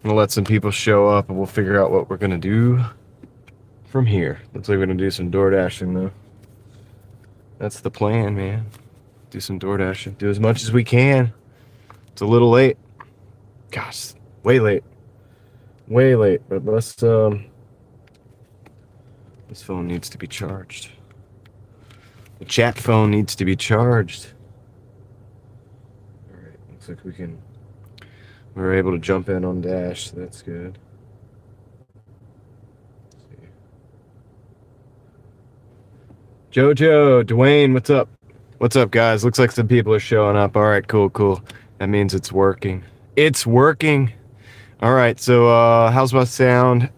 gonna let some people show up and we'll figure out what we're gonna do from here. Looks like we're gonna do some Doordashing though. That's the plan, man. Do some Doordashing. Do as much as we can. It's a little late. Gosh, way late. Way late. But let's this phone needs to be charged. The chat phone needs to be charged. Alright, looks like we're able to jump in on Dash, so that's good. Jojo, Dwayne, what's up? What's up, guys? Looks like some people are showing up. Alright, cool. That means it's working. It's working! Alright, so how's my sound?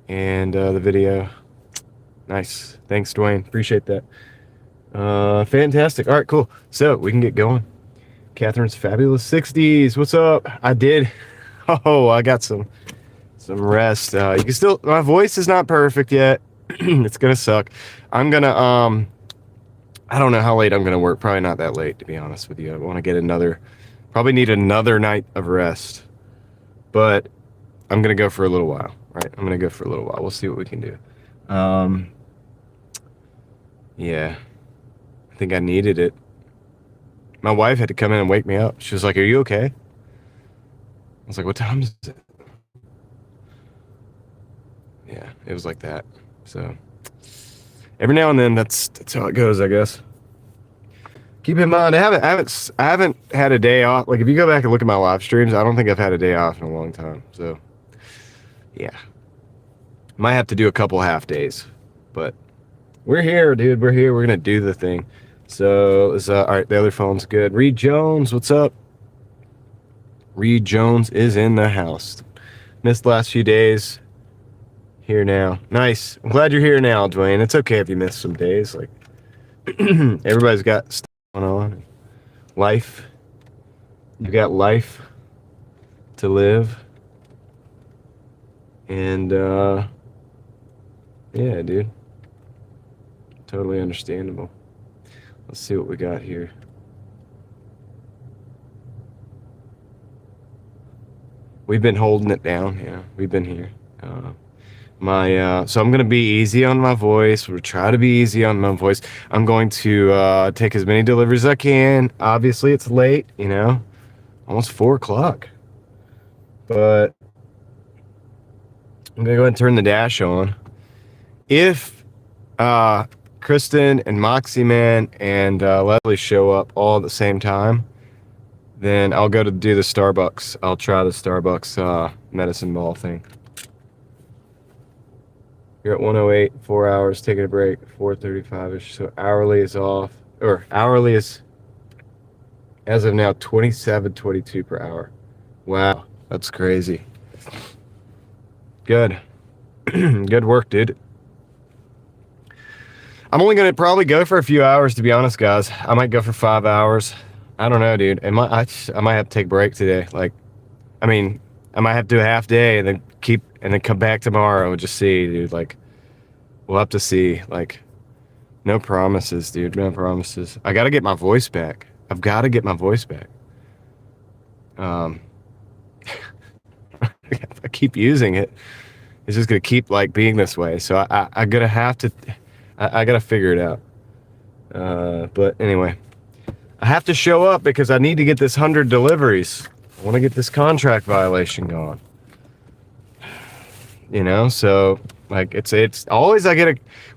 And the video. Nice. Thanks, Dwayne. Appreciate that. Fantastic. Alright, cool. So we can get going. Catherine's Fabulous 60s. What's up? I did. Oh, I got some rest. You can still, my voice is not perfect yet. It's gonna suck. I'm gonna I don't know how late I'm gonna work. Probably not that late, to be honest with you. I want to get probably need another night of rest. But I'm gonna go for a little while, right? I'm gonna go for a little while. We'll see what we can do. Yeah. I think I needed it. My wife had to come in and wake me up. She was like, "Are you okay?" I was like, "What time is it?" Yeah, it was like that. So every now and then, that's how it goes, I guess. Keep in mind, I haven't had a day off. Like, if you go back and look at my live streams, I don't think I've had a day off in a long time. So yeah, might have to do a couple half days, but we're here, dude. We're here. We're gonna do the thing. So all right. The other phone's good. Reed Jones, what's up? Reed Jones is in the house. Missed the last few days. Here now. Nice. I'm glad you're here now, Dwayne. It's okay if you miss some days. Like, everybody's got stuff going on. Life. You've got life to live. And, yeah, dude. Totally understandable. Let's see what we got here. We've been holding it down. Yeah, we've been here. So I'm going to be easy on my voice. We'll try to be easy on my voice. I'm going to take as many deliveries as I can. Obviously, it's late, you know, almost 4 o'clock. But I'm going to go ahead and turn the dash on. If Kristen and Moxie Man and Leslie show up all at the same time, then I'll go to do the Starbucks. I'll try the Starbucks medicine ball thing. You're at 108, 4 hours, taking a break, 4:35-ish. So hourly is off, or hourly is, as of now, $27.22 per hour. Wow, that's crazy. Good. Good work, dude. I'm only going to probably go for a few hours, to be honest, guys. I might go for 5 hours. I don't know, dude. I might have to take a break today. Like, I mean, I might have to do a half day and then come back tomorrow and just see, dude. Like, we'll have to see. Like, no promises, dude. No promises. I got to get my voice back. I've got to get my voice back. If I keep using it, it's just gonna keep like being this way. So I gotta have to. I gotta figure it out. But anyway, I have to show up because I need to get this 100 deliveries. I want to get this contract violation gone. You know, so like it's always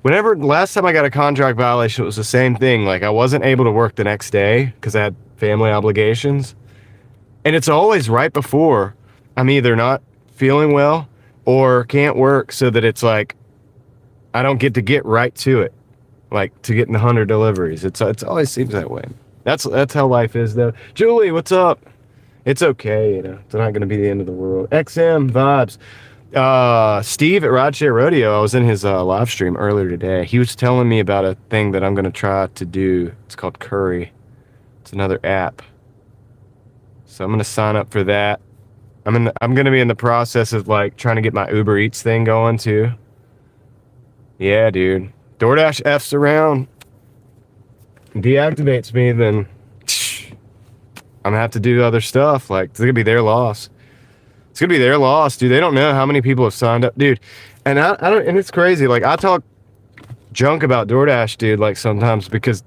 whenever last time I got a contract violation, it was the same thing. Like, I wasn't able to work the next day because I had family obligations, and it's always right before I'm either not feeling well or can't work, so that it's like I don't get right to it, like to getting the 100 deliveries. It's always seems that way. That's how life is, though. Julie, what's up? It's okay, you know. It's not going to be the end of the world. XM vibes. Steve at Rideshare Rodeo, I was in his live stream earlier today. He was telling me about a thing that I'm going to try to do. It's called Curry. It's another app. So I'm going to sign up for that. I'm going to be in the process of like trying to get my Uber Eats thing going too. Yeah, dude. DoorDash F's around, deactivates me, then I'm gonna have to do other stuff. Like, it's gonna be their loss. It's gonna be their loss, dude. They don't know how many people have signed up, dude. And I don't, and it's crazy. Like, I talk junk about DoorDash, dude, like sometimes because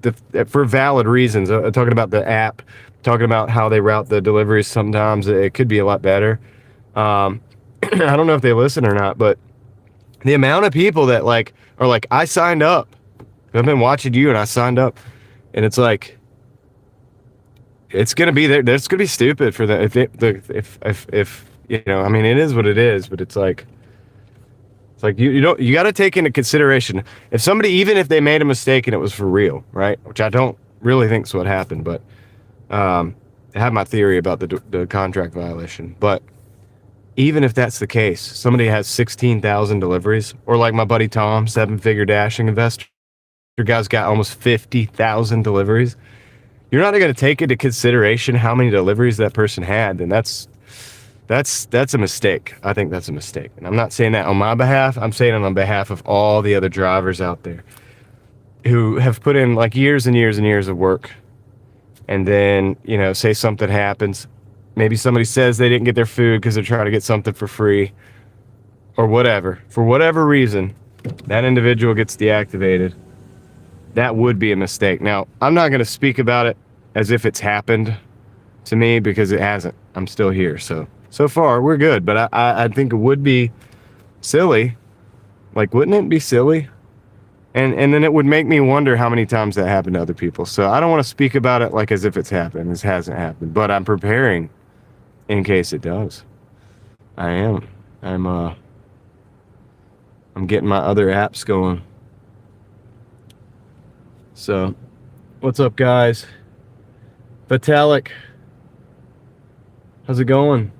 for valid reasons. Talking about the app, talking about how they route the deliveries. Sometimes it could be a lot better. I don't know if they listen or not, but the amount of people that like are like, I signed up. I've been watching you and I signed up, and it's like, it's gonna be there. That's gonna be stupid for them if you know. I mean, it is what it is, but it's like you don't, you got to take into consideration if somebody, even if they made a mistake and it was for real, right? Which I don't really think is what happened, but I have my theory about the contract violation. But even if that's the case, somebody has 16,000 deliveries, or like my buddy Tom, 7-figure dashing investor, your guy's got almost 50,000 deliveries. You're not going to take into consideration how many deliveries that person had, then that's a mistake. I think that's a mistake. And I'm not saying that on my behalf. I'm saying it on behalf of all the other drivers out there who have put in like years and years and years of work. And then, you know, say something happens. Maybe somebody says they didn't get their food because they're trying to get something for free or whatever. For whatever reason, that individual gets deactivated. That would be a mistake. Now, I'm not going to speak about it as if it's happened to me because it hasn't. I'm still here. So far, we're good. But I think it would be silly. Like, wouldn't it be silly? And then it would make me wonder how many times that happened to other people. So I don't want to speak about it like as if it's happened. This hasn't happened. But I'm preparing in case it does. I am. I'm getting my other apps going. So, what's up, guys? Vitalik, how's it going?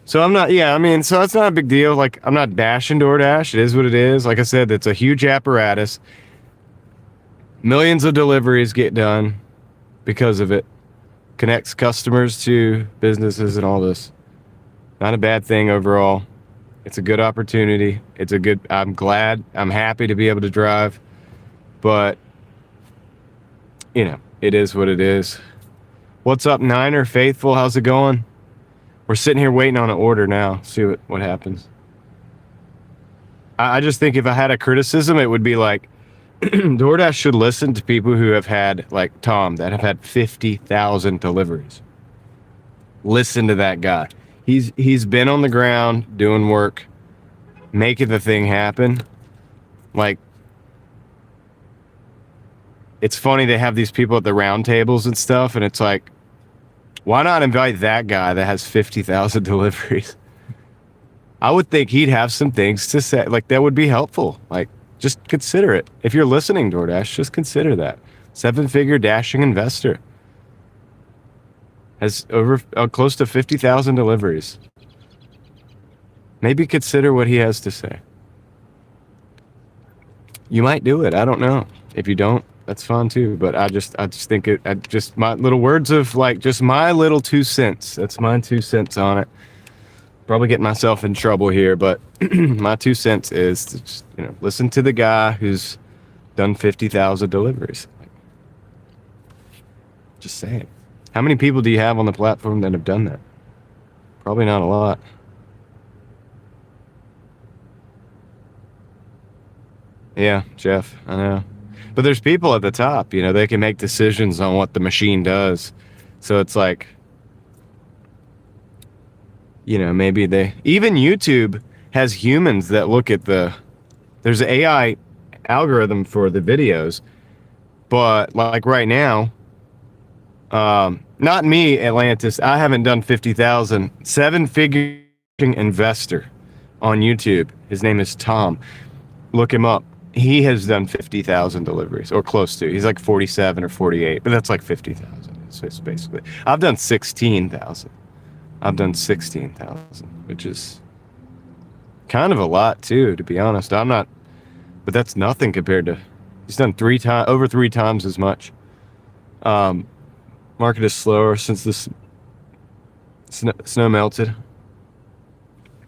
So I'm not, yeah, I mean, so that's not a big deal. Like, I'm not bashing DoorDash. It is what it is. Like I said, it's a huge apparatus. Millions of deliveries get done because of it. Connects customers to businesses and all this. Not a bad thing overall. It's a good opportunity. I'm glad, I'm happy to be able to drive. But, you know, it is what it is. What's up, Niner? Faithful, how's it going? We're sitting here waiting on an order now. See what happens. I just think if I had a criticism, it would be like, DoorDash should listen to people who have had, like Tom, that have had 50,000 deliveries. Listen to that guy. He's been on the ground doing work, making the thing happen. Like, it's funny they have these people at the round tables and stuff, and it's like, why not invite that guy that has 50,000 deliveries? I would think he'd have some things to say. Like, that would be helpful. Like, just consider it. If you're listening, DoorDash, just consider that. 7-figure dashing investor. Has over close to 50,000 deliveries. Maybe consider what he has to say. You might do it. I don't know. If you don't, that's fine too. But I just think just my little words of like, just my little 2 cents. That's my 2 cents on it. Probably getting myself in trouble here, but my 2 cents is to just, you know, listen to the guy who's done 50,000 deliveries. Just saying. How many people do you have on the platform that have done that? Probably not a lot. Yeah, Jeff, I know. But there's people at the top, you know, they can make decisions on what the machine does. So it's like, you know, maybe even YouTube has humans that look at there's an AI algorithm for the videos. But like right now, not me, Atlantis, I haven't done 50,000. 7-figure investor on YouTube. His name is Tom. Look him up. He has done 50,000 deliveries, or close to. He's like 47 or 48, but that's like 50,000. So it's basically, I've done 16,000. Which is kind of a lot too, to be honest. But that's nothing compared to, he's done over three times as much. Market is slower since the snow melted.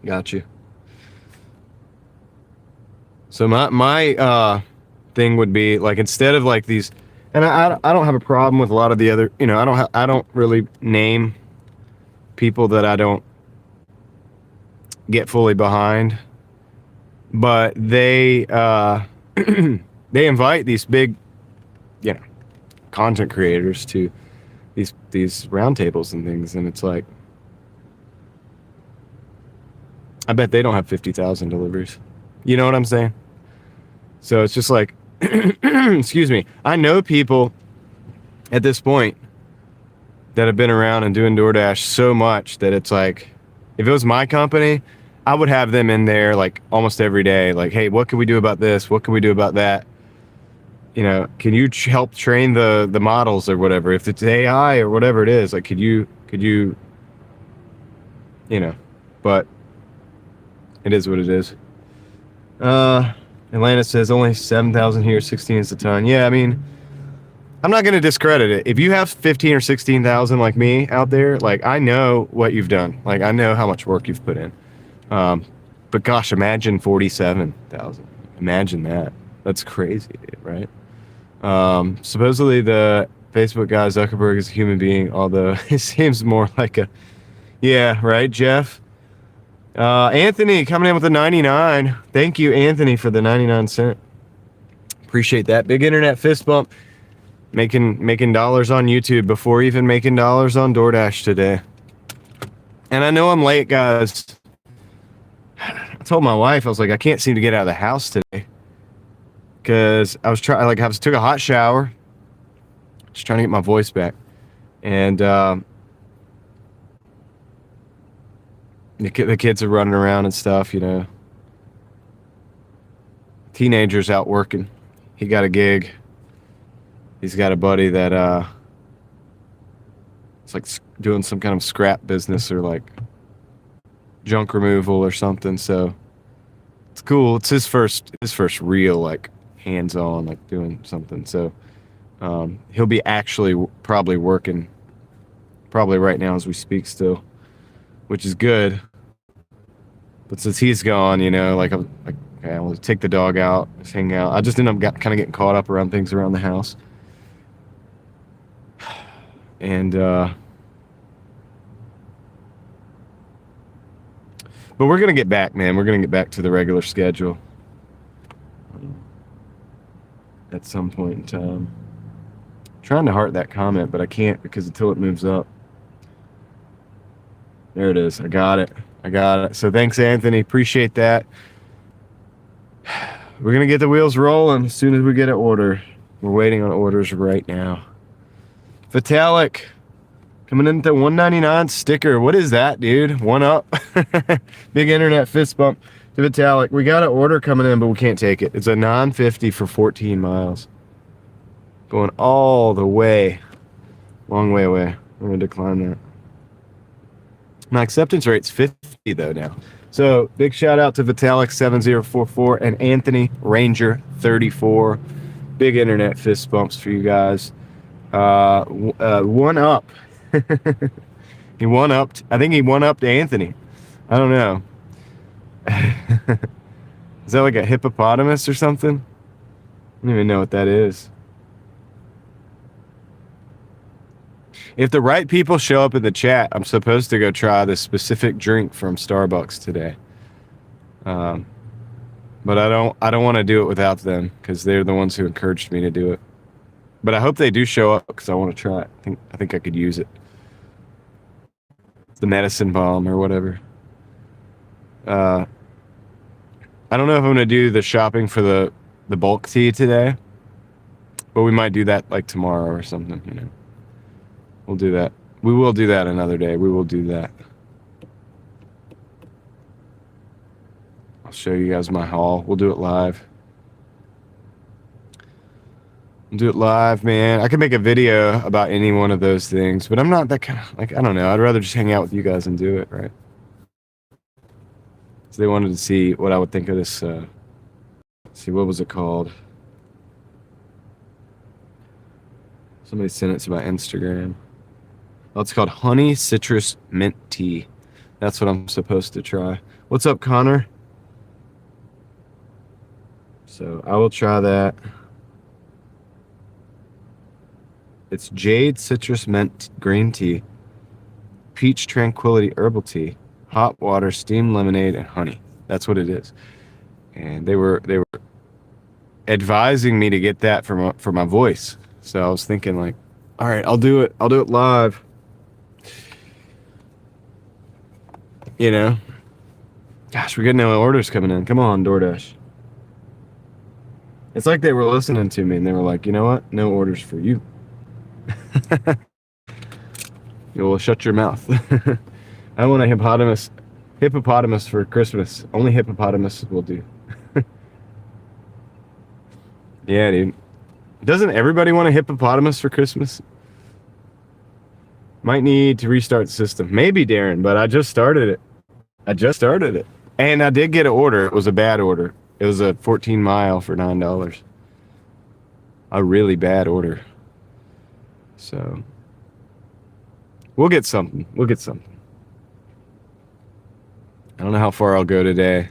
Got you. So my thing would be like, instead of like these And I don't have a problem with a lot of the other, you know, I don't really name people that I don't get fully behind, but they they invite these big, you know, content creators to these roundtables and things, and it's like, I bet they don't have 50,000 deliveries. You know what I'm saying? So it's just like, excuse me, I know people at this point that have been around and doing DoorDash so much that it's like, if it was my company, I would have them in there like almost every day. Like, hey, what can we do about this? What can we do about that? You know, can you help train the models or whatever? If it's AI or whatever it is, like, could you, you know, but it is what it is. Atlanta says only 7,000 here, 16 is a ton. Yeah, I mean, I'm not going to discredit it. If you have 15 or 16,000 like me out there, like, I know what you've done. Like, I know how much work you've put in. But gosh, imagine 47,000. Imagine that. That's crazy, dude, right? Supposedly the Facebook guy Zuckerberg is a human being, although he seems more like a, yeah, right, Jeff? Anthony coming in with a 99. Thank you, Anthony, for the 99 cent. Appreciate that. Big internet fist bump. Making dollars on YouTube before even making dollars on DoorDash today. And I know I'm late, guys. I told my wife, I was like, I can't seem to get out of the house today. Because I was trying, like, I took a hot shower. Just trying to get my voice back. And the kids are running around and stuff, you know. Teenagers out working. He got a gig. He's got a buddy that it's like doing some kind of scrap business or like junk removal or something. So it's cool. It's his first real like hands-on like doing something. So he'll be actually probably working probably right now as we speak still, which is good. But since he's gone, you know, like I'm like, okay, I'll take the dog out, just hang out. I just end up kind of getting caught up around things around the house. And but we're gonna get back, man. We're gonna get back to the regular schedule at some point in time. I'm trying to heart that comment, but I can't because until it moves up. There it is. I got it. So thanks, Anthony. Appreciate that. We're gonna get the wheels rolling as soon as we get an order. We're waiting on orders right now. Vitalik coming in with the 199 sticker. What is that, dude? One up. Big internet fist bump to Vitalik. We got an order coming in, but we can't take it. It's a 950 for 14 miles. Going all the way. Long way away. I'm gonna decline that. My acceptance rate's 50 though now. So big shout out to Vitalik 7044 and Anthony Ranger 34. Big internet fist bumps for you guys. One up. He one upped. I think he one upped Anthony. I don't know. Is that like a hippopotamus or something? I don't even know what that is. If the right people show up in the chat, I'm supposed to go try this specific drink from Starbucks today. But I don't want to do it without them because they're the ones who encouraged me to do it. But I hope they do show up because I want to try it. I think I could use it. The medicine bomb or whatever. I don't know if I'm going to do the shopping for the bulk tea today. But we might do that like tomorrow or something, you know. We'll do that. We will do that another day. We will do that. I'll show you guys my haul. We'll do it live. We'll do it live, man. I could make a video about any one of those things, but I'm not that kind of, like, I don't know. I'd rather just hang out with you guys and do it, right? So they wanted to see what I would think of this, see, what was it called? Somebody sent it to my Instagram. Oh, it's called Honey Citrus Mint Tea. That's what I'm supposed to try. What's up, Connor? So I will try that. It's jade citrus mint green tea, peach tranquility herbal tea, hot water, steamed lemonade, and honey. That's what it is. And they were advising me to get that for my voice. So I was thinking like, all right, I'll do it. I'll do it live. You know. Gosh, we're getting no orders coming in. Come on, DoorDash. It's like they were listening to me and they were like, you know what? No orders for you. You'll shut your mouth. I want a hippopotamus for Christmas. Only hippopotamus will do. Yeah, dude. Doesn't everybody want a hippopotamus for Christmas? Might need to restart the system. Maybe, Darren, but I just started it. And I did get an order. It was a bad order. It was a 14 mile for $9. A really bad order. So we'll get something. I don't know how far I'll go today.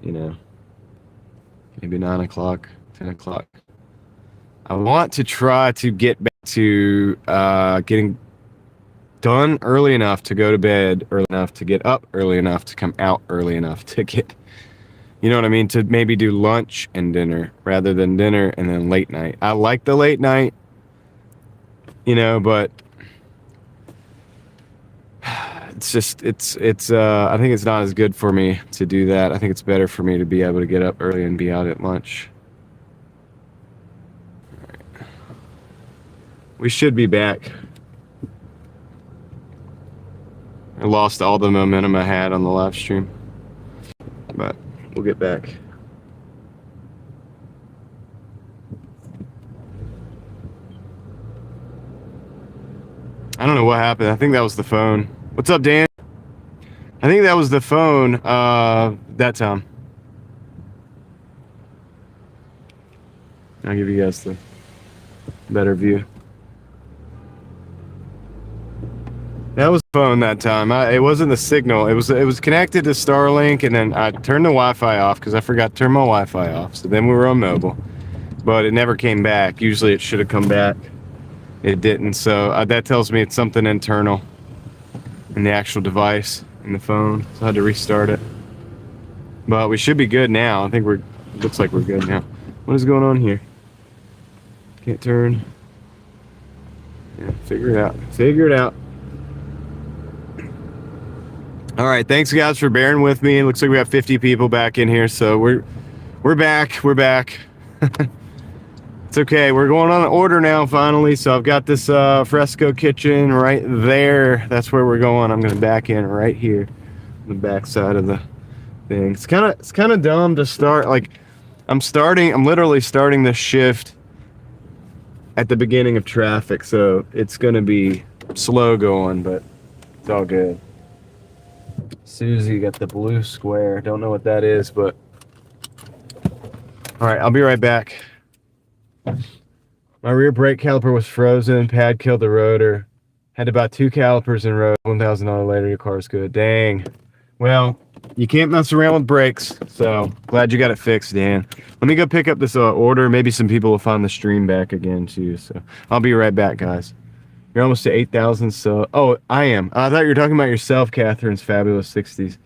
You know, maybe 9 o'clock, 10 o'clock. I want to try to get back to getting done early enough to go to bed early enough to get up early enough to come out early enough to get, you know what I mean, to maybe do lunch and dinner rather than dinner and then late night. I like the late night, you know, but it's just I think it's not as good for me to do that. I think it's better for me to be able to get up early and be out at lunch. We should be back. I lost all the momentum I had on the live stream, but we'll get back. I don't know what happened. I think that was the phone. What's up, Dan? I think that was the phone that time. I'll give you guys the better view. That was the phone that time. It wasn't the signal. It was connected to Starlink, and then I turned the Wi-Fi off because I forgot to turn my Wi-Fi off. So then we were on mobile, but it never came back. Usually it should have come back. It didn't. So that tells me it's something internal in the actual device in the phone. So I had to restart it. But we should be good now. I think looks like we're good now. What is going on here? Can't turn. Yeah, figure it out. All right, thanks guys for bearing with me. It looks like we have 50 people back in here, so we're back. It's okay. We're going on an order now finally. So I've got this fresco kitchen right there. That's where we're going. I'm gonna back in right here, the back side of the thing. It's kind of dumb to start. Like I'm literally starting this shift at the beginning of traffic, so it's gonna be slow going, but it's all good. Susie got the blue square. Don't know what that is, but all right, I'll be right back. My rear brake caliper was frozen. Pad killed the rotor. Had about 2 calipers in road. $1,000 later, your car's good. Dang. Well, you can't mess around with brakes, so glad you got it fixed, Dan. Let me go pick up this order. Maybe some people will find the stream back again, too. So I'll be right back, guys. You're almost to 8,000, so... Oh, I am. I thought you were talking about yourself, Catherine's Fabulous 60s.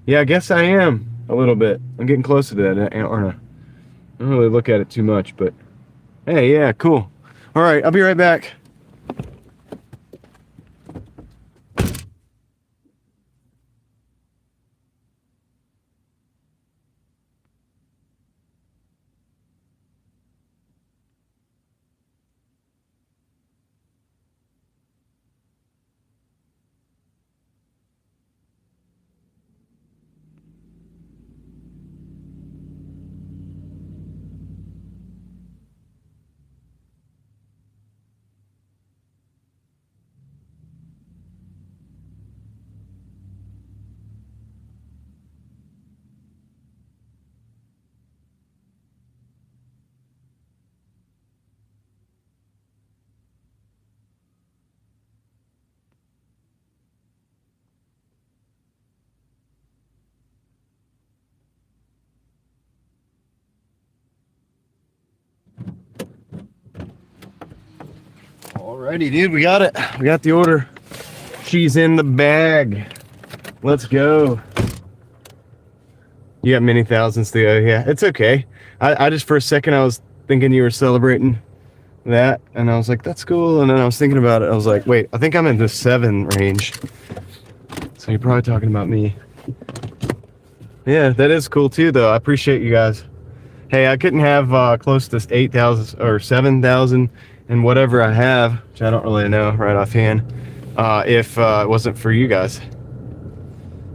Yeah, I guess I am a little bit. I'm getting closer to that, aren't I? I don't really look at it too much, but... Hey, yeah, cool. All right, I'll be right back. Alrighty, dude, we got it. We got the order. She's in the bag. Let's go. You got many thousands to go. Yeah, it's okay. I just, for a second, I was thinking you were celebrating that, and I was like, that's cool. And then I was thinking about it. I was like, wait, I think I'm in the 7 range. So you're probably talking about me. Yeah, that is cool too, though. I appreciate you guys. Hey, I couldn't have close to 8,000 or 7,000 and whatever I have, which I don't really know right offhand, if it wasn't for you guys.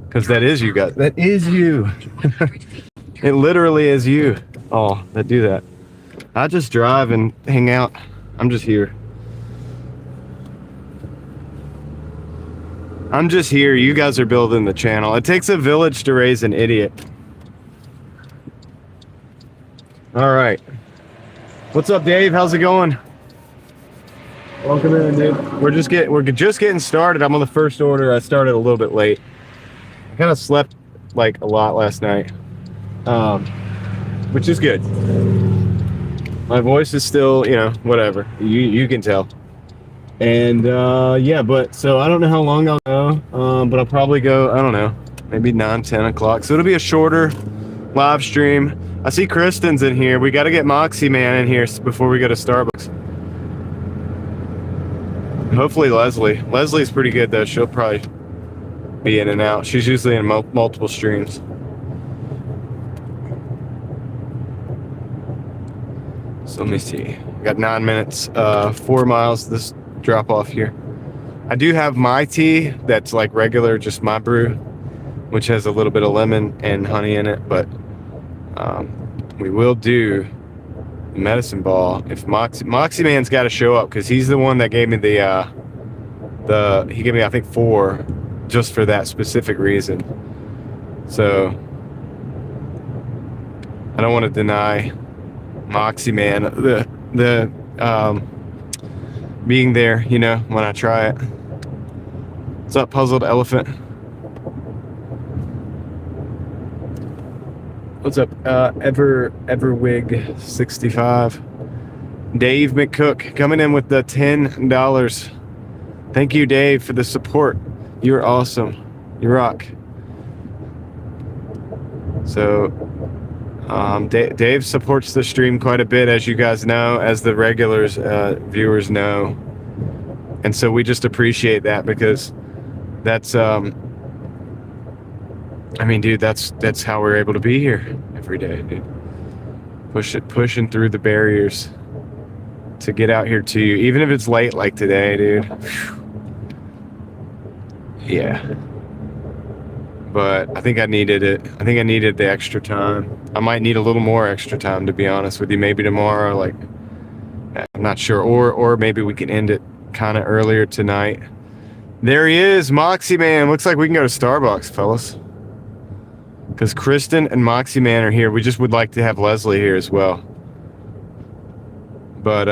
Because that is you guys. That is you. It literally is you all that do that. I just drive and hang out. I'm just here. I'm just here. You guys are building the channel. It takes a village to raise an idiot. All right. What's up, Dave? How's it going? Welcome in, dude. We're just getting started. I'm on the first order. I started a little bit late. I kind of slept like a lot last night, which is good. My voice is still, you know, whatever. You can tell. And yeah, but so I don't know how long I'll go, but I'll probably go, I don't know, maybe 9, 10 o'clock. So it'll be a shorter live stream. I see Kristen's in here. We got to get Moxie Man in here before we go to Starbucks. Hopefully Leslie. Leslie's pretty good though. She'll probably be in and out. She's usually in multiple streams. So let me see. Got 9 minutes, 4 miles this drop off here. I do have my tea that's like regular, just my brew, which has a little bit of lemon and honey in it, but we will do the medicine ball if Moxie Man's got to show up, because he's the one that gave me he gave me I think 4 just for that specific reason. So I don't want to deny Moxie Man the being there, you know, when I try it. What's up, Puzzled Elephant? What's up, Everwig 65? Dave McCook coming in with the $10. Thank you, Dave, for the support. You're awesome. You rock. So, Dave supports the stream quite a bit, as you guys know, as the regulars, viewers know. And so we just appreciate that, because that's, I mean, dude, that's how we're able to be here every day, dude. Pushing through the barriers to get out here to you, even if it's late like today, dude. Yeah. But I think I needed it. I think I needed the extra time. I might need a little more extra time, to be honest with you. Maybe tomorrow, like, I'm not sure. Or maybe we can end it kind of earlier tonight. There he is, Moxie Man. Looks like we can go to Starbucks, fellas. Because Kristen and Moxie Man are here. We just would like to have Leslie here as well. But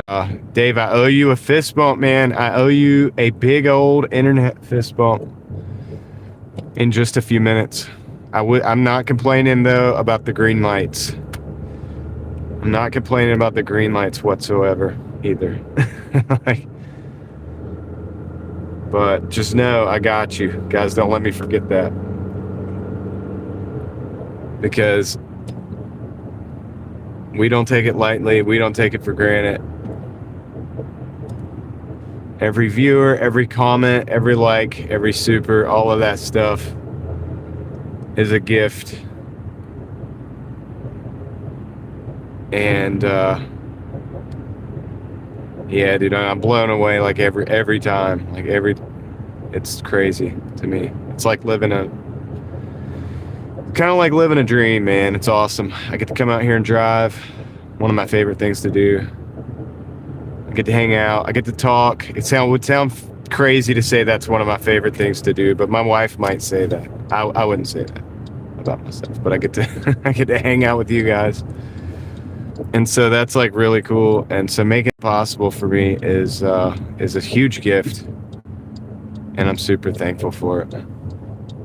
Dave, I owe you a fist bump, man. I owe you a big old internet fist bump in just a few minutes. I'm not complaining though about the green lights. I'm not complaining about the green lights whatsoever either. But just know I got you. Guys, don't let me forget that. Because we don't take it lightly. We don't take it for granted. Every viewer, every comment, every like, every super, all of that stuff is a gift. And yeah, dude, I'm blown away like every time. It's crazy to me. It's like kind of like living a dream, man. It's awesome. I get to come out here and drive. One of my favorite things to do. I get to hang out. I get to talk. Would sound crazy to say that's one of my favorite things to do, but my wife might say that. I wouldn't say that about myself, but I get to I get to hang out with you guys. And so that's like really cool. And so making it possible for me is a huge gift. And I'm super thankful for it.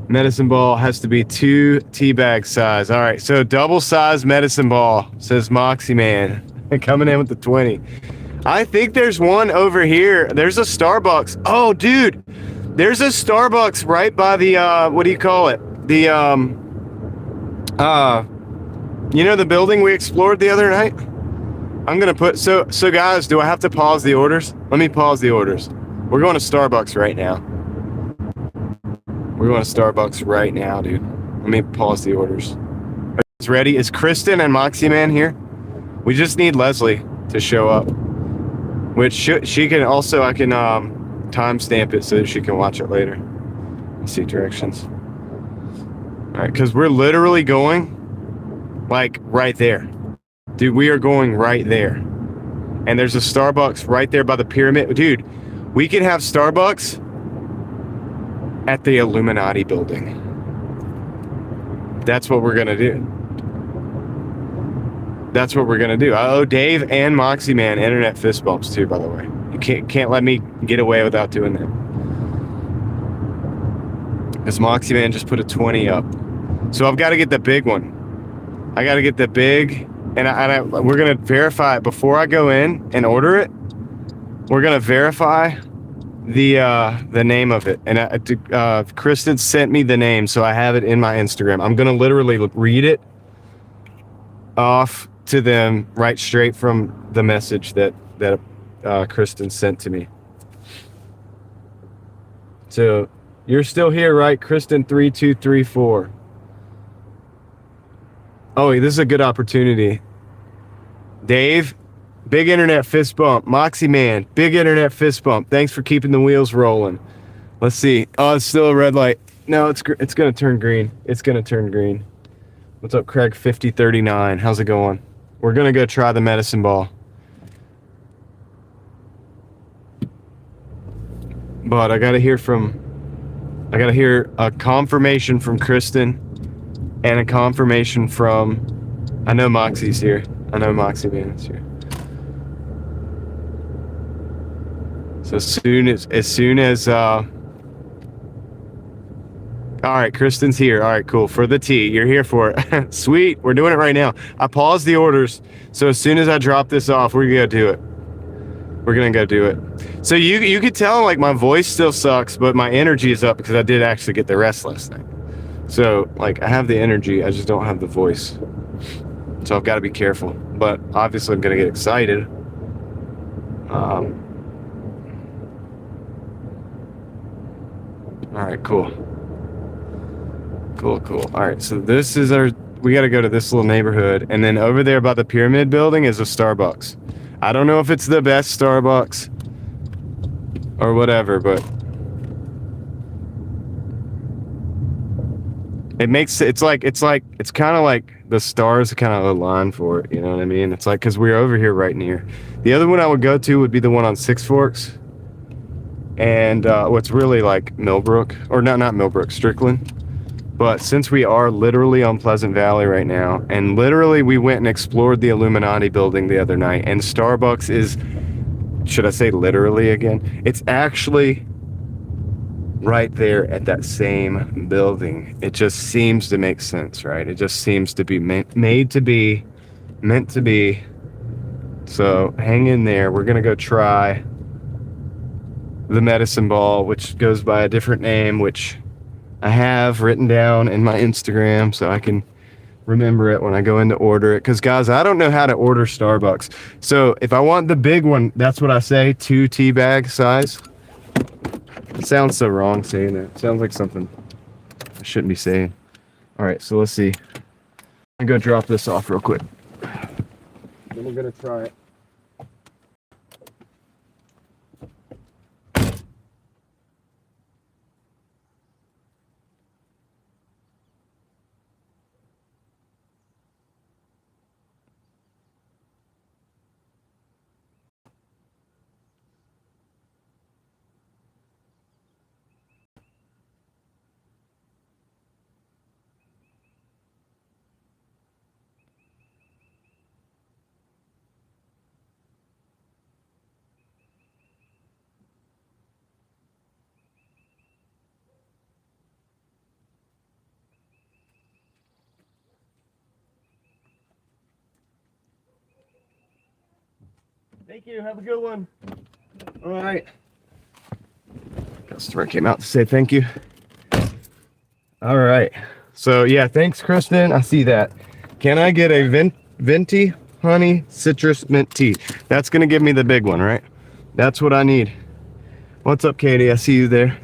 Medicine ball has to be 2 tea bag size. All right, so double size medicine ball, says Moxie Man. Coming in with the 20. I think there's one over here. There's a Starbucks. Oh, dude. There's a Starbucks right by the, what do you call it? The, you know the building we explored the other night? I'm gonna put, so guys, do I have to pause the orders? Let me pause the orders. We're going to Starbucks right now. We're going to Starbucks right now, dude. Let me pause the orders. Are you guys ready? Is Kristen and Moxie Man here? We just need Leslie to show up. Which she can also, I can timestamp it so that she can watch it later. Let's see directions. All right, because we're literally going like right there. Dude, we are going right there. And there's a Starbucks right there by the pyramid. Dude, we can have Starbucks at the Illuminati building. That's what we're going to do. That's what we're going to do. I owe Dave and Moxie Man internet fist bumps too, by the way. You can't let me get away without doing that. Because Moxie Man just put a 20 up. So I've got to get the big one. I got to get the big, and we're going to verify it before I go in and order it. We're going to verify the name of it. And Kristen sent me the name, so I have it in my Instagram. I'm going to literally read it off to them right straight from the message that Kristen sent to me. So you're still here, right? Kristen 3234. Oh, this is a good opportunity. Dave, big internet fist bump. Moxie Man, big internet fist bump. Thanks for keeping the wheels rolling. Let's see. Oh, it's still a red light. No, it's gonna turn green. It's gonna turn green. What's up, Craig 5039? How's it going? We're gonna go try the medicine ball. But I gotta hear a confirmation from Kristen and a confirmation from, I know Moxie's here. I know Moxie Man is here. So as soon as all right, Kristen's here. All right, cool. For the tea. You're here for it. Sweet. We're doing it right now. I paused the orders. So as soon as I drop this off, we're going to do it. We're going to go do it. So you could tell like my voice still sucks, but my energy is up because I did actually get the rest last night. So like I have the energy, I just don't have the voice. So I've got to be careful. But obviously I'm going to get excited. All right, cool. Cool. All right, so this is we got to go to this little neighborhood. And then over there by the pyramid building is a Starbucks. I don't know if it's the best Starbucks or whatever, but it's kind of like the stars kind of align for it. You know what I mean? It's like, because we're over here right near. The other one I would go to would be the one on Six Forks. And what's really like Millbrook, or not Millbrook, Strickland. But since we are literally on Pleasant Valley right now, and literally we went and explored the Illuminati building the other night, and Starbucks is, should I say literally again? It's actually right there at that same building. It just seems to make sense, right? It just seems to be meant to be. So hang in there. We're gonna go try the medicine ball, which goes by a different name, which I have written down in my Instagram so I can remember it when I go in to order it. Because guys, I don't know how to order Starbucks. So if I want the big one, that's what I say, 2 tea bag size. It sounds so wrong saying that. It sounds like something I shouldn't be saying. All right, so let's see. I'm gonna go drop this off real quick. Then we're gonna try it. Thank you. Have a good one. All right. Customer came out to say thank you. All right. So yeah, thanks, Kristen. I see that. Can I get a venti honey citrus mint tea? That's gonna give me the big one, right? That's what I need. What's up, Katie? I see you there.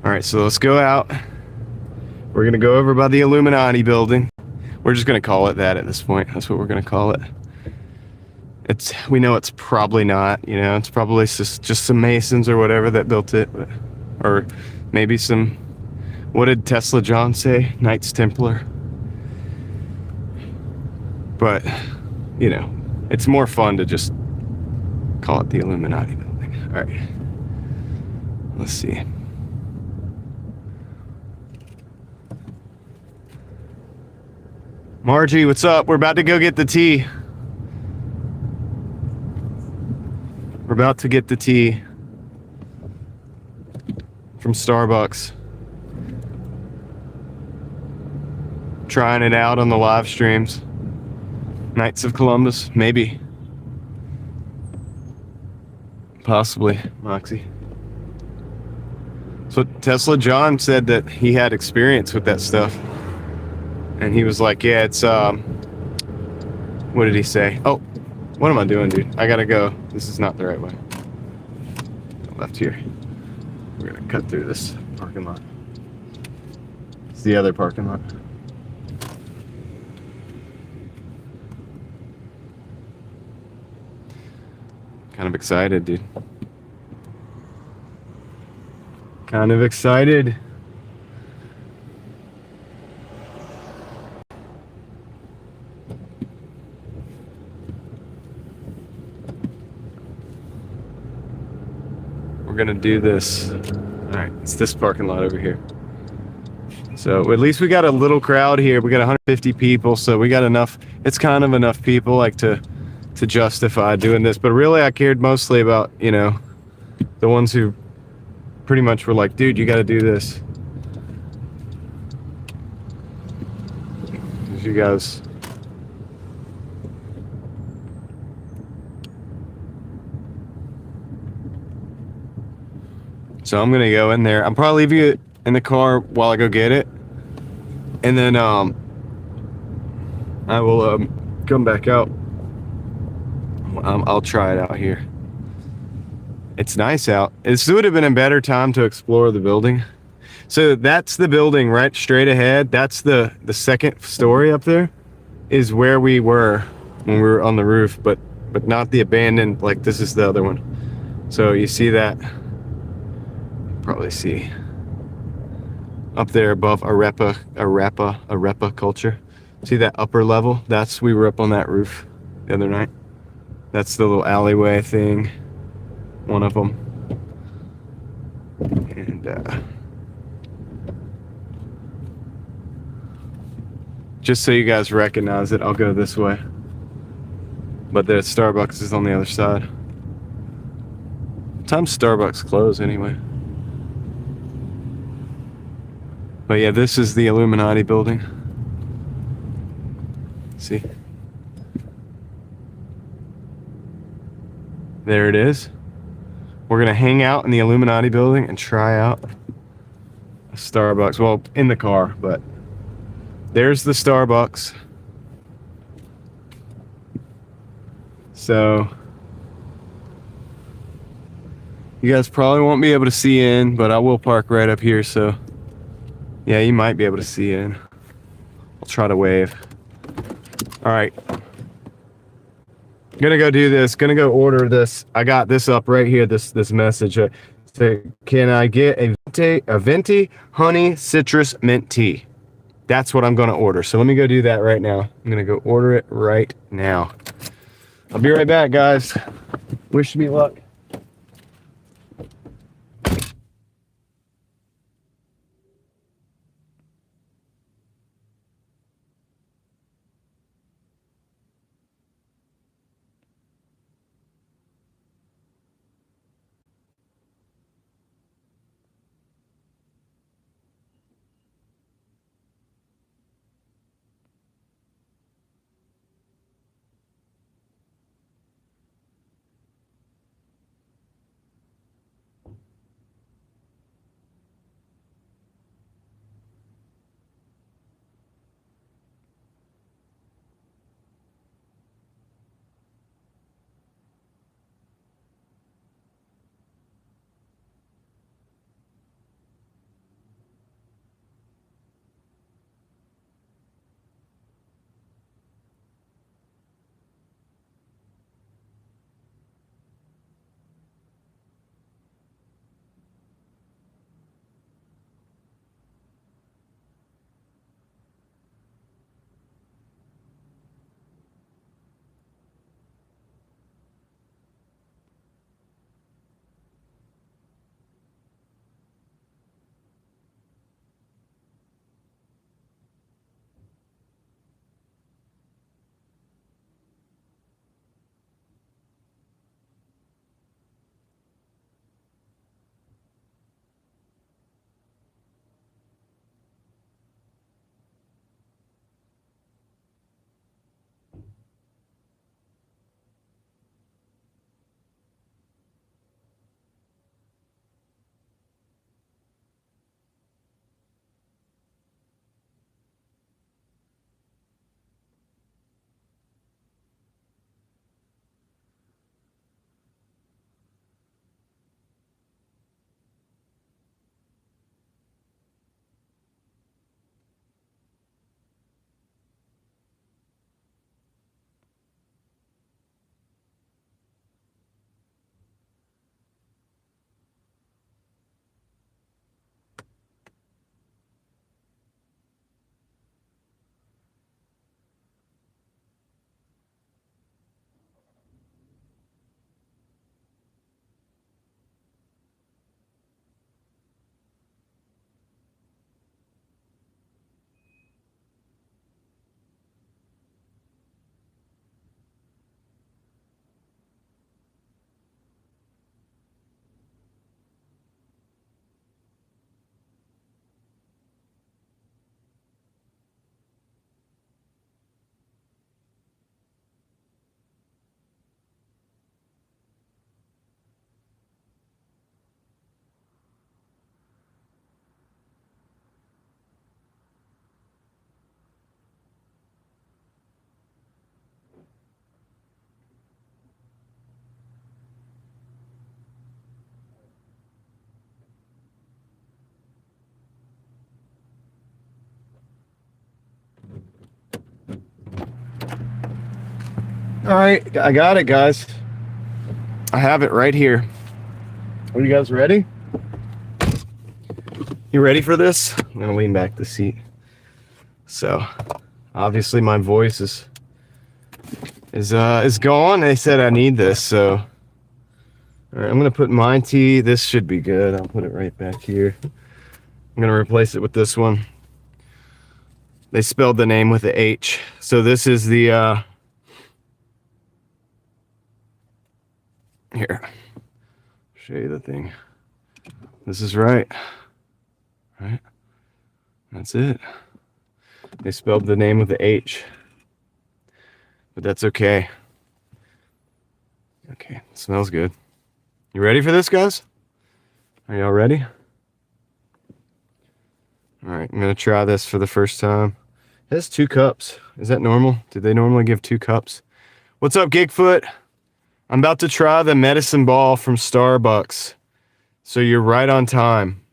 All right, so let's go out. We're gonna go over by the Illuminati building. We're just gonna call it that at this point. That's what we're gonna call it. We know it's probably not, you know, it's probably just some Masons or whatever that built it, or maybe some, what did Tesla John say? Knights Templar. But, you know, it's more fun to just call it the Illuminati building. All right, let's see. Margie, what's up? We're about to go get the tea. We're about to get the tea from Starbucks. Trying it out on the live streams. Knights of Columbus, maybe. Possibly, Moxie. So Tesla John said that he had experience with that stuff. And he was like, yeah, it's, what did he say? Oh, what am I doing, dude? I gotta go. This is not the right way. Left here. We're gonna cut through this parking lot. It's the other parking lot. Kind of excited, dude. Kind of excited. We're gonna do this. All right, it's this parking lot over here. So at least we got a little crowd here. We got 150 people, so we got enough. It's kind of enough people like to justify doing this. But really, I cared mostly about, you know, the ones who pretty much were like, dude, you got to do this. You guys. So I'm gonna go in there. I'll probably leave you in the car while I go get it, and then I will come back out. I'll try it out here. It's nice out. This would have been a better time to explore the building. So that's the building right straight ahead. That's the second story up there is where we were when we were on the roof, but not the abandoned, like this is the other one. So you see that? Probably see up there above Arepa culture. See that upper level? We were up on that roof the other night. That's the little alleyway thing, one of them. And just so you guys recognize it, I'll go this way. But the Starbucks is on the other side. What time's Starbucks close anyway? But yeah, this is the Illuminati building. See? There it is. We're gonna hang out in the Illuminati building and try out a Starbucks. Well, in the car, but there's the Starbucks. So you guys probably won't be able to see in, but I will park right up here, so yeah, you might be able to see in. I'll try to wave. All right. Gonna go do this. Gonna go order this. I got this up right here. This message. So can I get a venti honey citrus mint tea? That's what I'm gonna order. So let me go do that right now. I'm gonna go order it right now. I'll be right back, guys. Wish me luck. All right, I got it, guys. I have it right here. Are you guys ready? You ready for this? I'm gonna lean back the seat. So, obviously my voice is gone. They said I need this, so. All right, I'm gonna put my tea. This should be good. I'll put it right back here. I'm gonna replace it with this one. They spelled the name with the H. So this is the, here, show you the thing. This is right. Right? That's it. They spelled the name with the H. But that's okay. Okay, it smells good. You ready for this, guys? Are y'all ready? All right, I'm gonna try this for the first time. It has 2 cups. Is that normal? Did they normally give 2 cups? What's up, Gigfoot? I'm about to try the medicine ball from Starbucks. So you're right on time.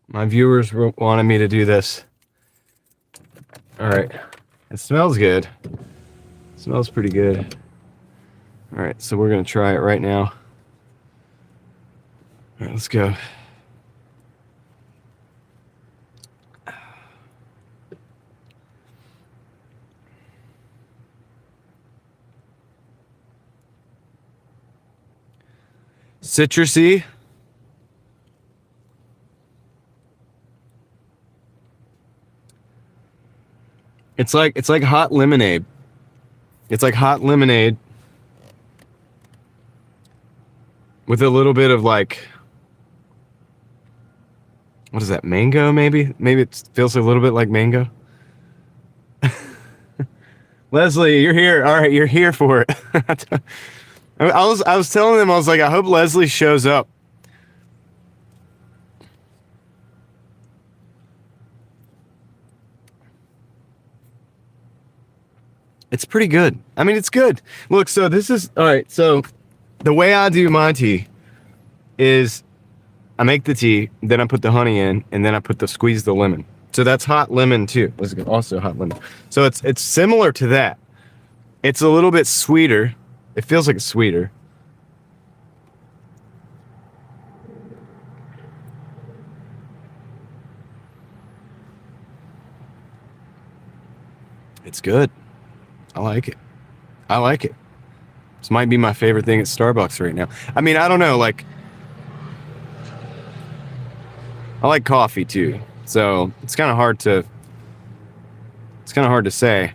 My viewers wanted me to do this. All right, it smells good. It smells pretty good. All right, so we're gonna try it right now. All right, let's go. Citrusy. It's like hot lemonade. It's like hot lemonade with a little bit of like, what is that, mango maybe? Maybe it feels a little bit like mango. Leslie, you're here. All right, you're here for it. I was telling them, I was like, I hope Leslie shows up. It's pretty good. I mean, it's good. Look, so this is, all right, so the way I do my tea is I make the tea, then I put the honey in, and then I squeeze the lemon. So that's hot lemon too. Let's go, also hot lemon. So it's similar to that. It's a little bit sweeter. It feels like it's sweeter. It's good. I like it. I like it. This might be my favorite thing at Starbucks right now. I mean, I don't know, like, I like coffee too. So it's kind of hard to say.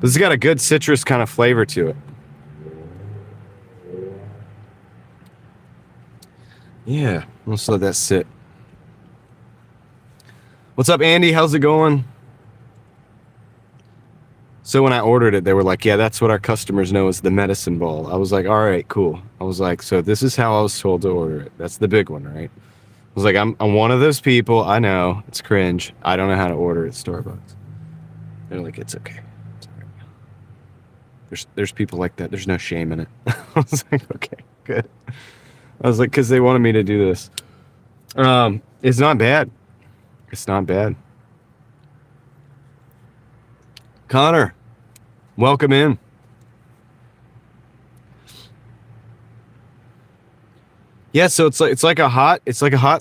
This has got a good citrus kind of flavor to it. Yeah, let's let that sit. What's up, Andy? How's it going? So when I ordered it, they were like, yeah, that's what our customers know as the medicine ball. I was like, all right, cool. I was like, so this is how I was told to order it. That's the big one, right? I was like, I'm one of those people. I know, it's cringe. I don't know how to order at Starbucks. They're like, it's okay. It's all right. There's people like that. There's no shame in it. I was like, okay, good. I was like, because they wanted me to do this. It's not bad. It's not bad. Connor, welcome in. Yeah, so it's like a hot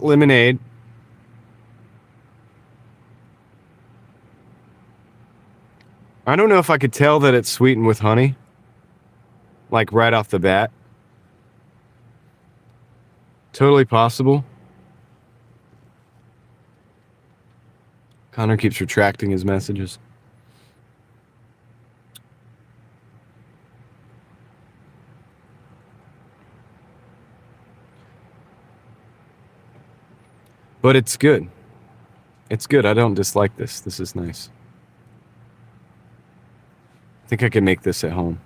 lemonade. I don't know if I could tell that it's sweetened with honey, like right off the bat. Totally possible. Connor keeps retracting his messages. But it's good. It's good. I don't dislike this. This is nice. I think I can make this at home.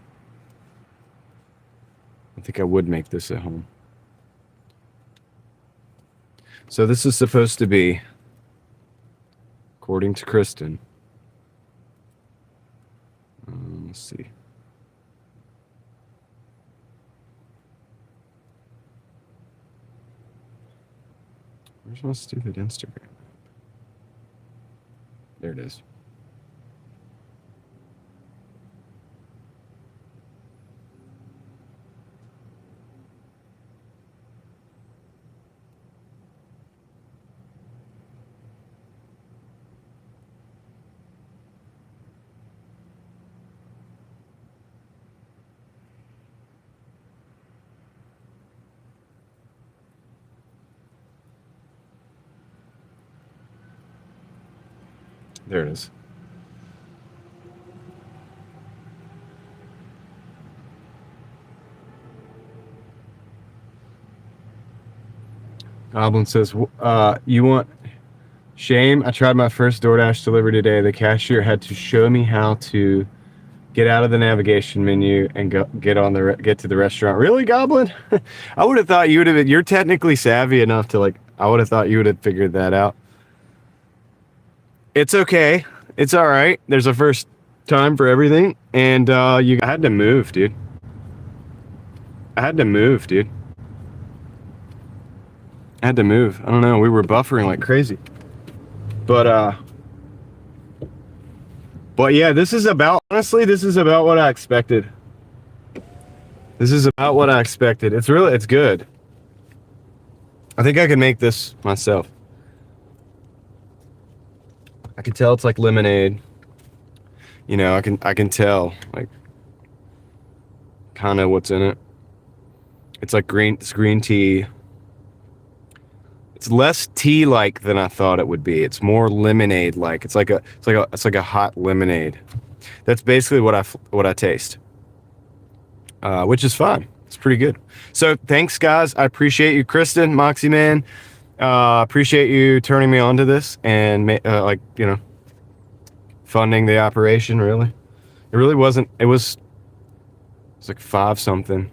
I think I would make this at home. So this is supposed to be, according to Kristen, let's see. Where's my stupid Instagram? There it is. There it is. Goblin says, you want shame? I tried my first DoorDash delivery today. The cashier had to show me how to get out of the navigation menu and get to the restaurant. Really, Goblin? I would have thought you would have. You're technically savvy enough to I would have thought you would have figured that out. It's okay. It's all right. There's a first time for everything, and I had to move, dude. I had to move. I don't know. We were buffering like crazy, but yeah, honestly, this is about what I expected. It's good. I think I can make this myself. I can tell it's like lemonade. You know, I can tell like kind of what's in it. It's like green tea. It's less tea-like than I thought it would be. It's more lemonade-like. It's like a hot lemonade. That's basically what I taste, which is fine. It's pretty good. So thanks, guys. I appreciate you, Kristen, Moxie Man. Appreciate you turning me on to this and funding the operation. Really, it really wasn't. It was like 5 something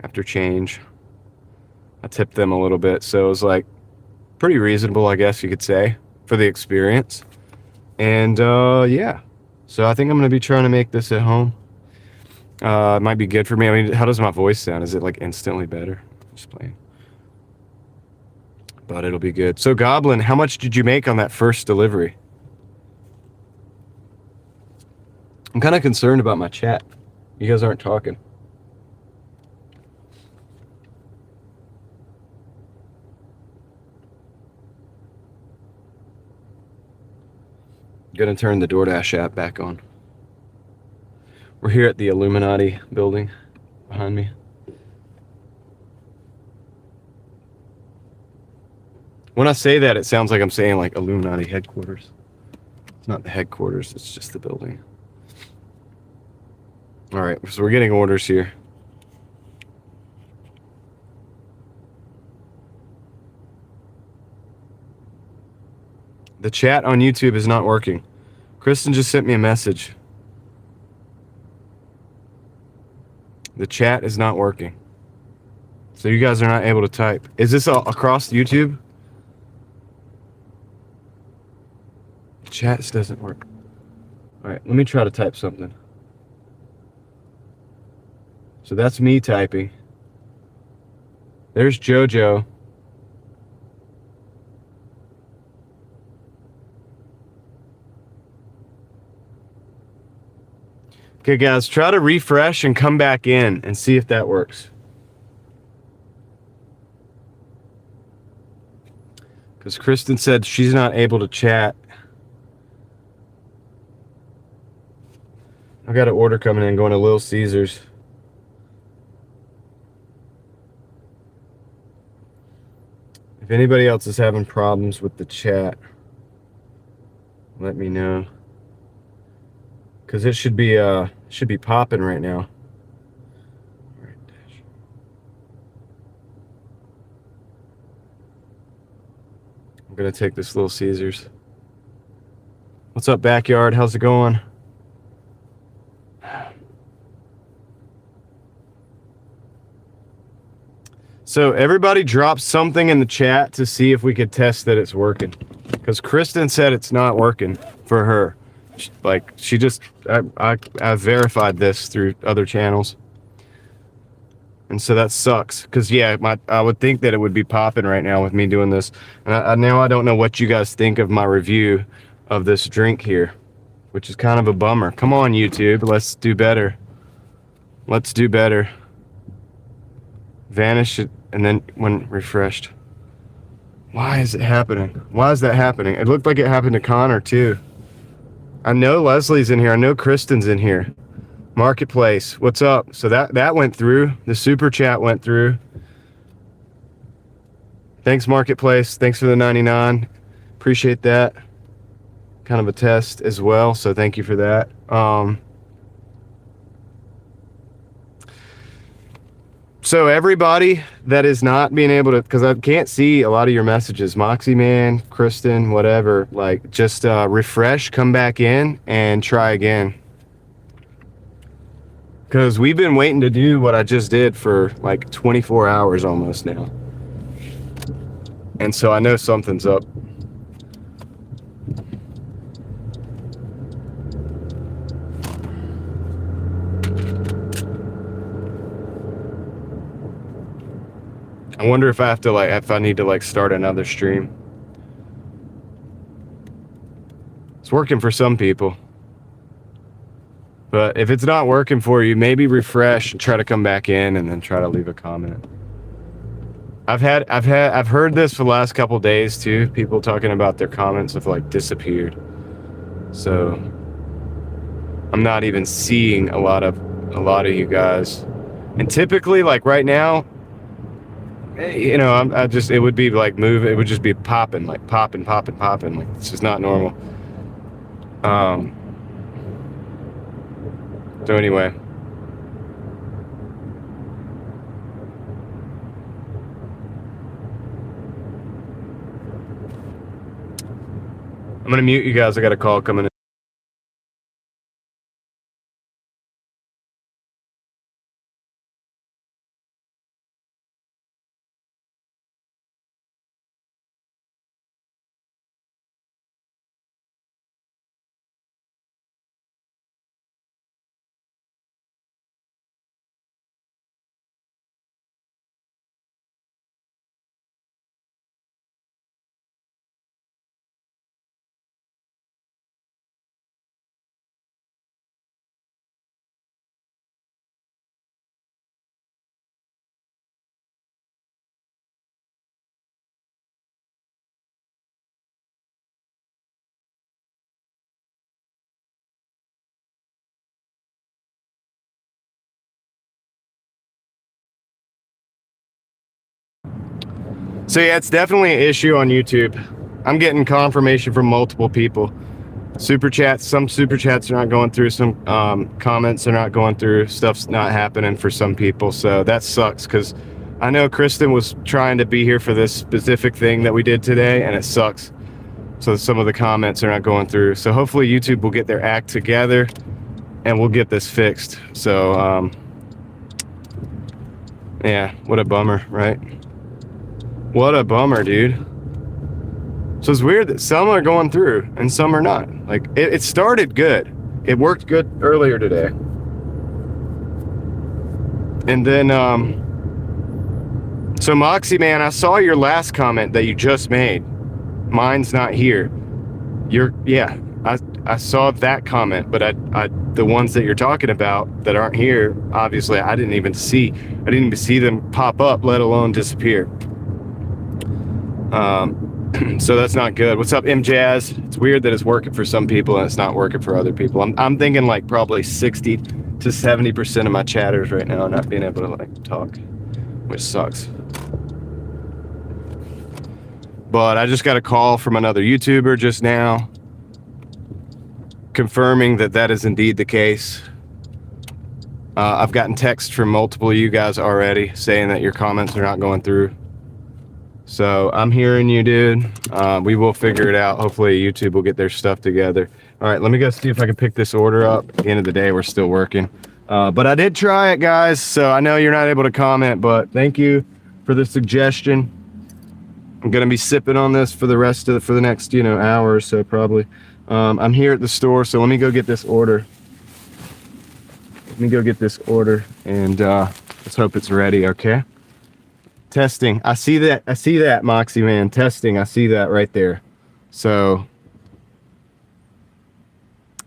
after change. I tipped them a little bit, so it was like pretty reasonable, I guess you could say, for the experience. And yeah, so I think I'm gonna be trying to make this at home. It might be good for me. I mean, how does my voice sound? Is it like instantly better? Just playing. But it'll be good. So Goblin, how much did you make on that first delivery? I'm kind of concerned about my chat. You guys aren't talking. Gonna turn the DoorDash app back on. We're here at the Illuminati building behind me. When I say that, it sounds like I'm saying like Illuminati headquarters. It's not the headquarters, it's just the building. All right, so we're getting orders here. The chat on YouTube is not working. Kristen just sent me a message. The chat is not working. So you guys are not able to type. Is this all across YouTube? The chat doesn't work. All right, let me try to type something. So that's me typing. There's JoJo. Okay, guys, try to refresh and come back in and see if that works. Because Kristen said she's not able to chat. I've got an order coming in going to Little Caesars. If anybody else is having problems with the chat, let me know. Because it should be popping right now. I'm gonna take this Little Caesars. What's up, backyard? How's it going? So everybody drop something in the chat to see if we could test that it's working. Because Kristen said it's not working for her. Like, she just, I verified this through other channels. And so that sucks. Because, yeah, I would think that it would be popping right now with me doing this. And now I don't know what you guys think of my review of this drink here, which is kind of a bummer. Come on, YouTube. Let's do better. Let's do better. Vanish it, and then when refreshed. Why is it happening? Why is that happening? It looked like it happened to Connor, too. I know Leslie's in here. I know Kristen's in here. Marketplace, what's up? So that went through. The super chat went through. Thanks, Marketplace. Thanks for the 99. Appreciate that. kind of a test as well. So thank you for that. So everybody that is not being able to, because I can't see a lot of your messages, Moxie Man, Kristen, whatever, like just refresh, come back in and try again. Because we've been waiting to do what I just did for like 24 hours almost now. And so I know something's up. I wonder if I have to if I need to start another stream. It's working for some people. But if it's not working for you, maybe refresh and try to come back in and then try to leave a comment. I've heard this for the last couple days too. People talking about their comments have disappeared. So I'm not even seeing a lot of you guys. And typically right now, you know, it would be it would just be popping, popping. It's just not normal. So anyway. I'm gonna mute you guys. I got a call coming in. So yeah, it's definitely an issue on YouTube. I'm getting confirmation from multiple people. Super chats, some super chats are not going through, some comments are not going through, stuff's not happening for some people. So that sucks because I know Kristen was trying to be here for this specific thing that we did today, and it sucks. So some of the comments are not going through. So hopefully YouTube will get their act together and we'll get this fixed. So yeah, what a bummer, right? What a bummer, dude. So it's weird that some are going through and some are not. It started good. It worked good earlier today. And then, so Moxie Man, I saw your last comment that you just made. Mine's not here. Yeah, I saw that comment, but the ones that you're talking about that aren't here, obviously I didn't even see them pop up, let alone disappear. So that's not good. What's up, MJazz? It's weird that it's working for some people and it's not working for other people. I'm thinking probably 60 to 70% of my chatters right now are not being able to talk, which sucks. But I just got a call from another YouTuber just now confirming that is indeed the case. I've gotten texts from multiple of you guys already saying that your comments are not going through. So I'm hearing you, dude. We will figure it out. Hopefully YouTube will get their stuff together. All right, let me go see if I can pick this order up. At the end of the day, we're still working. But I did try it, guys. So I know you're not able to comment, but thank you for the suggestion. I'm gonna be sipping on this for the next hour or so probably. I'm here at the store, so let me go get this order. And let's hope it's ready. Okay. Testing. I see that, Moxie Man. Testing. I see that right there. So,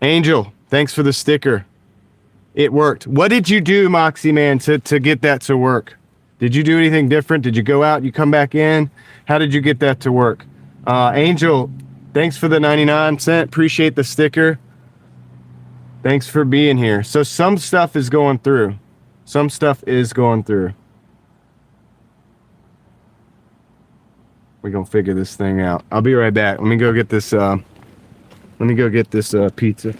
Angel, thanks for the sticker. It worked. What did you do, Moxie Man, to get that to work? Did you do anything different? Did you go out? You come back in? How did you get that to work? Angel, thanks for the 99¢. Appreciate the sticker. Thanks for being here. So some stuff is going through. We're gonna figure this thing out. I'll be right back. Let me go get this Let me go get this pizza.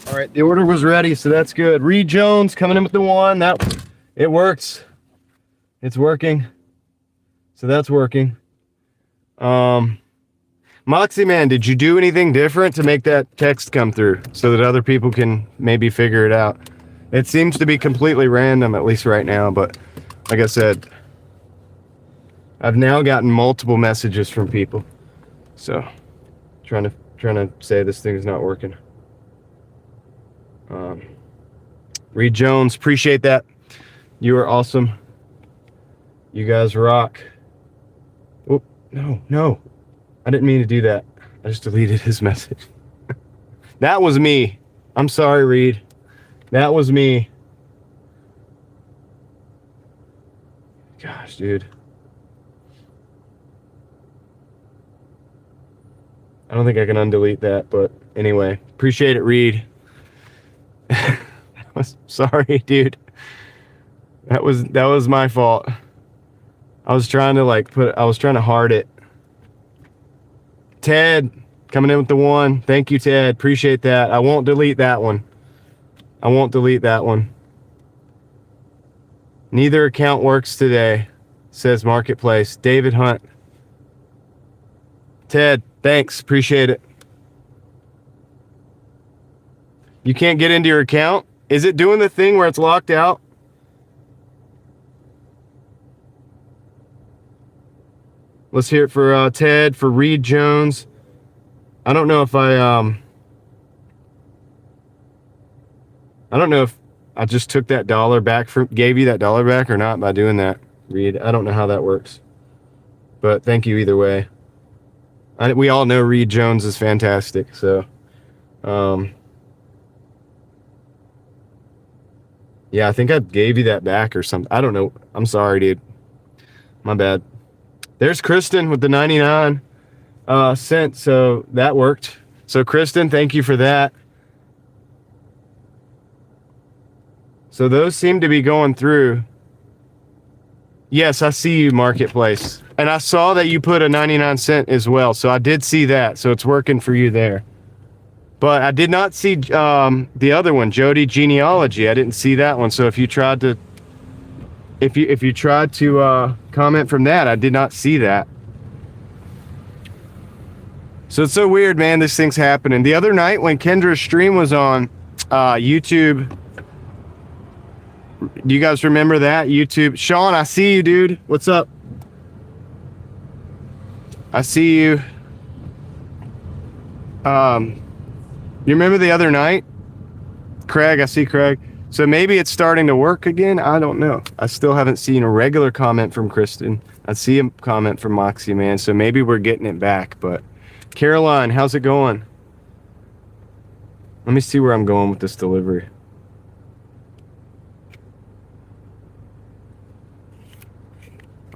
All right, the order was ready, so that's good. Reed Jones coming in with the 1. That it works. It's working. So that's working. Moxie Man, did you do anything different to make that text come through so that other people can maybe figure it out? It seems to be completely random, at least right now, but like I said, I've now gotten multiple messages from people. So trying to say this thing is not working. Reed Jones, appreciate that. You are awesome. You guys rock. Oh, no. I didn't mean to do that. I just deleted his message. That was me. I'm sorry, Reed. That was me. Gosh, dude. I don't think I can undelete that, but anyway, appreciate it, Reed. Sorry, dude. That was my fault. I was trying to heart it. Ted coming in with the 1. Thank you, Ted. Appreciate that. I won't delete that one. Neither account works today, says Marketplace. David Hunt. Ted, thanks. Appreciate it. You can't get into your account? Is it doing the thing where it's locked out? Let's hear it for Ted, for Reed Jones. I don't know if I don't know if I just took that $1 back gave you that $1 back or not by doing that, Reed. I don't know how that works. But thank you either way. We all know Reed Jones is fantastic, so yeah, I think I gave you that back or something. I don't know. I'm sorry, dude. My bad. There's Kristen with the 99 cents, so that worked. So Kristen, thank you for that. So those seem to be going through. Yes, I see you, Marketplace. And I saw that you put a 99 cent as well, so I did see that. So it's working for you there. But I did not see the other one, Jody Genealogy. I didn't see that one. So if you tried to comment from that, I did not see that. So it's so weird, man. This thing's happening. The other night when Kendra's stream was on YouTube, do you guys remember that? YouTube. Sean, I see you, dude. What's up? I see you. You remember the other night? Craig, I see Craig. So maybe it's starting to work again. I don't know. I still haven't seen a regular comment from Kristen. I see a comment from Moxie Man. So maybe we're getting it back. But Caroline, how's it going? Let me see where I'm going with this delivery.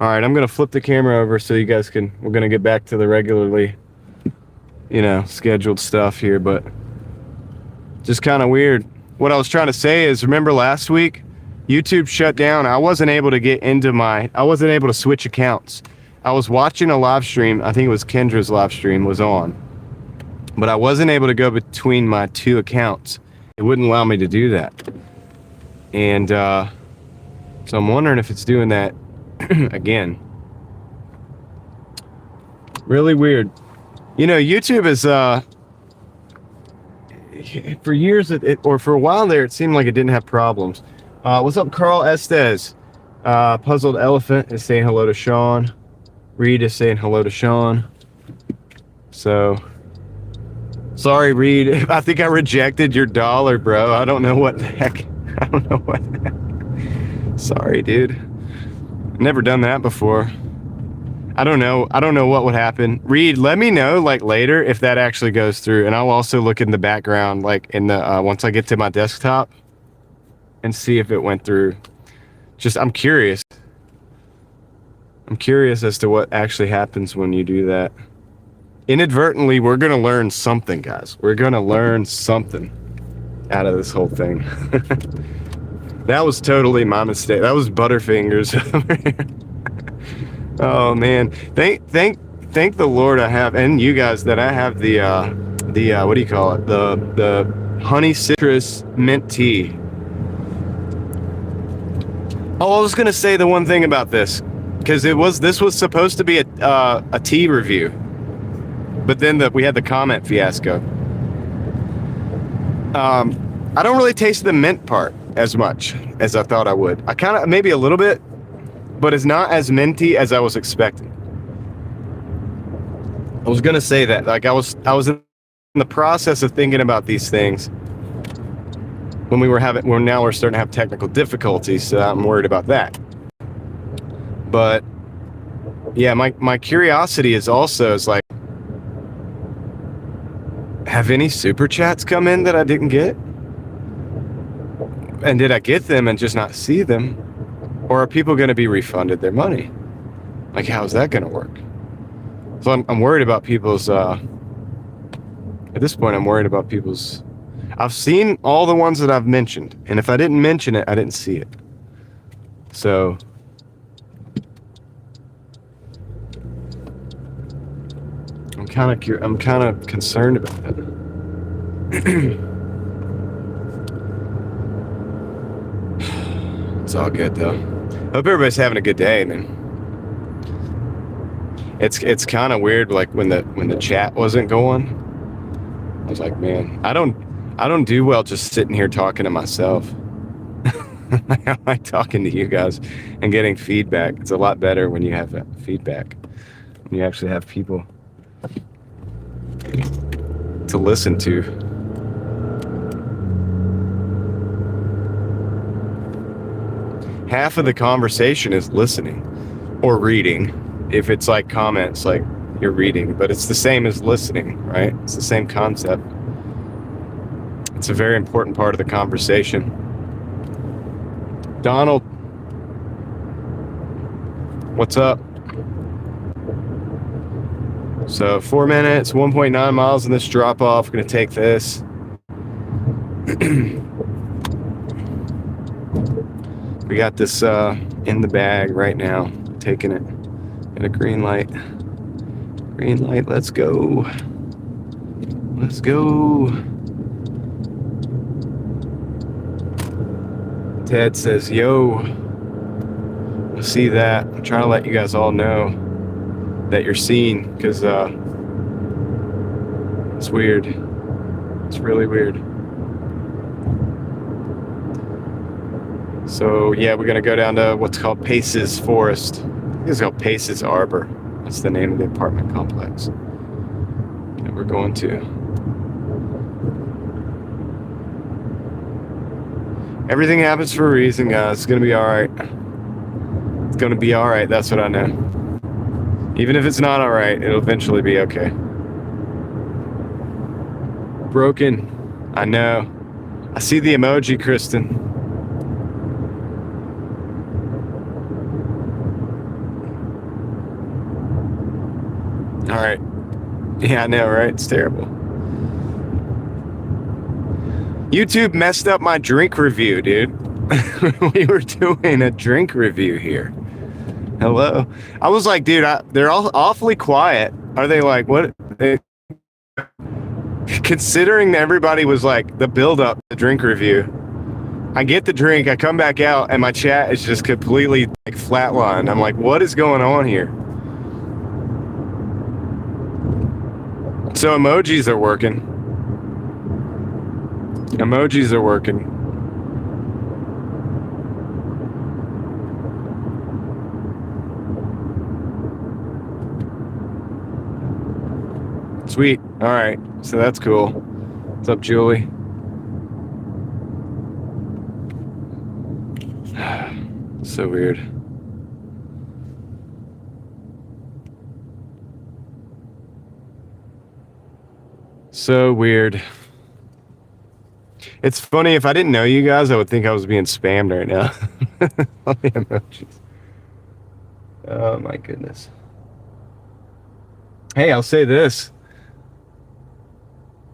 All right, I'm going to flip the camera over so you guys can, we're going to get back to the regularly, scheduled stuff here, but just kind of weird. What I was trying to say is, remember last week, YouTube shut down. I wasn't able to get into I wasn't able to switch accounts. I was watching a live stream. I think it was Kendra's live stream was on, but I wasn't able to go between my 2 accounts. It wouldn't allow me to do that. And so I'm wondering if it's doing that again. Really weird. YouTube is for years or for a while there, it seemed like it didn't have problems. What's up, Carl Estes? Puzzled Elephant is saying hello to Sean. Reed is saying hello to Sean. So, sorry, Reed. I think I rejected your dollar, bro. I don't know what the heck. I don't know what the heck. Sorry, dude. Never done that before. I don't know what would happen. Reed, let me know like later if that actually goes through, and I'll also look in the background, like in the once I get to my desktop, and see if it went through. Just I'm curious. I'm curious as to what actually happens when you do that. Inadvertently, we're gonna learn something, guys. We're gonna learn something out of this whole thing. That was totally my mistake. That was Butterfingers over here. Oh man, thank the Lord I have, and you guys, that I have the what do you call it? The honey citrus mint tea. Oh, I was gonna say the one thing about this, because this was supposed to be a tea review, but then we had the comment fiasco. I don't really taste the mint part as much as I thought I would. I kind of, maybe a little bit, but it's not as minty as I was expecting. I was gonna say that, like I was in the process of thinking about these things when now we're starting to have technical difficulties, so I'm worried about that. But yeah, my curiosity is like, have any super chats come in that I didn't get? And did I get them and just not see them? Or are people going to be refunded their money? Like, how's that going to work? So I'm worried about people's, at this point, I'm worried about people's, I've seen all the ones that I've mentioned. And if I didn't mention it, I didn't see it. So, I'm kind of concerned about that. It's all good though. Hope everybody's having a good day, man. It's kind of weird, like when the chat wasn't going. I was like, man, I don't do well just sitting here talking to myself. I like talking to you guys and getting feedback. It's a lot better when you have that feedback. When you actually have people to listen to. Half of the conversation is listening or reading. If it's like comments, like you're reading, but it's the same as listening, right? It's the same concept. It's a very important part of the conversation. Donald, what's up? So 4 minutes, 1.9 miles in this drop off. Gonna take this. We got this in the bag right now. Taking it at a green light. Green light, let's go. Let's go. Ted says, yo. I see that. I'm trying to let you guys all know that you're seen, because it's weird. It's really weird. So yeah, we're gonna go down to what's called Pace's Forest. I think it's called Pace's Arbor. That's the name of the apartment complex that we're going to. Everything happens for a reason, guys. It's gonna be all right. It's gonna be all right. That's what I know. Even if it's not all right, it'll eventually be okay. Broken. I know. I see the emoji, Kristen. All right. Yeah, I know, right? It's terrible. YouTube messed up my drink review, dude. We were doing a drink review here. Hello. I was like, dude, they're all awfully quiet. Are they like, what? Considering that everybody was like, the build up, the drink review. I get the drink, I come back out, and my chat is just completely like flatlined. I'm like, what is going on here? So emojis are working. Emojis are working. Sweet. All right. So that's cool. What's up, Julie? So weird. So weird. It's funny, if I didn't know you guys, I would think I was being spammed right now. All the emojis. Oh my goodness. Hey, I'll say this.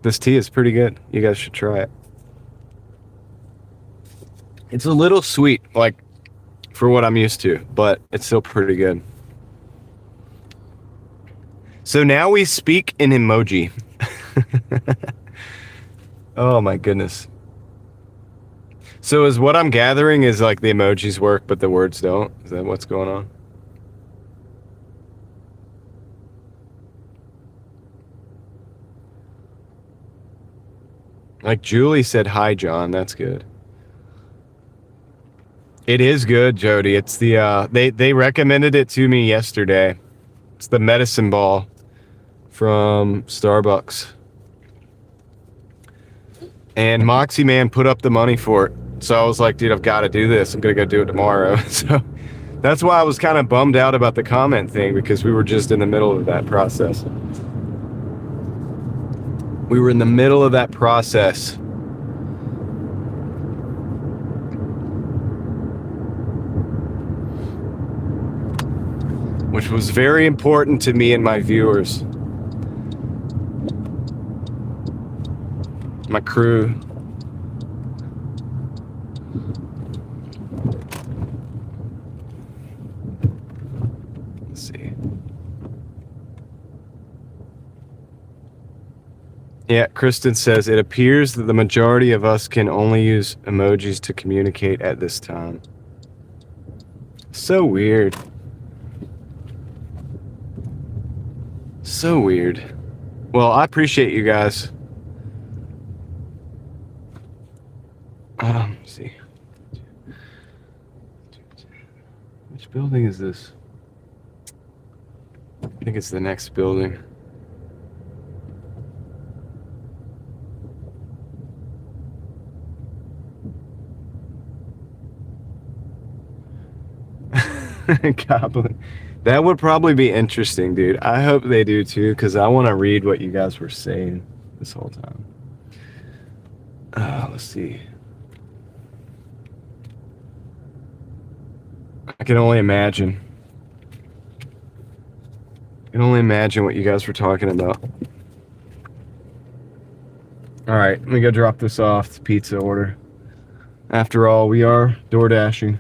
This tea is pretty good. You guys should try it. It's a little sweet, like, for what I'm used to, but it's still pretty good. So now we speak in emoji. Oh my goodness. So is what I'm gathering is like the emojis work, but the words don't? Is that what's going on? Like Julie said, hi, John. That's good. It is good, Jody. It's the, they recommended it to me yesterday. It's the medicine ball from Starbucks. And Moxie Man put up the money for it. So I was like, dude, I've got to do this. I'm going to go do it tomorrow. So that's why I was kind of bummed out about the comment thing, because we were just in the middle of that process. We were in the middle of that process. Which was very important to me and my viewers. My crew. Let's see. Yeah, Kristen says, it appears that the majority of us can only use emojis to communicate at this time. So weird. So weird. Well, I appreciate you guys. Let's see. Which building is this? I think it's the next building. Goblin. That would probably be interesting, dude. I hope they do too, because I want to read what you guys were saying this whole time. Let's see. I can only imagine. I can only imagine what you guys were talking about. All right, let me go drop this off. It's a pizza order. After all, we are Doordashing.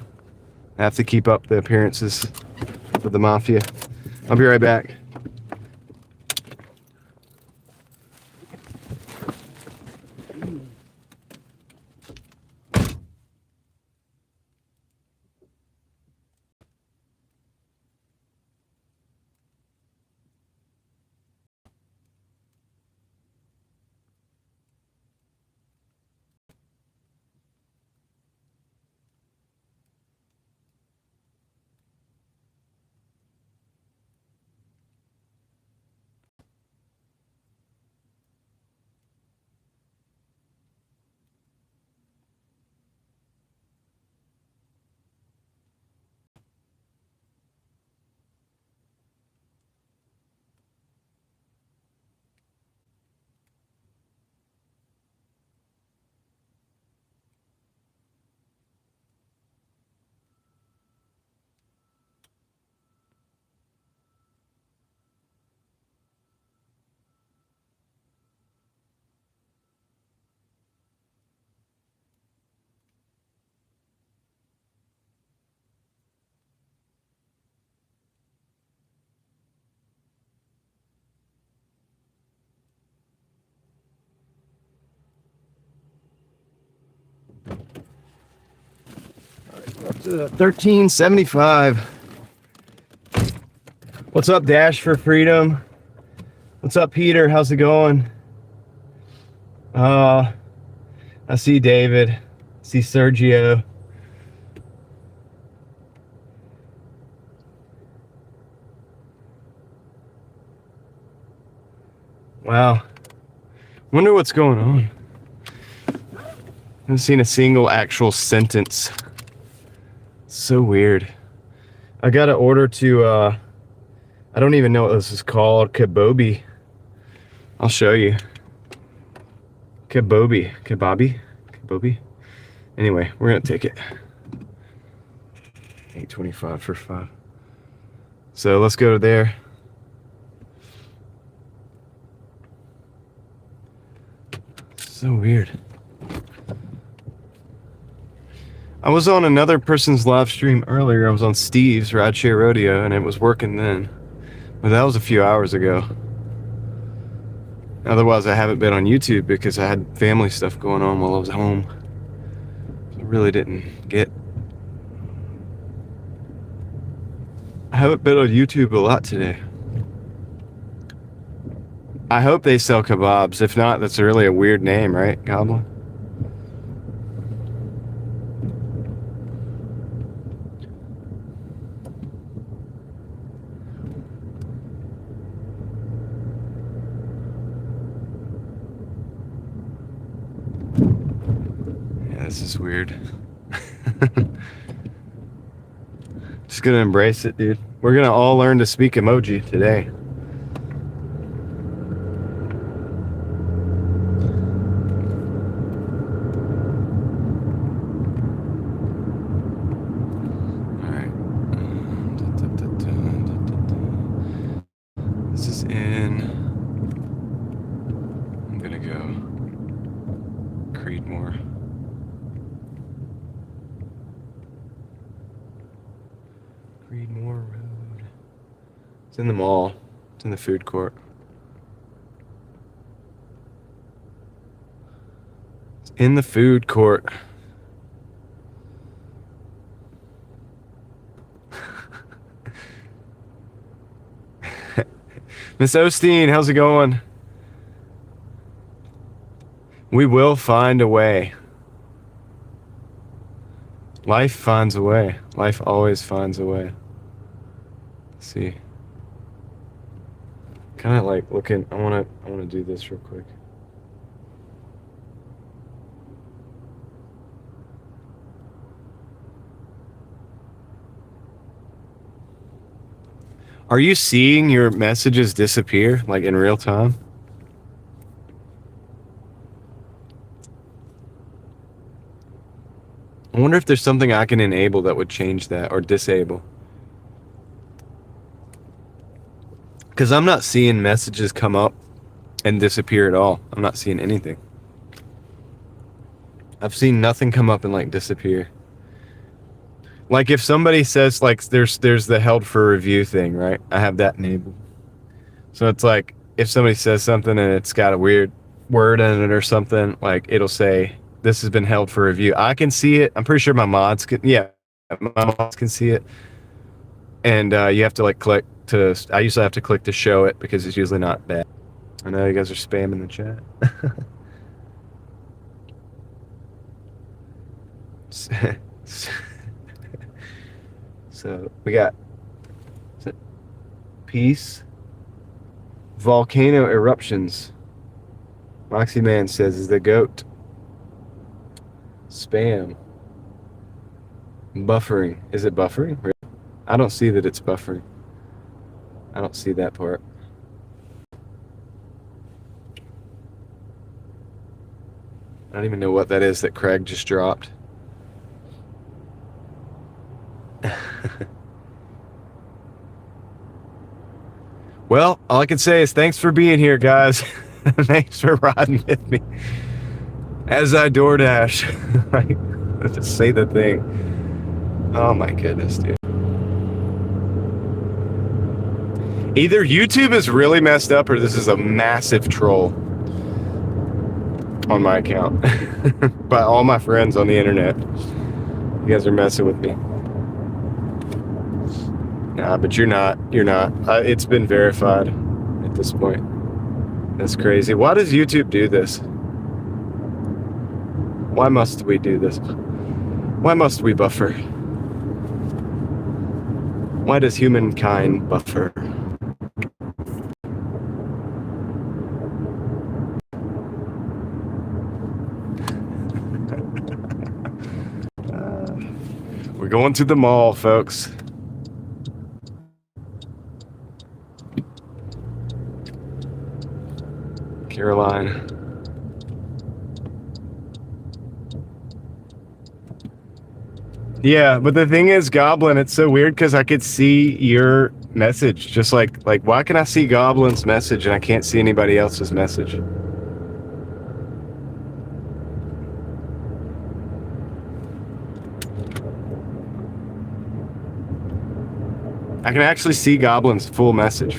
I have to keep up the appearances for the mafia. I'll be right back. Up to 1375. What's up, Dash for Freedom? What's up, Peter? How's it going? I see David. I see Sergio. Wow. Wonder what's going on. I haven't seen a single actual sentence. So weird. I got an order to, I don't even know what this is called. Kabobi. I'll show you. Kabobi. Anyway, we're gonna take it. $8.25 for 5. So let's go to there. So weird. I was on another person's live stream earlier. I was on Steve's Rideshare Rodeo, and it was working then. But that was a few hours ago. Otherwise, I haven't been on YouTube because I had family stuff going on while I was home. I really didn't get... I haven't been on YouTube a lot today. I hope they sell kebabs. If not, that's really a weird name, right, Goblin? Yeah, this is weird. Just gonna embrace it, dude. We're gonna all learn to speak emoji today. It's in the mall. It's in the food court. It's in the food court. Miss Osteen, how's it going? We will find a way. Life finds a way. Life always finds a way. Let's see. Kind of like looking. I wanna do this real quick. Are you seeing your messages disappear like in real time? I wonder if there's something I can enable that would change that or disable. Because I'm not seeing messages come up and disappear at all. I'm not seeing anything. I've seen nothing come up and like disappear. Like if somebody says like there's the held for review thing, right? I have that enabled. So it's like if somebody says something and it's got a weird word in it or something, like it'll say this has been held for review. I can see it. I'm pretty sure my mods can. Yeah, my mods can see it. And you have to like click to. I usually have to click to show it because it's usually not bad. I know you guys are spamming the chat. So we got peace, volcano eruptions. Moxie Man says is the goat. Spam. Buffering. Is it buffering? I don't see that it's buffering. I don't see that part. I don't even know what that is that Craig just dropped. Well, all I can say is thanks for being here, guys. Thanks for riding with me as I DoorDash. Let's just say the thing. Oh my goodness, dude. Either YouTube is really messed up or this is a massive troll on my account by all my friends on the internet. You guys are messing with me. Nah, but you're not. You're not. It's been verified at this point. That's crazy. Why does YouTube do this? Why must we do this? Why must we buffer? Why does humankind buffer? We're going to the mall, folks. Caroline. Yeah, but the thing is, Goblin, it's so weird because I could see your message. Just like why can I see Goblin's message and I can't see anybody else's message? I can actually see Goblin's full message.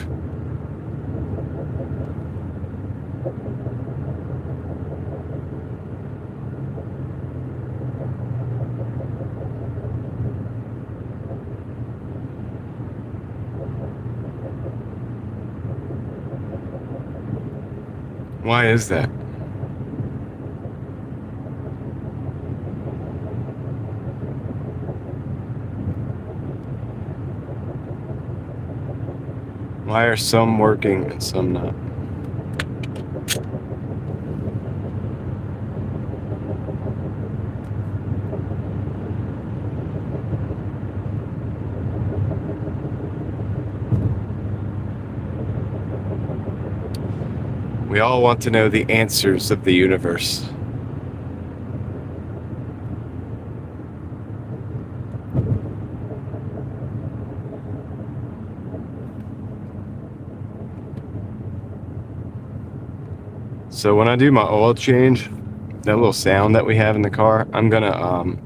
Why is that? Why are some working and some not? We all want to know the answers of the universe. So when I do my oil change, that little sound that we have in the car, I'm gonna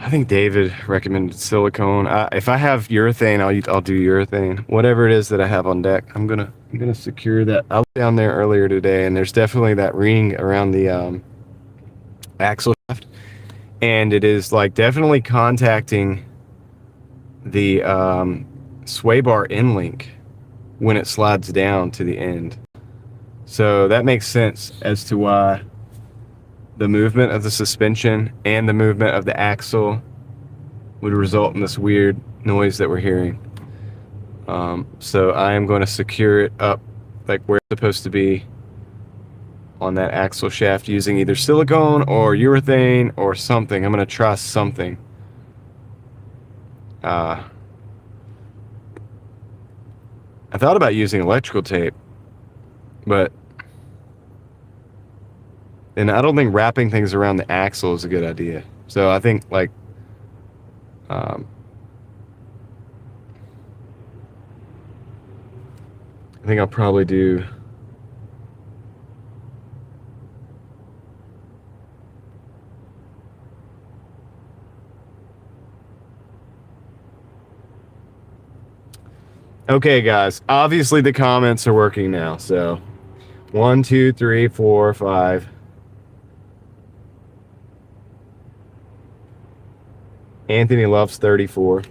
I think David recommended silicone. If I have urethane, I'll do urethane. Whatever it is that I have on deck, I'm gonna secure that. I was down there earlier today, and there's definitely that ring around the axle shaft, and it is like definitely contacting the sway bar end link when it slides down to the end. So that makes sense as to why the movement of the suspension and the movement of the axle would result in this weird noise that we're hearing. So I am going to secure it up like where it's supposed to be on that axle shaft using either silicone or urethane or something. I'm going to try something. I thought about using electrical tape, but and I don't think wrapping things around the axle is a good idea. So I think like I think I'll probably do okay, guys. Obviously the comments are working now, so 1, 2, 3, 4, 5. Anthony loves 34.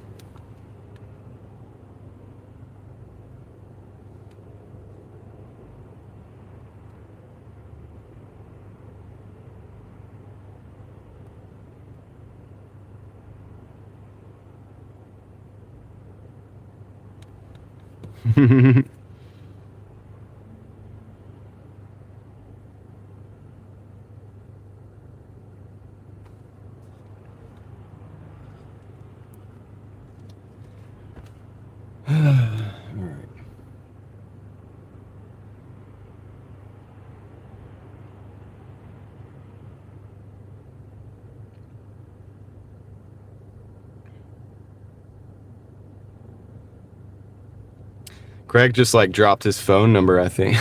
Craig just like dropped his phone number, I think.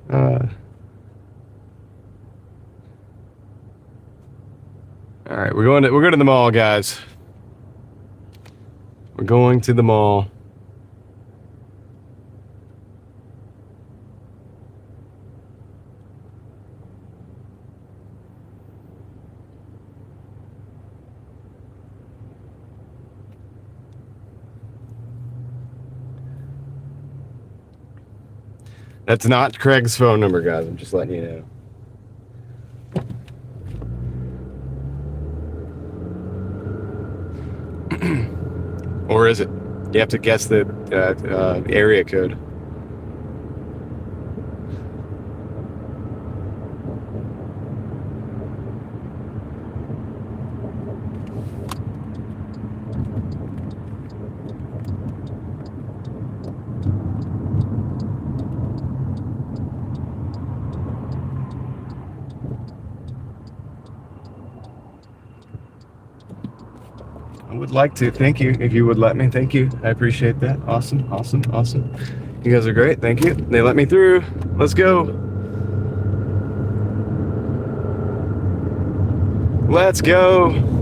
All right, we're going to the mall, guys. We're going to the mall. That's not Craig's phone number, guys. I'm just letting you know. Or is it? You have to guess the area code. like to. Thank you. If you would let me, thank you. I appreciate that. Awesome, awesome, awesome. You guys are great. Thank you. They let me through. Let's go. Let's go.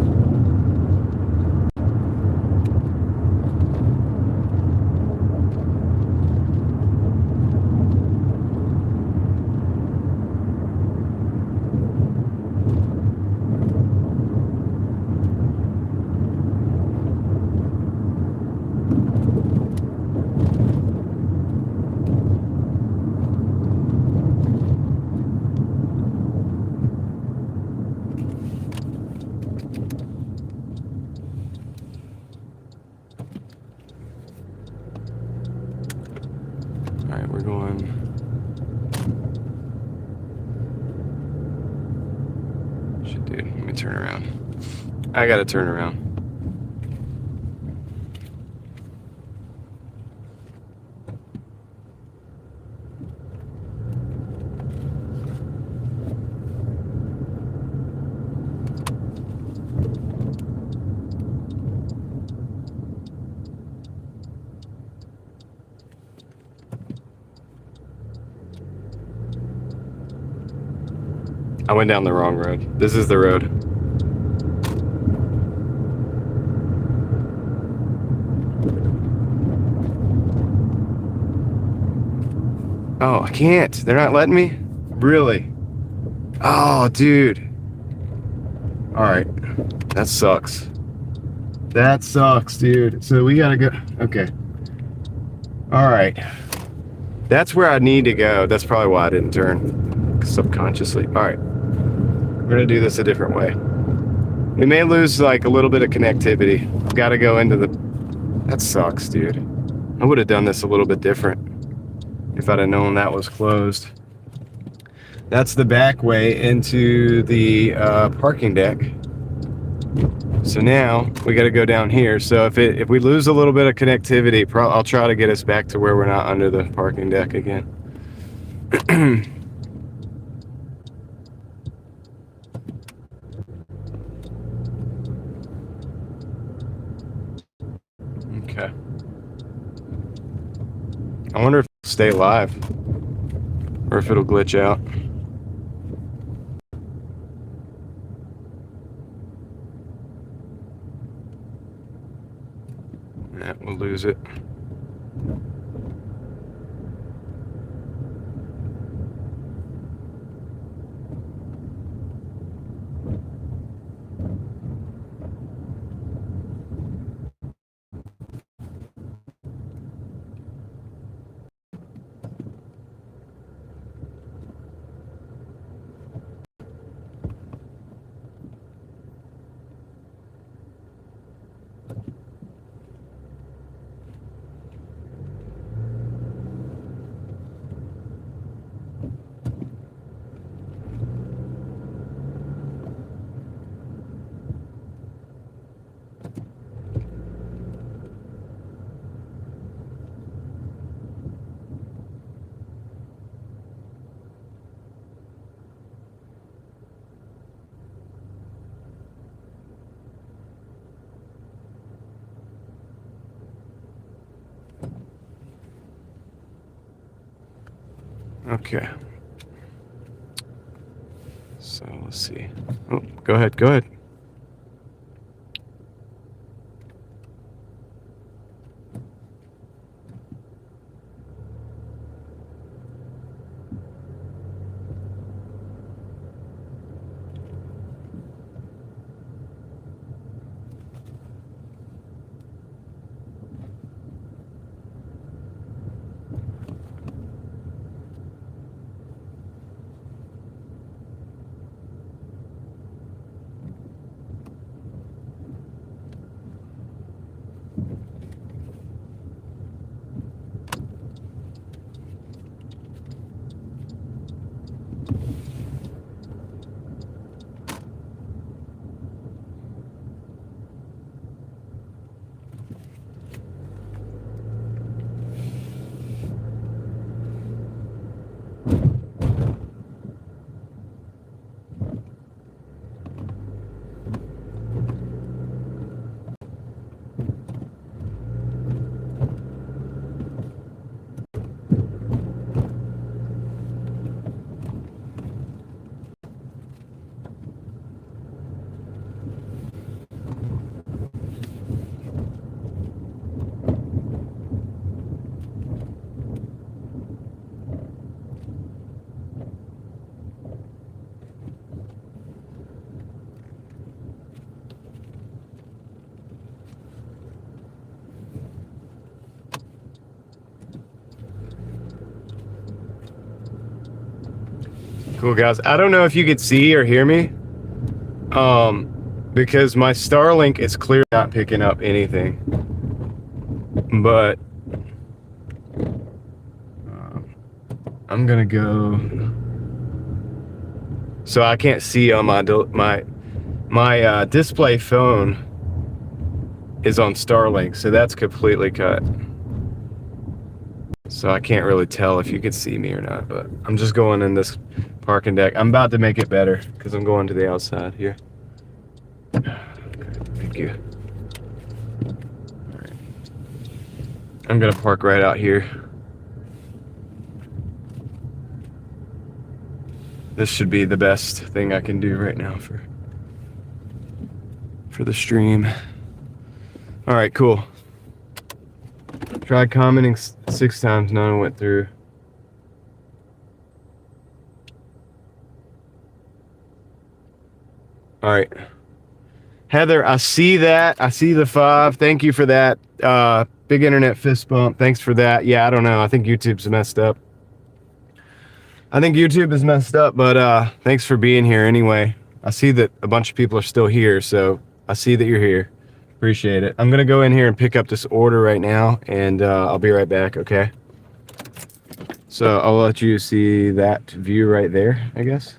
All right, we're going. Shit, dude, let me turn around. I gotta turn around. I went down the wrong road. This is the road. Oh, I can't. They're not letting me? Really? Oh, dude. All right. That sucks. That sucks, dude. So we gotta go. Okay. All right. That's where I need to go. That's probably why I didn't turn subconsciously. All right. We're gonna do this a different way. We may lose like a little bit of connectivity. I've got to go into the. That sucks, dude. I would have done this a little bit different if I'd have known that was closed. That's the back way into the parking deck. So now we got to go down here. So if we lose a little bit of connectivity, I'll try to get us back to where we're not under the parking deck again. Okay. I wonder if it'll stay live or if it'll glitch out. Yeah, we'll lose it. Okay. So let's see. Oh, go ahead. Go ahead. Cool, guys. I don't know if you could see or hear me, because my Starlink is clearly not picking up anything. But I'm gonna go. So I can't see on my display phone is on Starlink, so that's completely cut. So I can't really tell if you could see me or not, but I'm just going in this parking deck. I'm about to make it better because I'm going to the outside here. Thank you. All right. I'm gonna park right out here. This should be the best thing I can do right now for the stream. All right, cool. Tried commenting 6 times, none went through. All right. Heather, I see that. I see the 5. Thank you for that. Big internet fist bump. Thanks for that. Yeah, I don't know. I think YouTube's messed up. But thanks for being here anyway. I see that a bunch of people are still here, so I see that you're here. Appreciate it. I'm going to go in here and pick up this order right now, and I'll be right back, okay? So I'll let you see that view right there, I guess.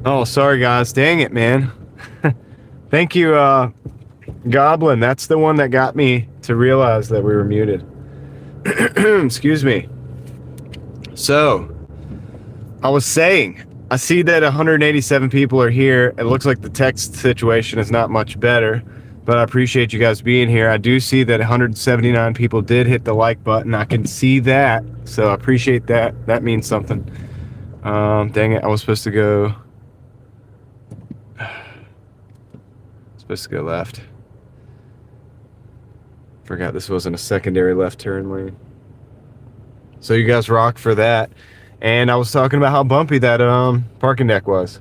Oh, sorry guys. Dang it, man. Thank you, Goblin. That's the one that got me to realize that we were muted. Excuse me. So, I was saying, I see that 187 people are here. It looks like the text situation is not much better, but I appreciate you guys being here. I do see that 179 people did hit the like button. I can see that, so I appreciate that. That means something. Dang it, I was supposed to go left. Forgot this wasn't a secondary left turn lane. So you guys rock for that. And I was talking about how bumpy that parking deck was.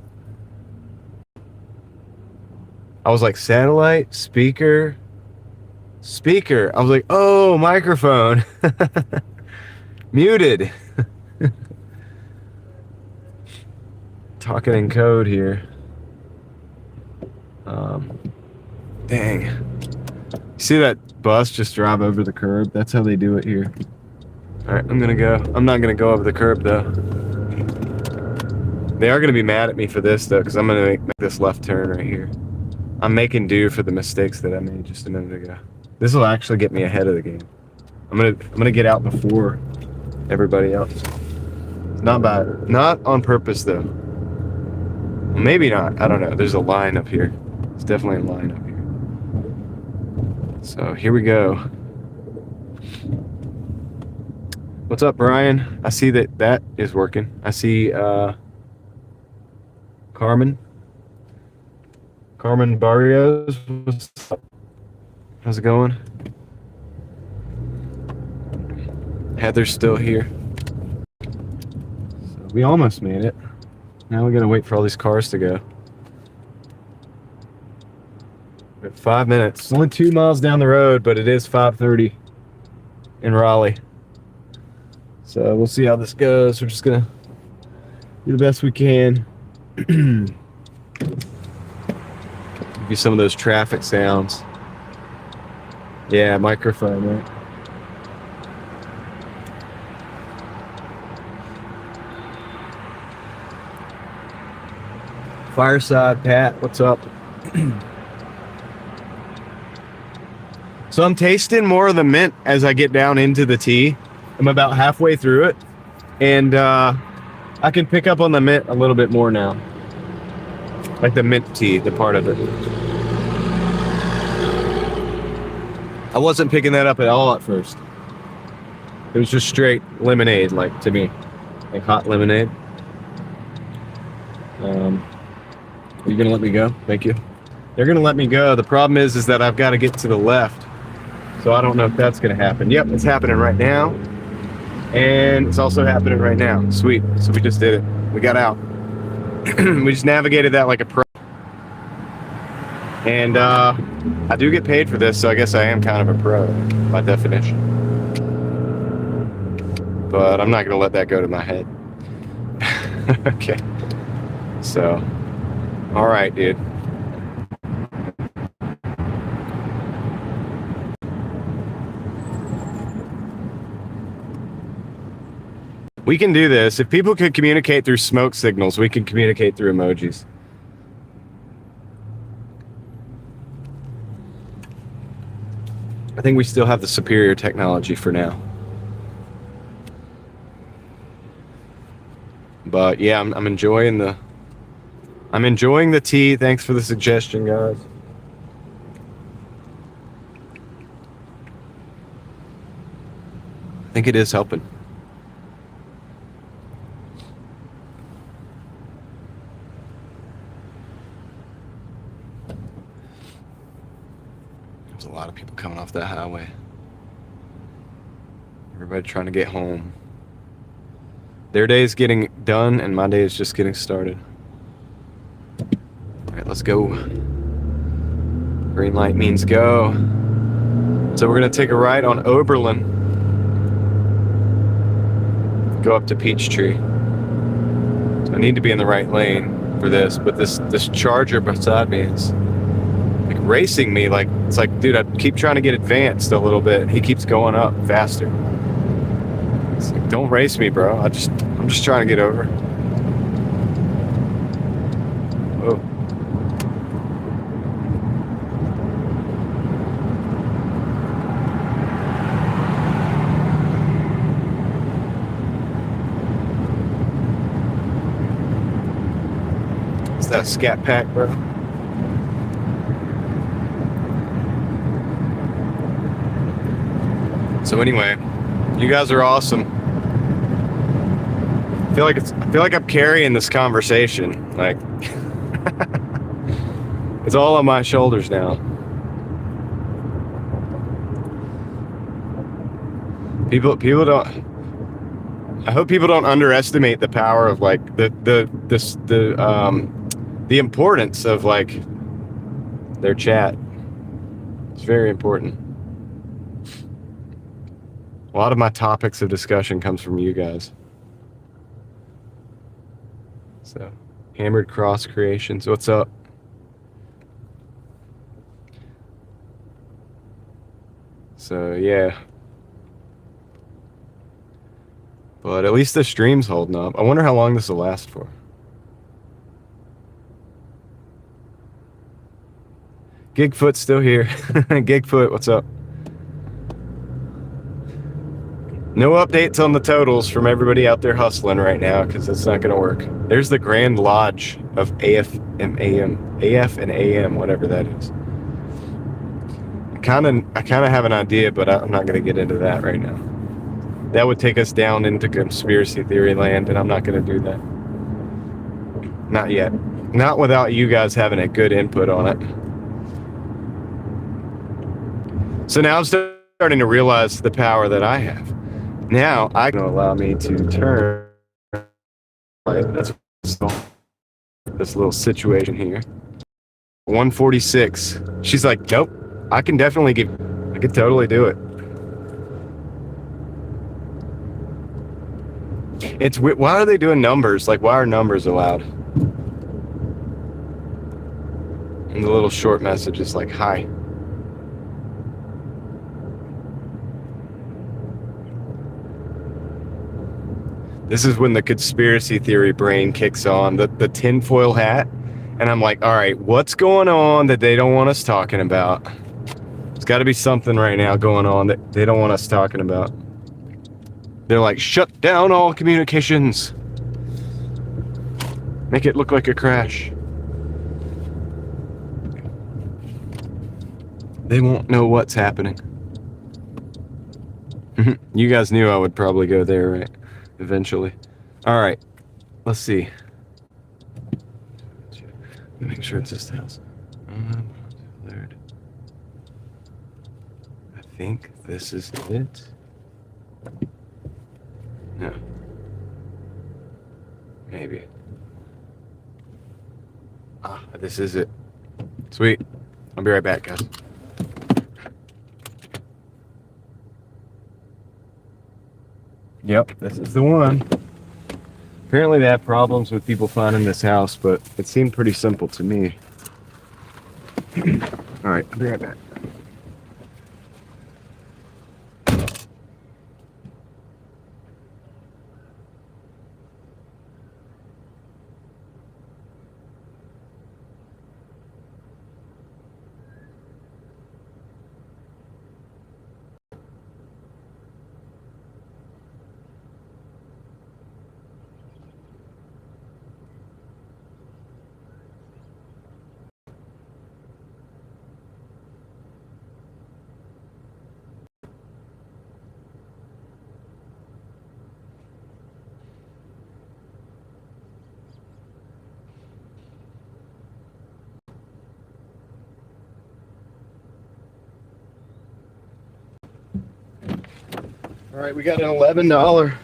I was like, satellite, speaker. I was like, oh, microphone. Muted. Talking in code here. Dang. You see that bus just drive over the curb? That's how they do it here. Alright, I'm gonna go. I'm not gonna go over the curb though. They are gonna be mad at me for this though, because I'm gonna make this left turn right here. I'm making do for the mistakes that I made just a minute ago. This will actually get me ahead of the game. I'm gonna get out before everybody else. Not on purpose though. Well, maybe not. I don't know. There's a line up here. It's definitely a line up here. So here we go. What's up, Brian? I see that is working. I see Carmen Barrios. What's up? How's it going? Heather's still here. So we almost made it. Now we gotta wait for all these cars to go. We have 5 minutes. It's only 2 miles down the road, but it is 5:30 in Raleigh. So we'll see how this goes. We're just gonna do the best we can. Give you some of those traffic sounds. Yeah, microphone, right? Fireside Pat, what's up? So I'm tasting more of the mint as I get down into the tea. I'm about halfway through it, and I can pick up on the mint a little bit more now. Like the mint tea, the part of it. I wasn't picking that up at all at first. It was just straight lemonade, like to me. Like hot lemonade. Are you gonna let me go? Thank you. They're gonna let me go. The problem is that I've got to get to the left. So I don't know if that's gonna happen. Yep, it's happening right now. And it's also happening right now. Sweet. So we just did it. We got out. We just navigated that like a pro. And I do get paid for this, so I guess I am kind of a pro by definition. But I'm not gonna let that go to my head. Okay. So, all right, dude. We can do this. If people could communicate through smoke signals, we can communicate through emojis. I think we still have the superior technology for now. But yeah, I'm enjoying the tea. Thanks for the suggestion, guys. I think it is helping. There's a lot of people coming off that highway. Everybody trying to get home. Their day is getting done, and my day is just getting started. All right, let's go. Green light means go. So we're gonna take a ride on Oberlin. Go up to Peachtree. So I need to be in the right lane for this, but this Charger beside me is like racing me. Like it's like, dude, I keep trying to get advanced a little bit. He keeps going up faster. It's like, don't race me, bro. I'm just trying to get over. What's that scat pack, bro? So anyway, you guys are awesome. I feel like I'm carrying this conversation. Like it's all on my shoulders now. People don't. I hope people don't underestimate the power of like the importance of like their chat. It's very important. A lot of my topics of discussion comes from you guys. So, Hammered Cross Creations, what's up? So yeah. But at least the stream's holding up. I wonder how long this will last for. Gigfoot's still here. Gigfoot, what's up? No updates on the totals from everybody out there hustling right now because it's not going to work. There's the Grand Lodge of AF and AM, whatever that is. I kind of have an idea, but I'm not going to get into that right now. That would take us down into conspiracy theory land, and I'm not going to do that. Not yet. Not without you guys having a good input on it. So now I'm starting to realize the power that I have. Now I can allow me to turn. That's this little situation here. 146. She's like, nope. I can totally do it. It's why are they doing numbers? Like, why are numbers allowed? And the little short message is like, hi. This is when the conspiracy theory brain kicks on, the tinfoil hat. And I'm like, all right, what's going on that they don't want us talking about? There's got to be something right now going on that they don't want us talking about. They're like, shut down all communications. Make it look like a crash. They won't know what's happening. You guys knew I would probably go there, right? Eventually. All right. Let's see. Make sure it's this house. Third. I think this is it. No. Maybe. Ah, this is it. Sweet. I'll be right back, guys. Yep, this is the one. Apparently they have problems with people finding this house, but it seemed pretty simple to me. All right, I'll be right back. All right, we got an $11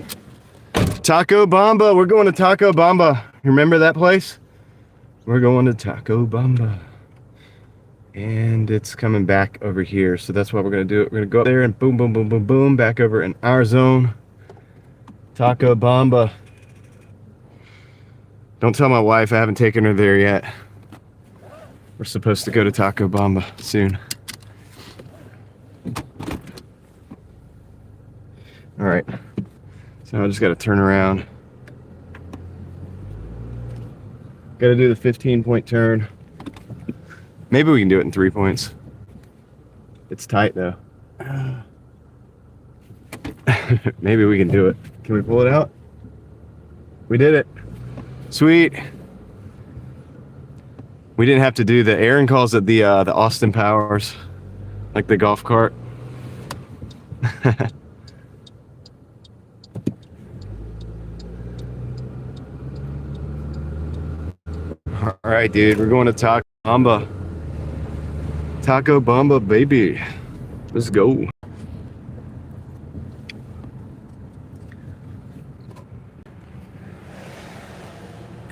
Taco Bamba. We're going to Taco Bamba. You remember that place? We're going to Taco Bamba. And it's coming back over here. So that's what we're going to do. We're going to go up there and boom, boom, boom, boom, boom. Back over in our zone. Taco Bamba. Don't tell my wife I haven't taken her there yet. We're supposed to go to Taco Bamba soon. All right, so I just got to turn around. Got to do the 15-point turn. Maybe we can do it in 3 points. It's tight though. Maybe we can do it. Can we pull it out? We did it. Sweet. We didn't have to do the, Aaron calls it the Austin Powers, like the golf cart. All right, dude, we're going to Taco Bamba. Taco Bamba, baby. Let's go.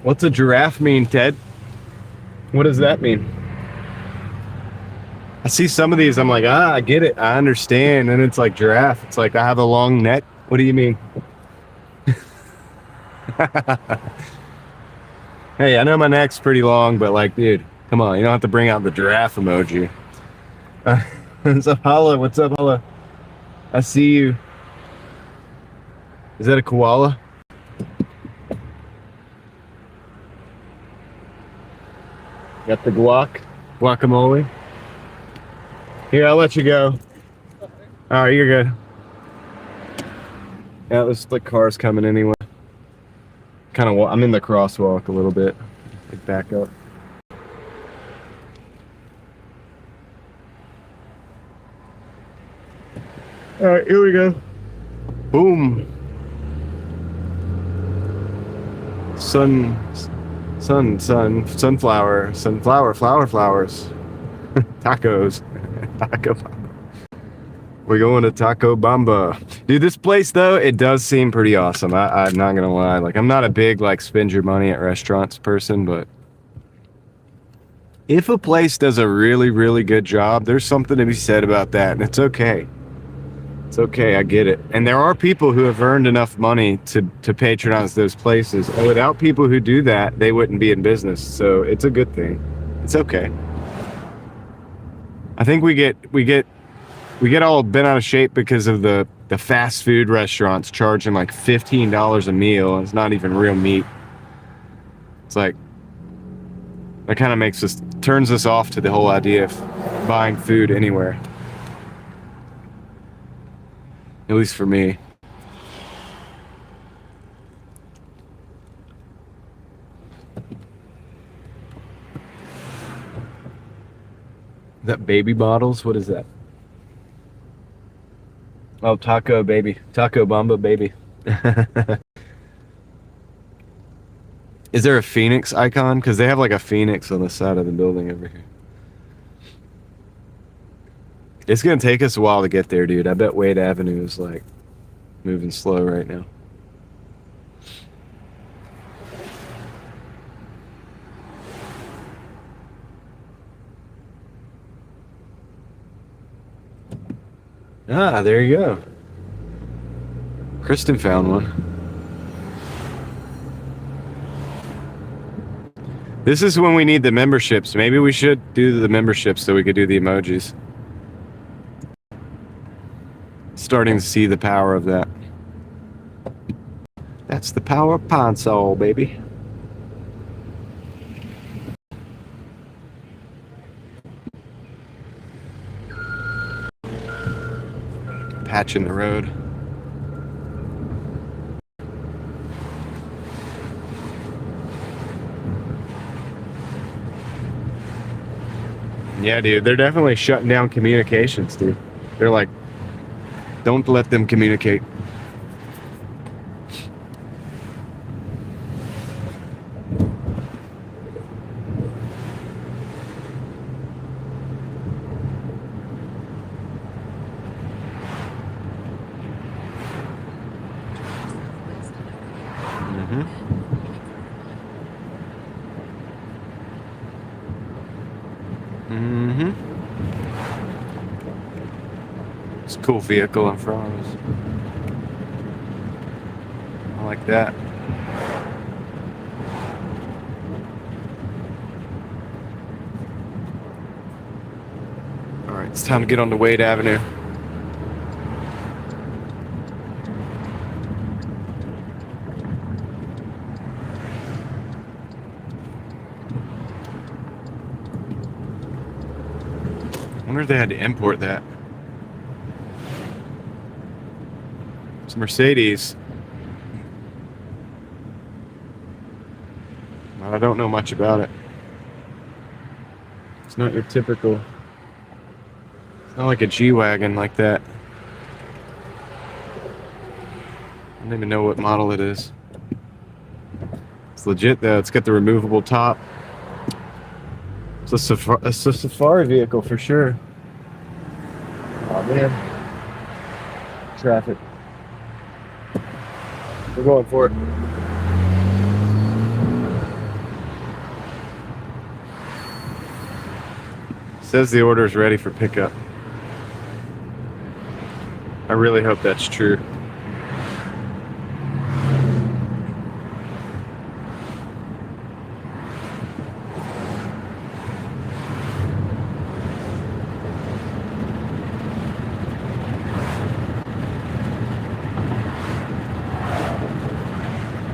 What's a giraffe mean, Ted? What does that mean? I see some of these, I'm like, I get it, I understand. And it's like giraffe. It's like, I have a long neck. What do you mean? Hey, I know my neck's pretty long, but like, dude, come on, you don't have to bring out the giraffe emoji. What's up, Hala? What's up, Hala? I see you. Is that a koala? Got the guacamole. Here, I'll let you go. All right, you're good. Yeah, there's like cars coming anyway. Kind of, I'm in the crosswalk a little bit. Like back up. All right, here we go. Boom. Sunflower, flowers. Tacos. Taco Bamba. We're going to Taco Bamba. Dude, this place though, it does seem pretty awesome. I'm not gonna lie. Like, I'm not a big like spend your money at restaurants person, but if a place does a really, really good job, there's something to be said about that, and it's okay. It's okay, I get it. And there are people who have earned enough money to patronize those places. And without people who do that, they wouldn't be in business. So it's a good thing. It's okay. I think we get all bent out of shape because of the fast food restaurants charging like $15 a meal. And it's not even real meat. It's like, that kind of turns us off to the whole idea of buying food anywhere. At least for me. Is that baby bottles? What is that? Oh, Taco baby. Taco Bamba baby. Is there a Phoenix icon? Because they have like a Phoenix on the side of the building over here. It's gonna take us a while to get there, dude. I bet Wade Avenue is like moving slow right now. Ah, there you go. Kristen found one. This is when we need the memberships. Maybe we should do the memberships so we could do the emojis. Starting to see the power of that. That's the power of Pine Sol, baby. Patching the road. Yeah, dude, they're definitely shutting down communications, dude. They're like, don't let them communicate. It's a cool vehicle in front of us. I like that. All right, it's time to get on to Wade Avenue. I wonder if they had to import that. It's Mercedes. I don't know much about it. It's not your typical. It's not like a G-Wagon like that. I don't even know what model it is. It's legit though. It's got the removable top. It's a safari vehicle for sure. Oh man. Traffic. We're going for it. Says the order is ready for pickup. I really hope that's true.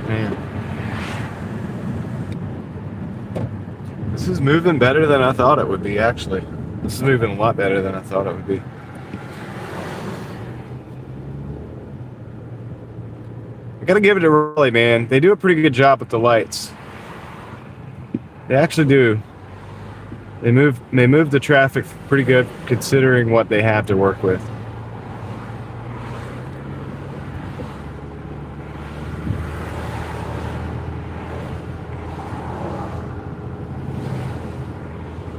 Man. This is moving better than I thought it would be, actually. This is moving a lot better than I thought it would be. I gotta give it to Raleigh, man. They do a pretty good job with the lights. They actually do. They move the traffic pretty good considering what they have to work with.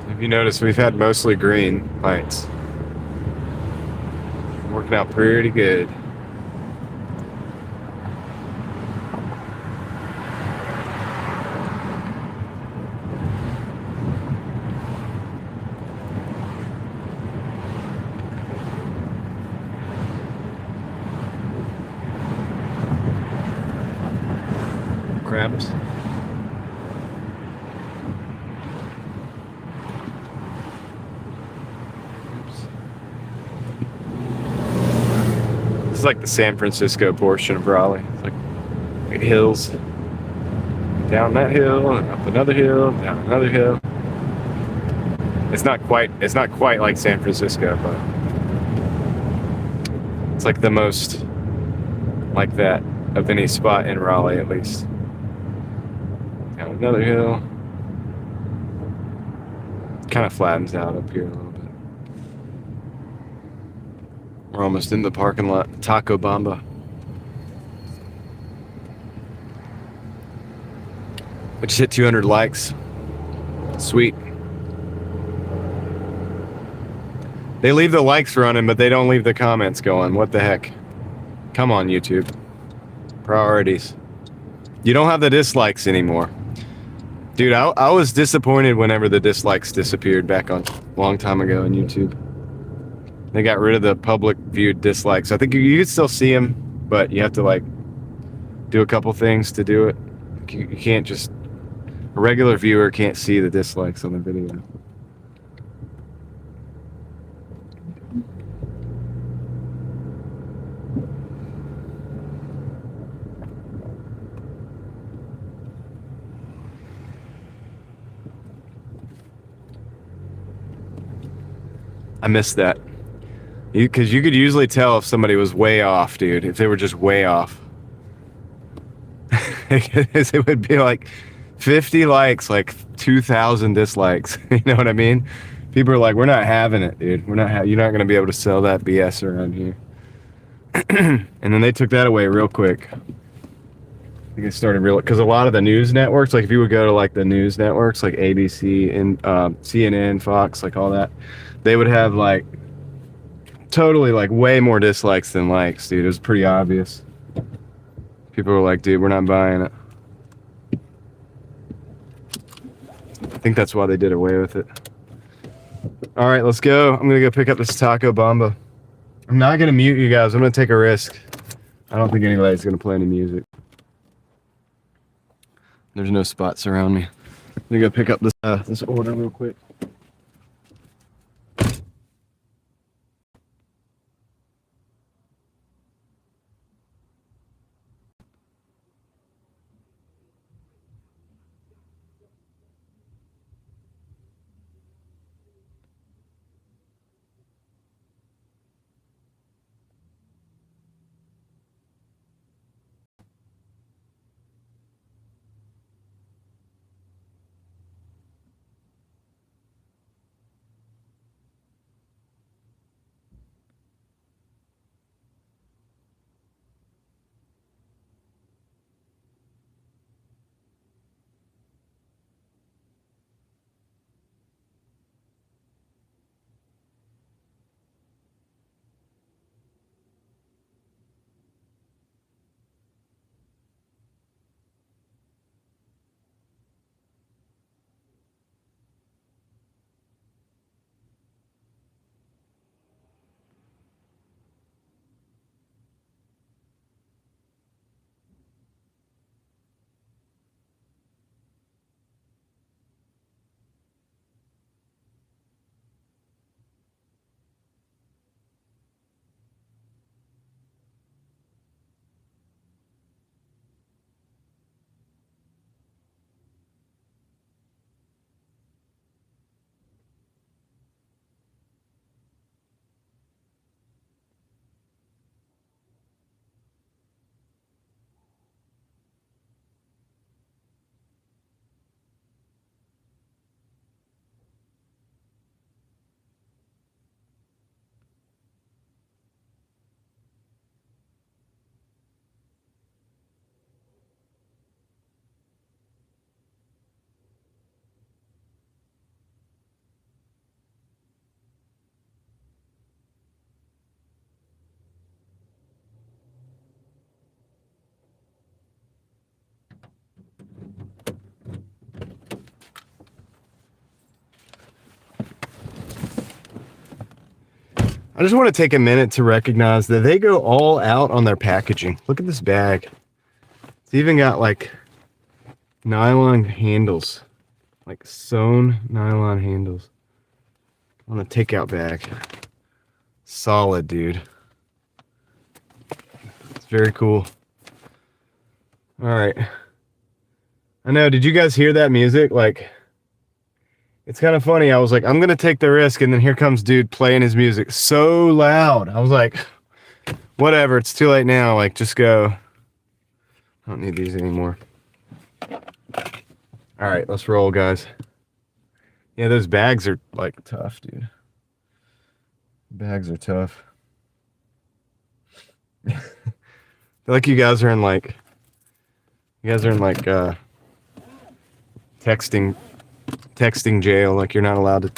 If you notice, we've had mostly green lights. Working out pretty good. Crabs. This is like the San Francisco portion of Raleigh. It's like hills. Down that hill and up another hill, down another hill. It's not quite like San Francisco, but it's like the most like that of any spot in Raleigh, at least. Down another hill. Kind of flattens out up here a little bit. We're almost in the parking lot. Taco Bamba. We just hit 200 likes. Sweet. They leave the likes running, but they don't leave the comments going. What the heck? Come on, YouTube. Priorities. You don't have the dislikes anymore. Dude, I was disappointed whenever the dislikes disappeared back on a long time ago on YouTube. They got rid of the public viewed dislikes. I think you could still see them, but you have to like do a couple things to do it. You can't just, a regular viewer can't see the dislikes on the video. I missed that. Because you could usually tell if somebody was way off, dude. If they were just way off. It would be like 50 likes, like 2,000 dislikes. You know what I mean? People are like, we're not having it, dude. You're not going to be able to sell that BS around here. And then they took that away real quick. I think it started because a lot of the news networks, like if you would go to like the news networks, like ABC and CNN, Fox, like all that, they would have like totally like way more dislikes than likes, dude. It was pretty obvious. People were like, dude, we're not buying it. I think that's why they did away with it. All right, let's go. I'm gonna go pick up this Taco Bamba. I'm not gonna mute you guys. I'm gonna take a risk. I don't think anybody's gonna play any music. There's no spots around me. I'm gonna go pick up this order real quick. I just want to take a minute to recognize that they go all out on their packaging. Look at this bag. It's even got like nylon handles, like sewn nylon handles on the takeout bag. Solid, dude. It's very cool. All right. I know. Did you guys hear that music? Like, it's kind of funny. I was like, I'm going to take the risk. And then here comes dude playing his music so loud. I was like, whatever. It's too late now. Like, just go. I don't need these anymore. All right, let's roll, guys. Yeah, those bags are like tough, dude. Bags are tough. I feel like you guys are in like texting jail, like you're not allowed to.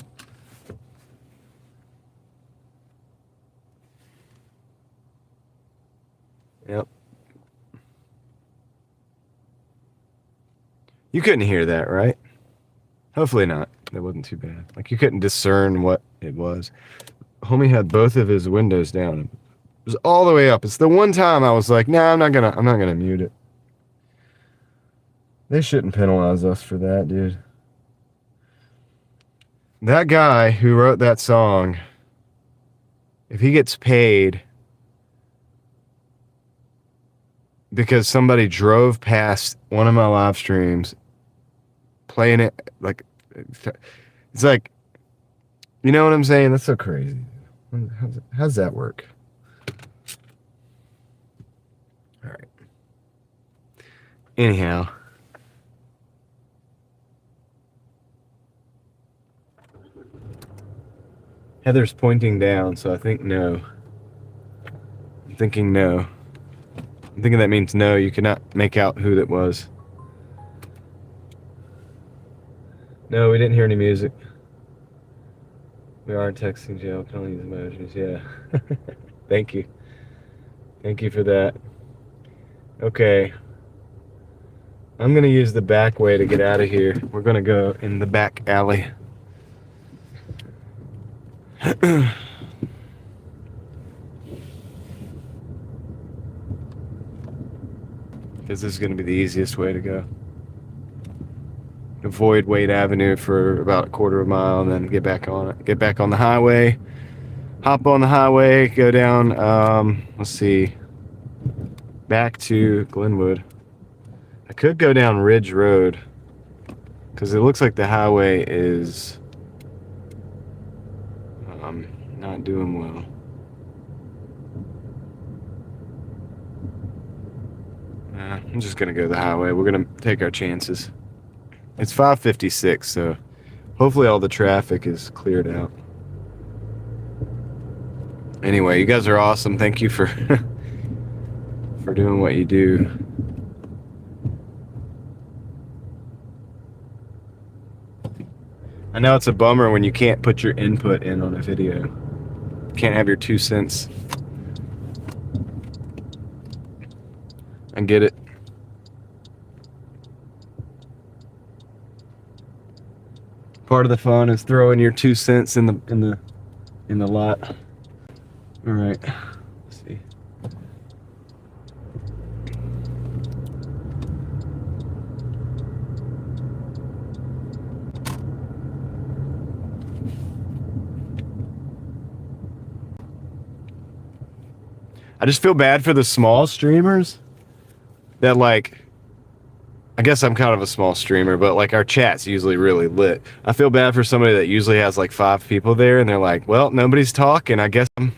Yep. You couldn't hear that, right? Hopefully not. That wasn't too bad. Like you couldn't discern what it was. Homie had both of his windows down. It was all the way up. It's the one time I was like, nah, I'm not gonna mute it. They shouldn't penalize us for that, dude. That guy who wrote that song, if he gets paid because somebody drove past one of my live streams playing it, like, it's like, you know what I'm saying? That's so crazy. How's that work? All right. Anyhow. Heather's pointing down, so I think no. I'm thinking no. I'm thinking that means no. You cannot make out who that was. No, we didn't hear any music. We are texting jail, calling these emojis. Yeah. Thank you. Thank you for that. Okay. I'm going to use the back way to get out of here. We're going to go in the back alley. Because this is going to be the easiest way to go. Avoid Wade Avenue for about a quarter of a mile and then get back on it. Get back on the highway. Hop on the highway, go down, let's see, back to Glenwood. I could go down Ridge Road because it looks like the highway is not doing well. I'm just gonna go the highway. We're gonna take our chances. It's 5:56, so hopefully all the traffic is cleared out. Anyway, you guys are awesome. Thank you for for doing what you do. I know it's a bummer when you can't put your input in on a video. Can't have your 2 cents. I get it. Part of the fun is throwing your 2 cents in the lot. All right. Let's see. I just feel bad for the small streamers that, like, I guess I'm kind of a small streamer, but like our chat's usually really lit. I feel bad for somebody that usually has like 5 people there and they're like, well, nobody's talking. I guess I'm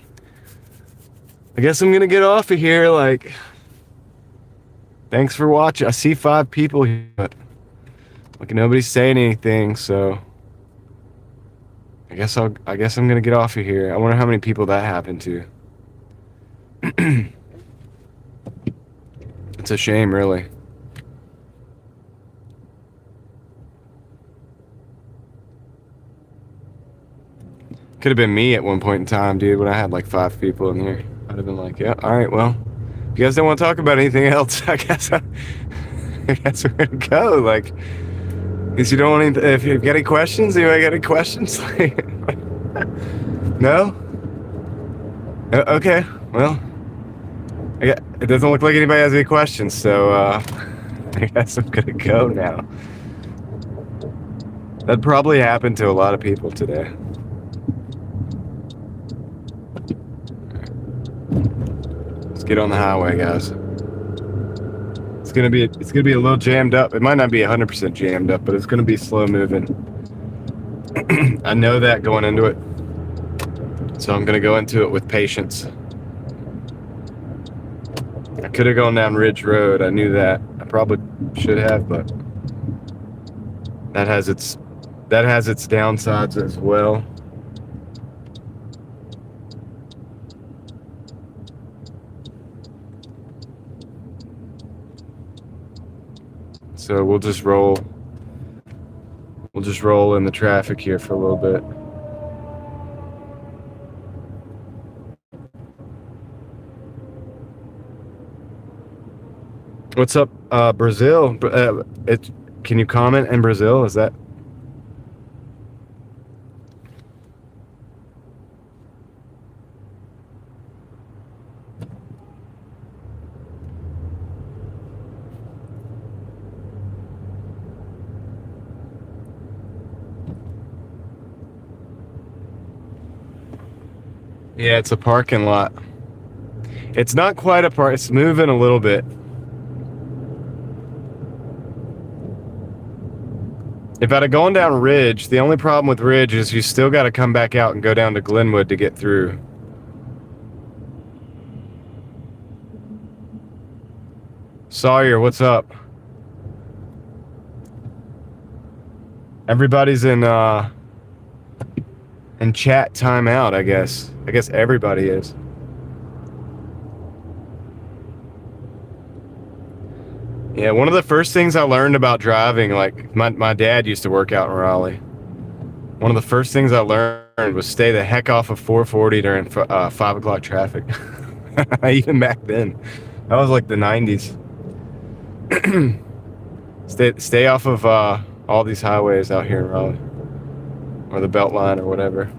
gonna get off of here. Like, thanks for watching. I see 5 people here, but like nobody's saying anything, so I guess I'm gonna get off of here. I wonder how many people that happened to. It's a shame, really. Could have been me at one point in time, dude, when I had like 5 people in here. I'd have been like, yeah, all right, well, if you guys don't want to talk about anything else, I guess we're gonna go. Like, because you don't want any, if you've got any questions, anybody got any questions? No? Okay, well, it doesn't look like anybody has any questions, so I guess I'm gonna go now. That probably happened to a lot of people today. Let's get on the highway, guys. It's gonna be a little jammed up. It might not be 100% jammed up, but it's gonna be slow moving. I know that going into it, so I'm gonna go into it with patience. I could have gone down Ridge Road. I knew that. I probably should have, but that has its downsides as well. So we'll just roll in the traffic here for a little bit. What's up, Brazil? Can you comment in Brazil? Is that? Yeah, it's a parking lot. It's not quite a park. It's moving a little bit. If I'd have gone down Ridge, the only problem with Ridge is you still got to come back out and go down to Glenwood to get through. Sawyer, what's up? Everybody's in chat timeout, I guess. I guess everybody is. Yeah, one of the first things I learned about driving, like my dad used to work out in Raleigh. One of the first things I learned was stay the heck off of 440 during 5 o'clock traffic. Even back then. That was like the 90s. Stay off of all these highways out here in Raleigh. Or the Beltline or whatever.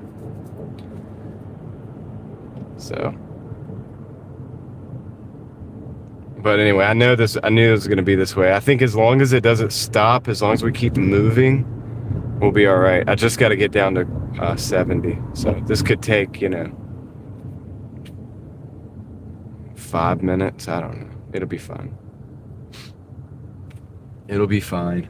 So. But anyway, I knew this was going to be this way. I think as long as it doesn't stop, as long as we keep moving, we'll be all right. I just got to get down to 70. So this could take, 5 minutes. I don't know. It'll be fine. It'll be fine.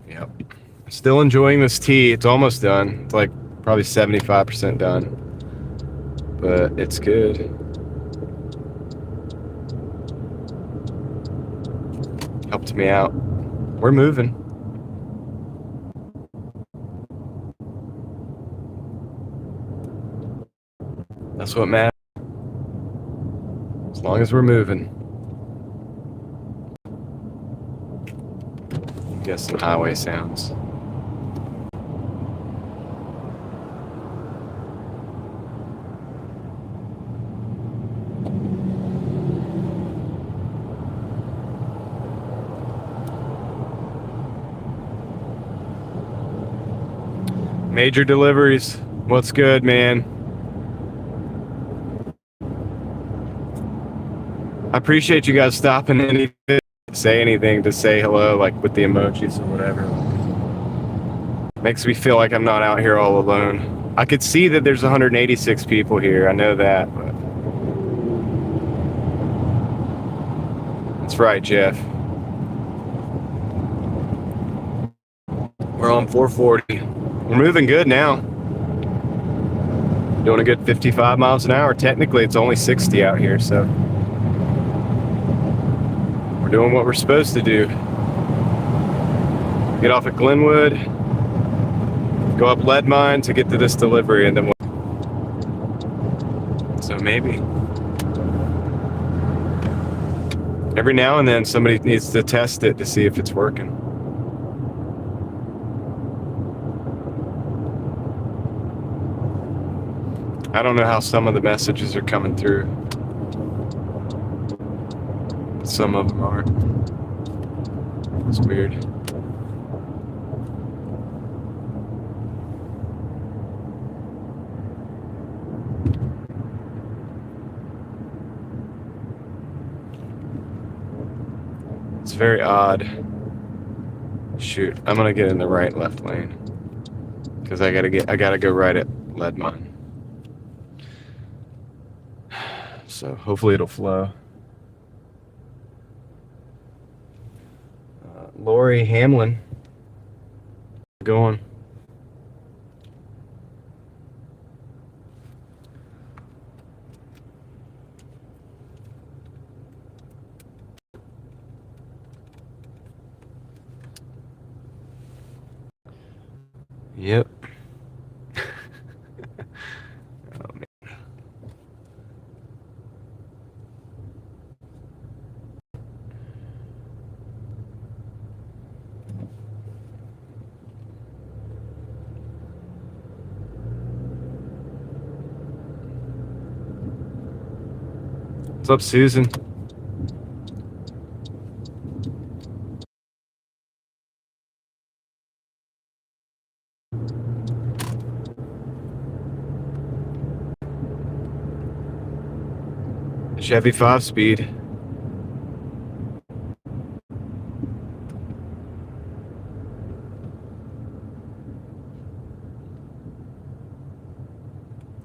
Yep. Still enjoying this tea. It's almost done. It's like probably 75% done. But it's good. Helped me out. We're moving. That's what matters. As long as we're moving. Get some highway sounds. Major deliveries. What's good, man? I appreciate you guys stopping in to say anything, to say hello, like with the emojis or whatever. Makes me feel like I'm not out here all alone. I could see that there's 186 people here. I know that, but that's right, Jeff. We're on 440. We're moving good now. Doing a good 55 miles an hour. Technically, it's only 60 out here, so we're doing what we're supposed to do. Get off at Glenwood, go up Lead Mine to get to this delivery, and then so maybe every now and then somebody needs to test it to see if it's working. I don't know how some of the messages are coming through. Some of them aren't. It's weird. It's very odd. Shoot, I'm gonna get in the right left lane because I gotta go right at lead mine. So hopefully it'll flow. Lori Hamlin, going. Yep. Oh, man. What's up, Susan? Chevy 5-speed.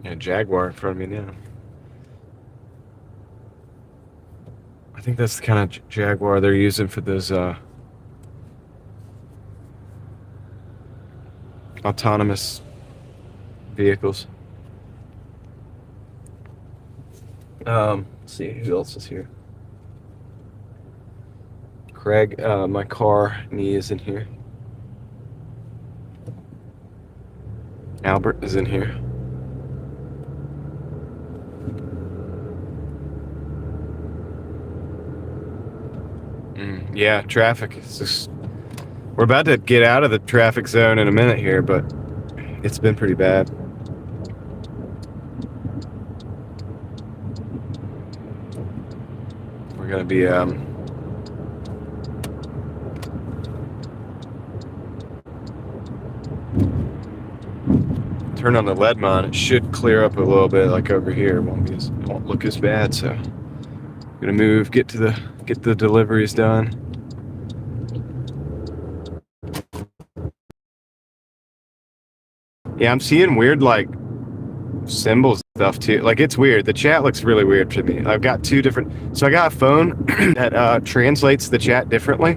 Yeah, Jaguar in front of me now. I think that's the kind of Jaguar they're using for those autonomous vehicles. Let's see who else is here. Craig, my car knee is in here. Albert is in here. Yeah, traffic. It's just, we're about to get out of the traffic zone in a minute here, but it's been pretty bad. We're gonna be turn on the lead mine. It should clear up a little bit, like over here. It won't look as bad. So, gonna move, get the deliveries done. Yeah, I'm seeing weird like symbols stuff too. Like, it's weird. The chat looks really weird to me. I've got two different. So I got a phone that translates the chat differently,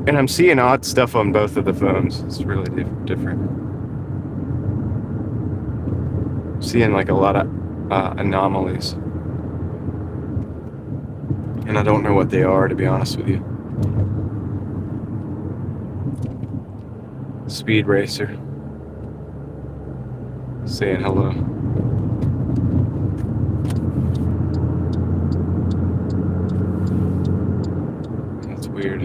and I'm seeing odd stuff on both of the phones. It's really different. Seeing like a lot of anomalies, and I don't know what they are, to be honest with you. Speed Racer saying hello. That's weird.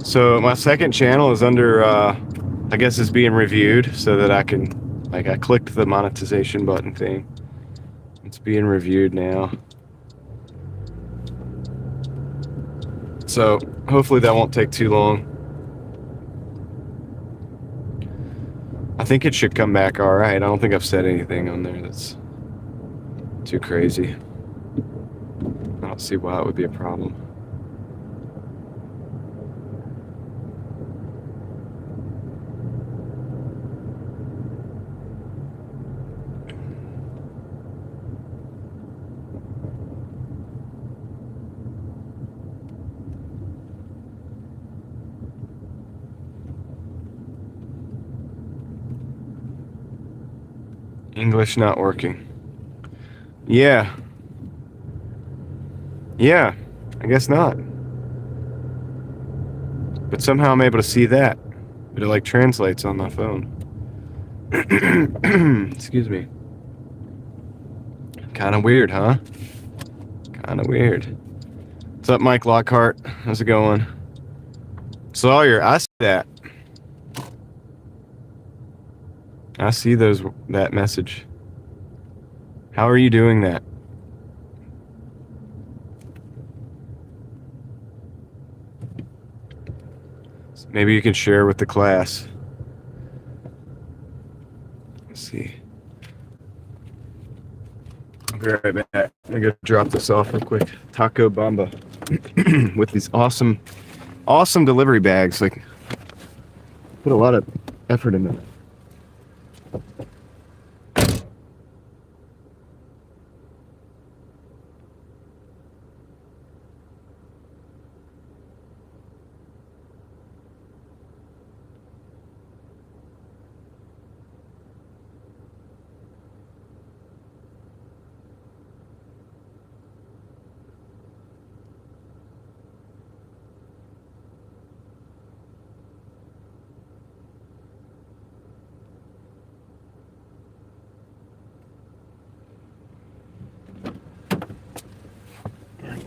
So my second channel is under I guess is being reviewed, so that I can, like, I clicked the monetization button thing. It's being reviewed now. So hopefully that won't take too long. I think it should come back all right. I don't think I've said anything on there that's too crazy. I don't see why it would be a problem. English not working. Yeah. Yeah, I guess not. But somehow I'm able to see that. But it like translates on my phone. Excuse me. Kind of weird, huh? Kind of weird. What's up, Mike Lockhart? How's it going? Sawyer, I see that. I see that message. How are you doing that? Maybe you can share with the class. Let's see. I'll be right back. I'm gonna go drop this off real quick. Taco Bamba with these awesome delivery bags. Like, put a lot of effort into it.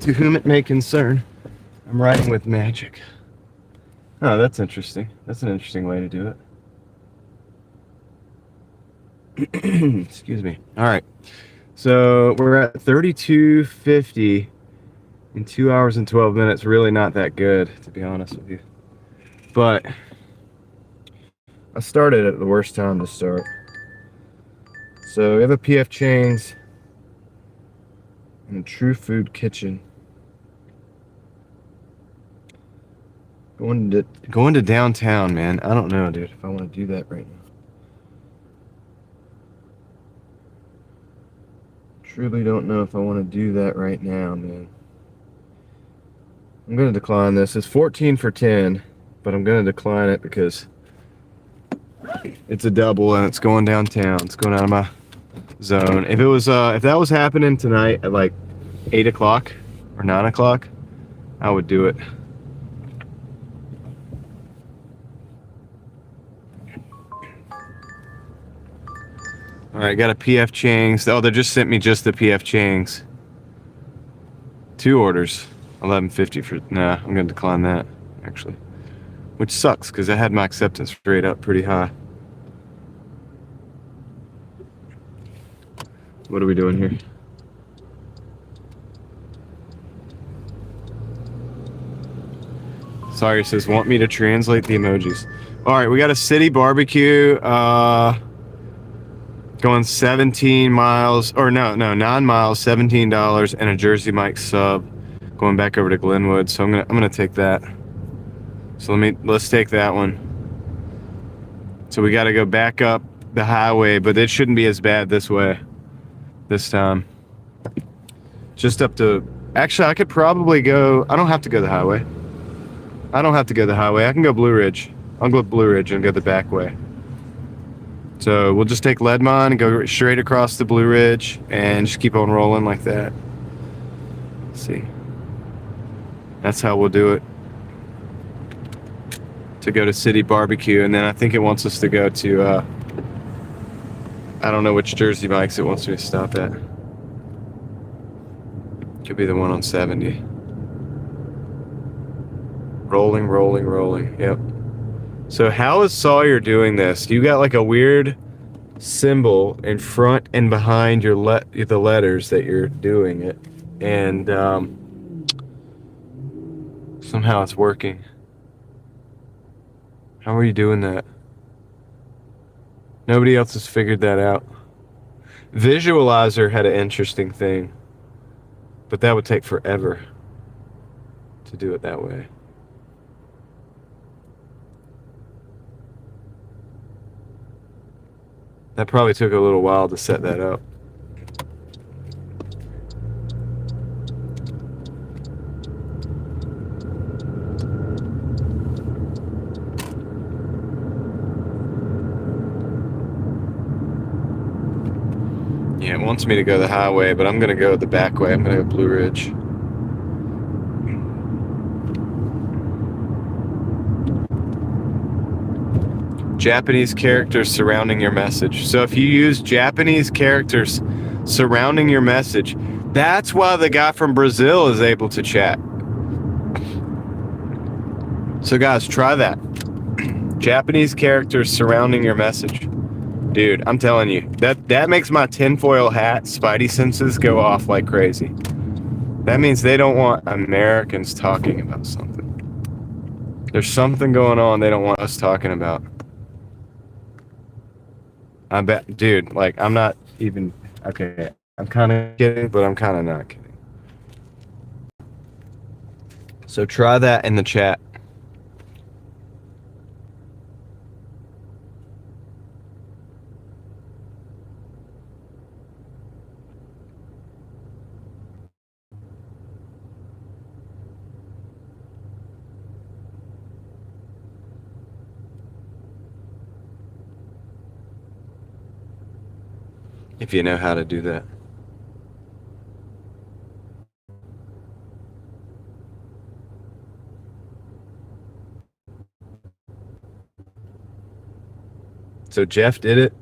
To whom it may concern, I'm writing with magic. Oh, that's interesting. That's an interesting way to do it. Excuse me. All right. So we're at 32:50 in 2 hours and 12 minutes. Really not that good, to be honest with you. But I started at the worst time to start. So we have a PF Chang's and a True Food Kitchen. Going to downtown, man. I don't know, dude, if I want to do that right now. Truly don't know if I want to do that right now, man. I'm going to decline this. It's 14 for 10, but I'm going to decline it because it's a double and it's going downtown. It's going out of my zone. If it was, if that was happening tonight at like 8 o'clock or 9 o'clock, I would do it. All right, got a PF Chang's. Oh, they just sent me just the PF Chang's. 2 orders, $11.50 for. Nah, I'm gonna decline that actually, which sucks because I had my acceptance rate up pretty high. What are we doing here? Sorry, it says want me to translate the emojis. All right, we got a city barbecue. Going 17 miles, or no, 9 miles, $17, and a Jersey Mike's sub. Going back over to Glenwood, so I'm gonna take that. So let's take that one. So we got to go back up the highway, but it shouldn't be as bad this way, this time. Just up to, actually, I could probably go. I don't have to go the highway. I can go Blue Ridge. I'll go Blue Ridge and go the back way. So we'll just take Leadmine and go straight across the Blue Ridge and just keep on rolling like that. Let's see. That's how we'll do it. To go to City Barbecue, and then I think it wants us to go to, I don't know which Jersey Mike's it wants me to stop at. Could be the one on 70. Rolling. Yep. So how is Sawyer doing this? You got like a weird symbol in front and behind your the letters that you're doing it, and somehow it's working. How are you doing that? Nobody else has figured that out. Visualizer had an interesting thing, but that would take forever to do it that way. That probably took a little while to set that up. Yeah, it wants me to go the highway, but I'm going to go the back way. I'm going to go Blue Ridge. Japanese characters surrounding your message. So if you use Japanese characters surrounding your message, that's why the guy from Brazil is able to chat. So guys, try that. Japanese characters surrounding your message. Dude, I'm telling you, that makes my tinfoil hat spidey senses go off like crazy. That means they don't want Americans talking about something. There's something going on they don't want us talking about. I bet, dude, like, I'm not even, okay, I'm kind of kidding, but I'm kind of not kidding. So try that in the chat. If you know how to do that. So Jeff did it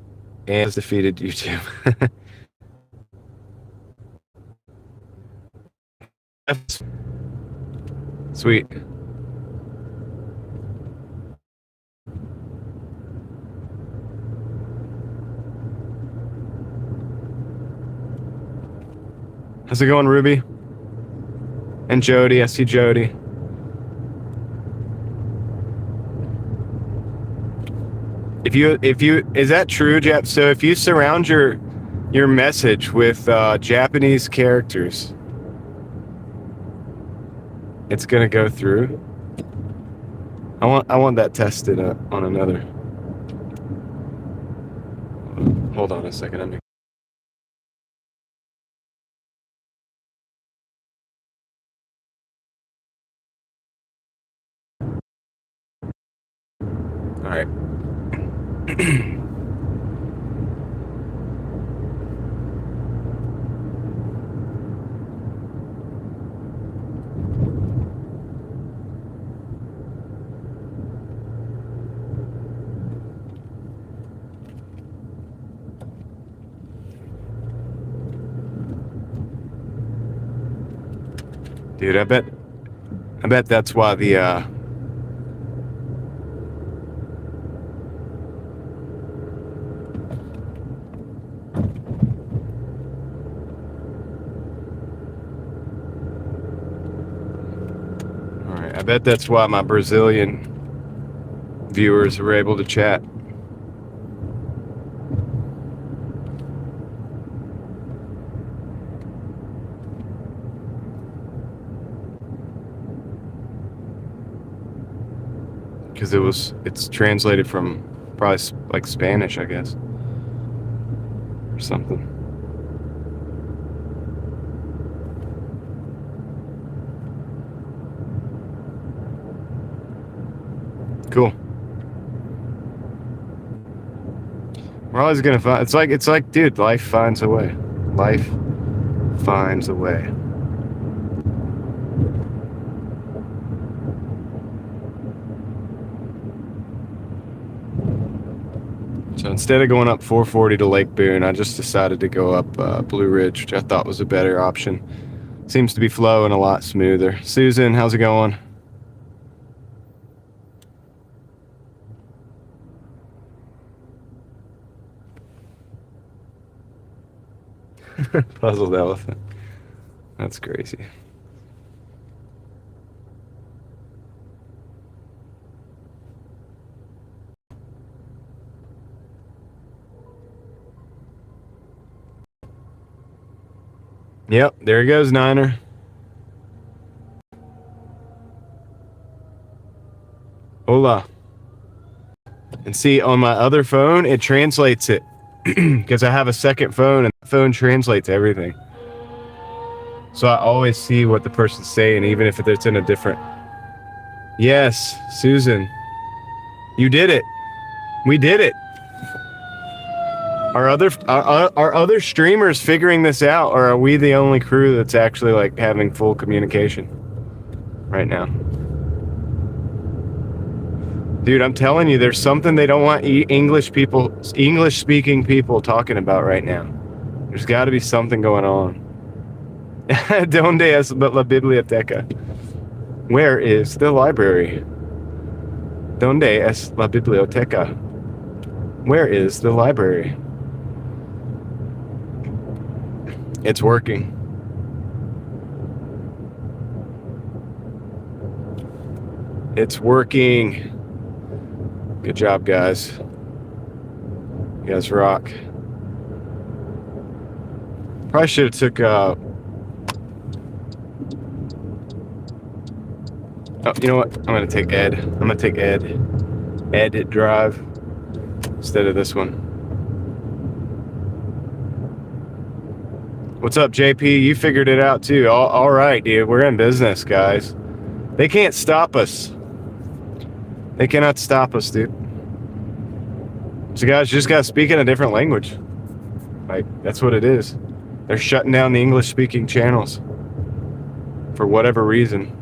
and has defeated YouTube. Sweet. How's it going, Ruby? And Jody, I see Jody. If you, is that true, Jeff? So if you surround your message with Japanese characters, it's gonna go through. I want that tested on another. Hold on a second. All right. Dude, I bet that's why the I bet that's why my Brazilian viewers were able to chat. Because it's translated from probably like Spanish, I guess, or something. Cool. We're always gonna find. It's like, dude, life finds a way. Life finds a way. So instead of going up 440 to Lake Boone, I just decided to go up Blue Ridge, which I thought was a better option. Seems to be flowing a lot smoother. Susan, how's it going? Puzzled elephant. That's crazy. Yep, there he goes, Niner. Hola. And see, on my other phone, it translates it. Because I have a second phone, and the phone translates everything. So I always see what the person's saying, even if it's in a different... Yes, Susan. You did it. We did it. Are other streamers figuring this out, or are we the only crew that's actually like having full communication right now? Dude, I'm telling you, there's something they don't want English-speaking people talking about right now. There's got to be something going on. Donde es la biblioteca? Where is the library? Donde es la biblioteca? Where is the library? It's working. It's working. Good job, guys. You guys rock. Probably should have took oh, you know what? I'm gonna take Ed. I'm gonna take Ed drive instead of this one. What's up, JP? You figured it out too. All right, dude. We're in business, guys. They can't stop us. They cannot stop us, dude. So guys, you just gotta speak in a different language. Like, that's what it is. They're shutting down the English-speaking channels for whatever reason.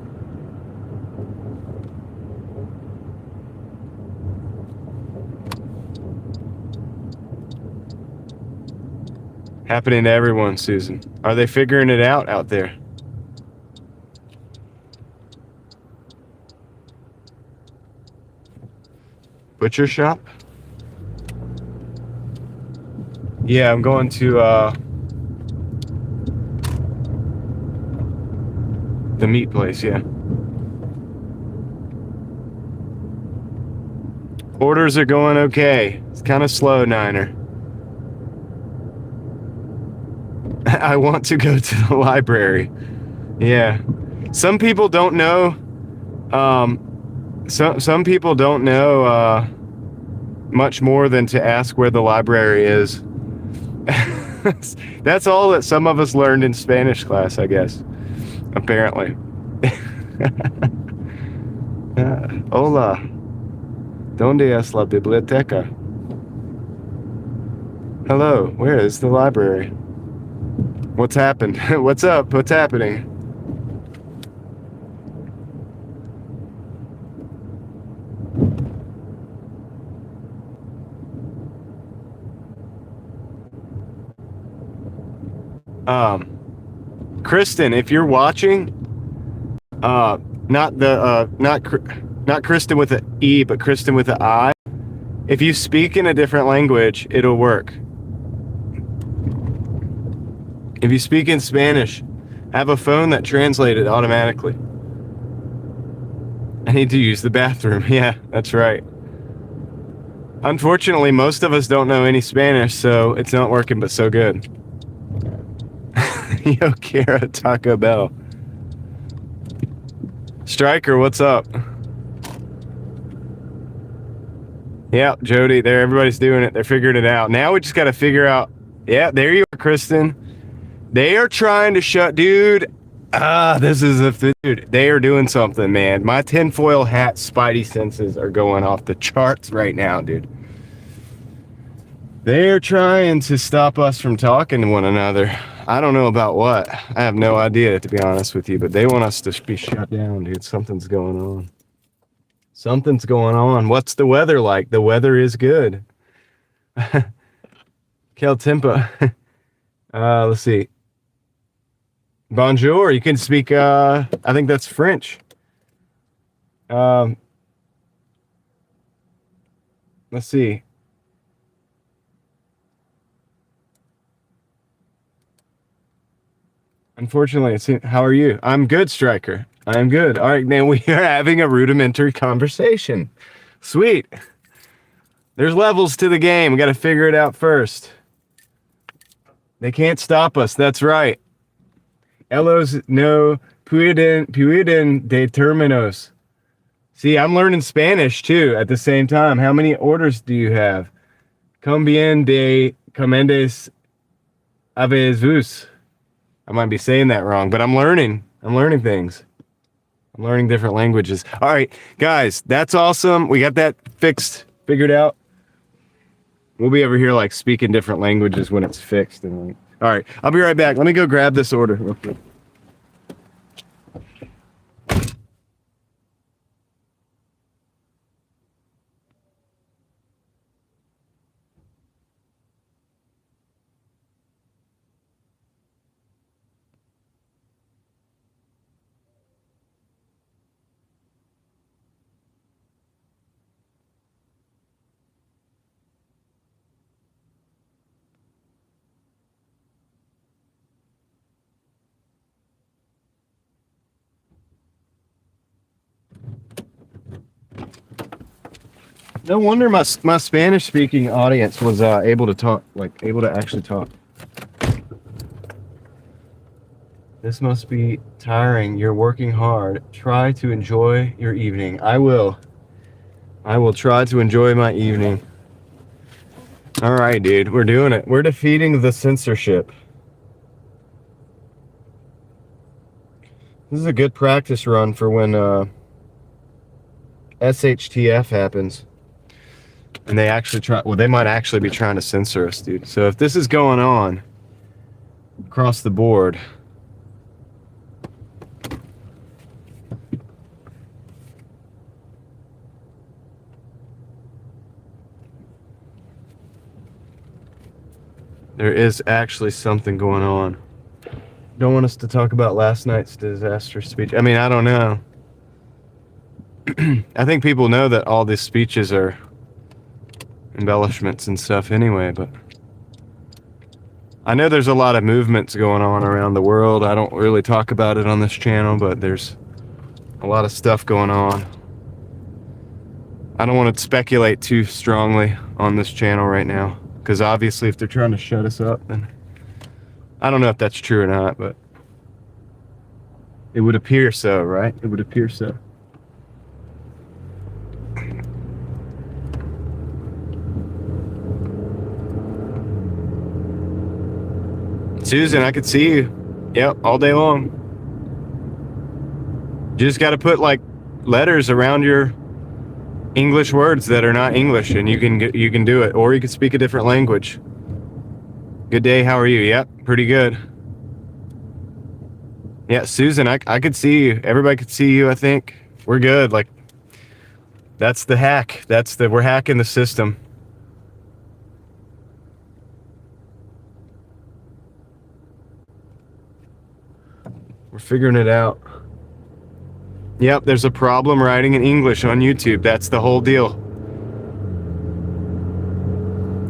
Happening to everyone, Susan. Are they figuring it out there? Butcher shop? Yeah, I'm going to the meat place, yeah. Orders are going okay. It's kind of slow, Niner. I want to go to the library. Yeah. Some people don't know. Some people don't know much more than to ask where the library is. That's all that some of us learned in Spanish class, I guess. Apparently. Hola. ¿Dónde es la biblioteca? Hello, where is the library? What's happened? What's up? What's happening? Kristen, if you're watching, not Kristen with an E, but Kristen with an I. If you speak in a different language, it'll work. If you speak in Spanish, have a phone that translates it automatically. I need to use the bathroom. Yeah, that's right. Unfortunately, most of us don't know any Spanish, so it's not working, but so good. Yo, Kara, Taco Bell. Striker, what's up? Yeah, Jody, there, everybody's doing it. They're figuring it out. Now we just got to figure out. Yeah, there you are, Kristen. They are trying to shut, dude. This is a dude. They are doing something, man. My tinfoil hat spidey senses are going off the charts right now, dude. They're trying to stop us from talking to one another. I don't know about what. I have no idea, to be honest with you, but they want us to be shut down, dude. Something's going on. Something's going on. What's the weather like? The weather is good. Kel Timpa. Let's see. Bonjour. You can speak, I think that's French. Let's see. Unfortunately, how are you? I'm good, Striker. I'm good. All right, now we are having a rudimentary conversation. Sweet. There's levels to the game. We got to figure it out first. They can't stop us. That's right. Ellos no pueden determinos. See, I'm learning Spanish too at the same time. How many orders do you have? Combien de comendes habes vos? I might be saying that wrong, but I'm learning. I'm learning things. I'm learning different languages. All right, guys, that's awesome. We got that fixed, figured out. We'll be over here like speaking different languages when it's fixed. And like, all right, I'll be right back. Let me go grab this order real quick. No wonder my Spanish speaking audience was able to talk, like able to actually talk. This must be tiring. You're working hard. Try to enjoy your evening. I will. I will try to enjoy my evening. All right, dude. We're doing it. We're defeating the censorship. This is a good practice run for when SHTF happens. And they actually try, well, they might actually be trying to censor us, dude. So if this is going on across the board, there is actually something going on. Don't want us to talk about last night's disastrous speech. I mean, I don't know. I think people know that all these speeches are embellishments and stuff anyway, but I know there's a lot of movements going on around the world. I don't really talk about it on this channel, but there's a lot of stuff going on. I don't want to speculate too strongly on this channel right now, because obviously if they're trying to shut us up, then I don't know if that's true or not, but it would appear so, right? It would appear so. Susan, I could see you. Yep, all day long. You just got to put like letters around your English words that are not English, and you can do it. Or you can speak a different language. Good day, how are you? Yep, pretty good. Yeah, Susan, I could see you. Everybody could see you, I think. We're good. Like, that's the hack. We're hacking the system. We're figuring it out. Yep, there's a problem writing in English on YouTube. That's the whole deal.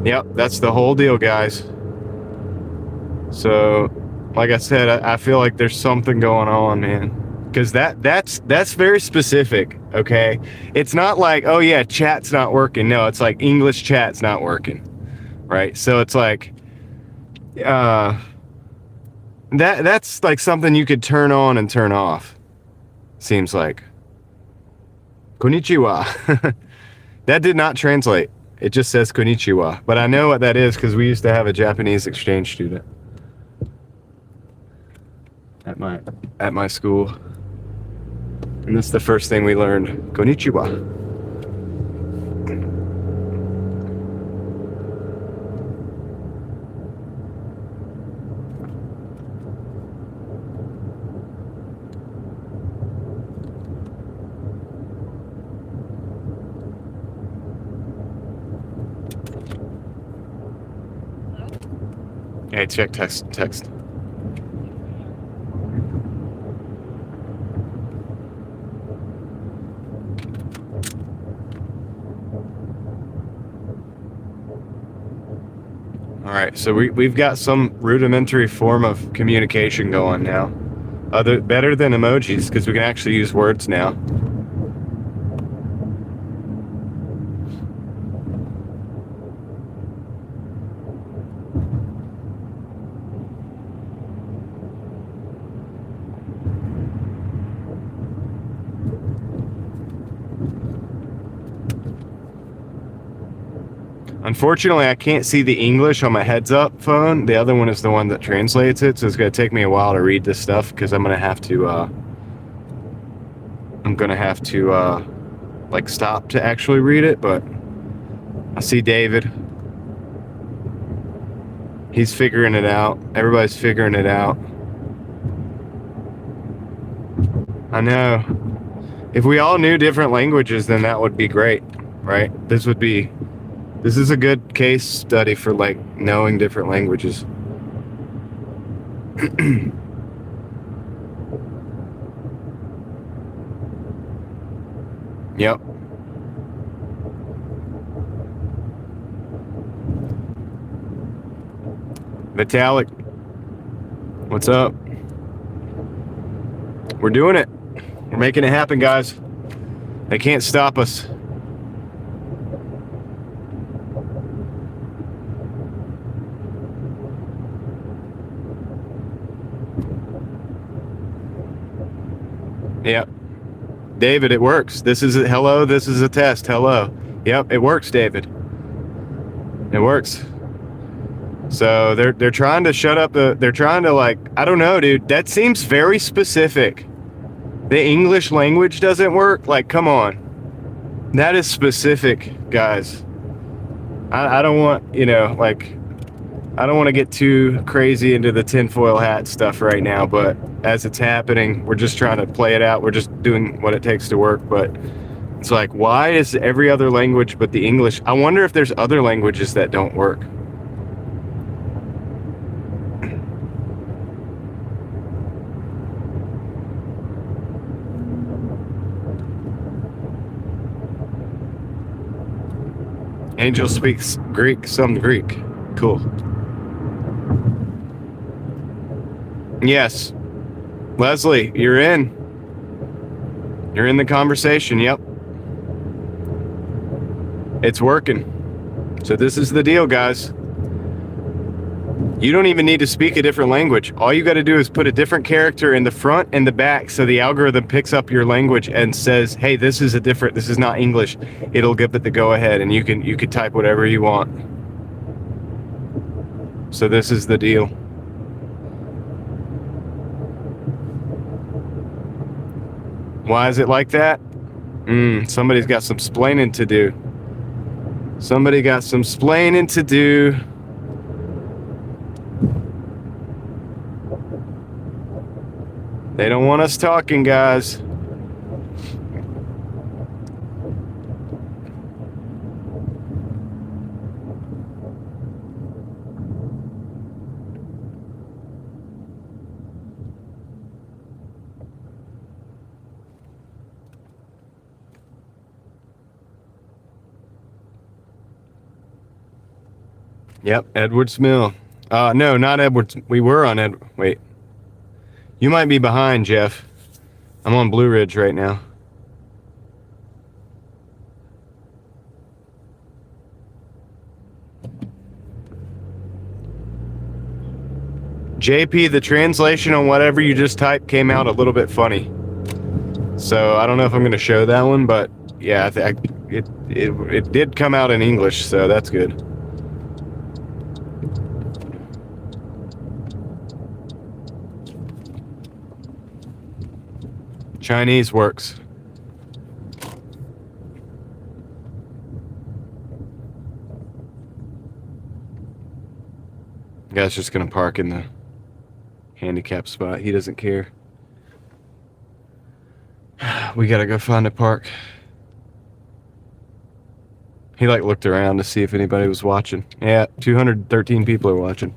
Yep, that's the whole deal, guys. So, like I said, I feel like there's something going on, man. Because that's very specific, okay? It's not like, oh yeah, chat's not working. No, it's like English chat's not working, right? So it's like, that's like something you could turn on and turn off. Seems like. Konnichiwa. That did not translate. It just says konnichiwa. But I know what that is because we used to have a Japanese exchange student at my school. And that's the first thing we learned. Konnichiwa. Hey, check text. All right, so we've got some rudimentary form of communication going now. Better than emojis, because we can actually use words now. Unfortunately, I can't see the English on my heads-up phone. The other one is the one that translates it, so it's going to take me a while to read this stuff because I'm going to have to, like, stop to actually read it, but I see David. He's figuring it out. Everybody's figuring it out. I know. If we all knew different languages, then that would be great, right? This is a good case study for, like, knowing different languages. Yep. Vitalik, what's up? We're doing it. We're making it happen, guys. They can't stop us. Yep. David, it works. This is a hello. This is a test. Hello. Yep, it works, David. It works. So they're trying to shut up they're trying to, like, I don't know, dude. That seems very specific. The English language doesn't work. Like, come on. That is specific, guys. I don't want, like, I don't want to get too crazy into the tinfoil hat stuff right now, but as it's happening, we're just trying to play it out. We're just doing what it takes to work. But it's like, why is every other language but the English? I wonder if there's other languages that don't work. Angel speaks Greek, some Greek. Cool. Yes. Leslie, you're in. You're in the conversation. Yep. It's working. So this is the deal, guys. You don't even need to speak a different language. All you got to do is put a different character in the front and the back, so the algorithm picks up your language and says, "Hey, this is not English." It'll give it the go ahead, and you could type whatever you want. So this is the deal. Why is it like that? Somebody's got some splaining to do. Somebody got some splaining to do. They don't want us talking, guys. Yep, Edwards Mill. No, not Edwards. We were on Wait. You might be behind, Jeff. I'm on Blue Ridge right now. JP, the translation on whatever you just typed came out a little bit funny. So I don't know if I'm going to show that one, but yeah, it did come out in English, so that's good. Chinese works. Guy's just gonna park in the handicap spot. He doesn't care. We gotta go find a park. He looked around to see if anybody was watching. Yeah, 213 people are watching.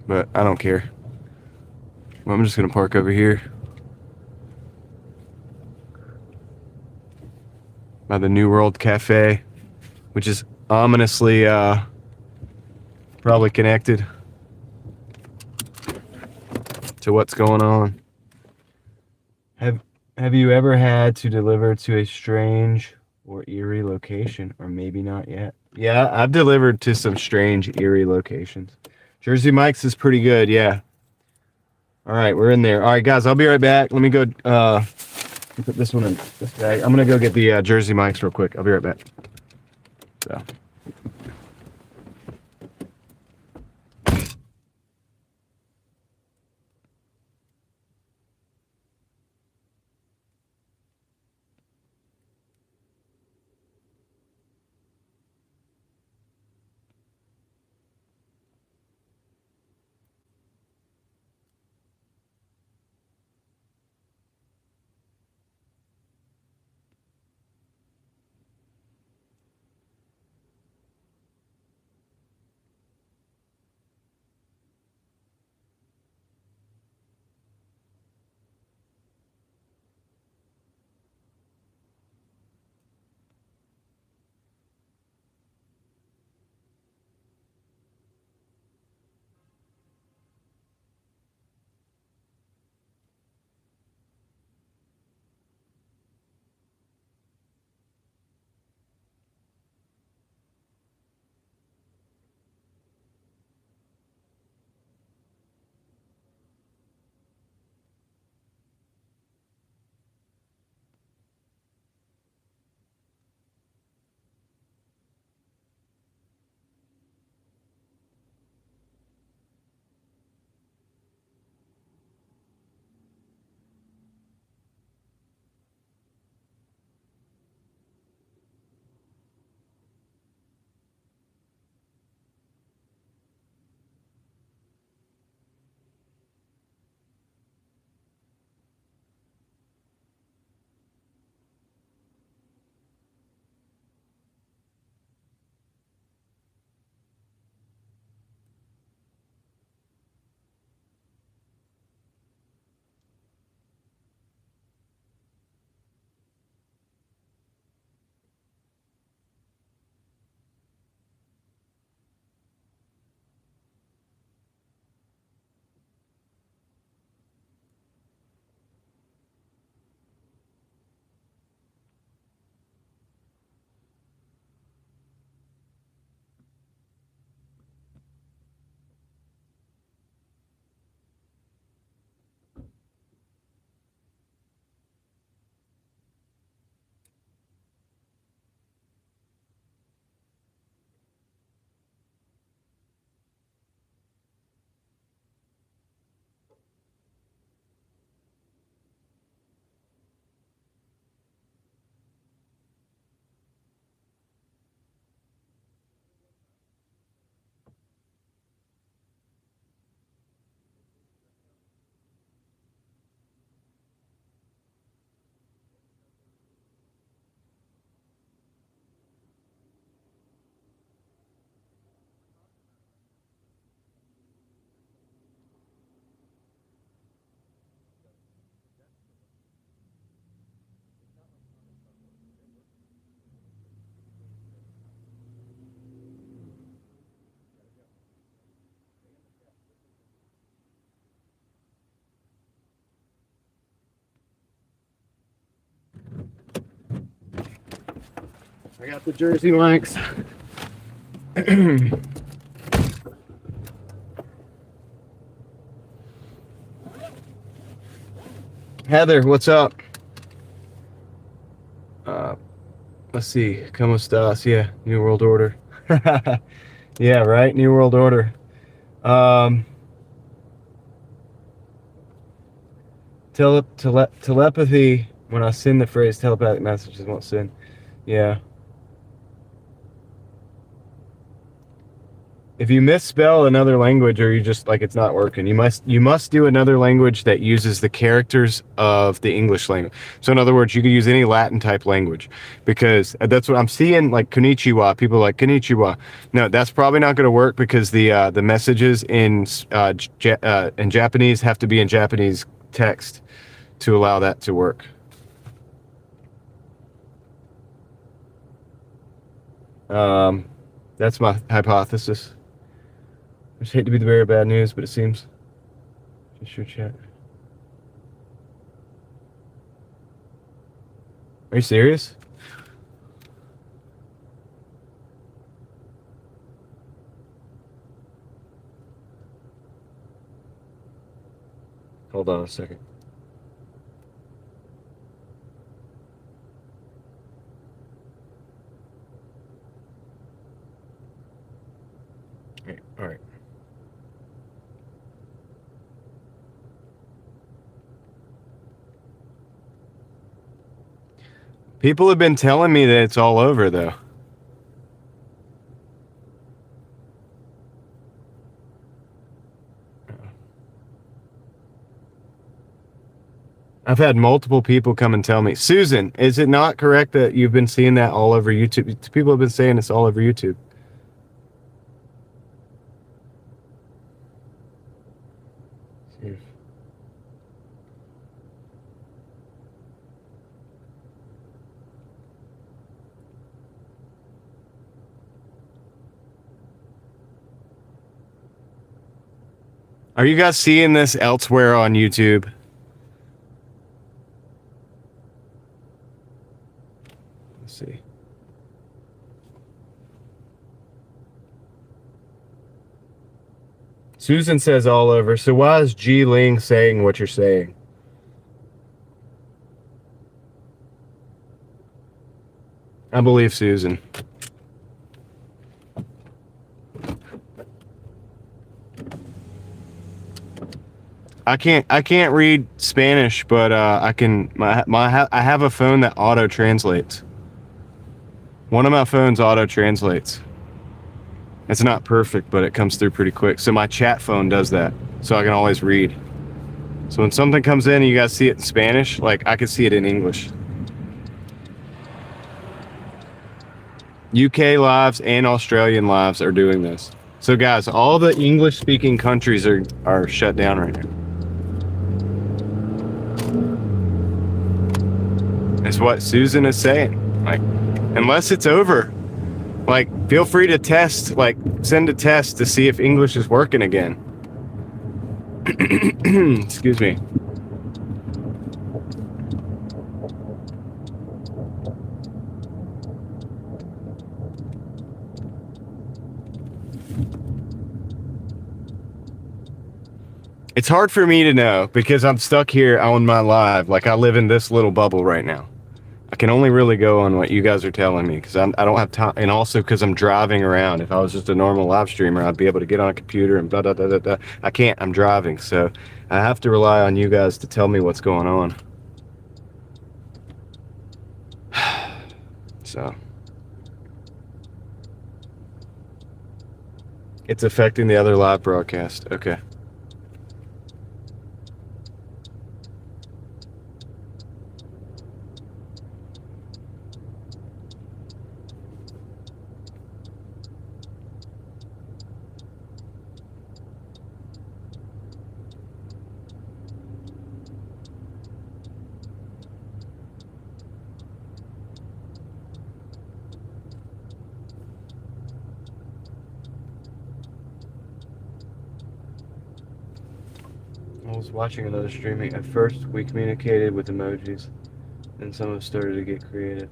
But I don't care. Well, I'm just gonna park over here by the New World Cafe, which is ominously probably connected to what's going on. Have you ever had to deliver to a strange or eerie location, or maybe not yet? Yeah, I've delivered to some strange, eerie locations. Jersey Mike's is pretty good, yeah. All right, we're in there. All right, guys, I'll be right back. Let me go put this one in this bag. I'm gonna go get the Jersey Mike's real quick. I'll be right back. So. I got the jersey lengths. Heather, what's up? Let's see. ¿Cómo estás? Yeah, New World Order. Yeah, right? New World Order. Telepathy, when I send the phrase telepathic messages, won't send. Yeah. If you misspell another language or you just like it's not working, you must do another language that uses the characters of the English language. So in other words, you could use any Latin type language because that's what I'm seeing. Like konnichiwa, people are like konnichiwa. No, that's probably not going to work because the messages in Japanese have to be in Japanese text to allow that to work. That's my hypothesis. I just hate to be the bearer of bad news, but it seems. Just your chat. Are you serious? Hold on a second. All right. People have been telling me that it's all over, though. I've had multiple people come and tell me, Susan, is it not correct that you've been seeing that all over YouTube? People have been saying it's all over YouTube. Are you guys seeing this elsewhere on YouTube? Let's see. Susan says all over. So why is G Ling saying what you're saying? I believe Susan. I can't read Spanish, but I can. I have a phone that auto translates. One of my phones auto translates. It's not perfect, but it comes through pretty quick. So my chat phone does that, so I can always read. So when something comes in and you guys see it in Spanish, like I can see it in English. UK lives and Australian lives are doing this. So guys, all the English-speaking countries are shut down right now. Is what Susan is saying. Like, unless it's over, like, feel free to test, like, send a test to see if English is working again. Excuse me. It's hard for me to know because I'm stuck here on my live. Like, I live in this little bubble right now. I can only really go on what you guys are telling me because I don't have time, and also because I'm driving around. If I was just a normal live streamer, I'd be able to get on a computer and blah, blah, blah, blah, blah. I can't. I'm driving, so I have to rely on you guys to tell me what's going on. So it's affecting the other live broadcast. Okay. I was watching another streaming. At first, we communicated with emojis, then some have started to get creative.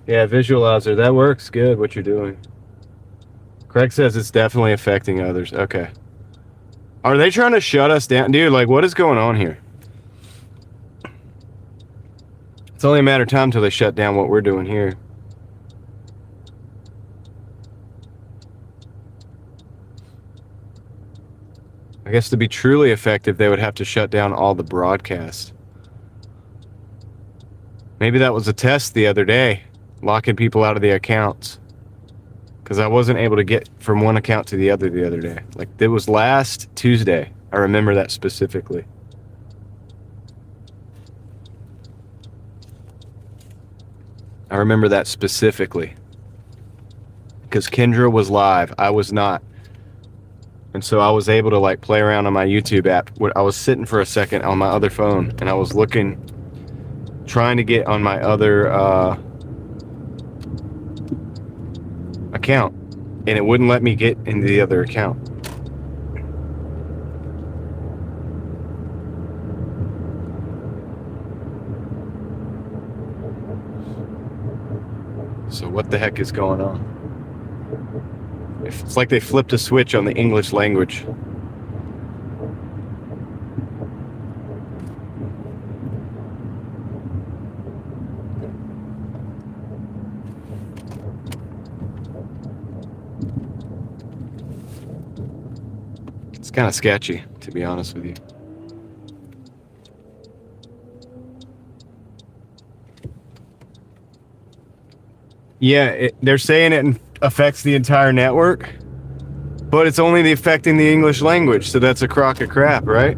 Yeah, visualizer. That works good, what you're doing. Craig says it's definitely affecting others. Okay. Are they trying to shut us down? Dude, like, what is going on here? It's only a matter of time until they shut down what we're doing here. I guess to be truly effective, they would have to shut down all the broadcasts. Maybe that was a test the other day, locking people out of the accounts. Because I wasn't able to get from one account to the other day. Like, it was last Tuesday. I remember that specifically. Because Kendra was live. I was not. And so I was able to, like, play around on my YouTube app. I was sitting for a second on my other phone, and I was looking, trying to get on my other account, and it wouldn't let me get into the other account. So what the heck is going on? It's like they flipped a switch on the English language. It's kind of sketchy, to be honest with you. Yeah, they're saying it affects the entire network, but it's only affecting the English language, so that's a crock of crap, right?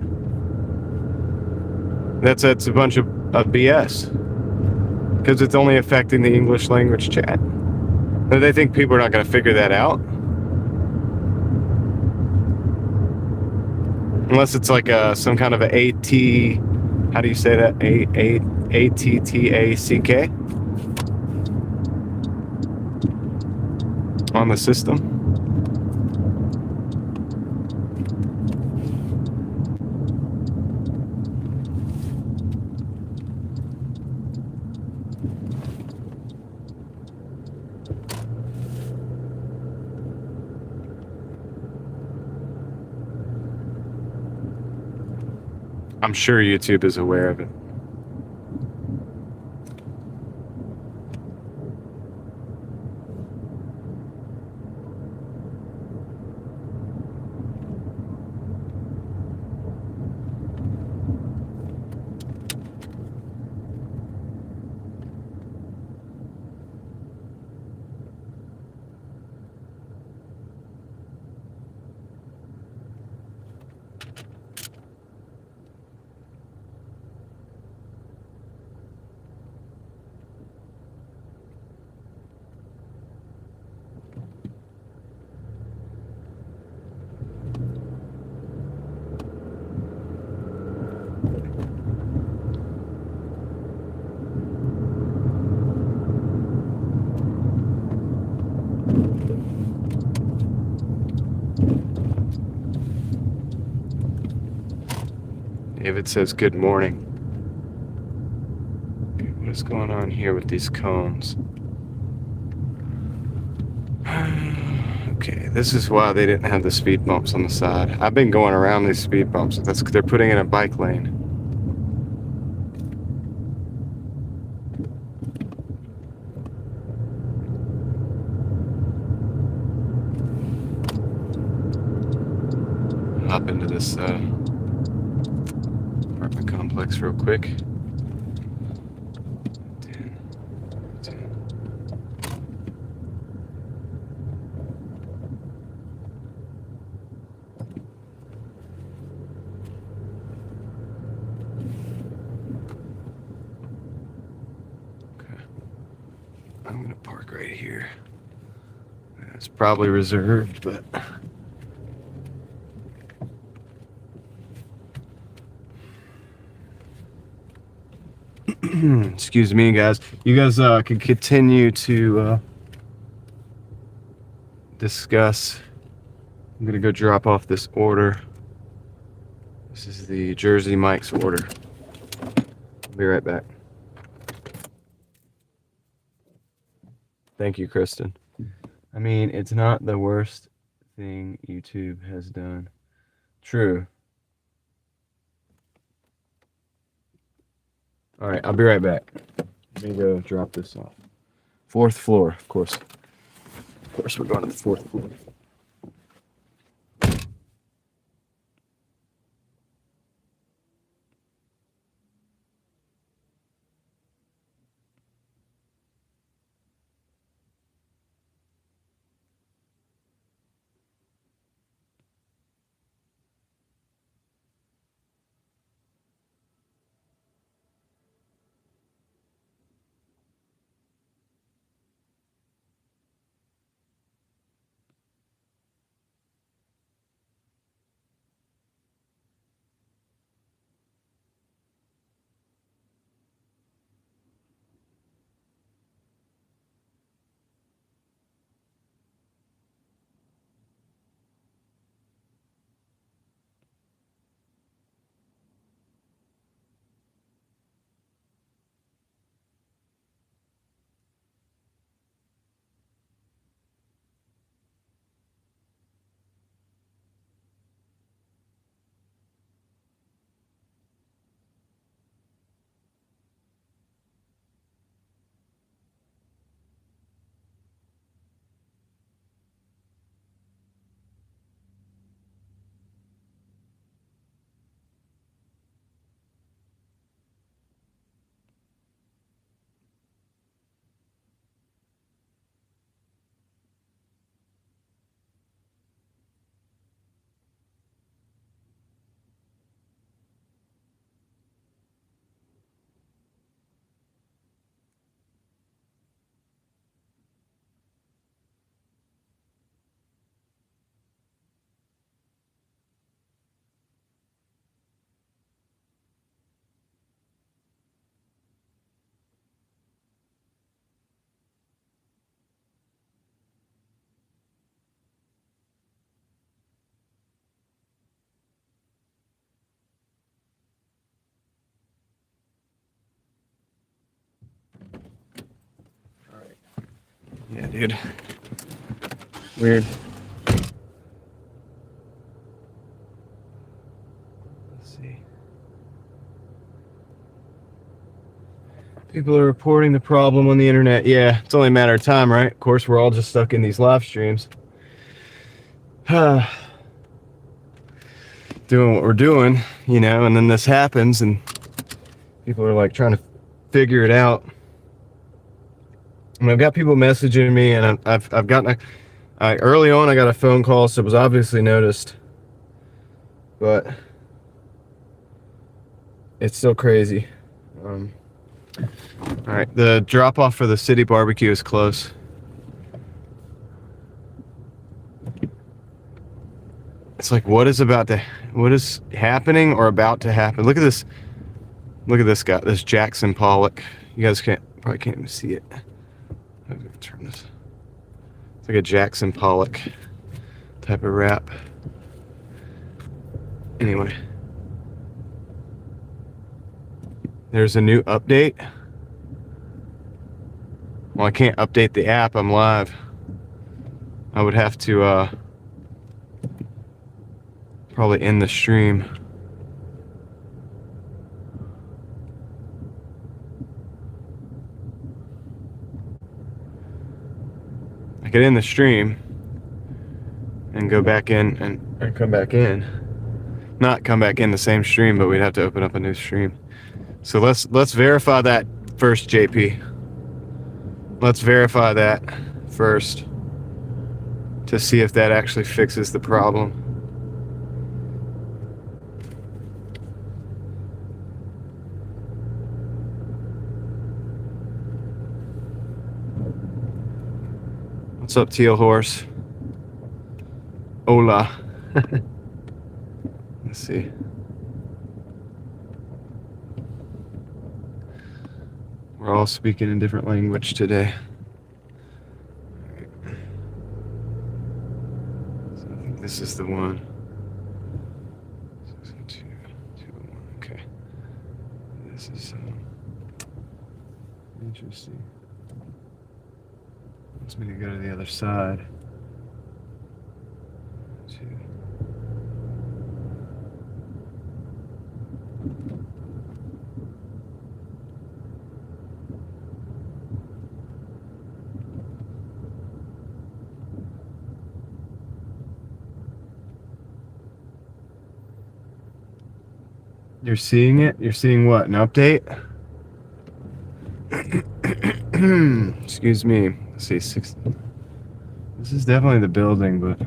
That's a bunch of BS, because it's only affecting the English language chat. Do they think people are not going to figure that out? Unless it's like some kind of a AT, how do you say that? ATTACK on the system. I'm sure YouTube is aware of it. David says good morning. Okay, what is going on here with these cones? Okay, this is why they didn't have the speed bumps on the side. I've been going around these speed bumps. They're putting in a bike lane. Hop into this apartment complex real quick. 10. Okay. I'm gonna park right here. It's probably reserved, but excuse me, guys. You guys can continue to discuss. I'm gonna go drop off this order. This is the Jersey Mike's order. I'll be right back. Thank you, Kristen. I mean, it's not the worst thing YouTube has done. True. All right, I'll be right back. Let me go drop this off. 4th floor, of course. Of course, we're going to the 4th floor. Yeah, dude. Weird. Let's see. People are reporting the problem on the internet. Yeah, it's only a matter of time, right? Of course, we're all just stuck in these live streams. Doing what we're doing, you know, and then this happens and people are like trying to figure it out. And I've got people messaging me, and I've gotten early on I got a phone call, so it was obviously noticed, but it's still crazy. All right, the drop off for the city barbecue is close. It's like what is happening or about to happen? Look at this guy, this Jackson Pollock. You guys probably can't even see it. I'm gonna turn this. It's like a Jackson Pollock type of wrap. Anyway, there's a new update. Well, I can't update the app. I'm live. I would have to probably end the stream. I could end the stream and go back in and come back in. Not come back in the same stream, but we'd have to open up a new stream. So let's verify that first, JP. Let's verify that first to see if that actually fixes the problem. What's up, Teal Horse? Hola. Let's see. We're all speaking in different language today. So I think this is the one. 60221. Okay. This is interesting. wants me to go to the other side. You're seeing it? You're seeing what? An update? Excuse me. Let's see, six. This is definitely the building, but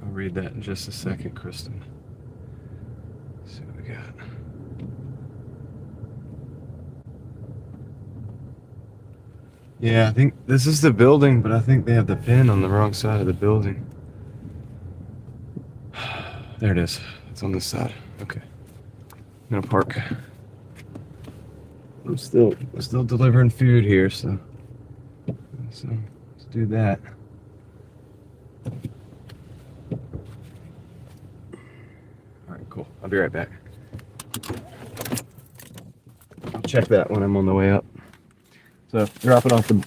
I'll read that in just a second, Kristen. Let's see what we got. Yeah, I think this is the building, but I think they have the pin on the wrong side of the building. There it is. It's on this side. Okay. I'm gonna park. I'm still delivering food here, so let's do that. All right, cool. I'll be right back. I'll check that when I'm on the way up. So dropping off the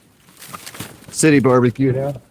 city barbecue now.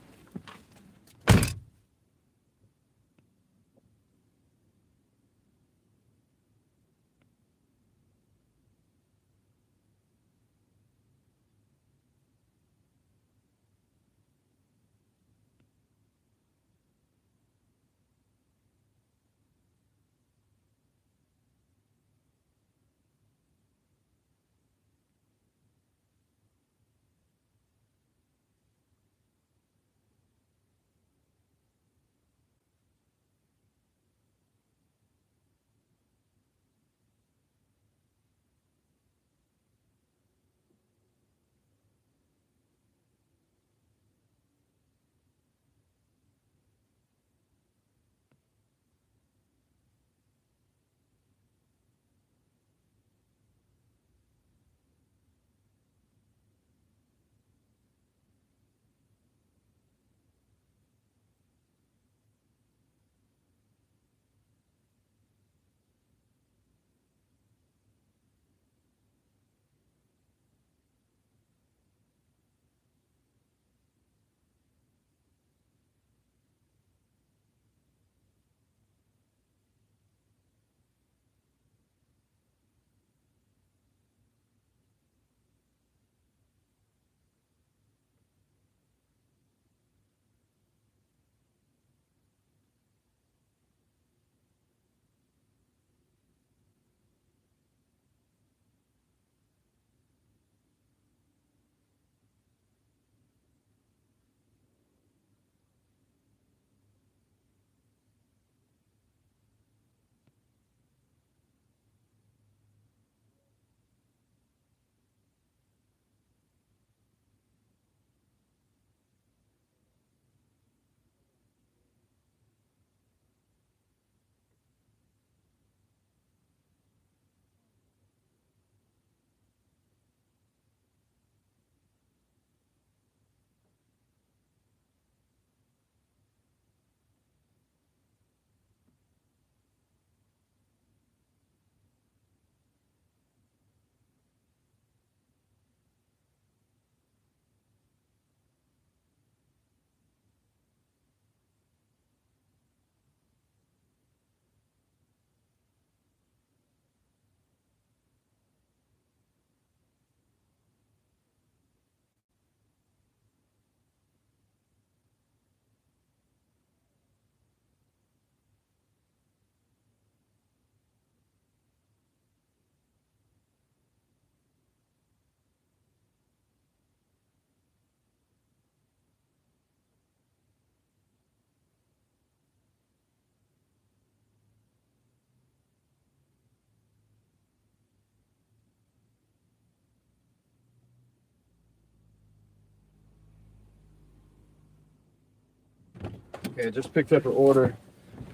Okay, I just picked up an order.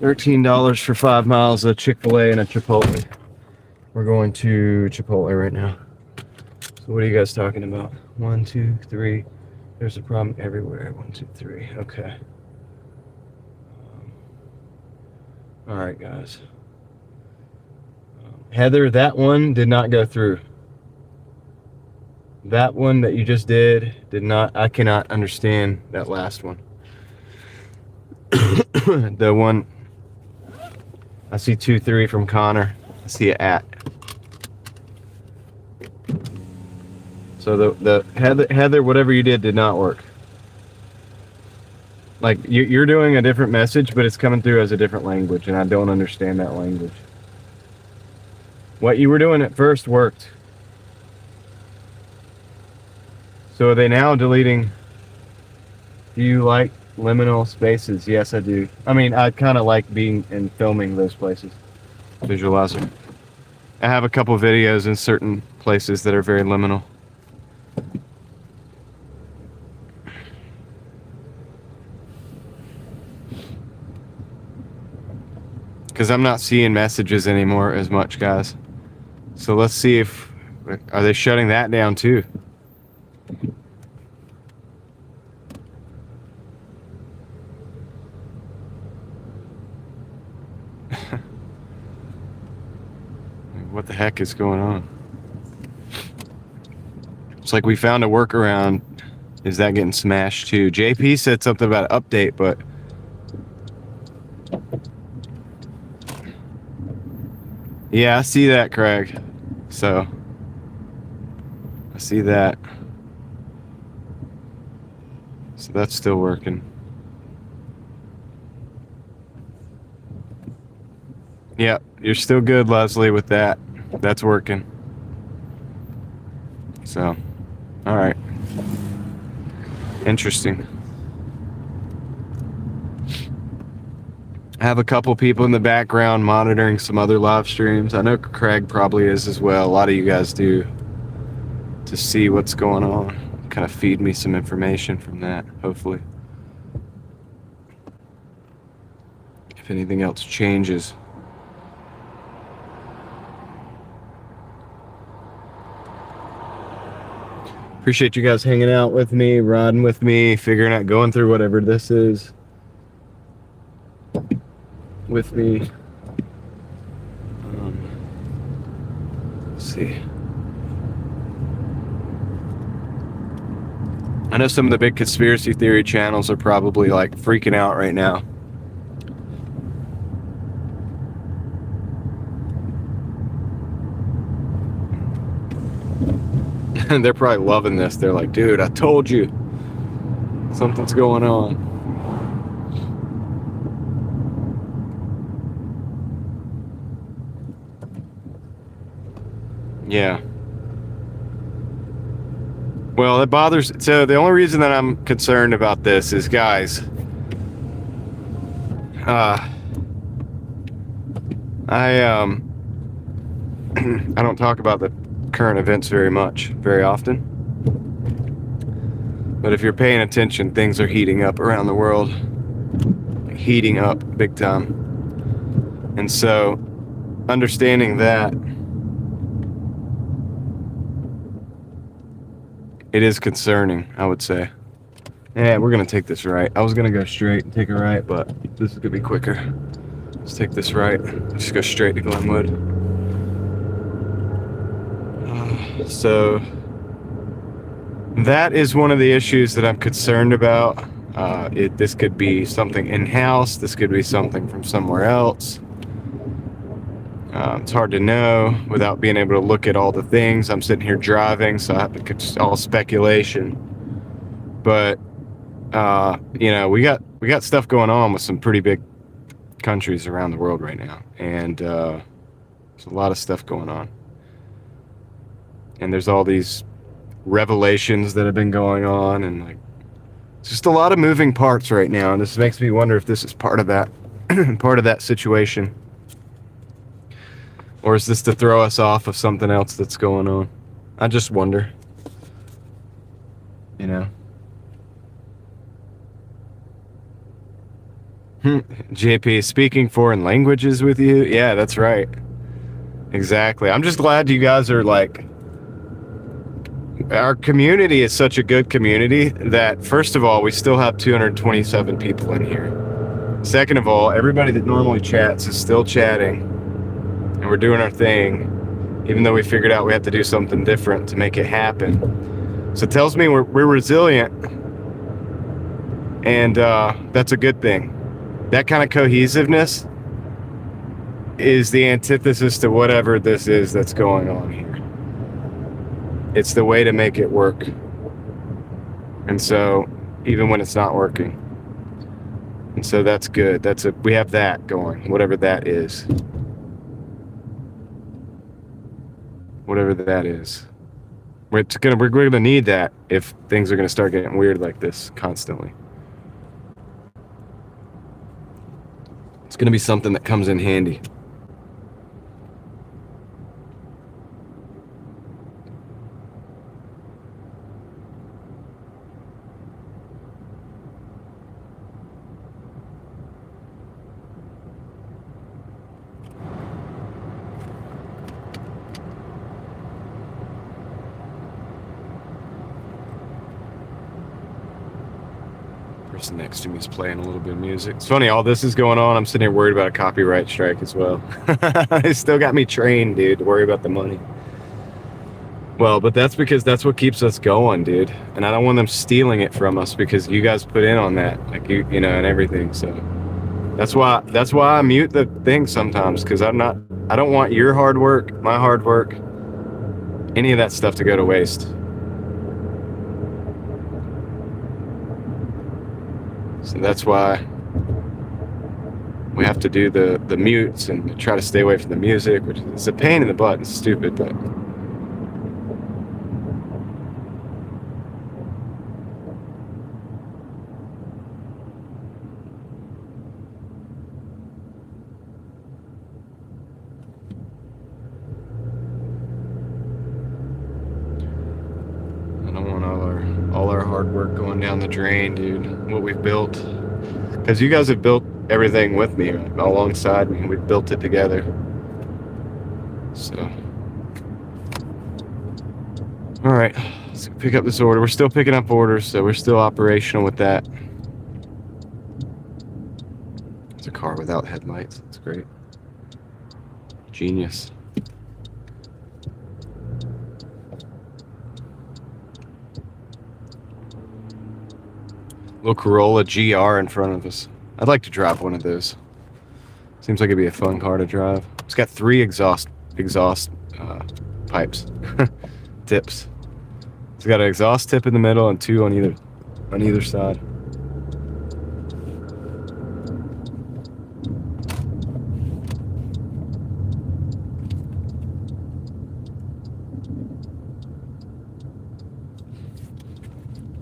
$13 for 5 miles of Chick-fil-A and a Chipotle. We're going to Chipotle right now. So what are you guys talking about? 1, 2, 3. There's a problem everywhere. 1, 2, 3. Okay. All right, guys. Heather, that one did not go through. That one that you just did not. I cannot understand that last one. The one. I see 2, 3 from Connor. I see it at. So the Heather, whatever you did not work. Like you're doing a different message, but it's coming through as a different language, and I don't understand that language. What you were doing at first worked. So are they now deleting? Do you like liminal spaces? Yes, I do. I mean, I kind of like being and filming those places. Visualizer. I have a couple videos in certain places that are very liminal. Because I'm not seeing messages anymore as much, guys. So let's see if... Are they shutting that down too? What the heck is going on? It's like we found a workaround. Is that getting smashed too? JP said something about an update, but... Yeah, I see that, Craig. So... I see that. So that's still working. Yep, you're still good, Leslie, with that. That's working. So, all right. Interesting. I have a couple people in the background monitoring some other live streams. I know Craig probably is as well. A lot of you guys do, to see what's going on. Kind of feed me some information from that, hopefully. If anything else changes. Appreciate you guys hanging out with me, riding with me, figuring out, going through whatever this is with me. Let's see. I know some of the big conspiracy theory channels are probably like freaking out right now. And they're probably loving this. They're like, dude, I told you something's going on. Yeah. Well, it bothers. So the only reason that I'm concerned about this is, guys, I I don't talk about the current events very often. But if you're paying attention, things are heating up around the world. Heating up big time. And so, understanding that, it is concerning, I would say. Yeah, we're going to take this right. I was going to go straight and take a right, but this is going to be quicker. Let's take this right. Just go straight to Glenwood. So that is one of the issues that I'm concerned about. This could be something in-house. This could be something from somewhere else. It's hard to know without being able to look at all the things. I'm sitting here driving, so I have to, it's all speculation. But you know, we got stuff going on with some pretty big countries around the world right now, and there's a lot of stuff going on. And there's all these revelations that have been going on, and like, it's just a lot of moving parts right now. And this makes me wonder if this is part of that, part of that situation, or is this to throw us off of something else that's going on? I just wonder. You know. JP, speaking foreign languages with you? Yeah, that's right. Exactly. I'm just glad you guys are like, our community is such a good community that, first of all, we still have 227 people in here. Second of all, everybody that normally chats is still chatting, and we're doing our thing, even though we figured out we have to do something different to make it happen. So it tells me we're resilient, and that's a good thing. That kind of cohesiveness is the antithesis to whatever this is that's going on here. It's the way to make it work. And so, even when it's not working. And so that's good. We have that going, whatever that is. Whatever that is. We're gonna need that if things are gonna start getting weird like this constantly. It's gonna be something that comes in handy. Person next to me is playing a little bit of music. It's funny, all this is going on. I'm sitting here worried about a copyright strike as well. It still got me trained, dude, to worry about the money. Well, but that's because that's what keeps us going, dude. And I don't want them stealing it from us because you guys put in on that, like you know, and everything. So that's why I mute the thing sometimes, because I don't want your hard work, my hard work, any of that stuff to go to waste. So that's why we have to do the mutes and try to stay away from the music, which is a pain in the butt and stupid, but I don't want all our hard work going down the drain, dude. What we've built, because you guys have built everything with me, alongside me. We've built it together. So, all right, let's pick up this order. We're still picking up orders, so we're still operational with that. It's a car without headlights. That's great. Genius. Little Corolla GR in front of us. I'd like to drive one of those. Seems like it'd be a fun car to drive. It's got 3 exhaust pipes, tips. It's got an exhaust tip in the middle and 2 on either side.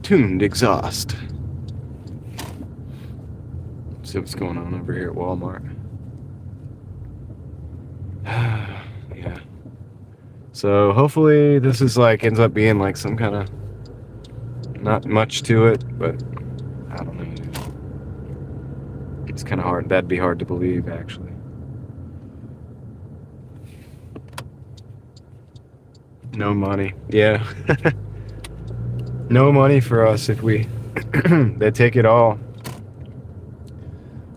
Tuned exhaust. See what's going on over here at Walmart. Yeah. So hopefully this is like ends up being like some kind of, not much to it, but I don't know, dude. It's kind of hard. That'd be hard to believe, actually. No money. Yeah. No money for us if we they take it all.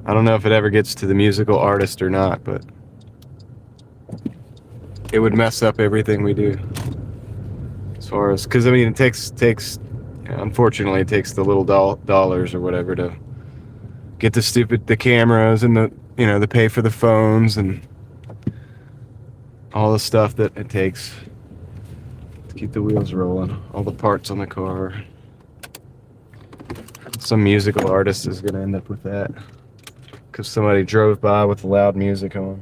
I don't know if it ever gets to the musical artist or not, but it would mess up everything we do. As far as, because I mean, it takes unfortunately, it takes the little dollars or whatever to get the cameras and the pay for the phones and all the stuff that it takes to keep the wheels rolling, all the parts on the car. Some musical artist is gonna end up with that because somebody drove by with loud music on.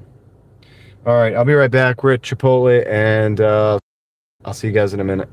All right, I'll be right back. We're at Chipotle, and I'll see you guys in a minute.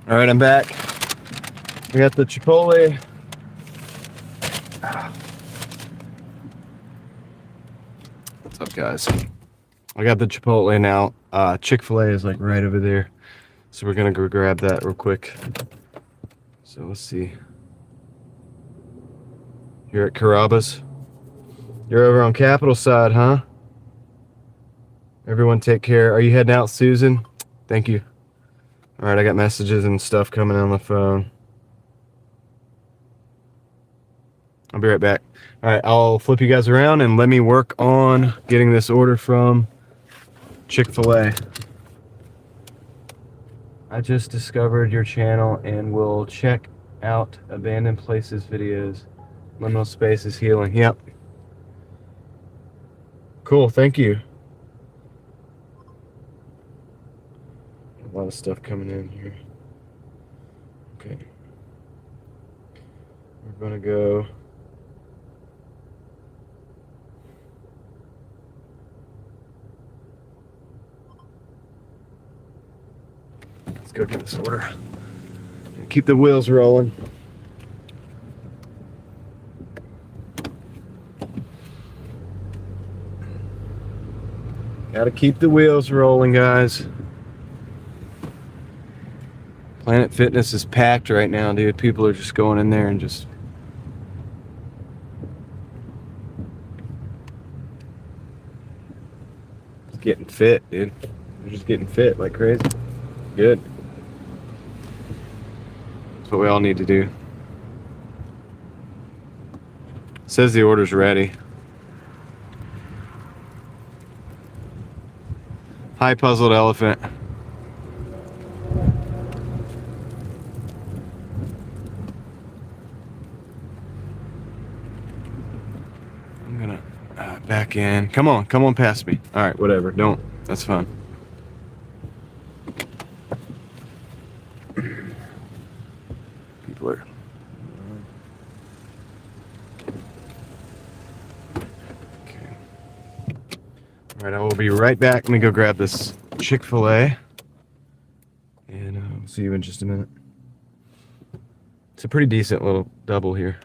All right, I'm back. We got the Chipotle. What's up, guys? I got the Chipotle now. Chick-fil-A is like right over there. So we're gonna go grab that real quick. So let's see. You're at Carrabba's. You're over on Capitol side, huh? Everyone take care. Are you heading out, Susan? Thank you. All right, I got messages and stuff coming on the phone. I'll be right back. All right, I'll flip you guys around and let me work on getting this order from Chick-fil-A. I just discovered your channel and will check out Abandoned Places videos. Liminal Space is healing. Yep. Cool, thank you. A lot of stuff coming in here. Okay. We're gonna go. Let's go get this order. Keep the wheels rolling. Gotta keep the wheels rolling, guys. Planet Fitness is packed right now, dude. People are just going in there and just getting fit, dude. They're just getting fit like crazy. Good. That's what we all need to do. Says the order's ready. Hi, Puzzled Elephant. I'm gonna back in. Come on past me. All right, whatever. Don't. That's fine. People are. Okay. All right, I will be right back. Let me go grab this Chick-fil-A, and I'll see you in just a minute. It's a pretty decent little double here.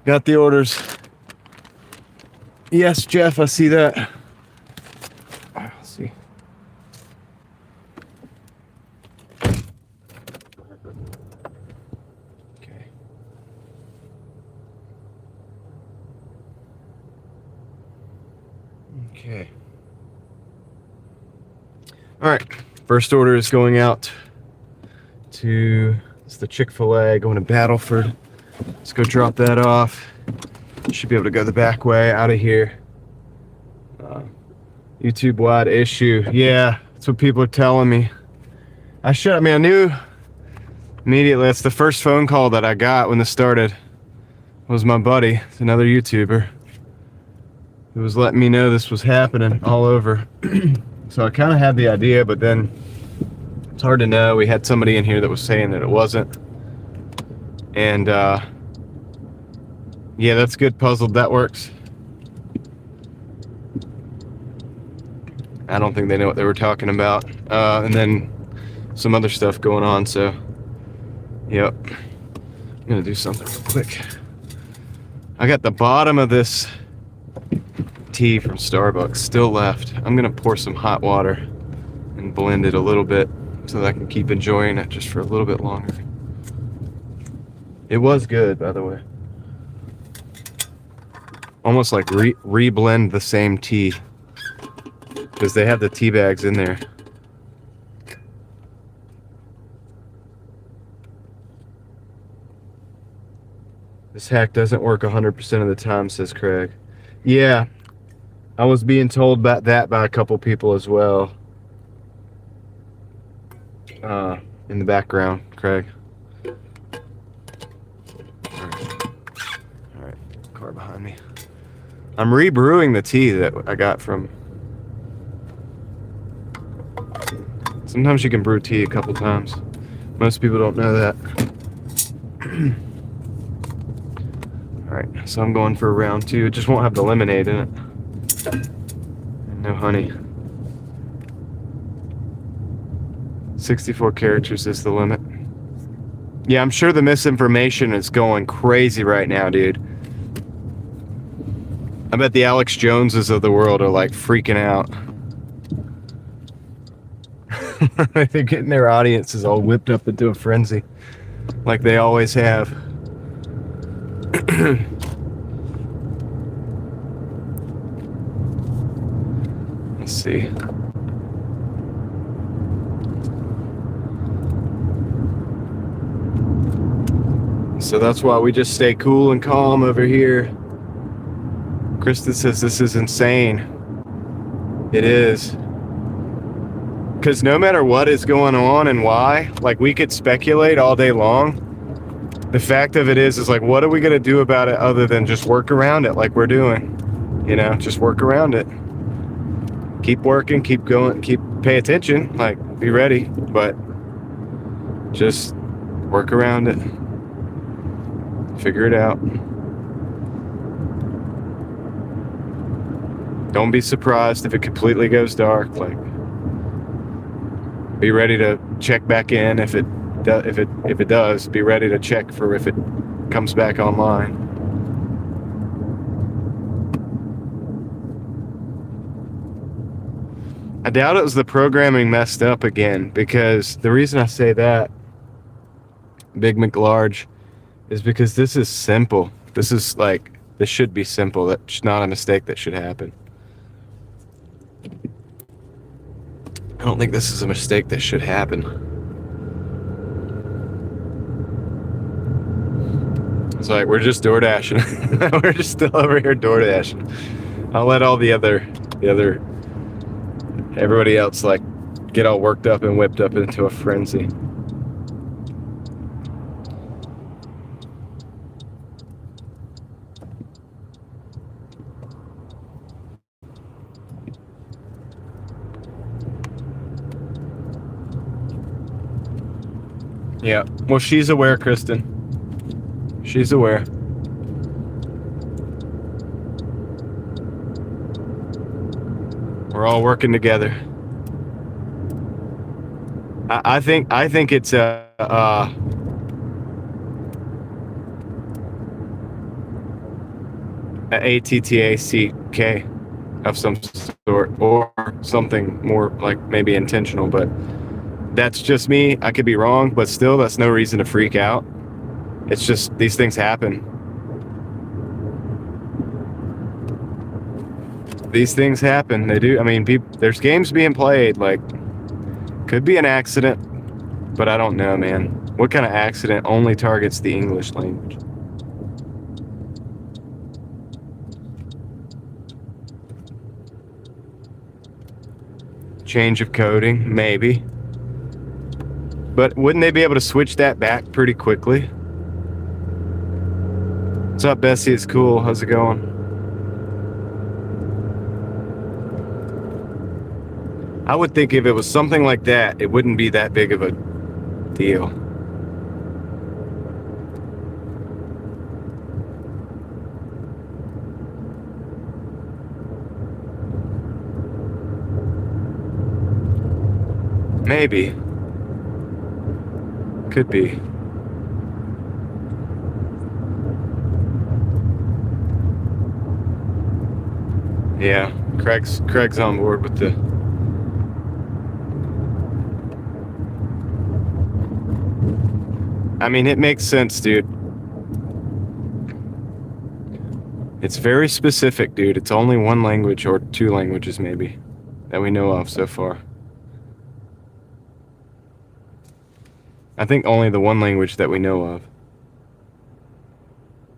Got the orders. Yes, Jeff, I see that. Let's see. Okay. Okay. All right. First order is going out to, it's the Chick-fil-A going to Battleford. Let's go drop that off. Should be able to go the back way out of here. YouTube wide issue. Yeah, that's what people are telling me. I knew immediately. That's the first phone call that I got when this started. Was my buddy, it's another YouTuber, who was letting me know this was happening all over. So I kind of had the idea, but then it's hard to know. We had somebody in here that was saying that it wasn't. And yeah, that's good. Puzzled. That works. I don't think they know what they were talking about. And then some other stuff going on. So, yep. I'm gonna do something real quick. I got the bottom of this tea from Starbucks still left. I'm gonna pour some hot water and blend it a little bit so that I can keep enjoying it just for a little bit longer. It was good, by the way. Almost like re-blend the same tea, because they have the tea bags in there. This hack doesn't work 100% of the time, says Craig. Yeah, I was being told about that by a couple people as well. In the background, Craig. All right, car behind me. I'm rebrewing the tea that I got from. Sometimes you can brew tea a couple times. Most people don't know that. Alright, so I'm going for round 2. It just won't have the lemonade in it. And no honey. 64 characters is the limit. Yeah, I'm sure the misinformation is going crazy right now, dude. I bet the Alex Joneses of the world are like freaking out. They're getting their audiences all whipped up into a frenzy, like they always have. Let's see. So that's why we just stay cool and calm over here. Kristen says this is insane. It is. Because no matter what is going on and why, like, we could speculate all day long. The fact of it is like, what are we going to do about it other than just work around it like we're doing? You know, just work around it. Keep working, keep going, pay attention, like, be ready, but just work around it. Figure it out. Don't be surprised if it completely goes dark. Like, be ready to check back in if it does. Be ready to check for if it comes back online. I doubt it was the programming messed up again, because the reason I say that, Big McLarge, is because this is simple. This should be simple. That's not a mistake that should happen. I don't think this is a mistake that should happen. It's like, we're just DoorDashing. We're just still over here DoorDashing. I'll let all the other, everybody else, like, get all worked up and whipped up into a frenzy. Yeah, well, she's aware, Kristen. She's aware. We're all working together. I think it's A-T-T-A-C-K of some sort, or something more like maybe intentional, but that's just me. I could be wrong, but still, that's no reason to freak out. It's just these things happen. These things happen. They do. I mean, there's games being played. Like, could be an accident, but I don't know, man. What kind of accident only targets the English language? Change of coding, maybe. But wouldn't they be able to switch that back pretty quickly? What's up, Bessie? It's cool. How's it going? I would think if it was something like that, it wouldn't be that big of a deal. Maybe. Could be. Yeah, Craig's on board with the... I mean, it makes sense, dude. It's very specific, dude. It's only one language or two languages, maybe, that we know of so far. I think only the one language that we know of.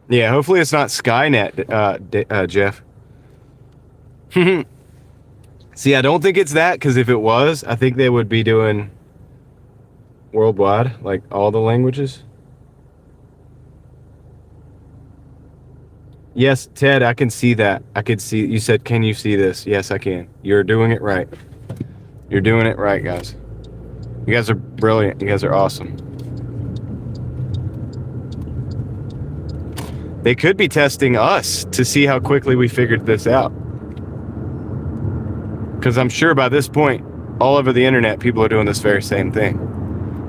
Yeah, hopefully it's not Skynet, Jeff. See, I don't think it's that, because if it was, I think they would be doing worldwide, like all the languages. Yes, Ted, I can see that. I could see, you said, can you see this? Yes, I can. You're doing it right. You're doing it right, guys. You guys are brilliant. You guys are awesome. They could be testing us to see how quickly we figured this out. Because I'm sure by this point, all over the internet, people are doing this very same thing.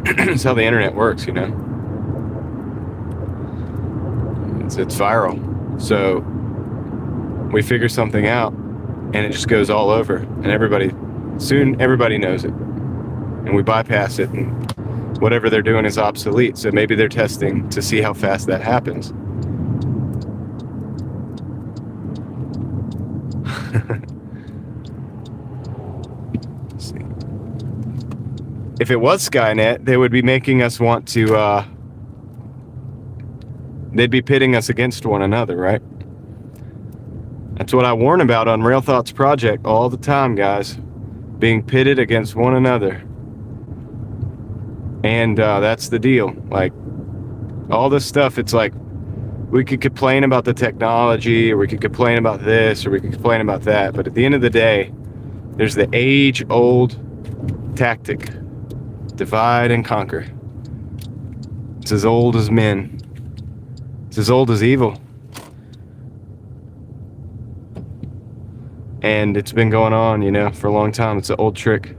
It's how the internet works, you know? It's viral. So we figure something out, and it just goes all over. And soon everybody knows it. And we bypass it, and whatever they're doing is obsolete. So maybe they're testing to see how fast that happens. Let's see. If it was Skynet, they would be making us want to, they'd be pitting us against one another, right? That's what I warn about on Rail Thoughts Project all the time, guys. Being pitted against one another. And that's the deal. Like, all this stuff, it's like, we could complain about the technology, or we could complain about this, or we could complain about that. But at the end of the day, there's the age-old tactic. Divide and conquer. It's as old as men. It's as old as evil. And it's been going on, you know, for a long time. It's an old trick.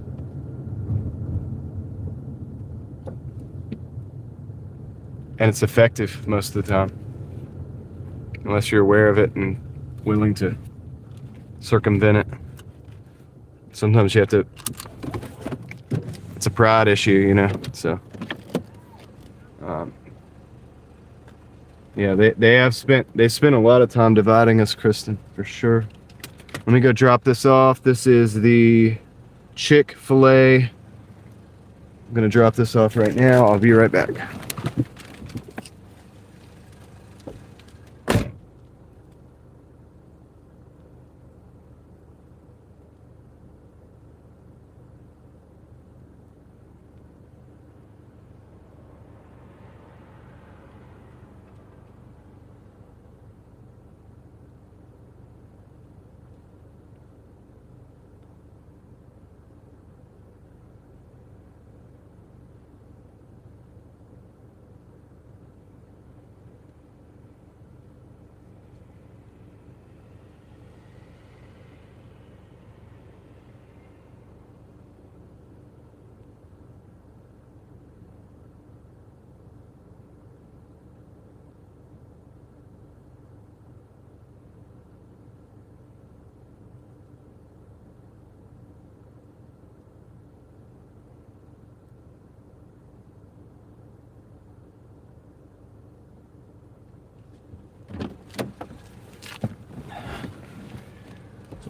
And it's effective most of the time. Unless you're aware of it and willing to circumvent it. Sometimes you have to... It's a pride issue, you know, so... yeah, they spent a lot of time dividing us, Kristen, for sure. Let me go drop this off. This is the Chick-fil-A. I'm gonna drop this off right now. I'll be right back.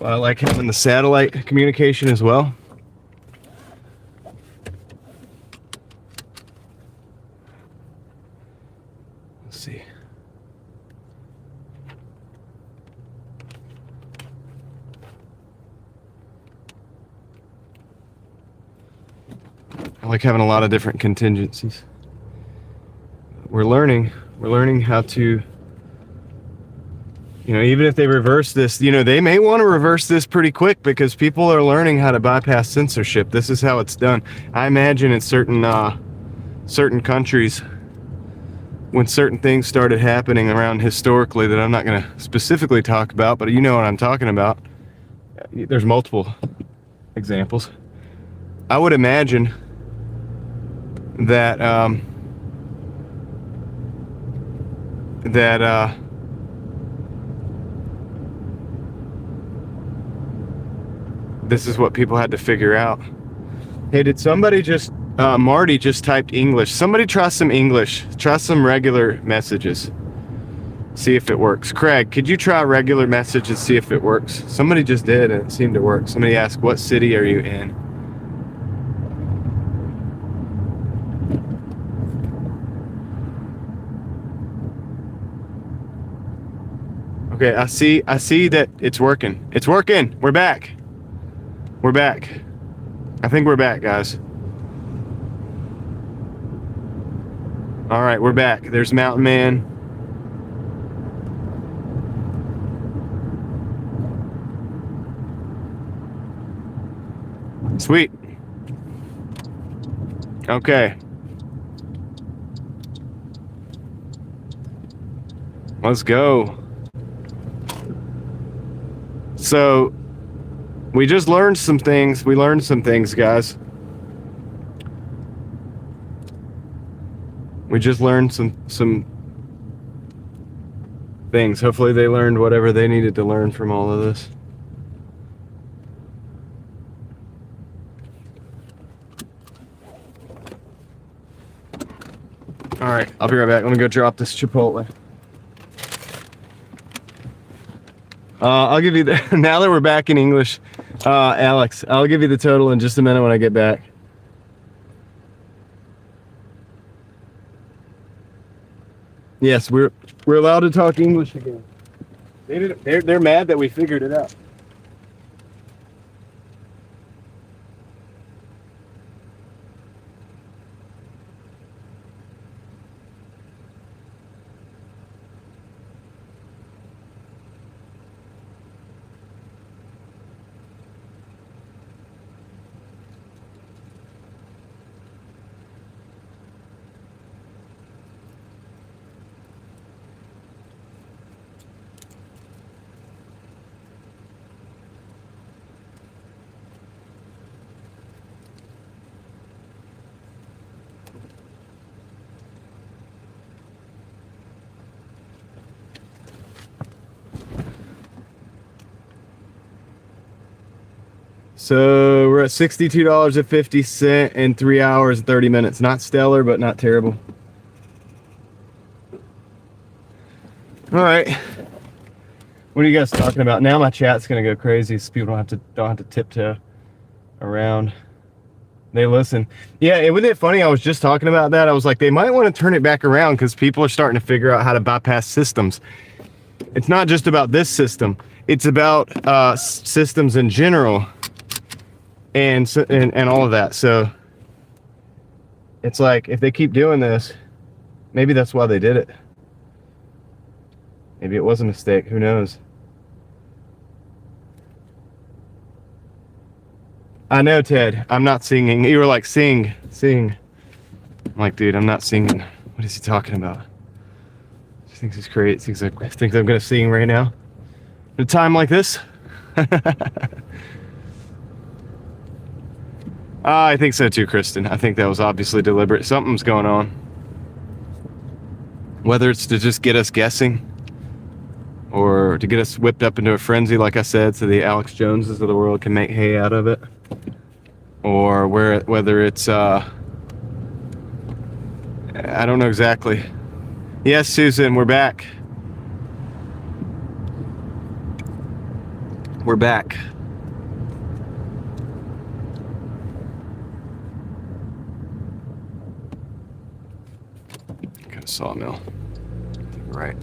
I like having the satellite communication as well. Let's see. I like having a lot of different contingencies. We're learning how to, even if they reverse this, they may want to reverse this pretty quick because people are learning how to bypass censorship. This is how it's done. I imagine in certain countries, when certain things started happening around historically that I'm not going to specifically talk about, but you know what I'm talking about. There's multiple examples. I would imagine that this is what people had to figure out. Hey, did somebody just Marty just typed English? Somebody try some English. Try some regular messages. See if it works. Craig, could you try regular messages, see if it works? Somebody just did and it seemed to work. Somebody asked, what city are you in? Okay, I see that it's working. It's working. We're back. We're back. I think we're back, guys. All right, we're back. There's Mountain Man. Sweet. Okay. Let's go. So, we just learned some things. We learned some things, guys. We just learned some things. Hopefully they learned whatever they needed to learn from all of this. All right, I'll be right back. Let me go drop this Chipotle. I'll give you the, now that we're back in English, Alex, I'll give you the total in just a minute when I get back. Yes, we're allowed to talk English again. They're mad that we figured it out. So we're at $62.50 in 3 hours and 30 minutes. Not stellar, but not terrible. All right. What are you guys talking about? Now my chat's gonna go crazy so people don't have to tiptoe around. They listen. Yeah, wasn't it funny? I was just talking about that. I was like, they might want to turn it back around because people are starting to figure out how to bypass systems. It's not just about this system. It's about systems in general. And all of that. So it's like if they keep doing this, maybe that's why they did it. Maybe it was a mistake. Who knows? I know, Ted. I'm not singing. You were like, sing. I'm like, dude, I'm not singing. What is he talking about? He thinks he's crazy. Thinks I'm gonna sing right now. At a time like this. I think so too, Kristen. I think that was obviously deliberate. Something's going on. Whether it's to just get us guessing or to get us whipped up into a frenzy, like I said, so the Alex Joneses of the world can make hay out of it. Or whether it's, I don't know exactly. Yes, Susan, we're back. We're back. Got a sawmill. Right.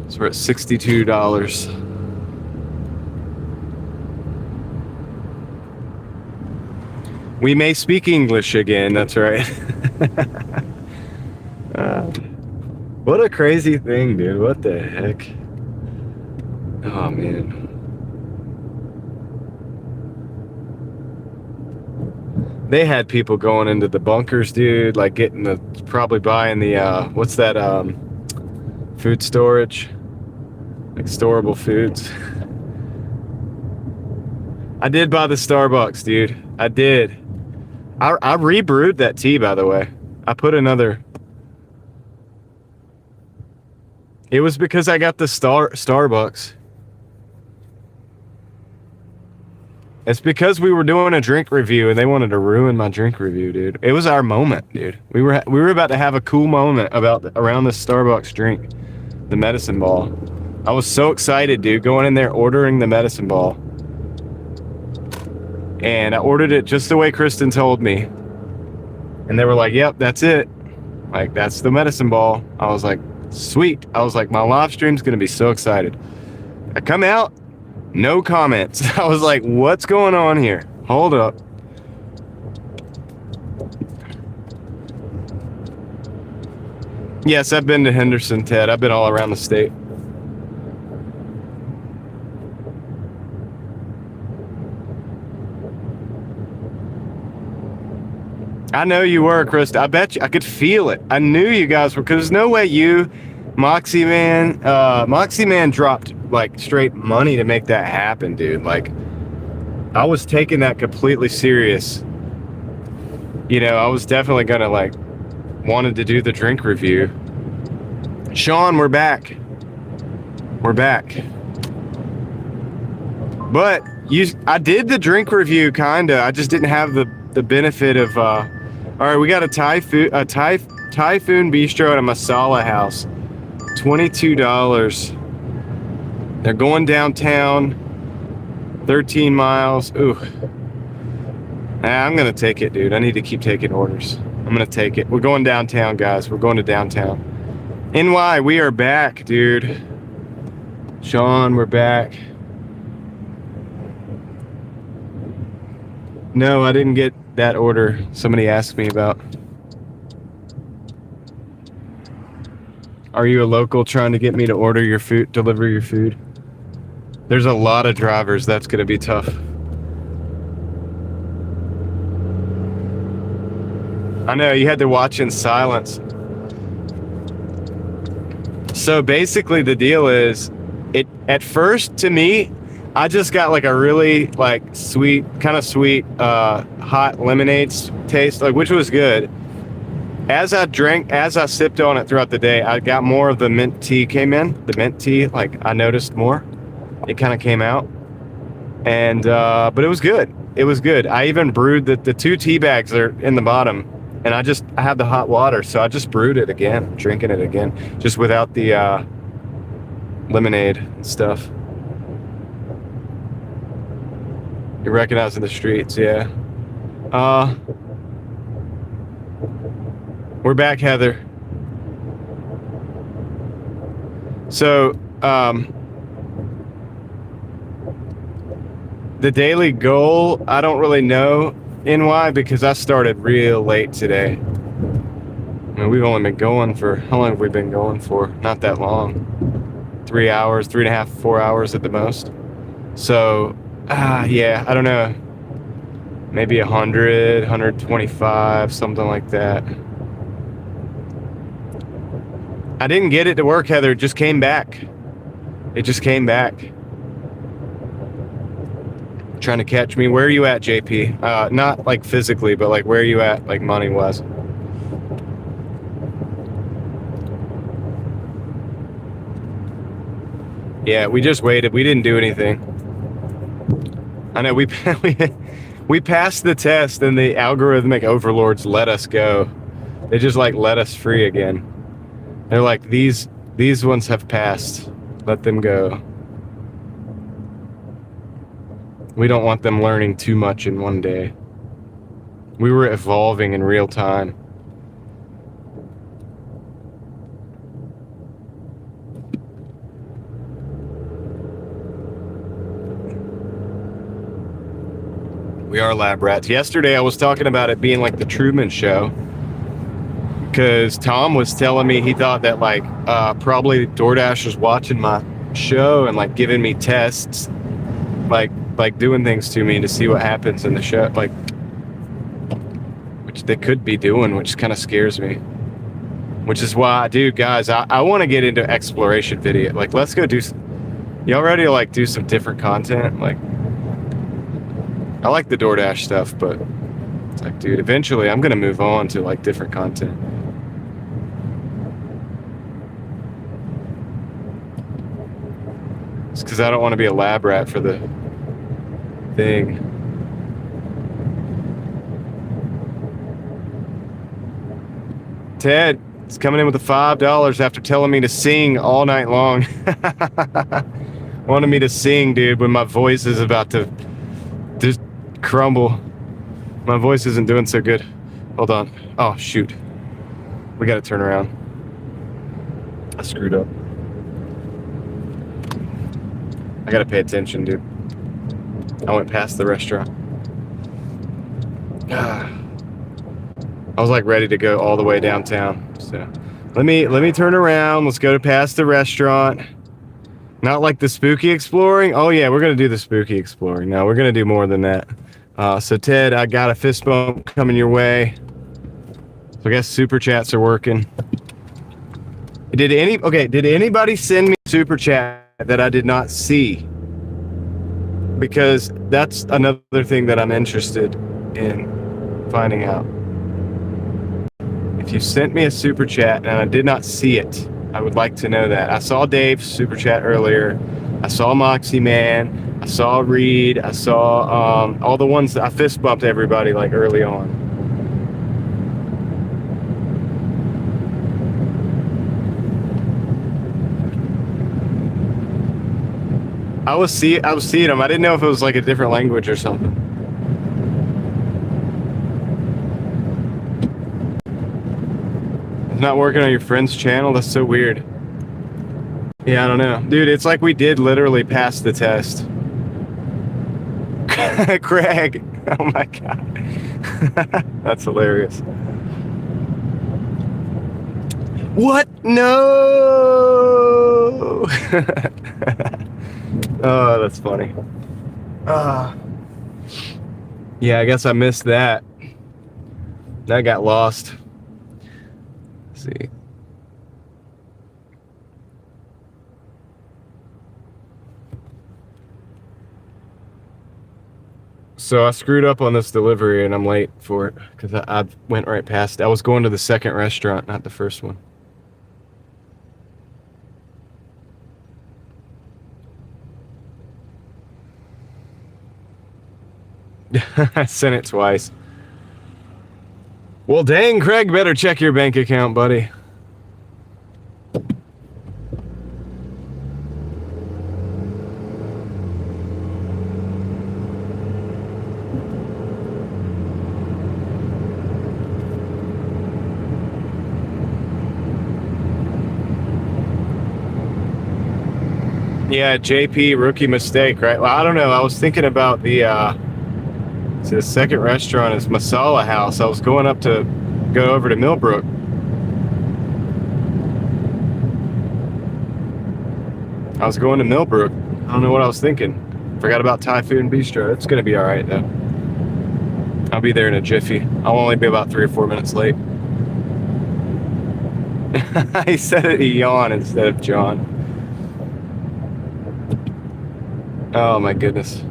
So we're at $62. We may speak English again, that's right. What a crazy thing, dude. What the heck? Oh, man. They had people going into the bunkers, dude, like getting the, probably buying the, what's that, food storage? Like storable foods. I did buy the Starbucks, dude. I did. I rebrewed that tea, by the way. I put another. It was because I got the Starbucks. It's because we were doing a drink review and they wanted to ruin my drink review, dude. It was our moment, dude. We were about to have a cool moment around this Starbucks drink, the medicine ball. I was so excited, dude, going in there ordering the medicine ball. And I ordered it just the way Kristen told me. And they were like, yep, that's it. Like, that's the medicine ball. I was like, sweet. I was like, my live stream's gonna be so excited. I come out, no comments. I was like, what's going on here? Hold up. Yes, I've been to Henderson, Ted. I've been all around the state. I know you were, Krista. I bet you, I could feel it. I knew you guys were, because there's no way you, Moxie Man dropped like straight money to make that happen, dude. Like, I was taking that completely serious. You know, I was definitely gonna like, wanted to do the drink review. Sean, we're back. We're back. But I did the drink review, kinda. I just didn't have the benefit of, all right, we got a Typhoon Bistro at a masala house. $22. They're going downtown. 13 miles. Ooh. I'm gonna take it, dude. I need to keep taking orders. I'm gonna take it. We're going downtown, guys. We're going to downtown. NY, we are back, dude. Sean, we're back. No, I didn't get that order somebody asked me about. Are you a local trying to get me to order your food, deliver your food? There's a lot of drivers. That's going to be tough. I know, you had to watch in silence. So basically the deal is, at first, to me, I just got like a really like sweet, kind of sweet, hot lemonade taste, like, which was good. As I sipped on it throughout the day, I got more of the mint tea came in. The mint tea, like, I noticed more. It kind of came out. And, but it was good. It was good. I even brewed the 2 tea bags are in the bottom. And I had the hot water, so I just brewed it again, drinking it again, just without the lemonade and stuff. You're recognizing the streets, yeah. We're back, Heather. So, the daily goal, I don't really know NY because I started real late today. I mean, we've only been going for, how long have we been going for? Not that long. 3 hours, 3.5, 4 hours at the most. So, yeah, I don't know. Maybe 100, 125, something like that. I didn't get it to work, Heather. It just came back. It just came back. Trying to catch me. Where are you at, JP? Not like physically, but like where are you at, like money-wise? Yeah, we just waited. We didn't do anything. I know we passed the test, and the algorithmic overlords let us go. They just like let us free again. They're like, these ones have passed. Let them go. We don't want them learning too much in one day. We were evolving in real time. We are lab rats. Yesterday I was talking about it being like the Truman Show, because Tom was telling me he thought that like probably DoorDash was watching my show and like giving me tests, like doing things to me to see what happens in the show, like, which they could be doing, which kind of scares me. Which is why, dude, guys, I want to get into exploration video. Like, let's go do. Y'all ready to like do some different content? Like, I like the DoorDash stuff, but it's like, dude, eventually I'm gonna move on to like different content. It's because I don't want to be a lab rat for the thing. Ted is coming in with the $5 after telling me to sing all night long. Wanted me to sing, dude, when my voice is about to just crumble. My voice isn't doing so good. Hold on. Oh, shoot. We gotta turn around. I screwed up. I gotta pay attention, dude. I went past the restaurant. I was like ready to go all the way downtown. So let me turn around. Let's go past the restaurant. Not like the spooky exploring. Oh yeah, we're gonna do the spooky exploring. No, we're gonna do more than that. So Ted, I got a fist bump coming your way. So I guess super chats are working. Did anybody send me a super chat that I did not see? Because that's another thing that I'm interested in finding out. If you sent me a super chat and I did not see it, I would like to know that. I saw Dave's super chat earlier. I saw Moxie Man. I saw Reed. I saw all the ones that I fist bumped everybody like early on. I was seeing them. I didn't know if it was like a different language or something. It's not working on your friend's channel? That's so weird. Yeah, I don't know. Dude, it's like we did literally pass the test. Craig. Oh my God. That's hilarious. What? No! Oh, that's funny. Yeah, I guess I missed that. That got lost. Let's see. So I screwed up on this delivery and I'm late for it because I went right past it. I was going to the second restaurant, not the first one. I sent it twice. Well, dang, Craig, better check your bank account, buddy. Yeah, JP, rookie mistake, right? Well, I don't know. I was thinking about the second restaurant is Masala House. I was going up to go over to Millbrook. I was going to Millbrook. I don't know what I was thinking. Forgot about Typhoon Bistro. It's going to be all right, though. I'll be there in a jiffy. I'll only be about 3 or 4 minutes late. He said it, he yawned instead of John. Oh, my goodness.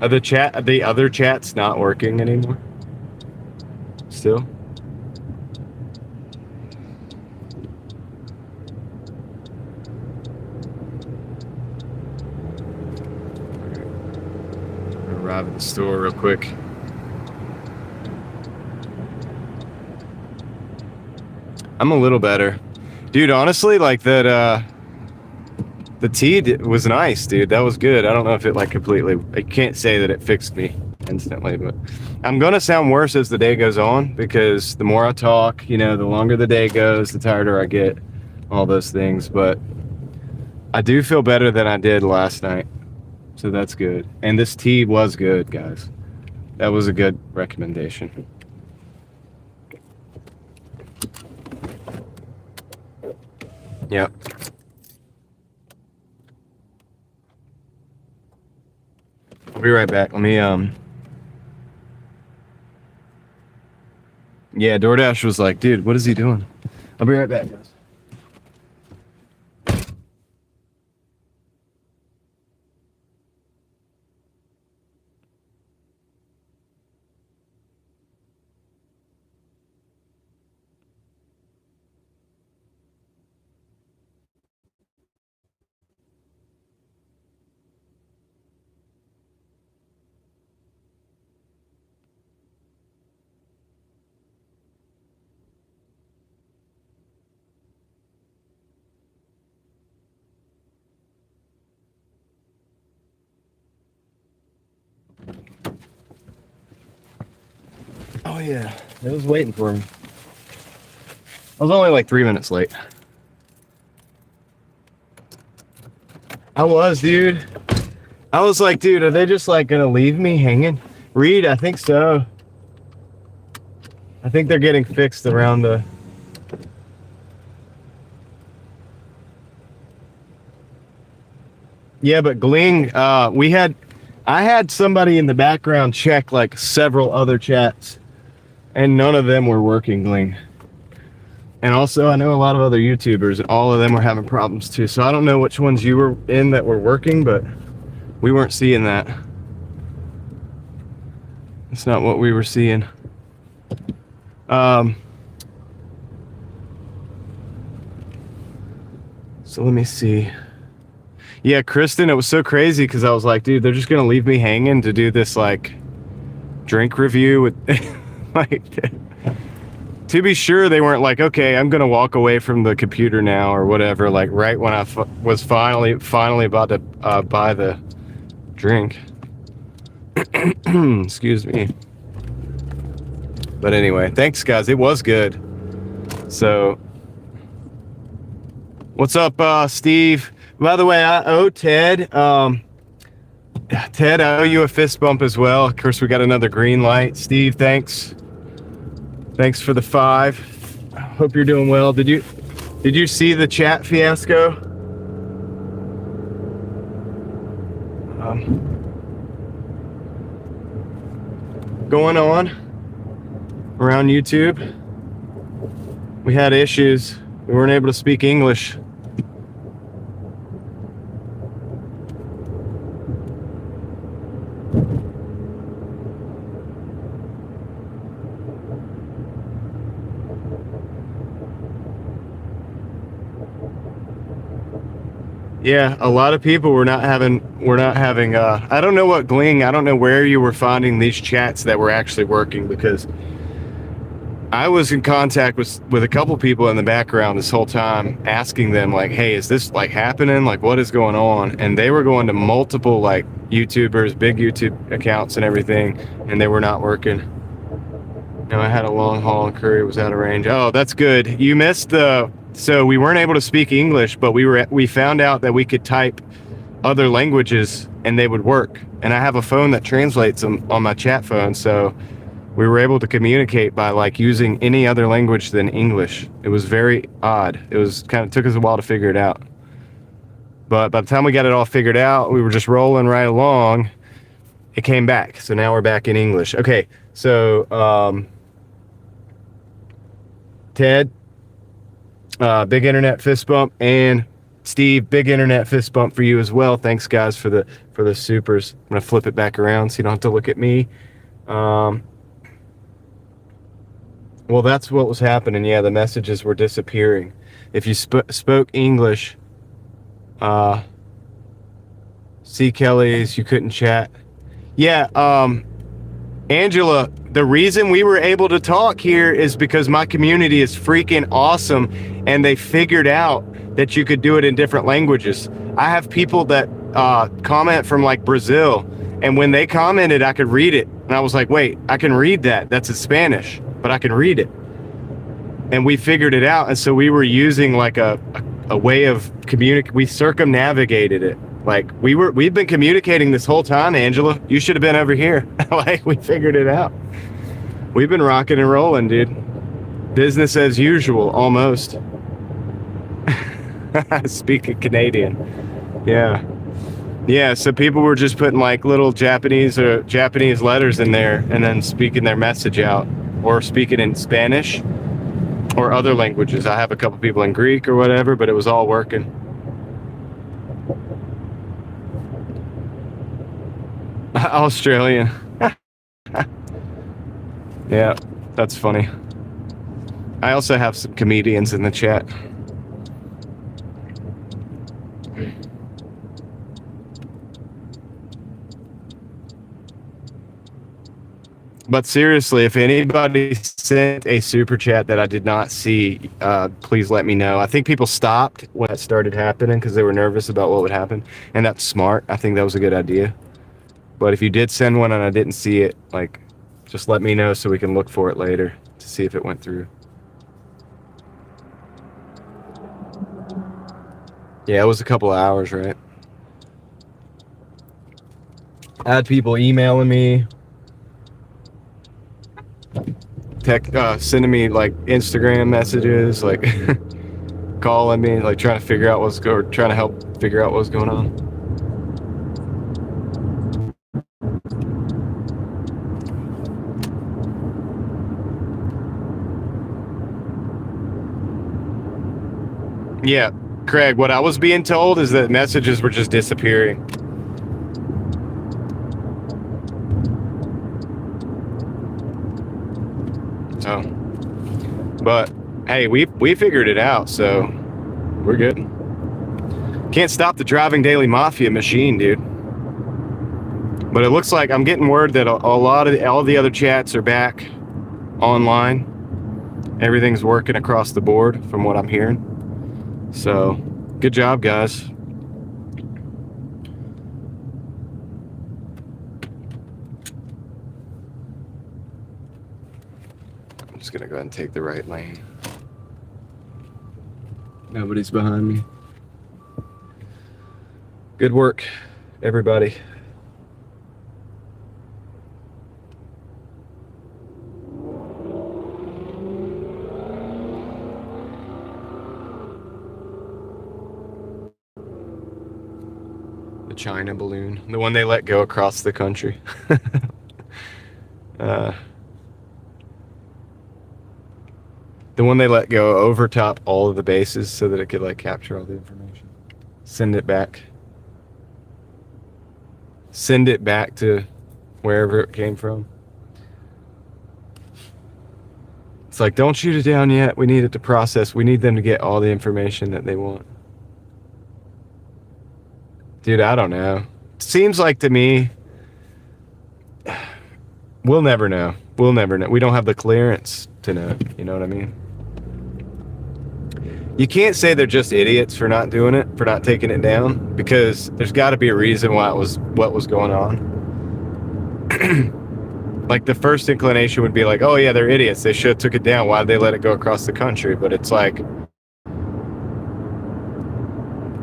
Are the other chat's not working anymore? Still? arrive at the store real quick. I'm a little better. Dude, honestly, like that, the tea was nice, dude. That was good. I don't know if it like completely, I can't say that it fixed me instantly, but I'm gonna sound worse as the day goes on because the more I talk, you know, the longer the day goes, the tireder I get, all those things. But I do feel better than I did last night, so that's good. And this tea was good, guys. That was a good recommendation. Yep. I'll be right back. Let me yeah, DoorDash was like, dude, what is he doing? I'll be right back, guys. Oh yeah, I was waiting for him. I was only like 3 minutes late. I was, dude. I was like, dude, are they just like gonna leave me hanging? Reed, I think so. I think they're getting fixed around the... Yeah, but Gling, I had somebody in the background check like several other chats, and none of them were working, Gling. And also, I know a lot of other YouTubers, and all of them were having problems too. So I don't know which ones you were in that were working, but we weren't seeing that. It's not what we were seeing. So let me see. Yeah, Kristen, it was so crazy because I was like, dude, they're just gonna leave me hanging to do this like drink review with like, to be sure they weren't like, okay, I'm gonna walk away from the computer now or whatever, like right when I was finally about to buy the drink. Excuse me. But anyway, thanks guys, it was good. So what's up, Steve? By the way, I owe Ted, Ted, I owe you a fist bump as well. Of course, we got another green light. Steve, thanks. Thanks for the 5. Hope you're doing well. Did you see the chat fiasco? Going on around YouTube. We had issues. We weren't able to speak English. Yeah, a lot of people were not having, I don't know what Gling, I don't know where you were finding these chats that were actually working, because I was in contact with a couple people in the background this whole time, asking them like, hey, is this like happening? Like, what is going on? And they were going to multiple like YouTubers, big YouTube accounts and everything, and they were not working. You know, I had a long haul and Curry was out of range. Oh, that's good. You missed so we weren't able to speak English, but we found out that we could type other languages and they would work. And I have a phone that translates them on my chat phone, so we were able to communicate by like using any other language than English. It was very odd. It was took us a while to figure it out. But by the time we got it all figured out, we were just rolling right along. It came back. So now we're back in English. Okay, so Ted, big internet fist bump, and Steve, big internet fist bump for you as well. Thanks guys for the supers. I'm gonna flip it back around so you don't have to look at me. Well, that's what was happening. Yeah, the messages were disappearing. If you spoke English, C. Kelly's, you couldn't chat. Yeah, Angela, the reason we were able to talk here is because my community is freaking awesome and they figured out that you could do it in different languages. I have people that comment from like Brazil, and when they commented, I could read it. And I was like, wait, I can read that. That's in Spanish, but I can read it. And we figured it out. And so we were using like a way of communicate. We circumnavigated it. Like we've been communicating this whole time, Angela. You should have been over here. Like we figured it out. We've been rocking and rolling, dude. Business as usual, almost. Speaking Canadian. Yeah. Yeah, so people were just putting like little Japanese letters in there and then speaking their message out, or speaking in Spanish or other languages. I have a couple people in Greek or whatever, but it was all working. Australian. Yeah, that's funny. I also have some comedians in the chat. But seriously, if anybody sent a super chat that I did not see, please let me know. I think people stopped when that started happening because they were nervous about what would happen. And that's smart. I think that was a good idea. But if you did send one and I didn't see it, like, just let me know so we can look for it later to see if it went through. Yeah, it was a couple of hours, right? I had people emailing me, sending me like Instagram messages, like calling me, like trying to figure out trying to help figure out what's going on. Yeah, Craig, what I was being told is that messages were just disappearing. So, but hey, we figured it out, so we're good. Can't stop the driving daily mafia machine, dude. But it looks like I'm getting word that all the other chats are back online. Everything's working across the board from what I'm hearing. So, good job, guys. I'm just gonna go ahead and take the right lane. Nobody's behind me. Good work, everybody. The China balloon, the one they let go across the country. The one they let go over top all of the bases so that it could like capture all the information. Send it back to wherever it came from. It's like, don't shoot it down yet. We need it to process. We need them to get all the information that they want. Dude, I don't know. Seems like to me, we'll never know. We'll never know. We don't have the clearance to know. You know what I mean? You can't say they're just idiots for not doing it, for not taking it down, because there's got to be a reason why what was going on. Like the first inclination would be like, oh yeah, they're idiots. They should have took it down. Why did they let it go across the country? But it's like,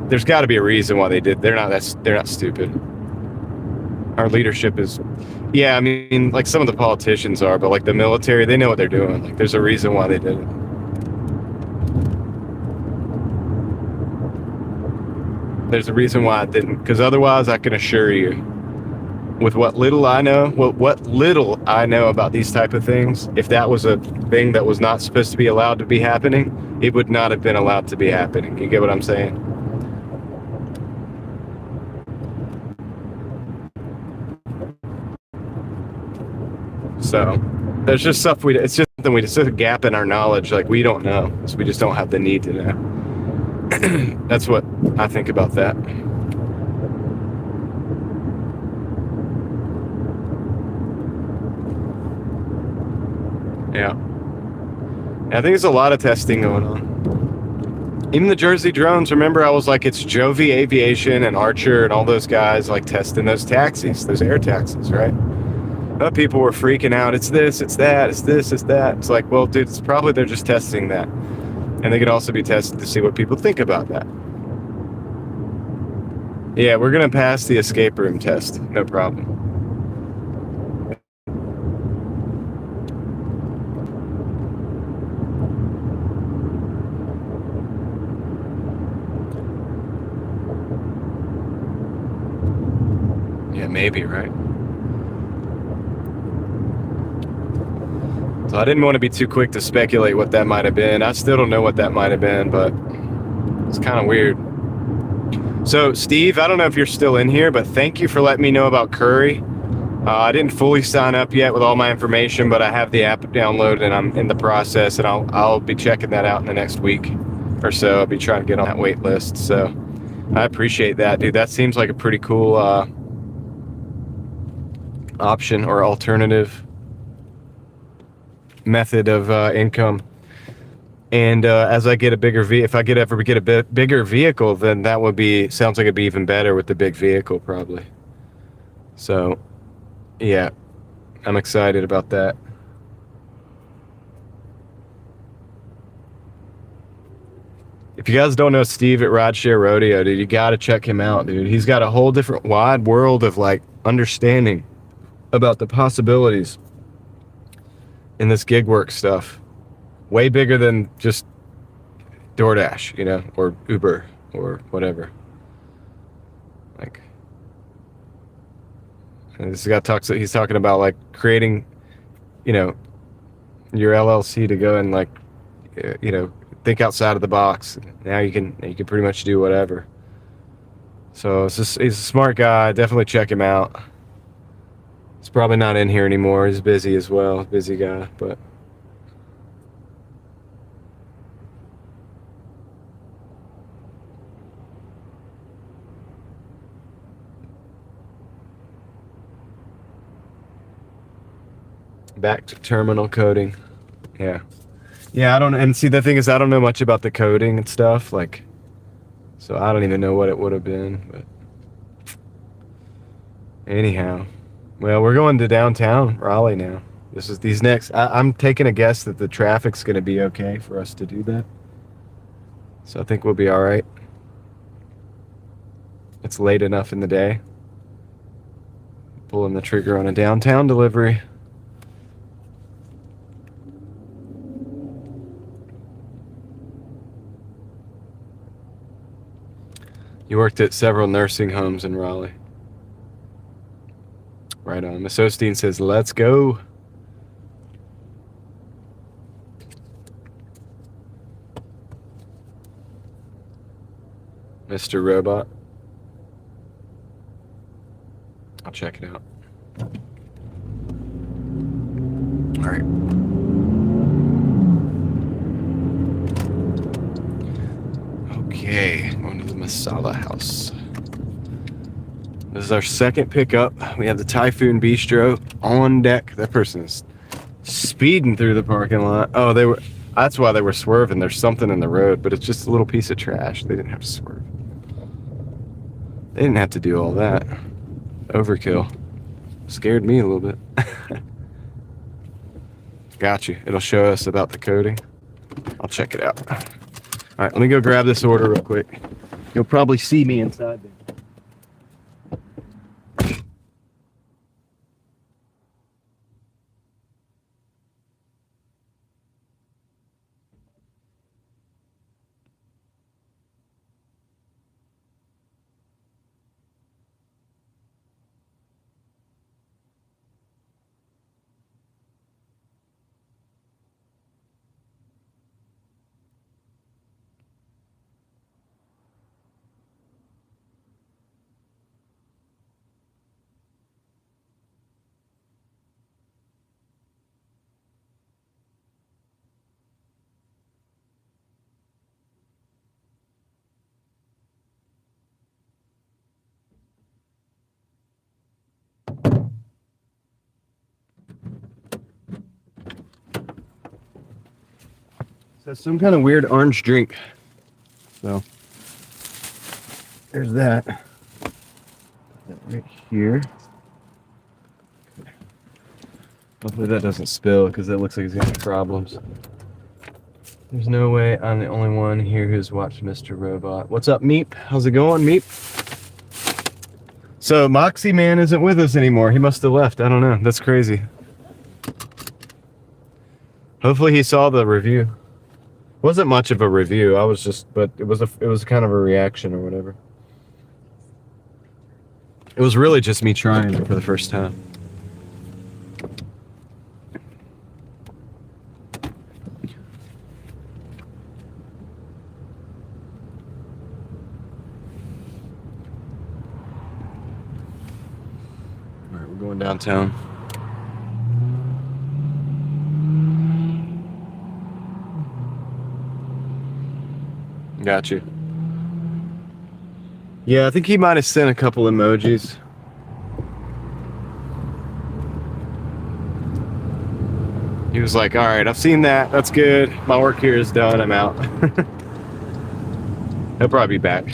there's got to be a reason why they did. They're not stupid. Our leadership is, yeah, I mean, like some of the politicians are, but like the military, they know what they're doing. Like there's a reason why they did it. There's a reason why I didn't, because otherwise I can assure you, with what little I know about these type of things, if that was a thing that was not supposed to be allowed to be happening, it would not have been allowed to be happening. You get what I'm saying? So there's just stuff it's just something it's just a gap in our knowledge. Like we don't know, so we just don't have the need to know. That's what I think about that. Yeah. I think there's a lot of testing going on. Even the Jersey drones, remember I was like, it's Jovi Aviation and Archer and all those guys like testing those taxis, those air taxis, right? But people were freaking out. It's this, it's that, it's this, it's that. It's like, well, dude, it's probably they're just testing that. And they could also be tested to see what people think about that. Yeah, we're going to pass the escape room test. No problem. Yeah, maybe, right? So I didn't want to be too quick to speculate what that might have been. I still don't know what that might have been, but it's kind of weird. So, Steve, I don't know if you're still in here, but thank you for letting me know about Curry. I didn't fully sign up yet with all my information, but I have the app downloaded and I'm in the process, and I'll be checking that out in the next week or so. I'll be trying to get on that wait list. So I appreciate that, dude. That seems like a pretty cool option or alternative method of income. And as I get a bigger if I ever get a bit bigger vehicle, then that would sounds like it'd be even better with the big vehicle probably. So yeah, I'm excited about that. If you guys don't know Steve at Rideshare Rodeo, dude, you got to check him out, dude. He's got a whole different wide world of like understanding about the possibilities in this gig work stuff. Way bigger than just DoorDash, or Uber or whatever. Like, he's talking about like creating, you know, your LLC to go and like, think outside of the box. Now you can pretty much do whatever. So he's a smart guy. Definitely check him out. He's probably not in here anymore. He's busy as well. Busy guy, but back to terminal coding. Yeah. Yeah, I don't and see the thing is I don't know much about the coding and stuff, like, so I don't even know what it would have been, but anyhow. Well, we're going to downtown Raleigh now. This is these next I'm taking a guess that the traffic's gonna be okay for us to do that. So I think we'll be alright. It's late enough in the day. Pulling the trigger on a downtown delivery. You worked at several nursing homes in Raleigh. Right on. Miss Osteen says, let's go. Mr. Robot. I'll check it out. All right. Okay, going to the Masala house. This is our second pickup. We have the Typhoon Bistro on deck. That person is speeding through the parking lot. Oh, that's why they were swerving. There's something in the road, but it's just a little piece of trash. They didn't have to swerve. They didn't have to do all that. Overkill. Scared me a little bit. Got you. It'll show us about the coding. I'll check it out. All right, let me go grab this order real quick. You'll probably see me inside there. So some kind of weird orange drink. So there's that. Right here. Hopefully that doesn't spill because that looks like it's gonna have problems. There's no way I'm the only one here who's watched Mr. Robot. What's up, Meep? How's it going, Meep? So Moxie Man isn't with us anymore. He must have left. I don't know. That's crazy. Hopefully he saw the review. Wasn't much of a review. I was just, but it was kind of a reaction or whatever. It was really just me trying it for the first time. All right, we're going downtown. Got you. Yeah, I think he might have sent a couple emojis. He was like, all right, I've seen that. That's good. My work here is done. I'm out. He'll probably be back.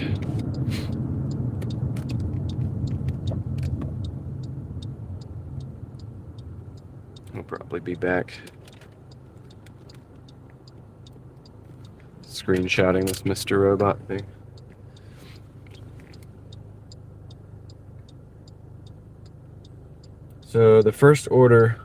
He'll probably be back. Screenshotting this Mr. Robot thing. So the first order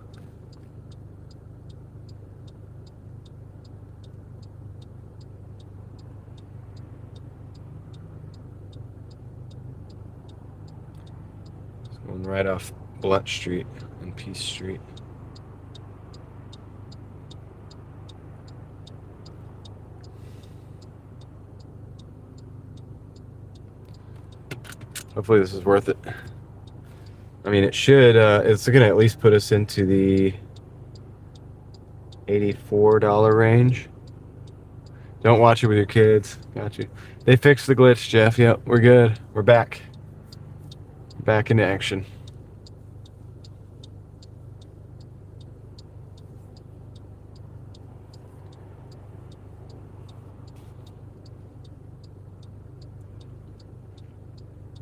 is going right off Blunt Street and Peace Street. Hopefully this is worth it. I mean, it should. It's going to at least put us into the $84 range. Don't watch it with your kids. Got you. They fixed the glitch, Jeff. Yep, we're good. We're back. Back into action.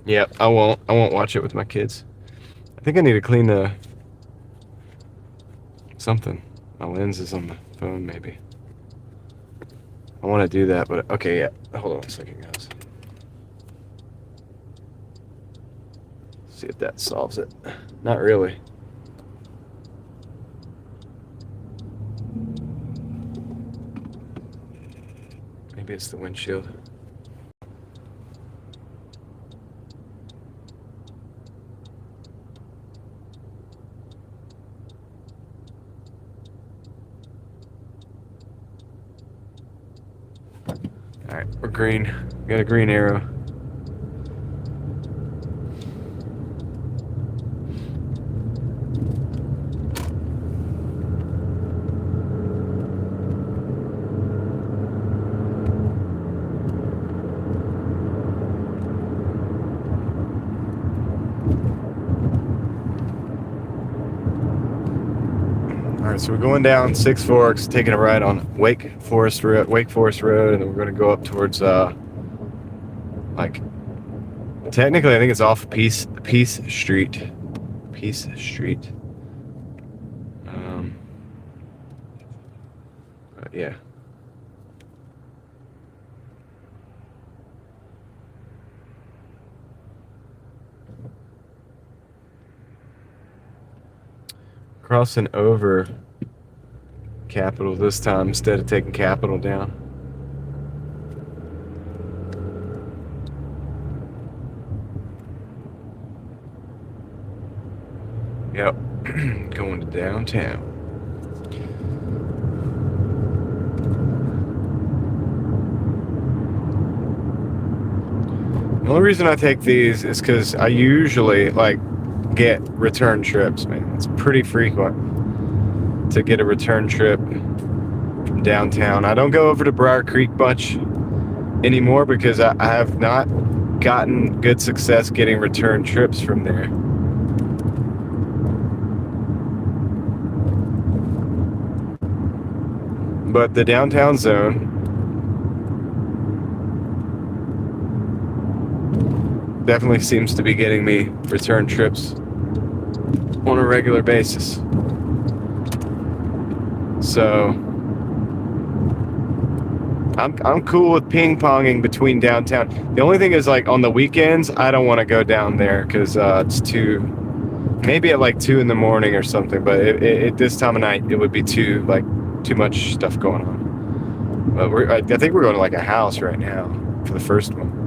Yep, I won't watch it with my kids. I think I need to clean the something. My lens is on the phone, maybe. I want to do that, but okay, yeah. Hold on a second, guys. See if that solves it. Not really. Maybe it's the windshield. All right, we're green. We got a green arrow. All right, so we're going down Six Forks, taking a ride on Wake Forest Road, and then we're going to go up towards like technically I think it's off Peace Street. Peace Street. Yeah. Crossing over Capitol this time instead of taking Capitol down. Yep, going to downtown. The only reason I take these is because I usually get return trips, man. It's pretty frequent to get a return trip from downtown. I don't go over to Briar Creek much anymore because I have not gotten good success getting return trips from there. But the downtown zone definitely seems to be getting me return trips on a regular basis. So I'm cool with ping-ponging between downtown. The only thing is, like, on the weekends, I don't want to go down there because it's too, maybe at like 2 in the morning or something, but at this time of night, it would be too much stuff going on. But I think we're going to like a house right now for the first one.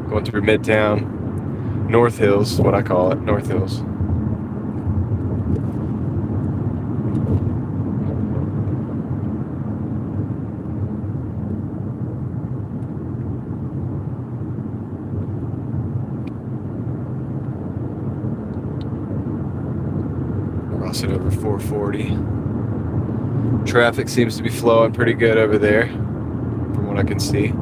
Going through Midtown, North Hills, what I call it, North Hills. Crossing over 440. Traffic seems to be flowing pretty good over there, from what I can see.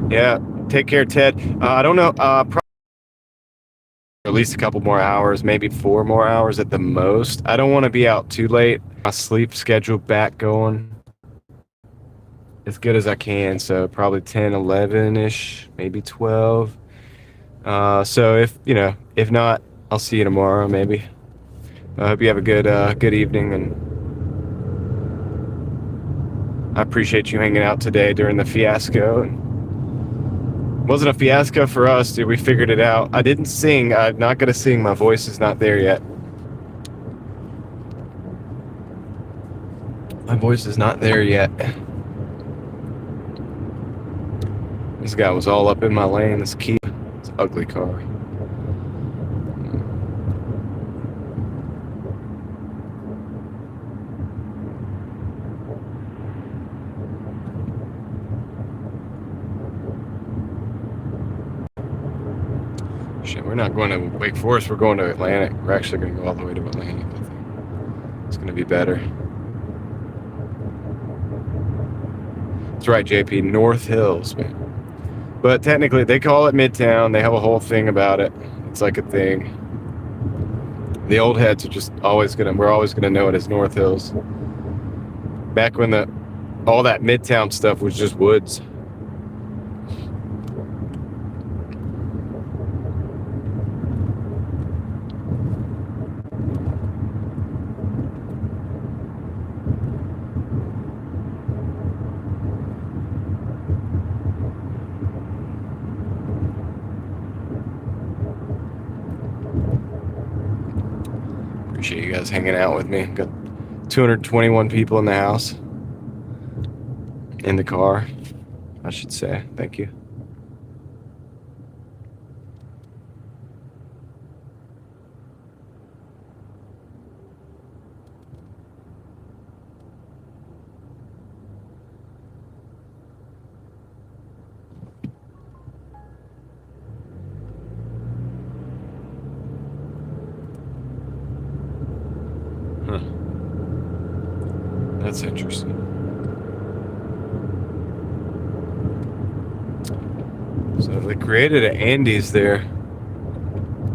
Yeah, take care, Ted. I don't know, probably at least a couple more hours, maybe 4 more hours at the most. I don't want to be out too late. My sleep schedule back going as good as I can, so probably 10, 11-ish, maybe 12. So if not, I'll see you tomorrow, maybe. I hope you have a good evening, and I appreciate you hanging out today during the fiasco. It wasn't a fiasco for us, dude. We figured it out. I didn't sing. I'm not gonna sing. My voice is not there yet. My voice is not there yet. This guy was all up in my lane. This Kia, it's an ugly car. Shit, we're not going to Wake Forest. We're going to Atlantic. We're actually going to go all the way to Atlantic, I think. It's going to be better. That's right, JP. North Hills, man. But technically, they call it Midtown. They have a whole thing about it. It's like a thing. The old heads are just we're always gonna know it as North Hills. Back when all that Midtown stuff was just woods. Appreciate you guys hanging out with me. Got 221 people in the house. In the car, I should say. Thank you. Huh. That's interesting. So they created an Andy's there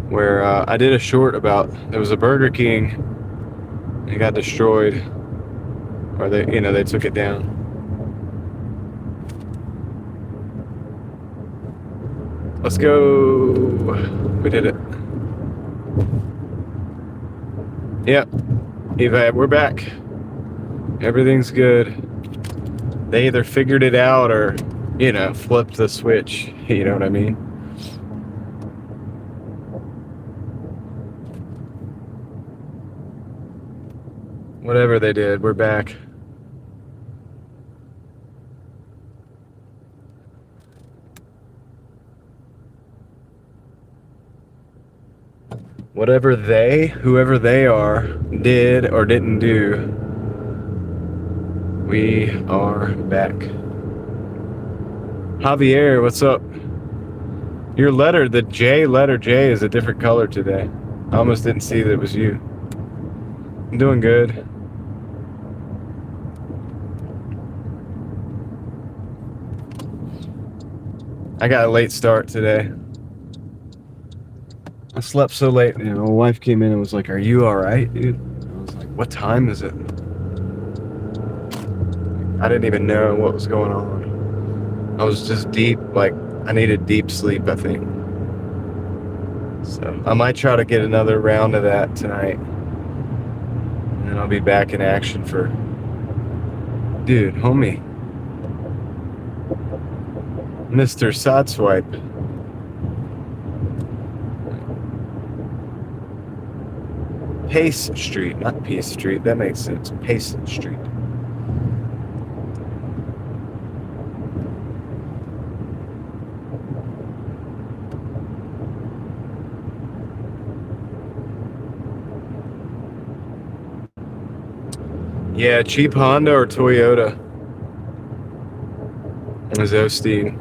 where I did a short about, there was a Burger King. It got destroyed, or they took it down. Let's go. We did it. Yep. We're back. Everything's good. They either figured it out or, flipped the switch. You know what I mean? Whatever they did, we're back. Whoever they are, did or didn't do, we are back. Javier, what's up? Your letter, letter J is a different color today. I almost didn't see that it was you. I'm doing good. I got a late start today. I slept so late, and my wife came in and was like, "Are you all right, dude?" I was like, "What time is it?" I didn't even know what was going on. I was just deep, like I needed deep sleep, I think. So I might try to get another round of that tonight, and then I'll be back in action for, dude, homie, Mr. Sideswipe. Pace Street, not Peace Street. That makes sense. Pace Street. Yeah, cheap Honda or Toyota. Zosteen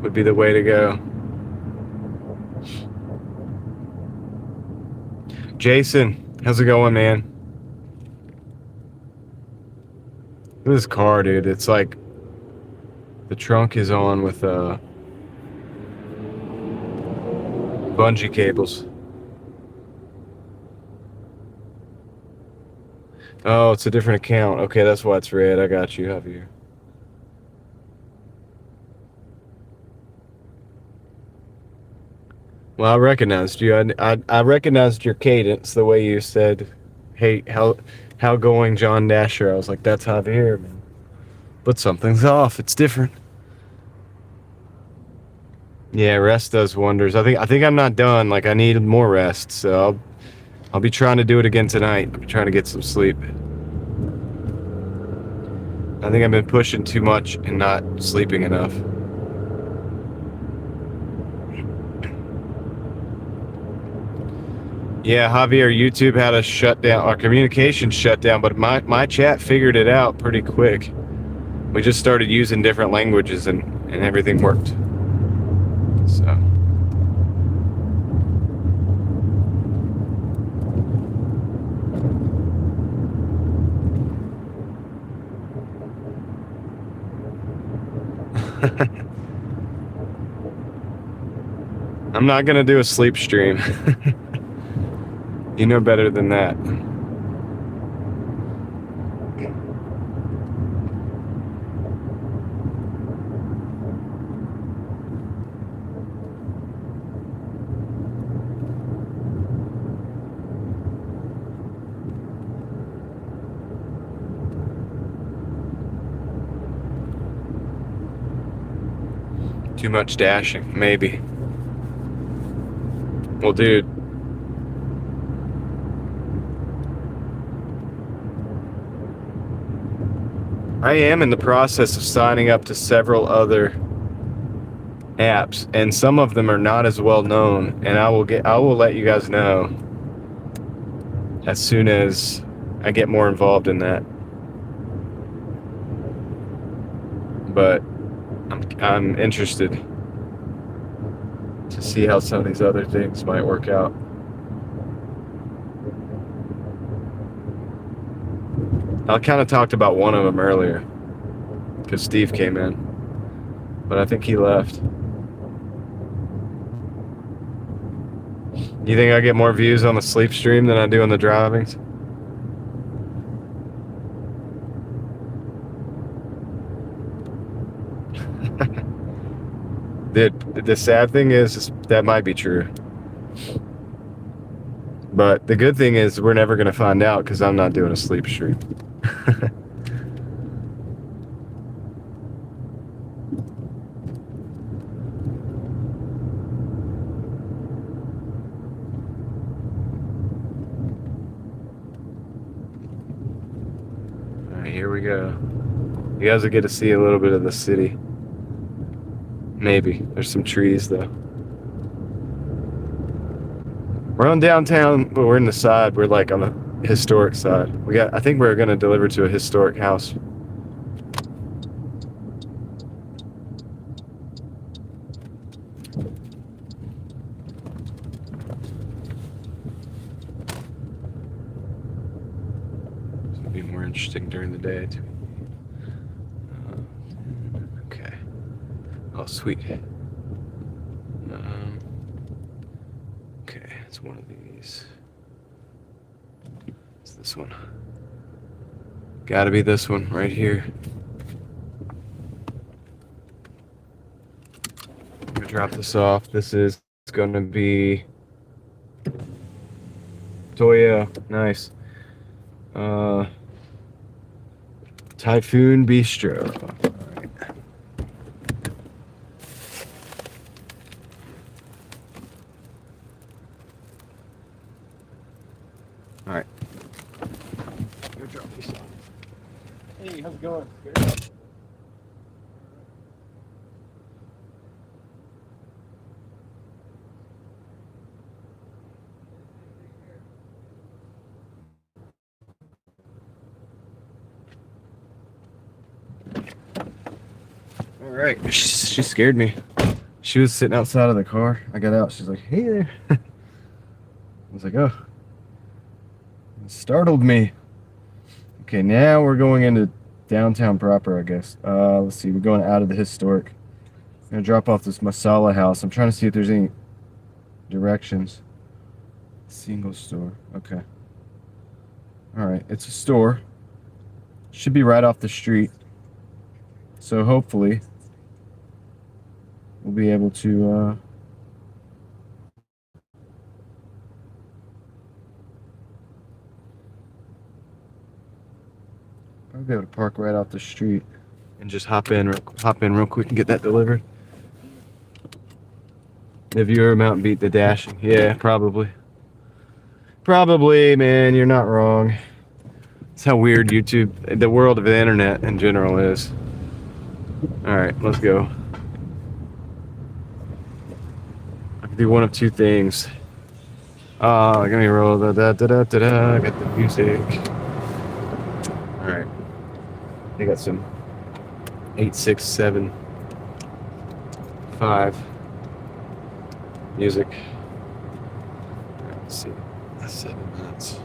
would be the way to go. Jason, how's it going, man? Look at this car, dude. It's like the trunk is on with bungee cables. Oh, it's a different account. Okay, that's why it's red. I got you, Javier. Well, I recognized you. I recognized your cadence, the way you said, "Hey, how going, John Dasher?" I was like, "That's Javier, man." But something's off. It's different. Yeah, rest does wonders. I think I'm not done. Like I need more rest, so I'll be trying to do it again tonight. I'll be trying to get some sleep. I think I've been pushing too much and not sleeping enough. Yeah, Javier, YouTube had us shut down, our communication shut down, but my chat figured it out pretty quick. We just started using different languages and everything worked. So. I'm not gonna do a sleep stream. You know better than that. Too much dashing, maybe. Well, dude. I am in the process of signing up to several other apps, and some of them are not as well known, and I will let you guys know as soon as I get more involved in that. But I'm interested to see how some of these other things might work out. I kind of talked about one of them earlier because Steve came in, but I think he left. You think I get more views on the sleep stream than I do on the drivings? The sad thing is that might be true. But the good thing is we're never going to find out because I'm not doing a sleep stream. All right, here we go. You guys will get to see a little bit of the city. Maybe. There's some trees though. We're on downtown, but we're in the side. We're like on the historic side. I think we're gonna deliver to a historic house. It'll be more interesting during the day too. Oh, sweet. It's one of these. It's this one. Gotta be this one right here. I'm gonna drop this off. This is gonna be Toya. Nice. Typhoon Bistro. All right. Go drop this off. Hey, how's it going? Good. All right. She scared me. She was sitting outside of the car. I got out. She's like, "Hey there." I was like, "Oh." It startled me. Okay, now we're going into downtown proper, I guess. Let's see. We're going out of the historic. I'm gonna drop off this masala house. I'm trying to see if there's any directions. Single store. Okay. All right. It's a store. Should be right off the street. So hopefully we'll be able to probably be able to park right off the street and just hop in real quick and get that delivered. Have you ever Mountain beat the Dashing? Yeah, probably. Probably, man, you're not wrong. It's how weird YouTube, the world of the internet in general is. Alright, let's go. I can do one of two things. Let me roll da da da da da da. Get the music. Alright. I got some 8, 6, 7, 5 music. Let's see. 7 minutes.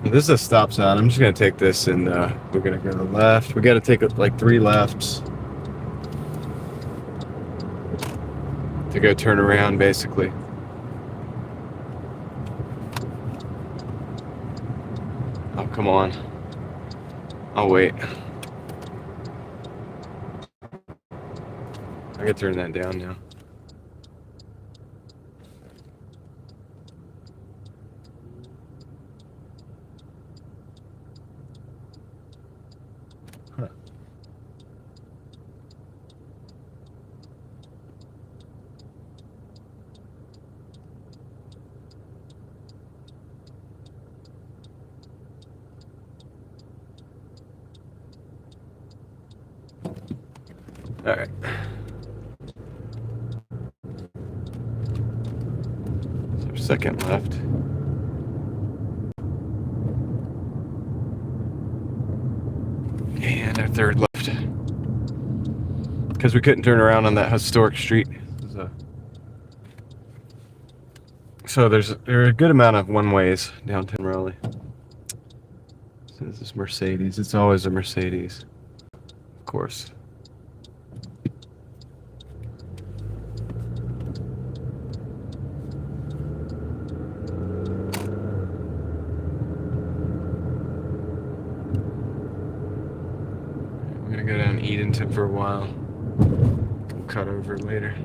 This is a stop sign. I'm just gonna take this and we're gonna go left. We gotta take like 3 lefts to go turn around, basically. Oh, come on. I'll wait. I can turn that down now. Huh. All right. So second left. And our third left. Because we couldn't turn around on that historic street. So there are a good amount of one-ways downtown Raleigh. So this is Mercedes. It's always a Mercedes. Of course. We're gonna go down Edenton for a while. We'll cut over later.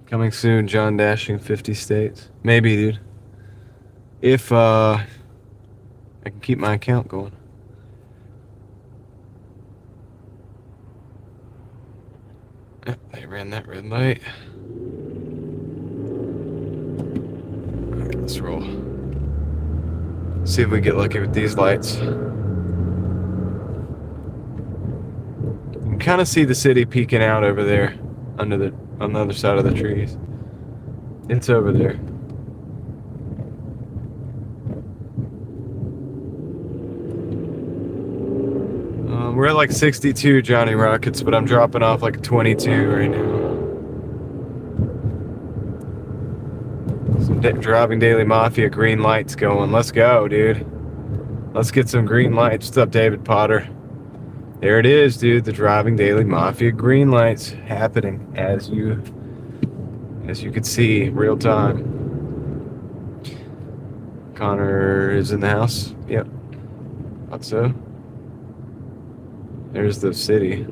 Coming soon, John Dashing 50 states. Maybe, dude. If I can keep my account going. Yep, they ran that red light. Alright, let's roll. See if we get lucky with these lights. You can kind of see the city peeking out over there on the other side of the trees. It's over there. at like 62 Johnny Rockets, but I'm dropping off like 22 right now. Some driving daily mafia green lights going. Let's go, dude. Let's get some green lights. What's up, David Potter? There it is, dude. The driving daily mafia green lights happening as you can see, real time. Connor is in the house. Yep. Thought so. There's the city.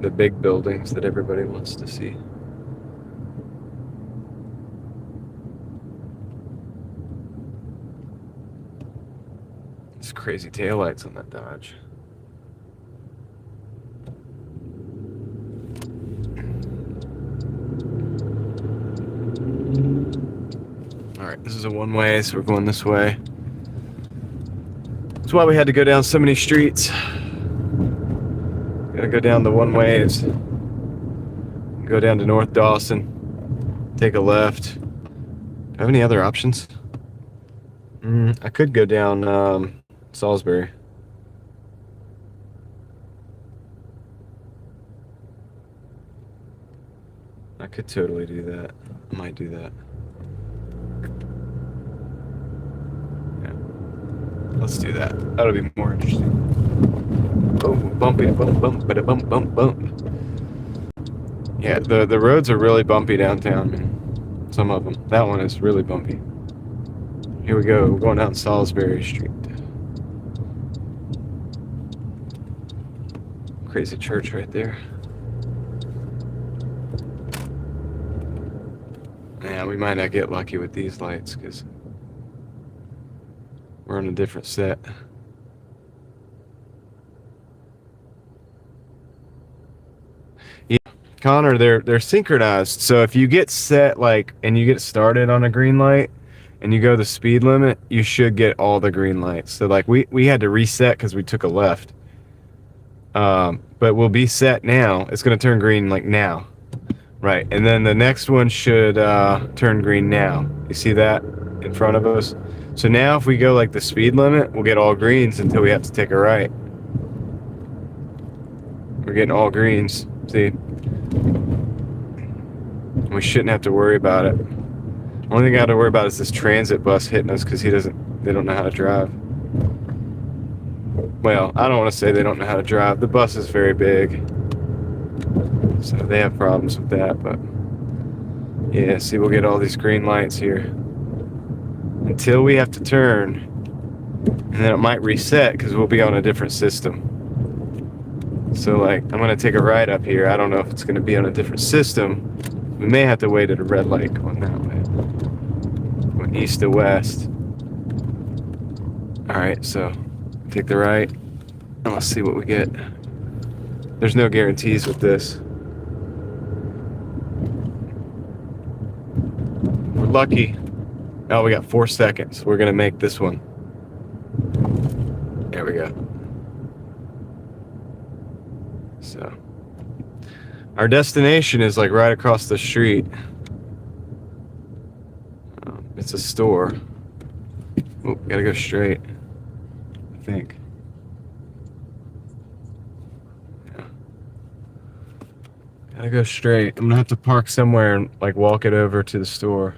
The big buildings that everybody wants to see. It's crazy taillights on that Dodge. Alright, this is a one-way, so we're going this way. That's why we had to go down so many streets. Gotta go down the one-ways. Go down to North Dawson. Take a left. Do I have any other options? I could go down Salisbury. I could totally do that. I might do that. Yeah. Let's do that. That'll be more interesting. Oh, bumpy, bump, bump, bada bump, bump, bump. Yeah, the roads are really bumpy downtown, man. Some of them. That one is really bumpy. Here we go. We're going down Salisbury Street. Crazy church right there. Yeah, we might not get lucky with these lights because we're on a different set. Yeah, Connor, they're synchronized. So if you get set and you get started on a green light and you go the speed limit, you should get all the green lights. So like we had to reset because we took a left. But we'll be set now. It's gonna turn green like now. Right, and then the next one should turn green now. You see that in front of us? So now if we go like the speed limit, we'll get all greens until we have to take a right. We're getting all greens, see? We shouldn't have to worry about it. Only thing I have to worry about is this transit bus hitting us because they don't know how to drive. Well, I don't want to say they don't know how to drive. The bus is very big. So they have problems with that, but yeah, see, we'll get all these green lights here until we have to turn, and then it might reset because we'll be on a different system. So like, I'm gonna take a right up here. I don't know if it's gonna be on a different system. We may have to wait at a red light going that way, going east to west. All right, so take the right, and let's see what we get. There's no guarantees with this. We're lucky. Oh, we got 4 seconds. We're gonna make this one. There we go. So, our destination is like right across the street. It's a store. Oh, gotta go straight, I think. Yeah. Gotta go straight. I'm gonna have to park somewhere and like walk it over to the store.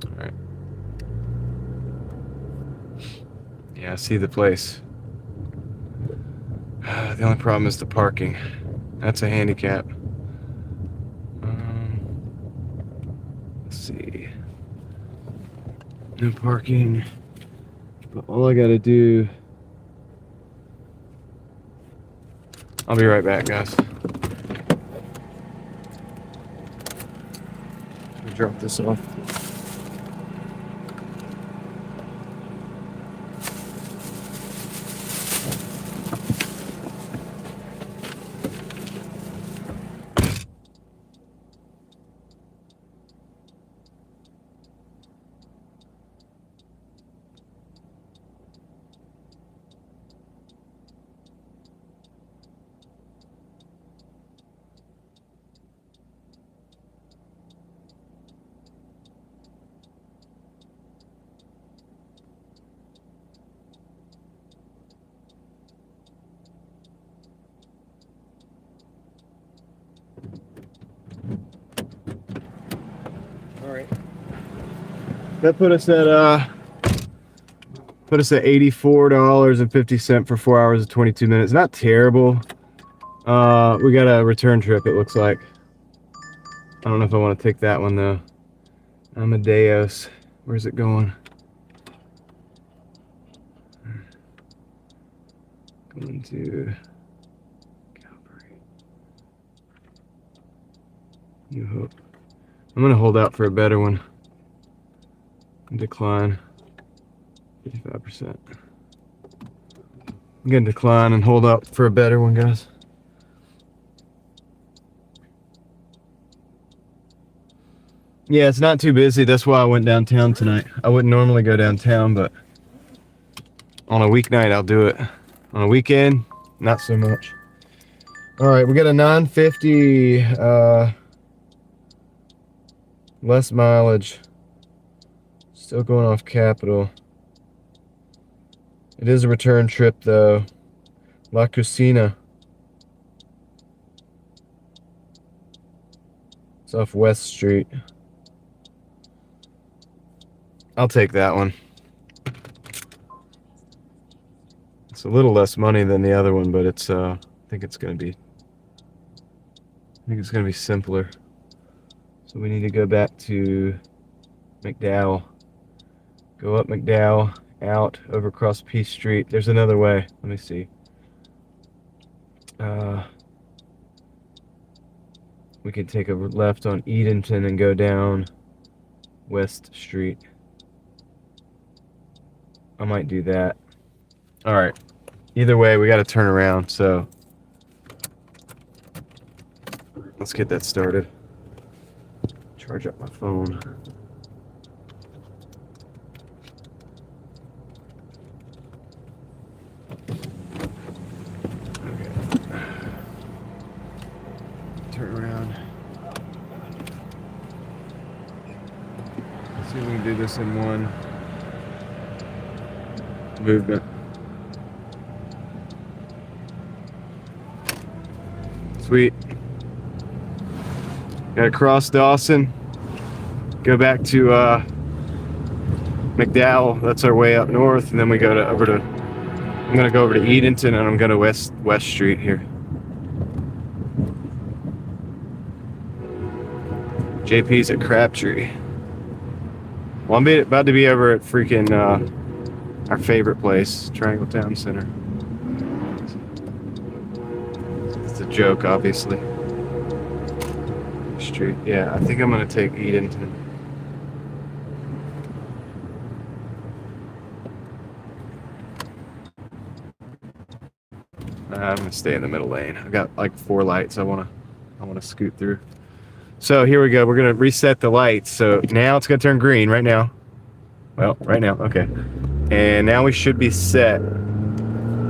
Alright. Yeah, I see the place. The only problem is the parking. That's a handicap. Let's see. No parking. But all I gotta do... I'll be right back, guys. Let me drop this off. That put us at $84.50 for 4 hours and 22 minutes. Not terrible. We got a return trip, it looks like. I don't know if I want to take that one though. Amadeus. Where's it going? Going to Calvary. New Hope. I'm gonna hold out for a better one. Decline. 55%. I'm gonna decline and hold out for a better one, guys. Yeah, it's not too busy. That's why I went downtown tonight. I wouldn't normally go downtown, but on a weeknight I'll do it. On a weekend, not so much. All right, we got a 950 less mileage. Still going off Capital. It is a return trip though. La Cusina. It's off West Street. I'll take that one. It's a little less money than the other one, but it's I think it's gonna be simpler. So we need to go back to McDowell. Go up McDowell, out, over across Peace Street. There's another way. Let me see. We could take a left on Edenton and go down West Street. I might do that. All right. Either way, we got to turn around, so let's get that started. Charge up my phone. Okay. Turn around. Let's see if we can do this in one movement. Sweet. Gotta cross Dawson, go back to McDowell. That's our way up north, and then we go I'm gonna go over to Edenton, and I'm gonna West Street here. JP's at Crabtree. Well, I'm about to be over at freaking our favorite place, Triangle Town Center. It's a joke, obviously. Street. Yeah, I think I'm gonna take Edenton. I'm gonna stay in the middle lane. I've got like 4 lights I wanna scoot through. So here we go. We're gonna reset the lights. So now it's gonna turn green right now. Well, right now, okay. And now we should be set.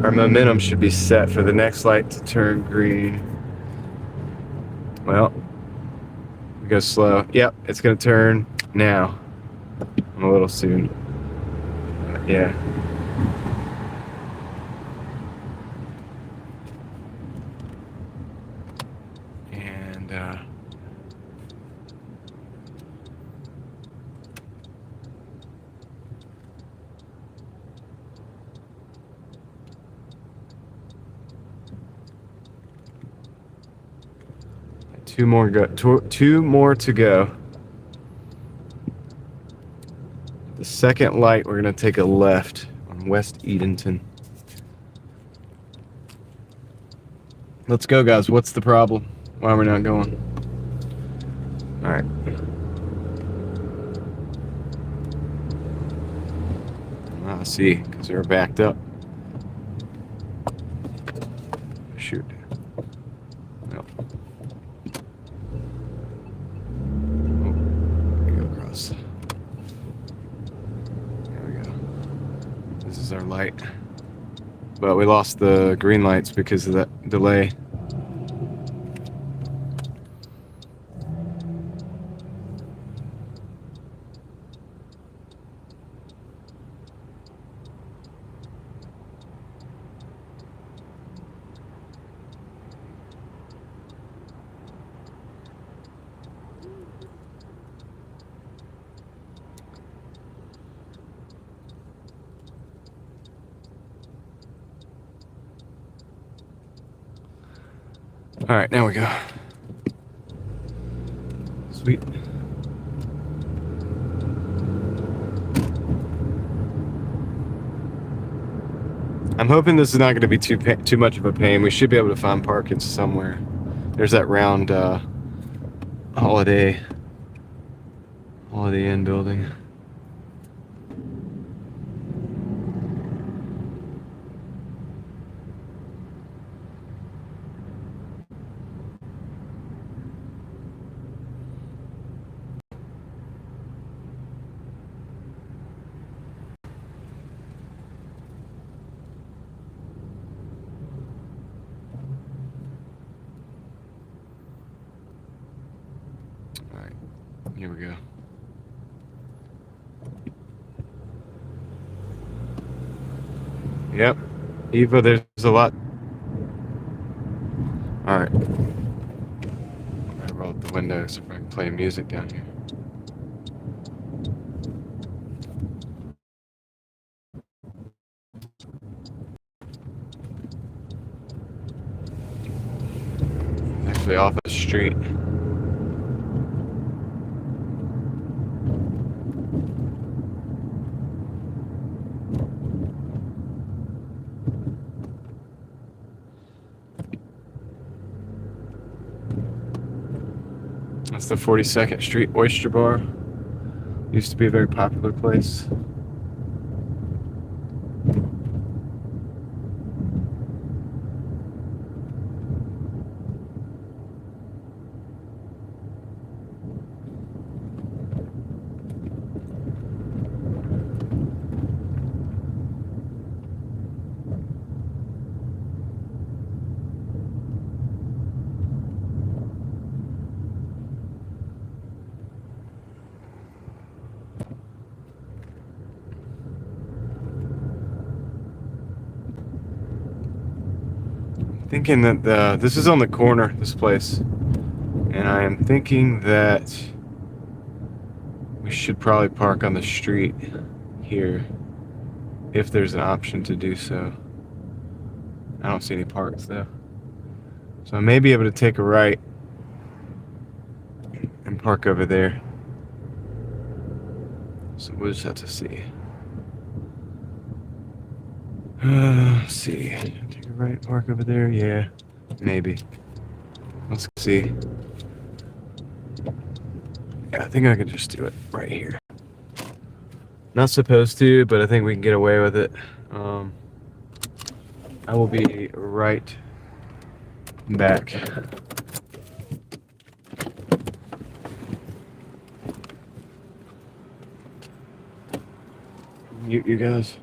Our momentum should be set for the next light to turn green. Well, we go slow. Yep, it's gonna turn now. I'm a little soon. Yeah. And 2 more to go. The second light, we're gonna take a left on West Edenton. Let's go, guys. What's the problem? Why are we not going? All right. I see, because they're backed up. Shoot. Nope. Our light, but we lost the green lights because of that delay. All right, now we go. Sweet. I'm hoping this is not going to be too much of a pain. We should be able to find parking somewhere. There's that round Holiday Inn building. All right, here we go. Yep. Eva, there's a lot. All right. I roll up the windows so I can play music down here. Actually, off the street. That's the 42nd Street Oyster Bar. Used to be a very popular place. Thinking that this is on the corner, this place, and I am thinking that we should probably park on the street here if there's an option to do so. I don't see any parks though, so I may be able to take a right and park over there. So we'll just have to see. Let's see. Take a right, park over there. Yeah, maybe. Let's see. Yeah, I think I can just do it right here. Not supposed to, but I think we can get away with it. I will be right back. You guys.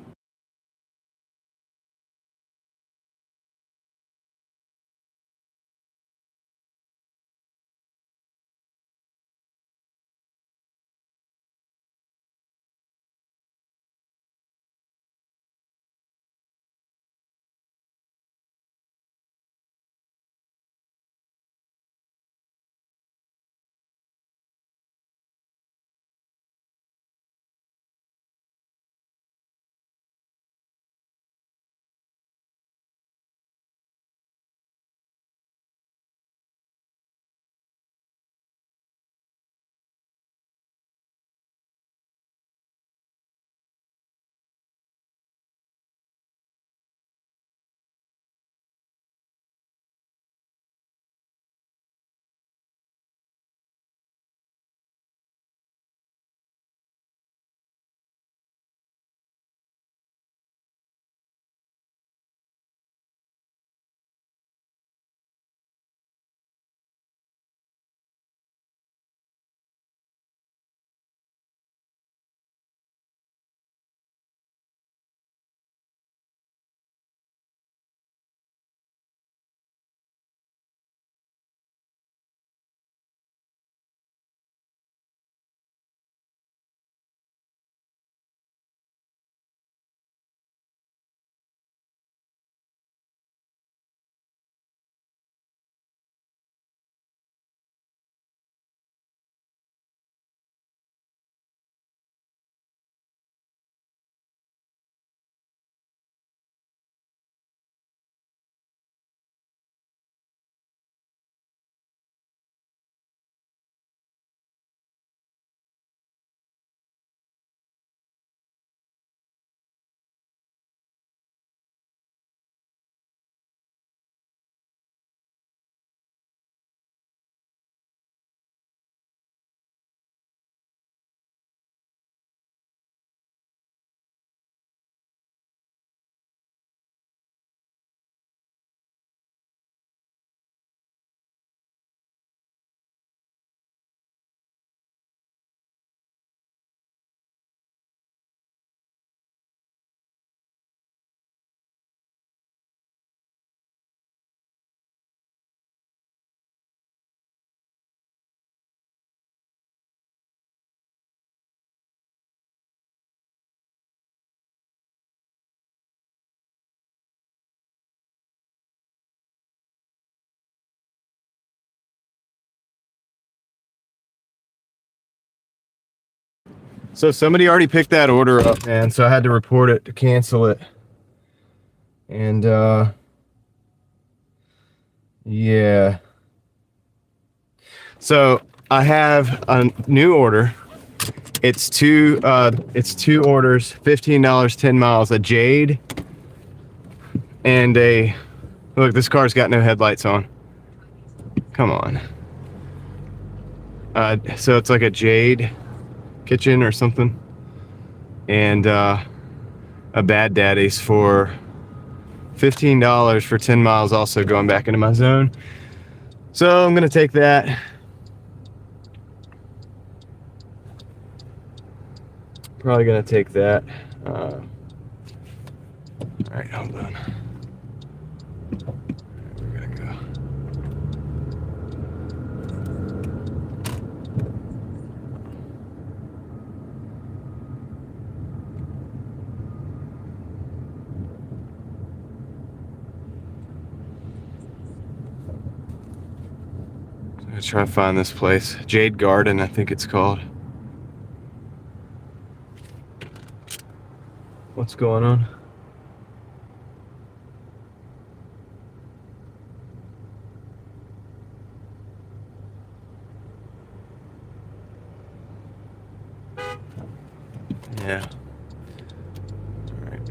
So somebody already picked that order up, man. So I had to report it to cancel it. And yeah. So I have a new order. It's two orders, $15, 10 miles, a Jade and a look, this car's got no headlights on. Come on. So it's like a Jade kitchen or something. And a Bad Daddy's for $15 for 10 miles, also going back into my zone. So I'm gonna take that. Probably gonna take that. All right, hold on. We're gonna go. I'm gonna try to find this place. Jade Garden, I think it's called. What's going on? Yeah. All right.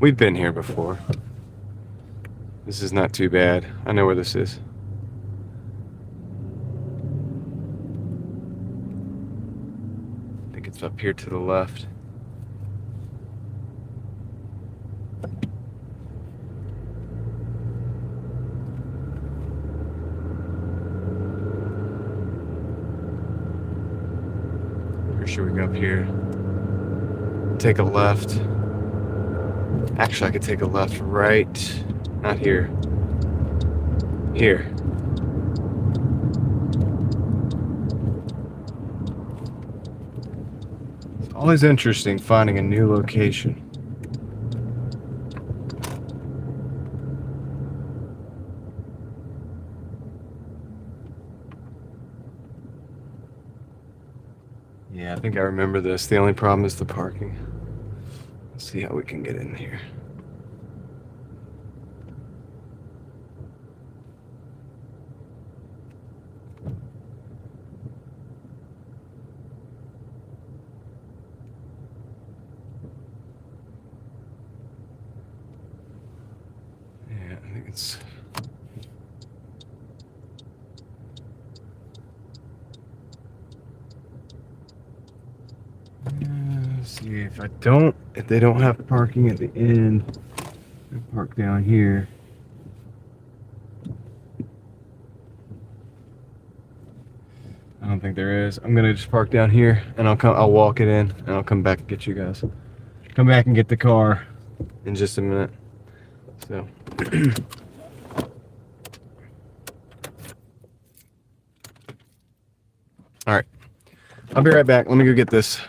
We've been here before. This is not too bad. I know where this is. I think it's up here to the left. Or should we go up here? Take a left. Actually, I could take a left right. Not here. Here. It's always interesting finding a new location. Yeah, I think I remember this. The only problem is the parking. Let's see how we can get in here. Yeah, I think it's... Let's see if they don't have parking at the end, I park down here. I don't think there is. I'm gonna just park down here and I'll walk it in and I'll come back and get you guys. Come back and get the car in just a minute. So all right. I'll be right back. Let me go get this.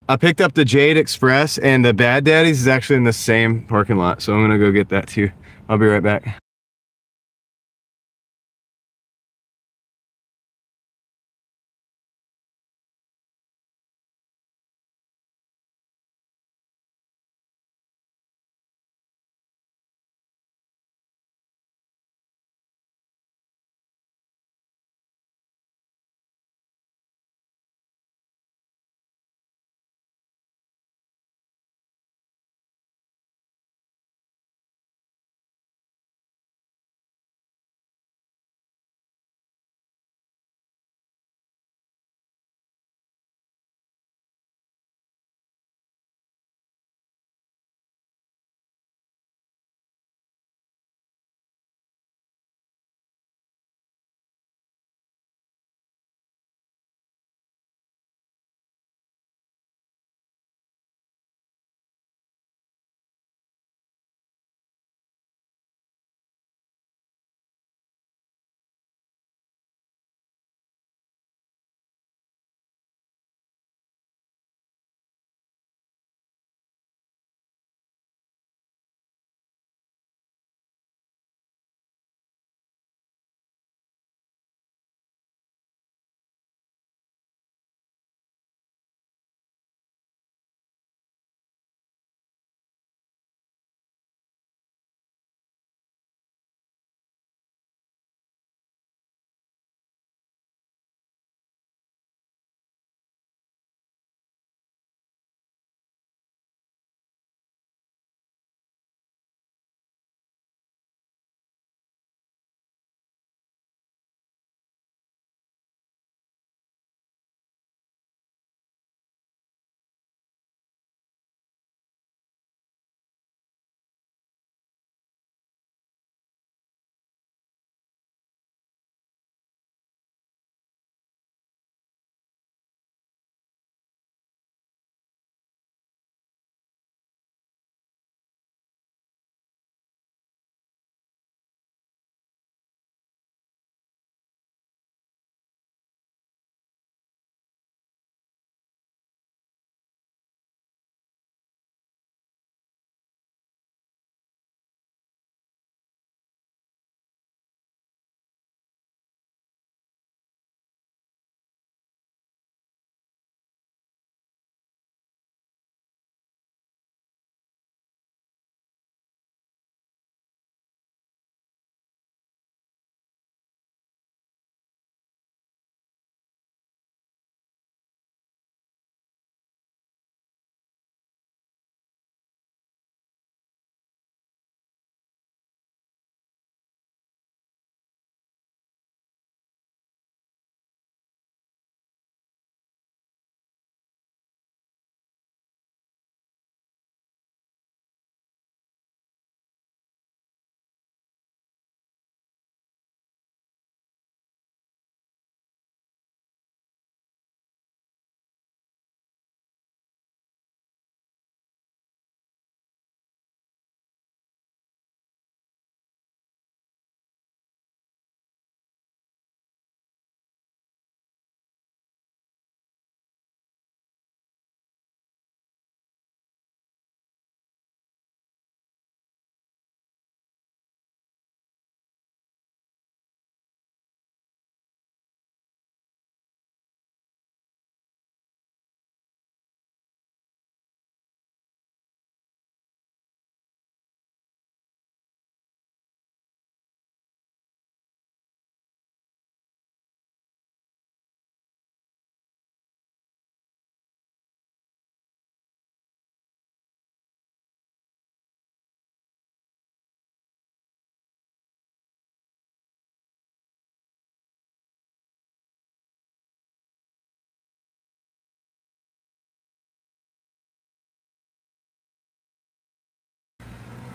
I picked up the Jade Express, and the Bad Daddy's is actually in the same parking lot, so I'm gonna go get that too. I'll be right back.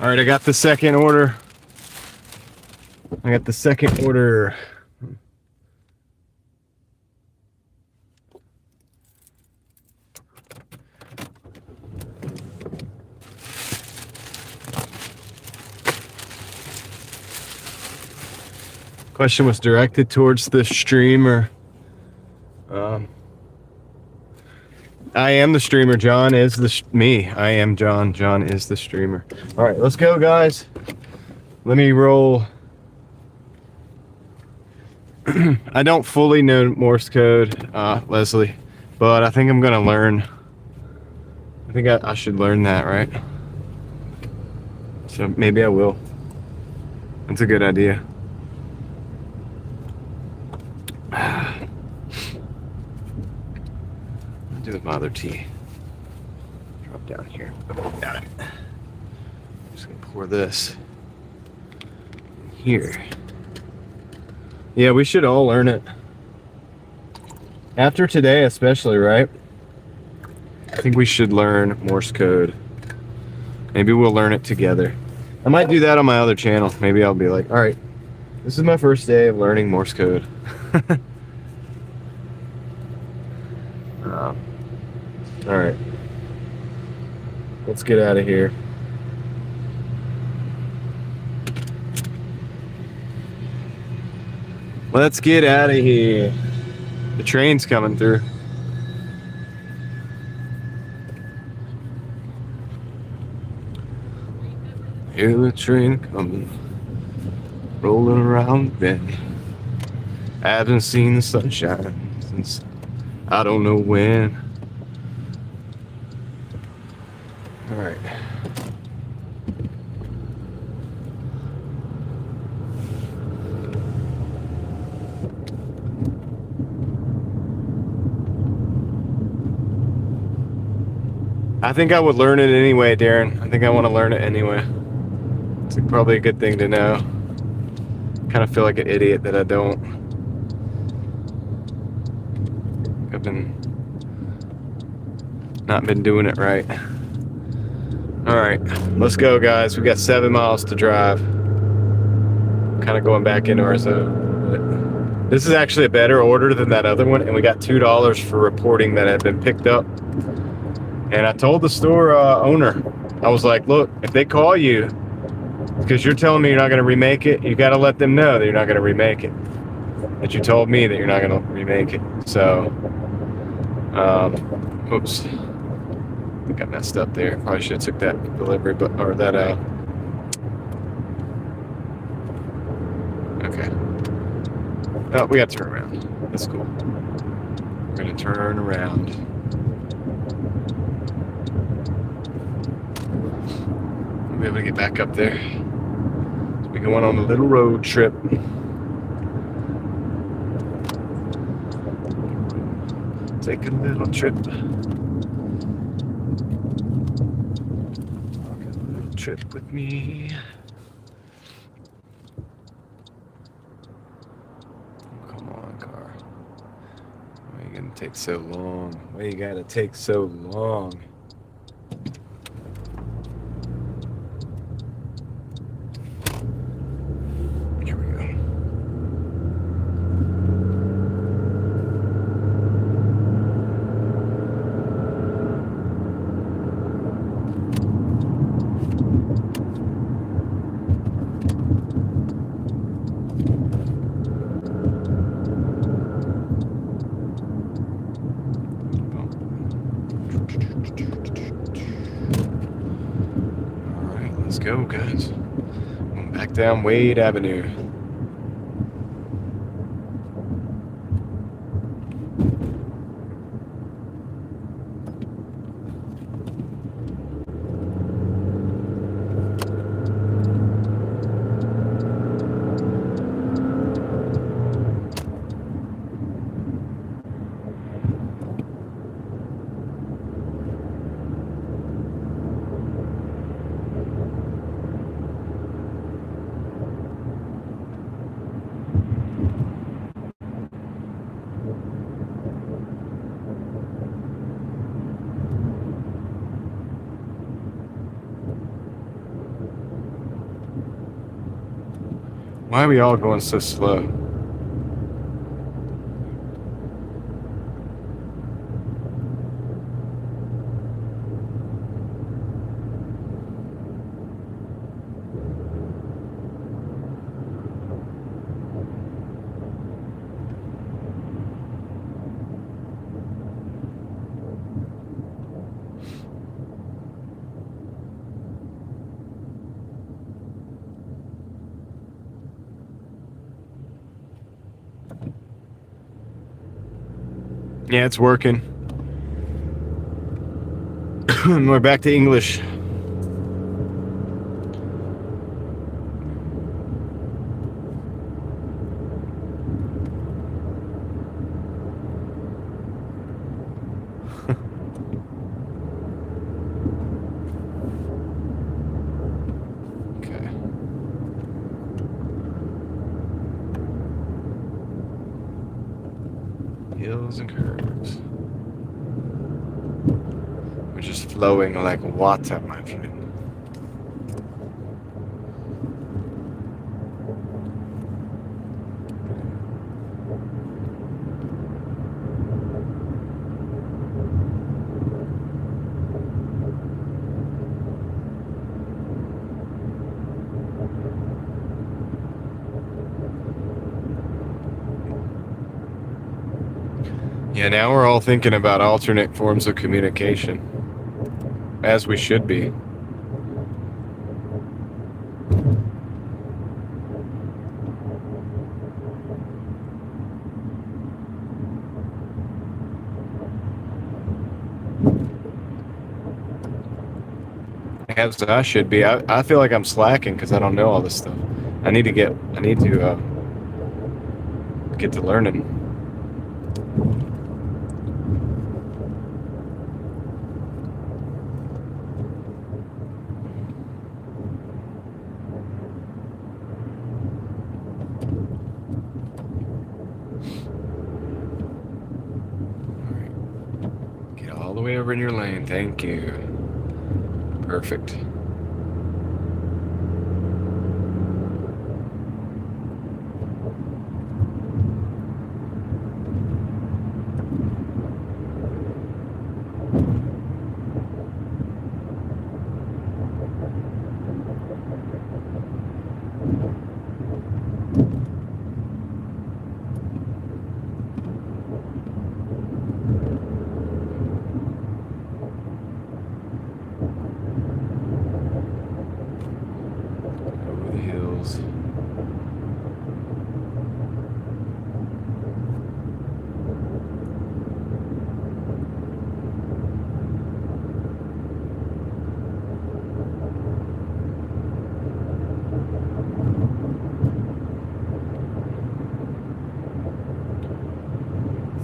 All right, I got the second order. Question was directed towards the stream, or I am the streamer. John is me. I am John. John is the streamer. All right, let's go, guys. Let me roll. I don't fully know Morse code, Leslie, but I think I'm gonna learn. I think I should learn that, right? So maybe I will. That's a good idea. I'll do with my other tea. Drop down here. Got it. I'm just gonna pour this here. Yeah, we should all learn it. After today, especially, right? I think we should learn Morse code. Maybe we'll learn it together. I might do that on my other channel. Maybe I'll be like, all right, this is my first day of learning Morse code. All right. Let's get out of here. Let's get out of here. The train's coming through. Hear the train coming, rolling around the bend. I haven't seen the sunshine since I don't know when. All right. I think I would learn it anyway, Darren. I think I want to learn it anyway. It's probably a good thing to know. Kind of feel like an idiot that I don't. I've not been doing it right. All right, let's go, guys. We got 7 miles to drive. Kind of going back into our zone. This is actually a better order than that other one, and we got $2 for reporting that had been picked up. And I told the store owner, I was like, look, if they call you, because you're telling me you're not going to remake it, you got to let them know that you're not going to remake it. That you told me that you're not going to remake it. So, oops. I think I messed up there. Probably should have took that delivery, but, or that, okay. Oh, we got to turn around. That's cool. We're going to turn around. We'll be able to get back up there. So we're going on a little road trip. Take a little trip. Take a little trip with me. Come on, car. Why are you gonna take so long? Why you gotta take so long? Here we go. Let's go, guys. I'm back down Wade Avenue. Why are we all going so slow? Yeah, it's working. We're back to English. Okay. Hills and curves. We're just flowing like water, my friend. Yeah, now we're all thinking about alternate forms of communication, as we should be. As I should be. I feel like I'm slacking because I don't know all this stuff. I need to get to learning. Get all the way over in your lane. Thank you. Perfect. Over the hills.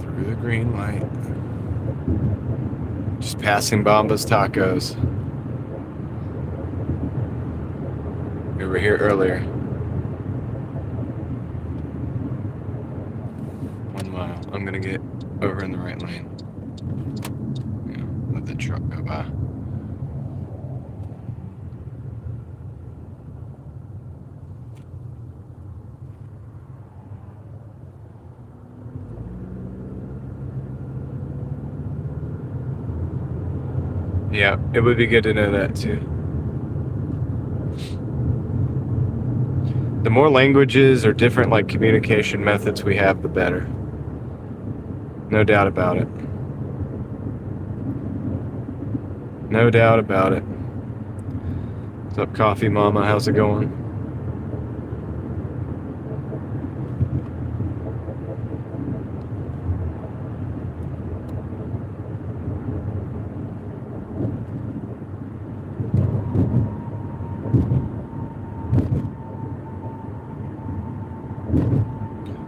Through the green light. Just passing Bamba's tacos. We were here earlier. 1 mile. I'm gonna get over in the right lane. Yeah, let the truck go by. Yeah, it would be good to know that too. The more languages or different like communication methods we have, the better. No doubt about it. No doubt about it. What's up, Coffee Mama? How's it going?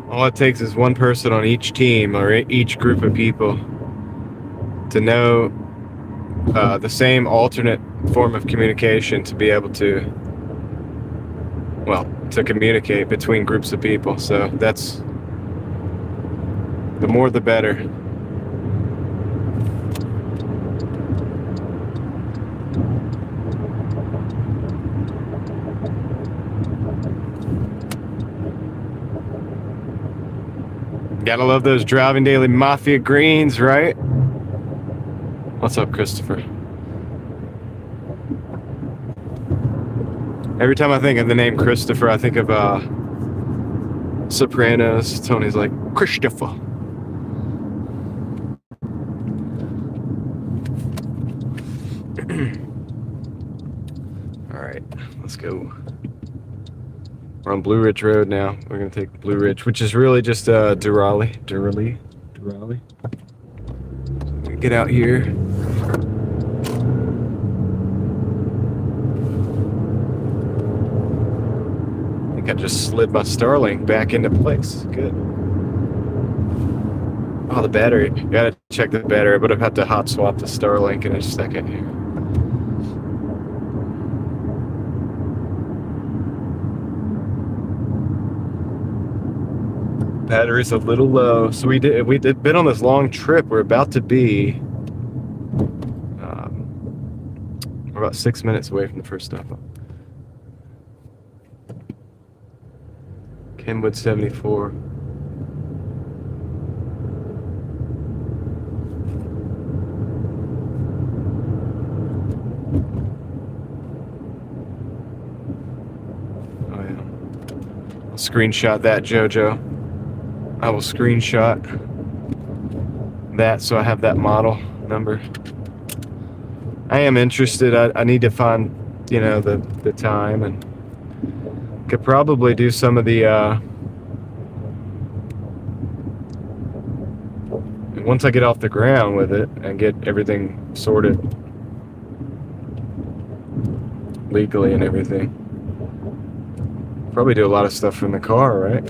All it takes is one person on each team or each group of people to know the same alternate form of communication to be able to, well, to communicate between groups of people. So that's, the more the better. Gotta love those Driving Daily Mafia greens, right? What's up, Christopher? Every time I think of the name Christopher, I think of Sopranos. Tony's like, Christopher. All right, let's go. We're on Blue Ridge Road now. We're gonna take Blue Ridge, which is really just Durali. Get out here. I think I just slid my Starlink back into place. Good. Oh, the battery. Gotta check the battery, but I've had to hot swap the Starlink in a second here. Battery's a little low. So we did been on this long trip. We're about to be we're about 6 minutes away from the first stop. Kenwood 74. Oh yeah. I'll screenshot that, Jojo. I will screenshot that so I have that model number. I am interested. I need to find, you know, the time, and could probably do some of the once I get off the ground with it and get everything sorted legally and everything. Probably do a lot of stuff from the car, right?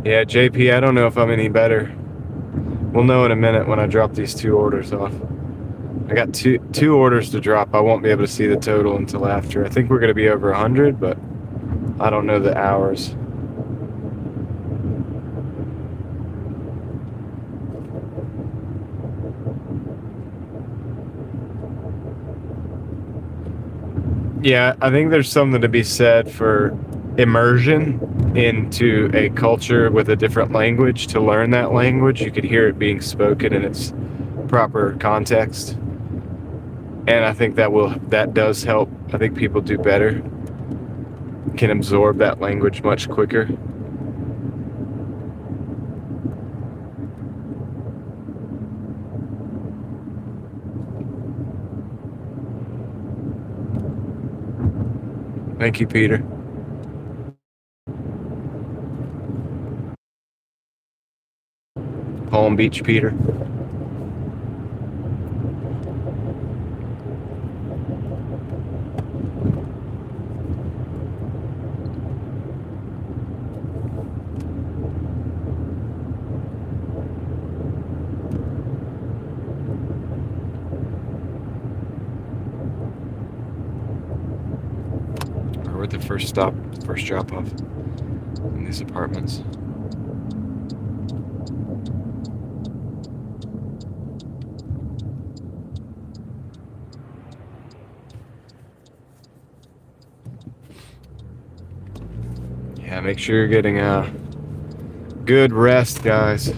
Yeah, JP, I don't know if I'm any better. We'll know in a minute when I drop these 2 orders off. I got two orders to drop. I won't be able to see the total until after. I think we're going to be over 100, but I don't know the hours. Yeah, I think there's something to be said for immersion into a culture with a different language. To learn that language, you could hear it being spoken in its proper context, and I think that does help. I think people do better, can absorb that language much quicker. Thank you, Peter. Palm Beach, Peter. We're at the first stop, first drop off in these apartments. Yeah, make sure you're getting a good rest, guys.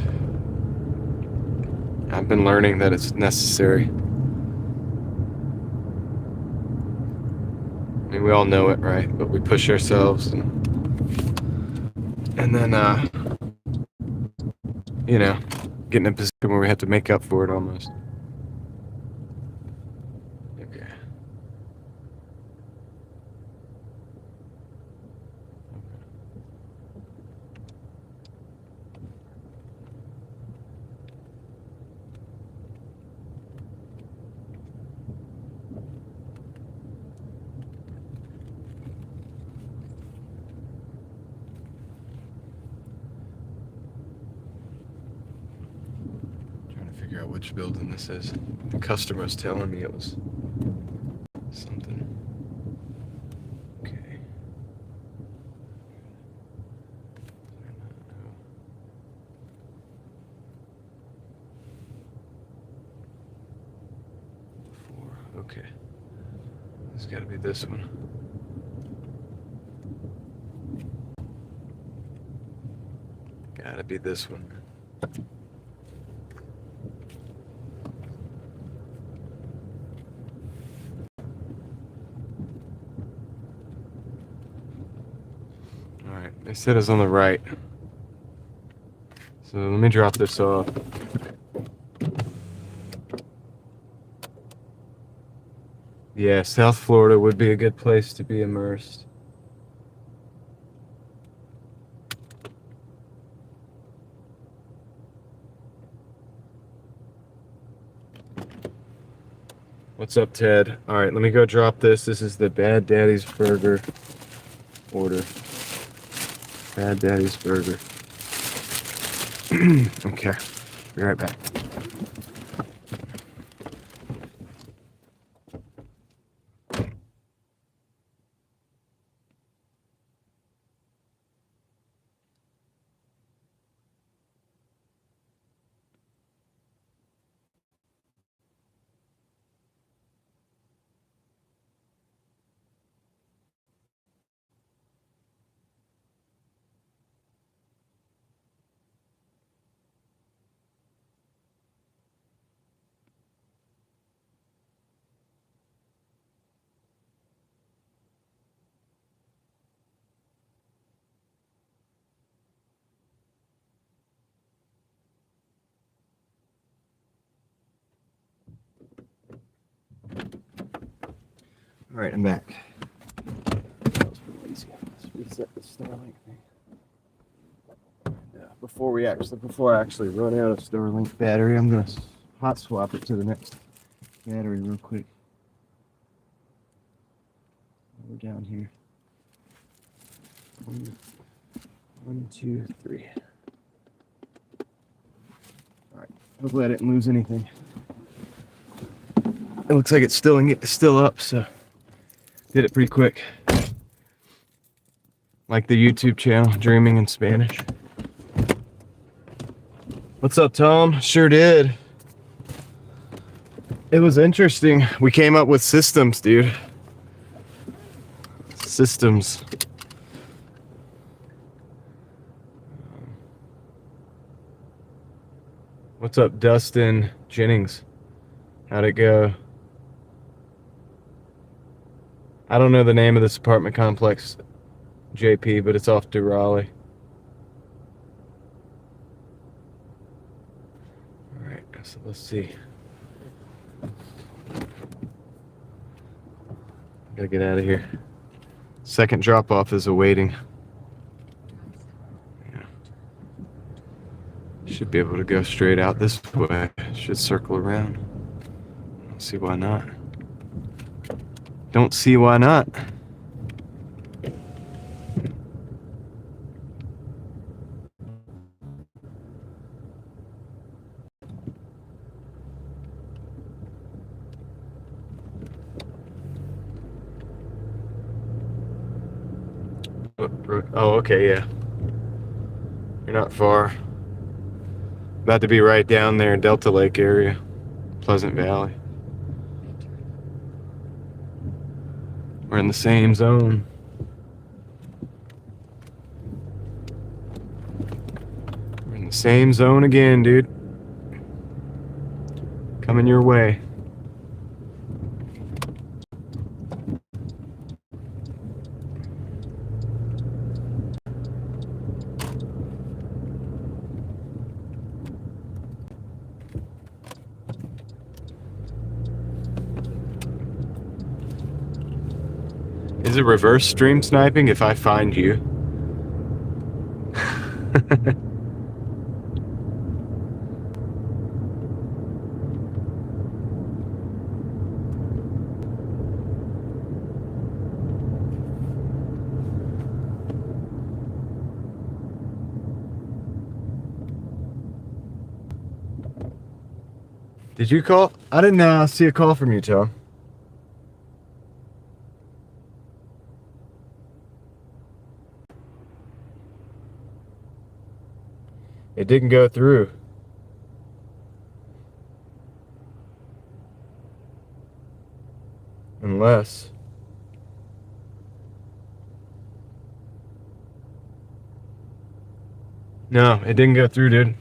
I've been learning that it's necessary. I mean, we all know it, right? But we push ourselves, and then, you know, get in a position where we have to make up for it almost. Okay. Figure out which building this is. The customer was telling me it was something. Okay. Okay. It's got to be this one. Gotta be this one. They said it's on the right. So let me drop this off. Yeah, South Florida would be a good place to be immersed. What's up, Ted? All right, let me go drop this. This is the Bad Daddy's Burger order. Bad Daddy's Burger. Okay, be right back. All right, I'm back. That was pretty easy. Let's reset the Starlink thing. And, before I actually run out of Starlink battery, I'm gonna hot swap it to the next battery real quick. We're down here. 1, 2, 3. All right. Hopefully I didn't lose anything. It looks like it's still up, so did it pretty quick. Like the YouTube channel, Dreaming in Spanish. What's up, Tom? Sure did. It was interesting. We came up with systems, dude. Systems. What's up, Dustin Jennings? How'd it go? I don't know the name of this apartment complex, JP, but it's off to Raleigh. All right, so let's see. Gotta get out of here. Second drop off is awaiting. Yeah. Should be able to go straight out this way. Should circle around. Don't see why not. Don't see why not. Oh, okay, yeah. You're not far. About to be right down there in Delta Lake area, Pleasant Valley. We're in the same zone. We're in the same zone again, dude. Coming your way. Is it reverse stream sniping if I find you? Did you call? I didn't see a call from you, Tom. It didn't go through. Unless. No, it didn't go through, dude.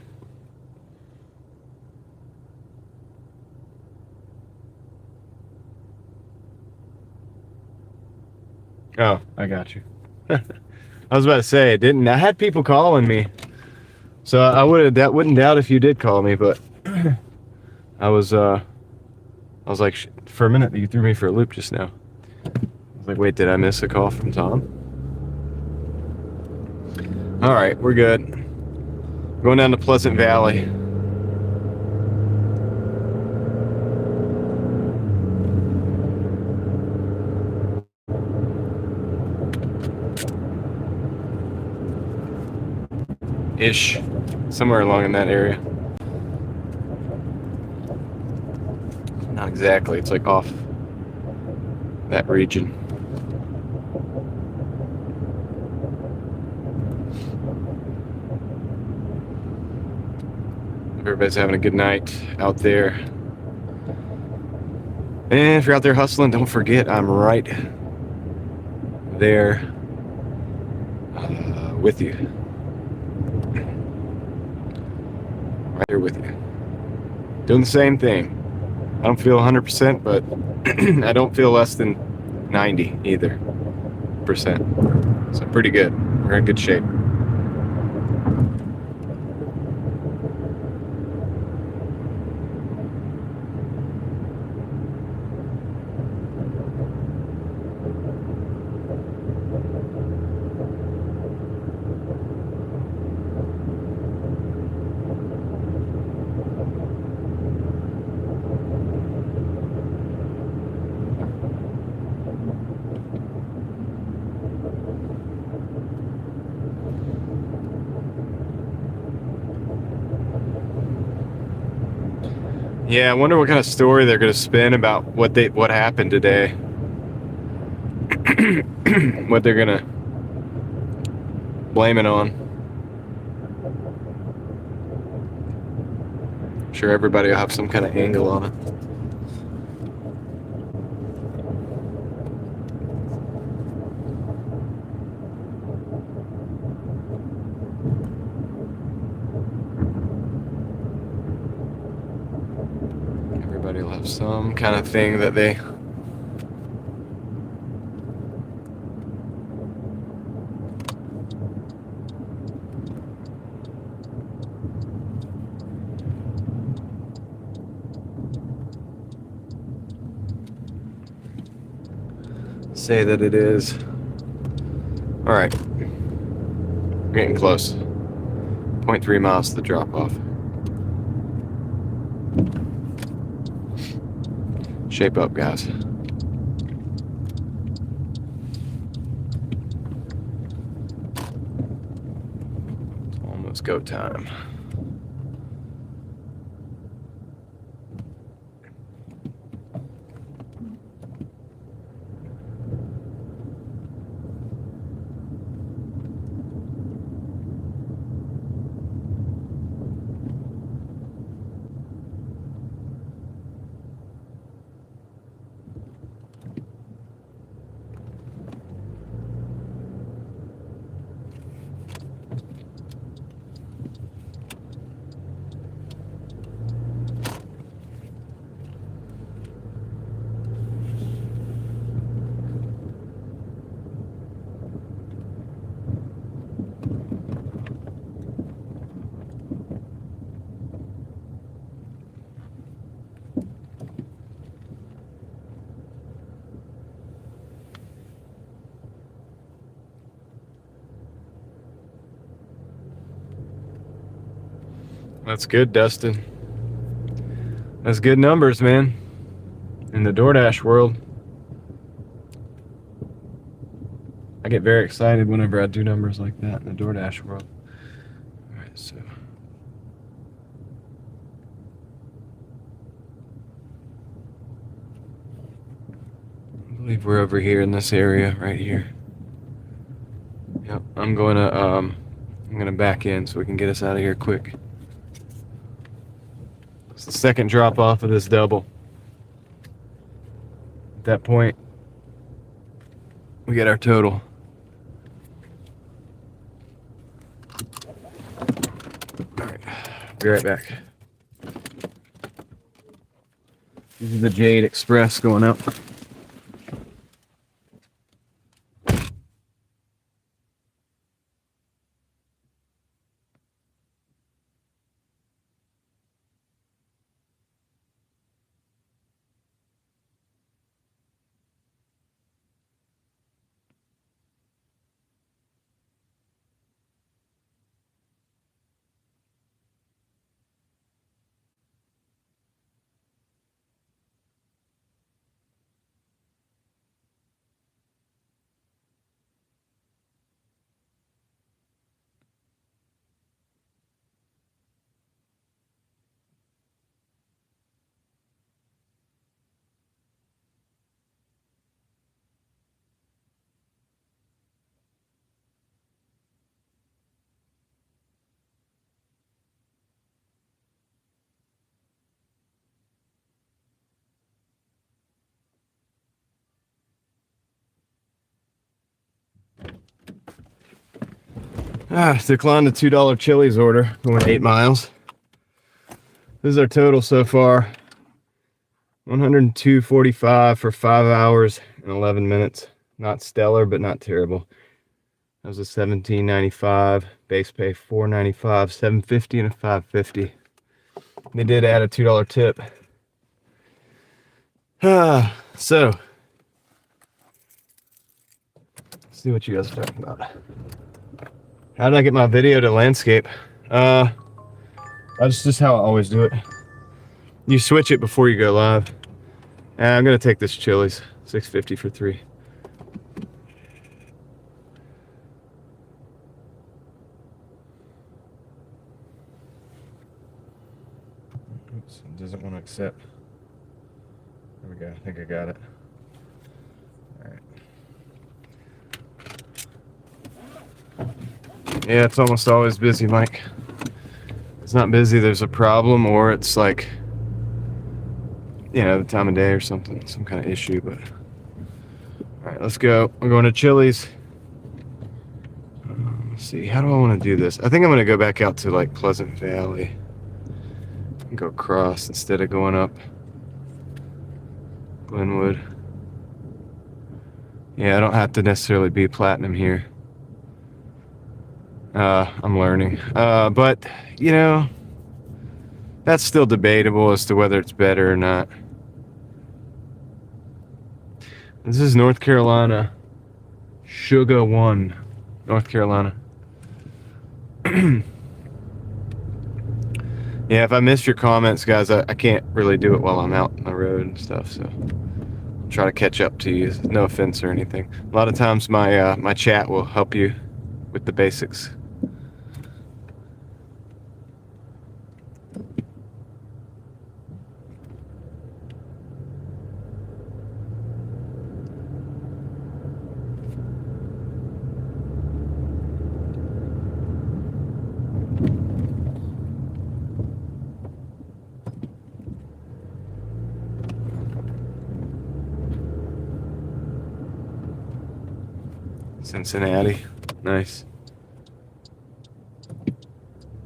Oh, I got you. I was about to say it didn't. I had people calling me, so I wouldn't doubt if you did call me, but I was like, for a minute, you threw me for a loop just now. I was like, wait, did I miss a call from Tom? All right, we're good. Going down to Pleasant Valley. Ish. Somewhere along in that area. Not exactly. It's like off that region. Everybody's having a good night out there. And if you're out there hustling, don't forget I'm right there with you. Right there with you. Doing the same thing. I don't feel 100%, but I don't feel less than 90 either percent. So pretty good. We're in good shape. Yeah, I wonder what kind of story they're gonna spin about what happened today. What they're gonna blame it on. I'm sure everybody will have some kind of angle on it. Everybody will have some kind of thing that they say that it is. All right, we're getting close. 0.3 miles to the drop off. Shape up, guys. Almost go time. That's good, Dustin. That's good numbers, man. In the DoorDash world. I get very excited whenever I do numbers like that in the DoorDash world. All right, so. I believe we're over here in this area right here. Yep, I'm gonna back in so we can get us out of here quick. It's the second drop off of this double. At that point, we get our total. All right, be right back. This is the Jade Express going out. Declined the $2 Chili's order. Going 8 miles. This is our total so far. 102.45 for 5 hours and 11 minutes. Not stellar, but not terrible. That was a $17.95. Base pay $4.95, $7.50, and a $5.50. They did add a $2 tip. So, let's see what you guys are talking about. How did I get my video to landscape? That's just how I always do it. You switch it before you go live. And I'm gonna take this Chili's, $6.50 for 3. Oops, it doesn't want to accept. There we go, I think I got it. All right. Yeah, it's almost always busy, Mike. It's not busy, there's a problem, or it's like, you know, the time of day or something, some kind of issue, but. All right, let's go. We're going to Chili's. Let's see, how do I want to do this? I think I'm going to go back out to like Pleasant Valley and go across instead of going up Glenwood. Yeah, I don't have to necessarily be platinum here. I'm learning. But, you know, that's still debatable as to whether it's better or not. This is North Carolina. Sugar One, North Carolina. Yeah, if I missed your comments, guys, I can't really do it while I'm out on the road and stuff, so I'll try to catch up to you. No offense or anything. A lot of times my my chat will help you with the basics. Cincinnati. Nice.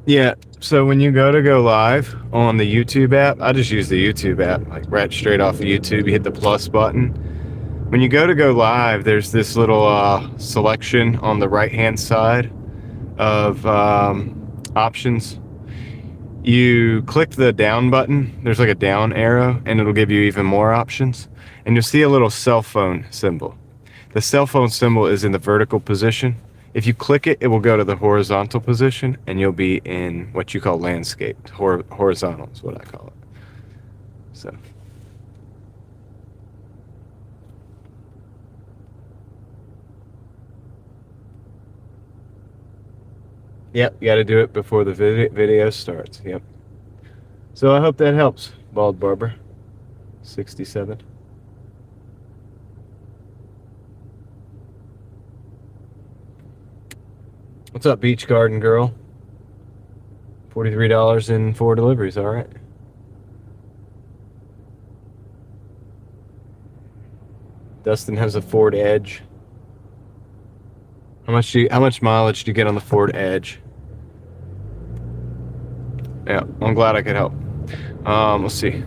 Yeah, so when you go live on the YouTube app, I just use the YouTube app, like right straight off of YouTube. You hit the plus button. When you go live, there's this little selection on the right-hand side of options. You click the down button. There's like a down arrow, and it'll give you even more options. And you'll see a little cell phone symbol. The cell phone symbol is in the vertical position. If you click it, it will go to the horizontal position, and you'll be in what you call landscape. Horizontal is what I call it. So. Yep, you got to do it before the video starts. Yep. So I hope that helps, Bald Barber. 67. What's up, Beach Garden Girl? $43 in 4 deliveries, all right. Dustin has a Ford Edge. How much mileage do you get on the Ford Edge? Yeah, I'm glad I could help. Let's see.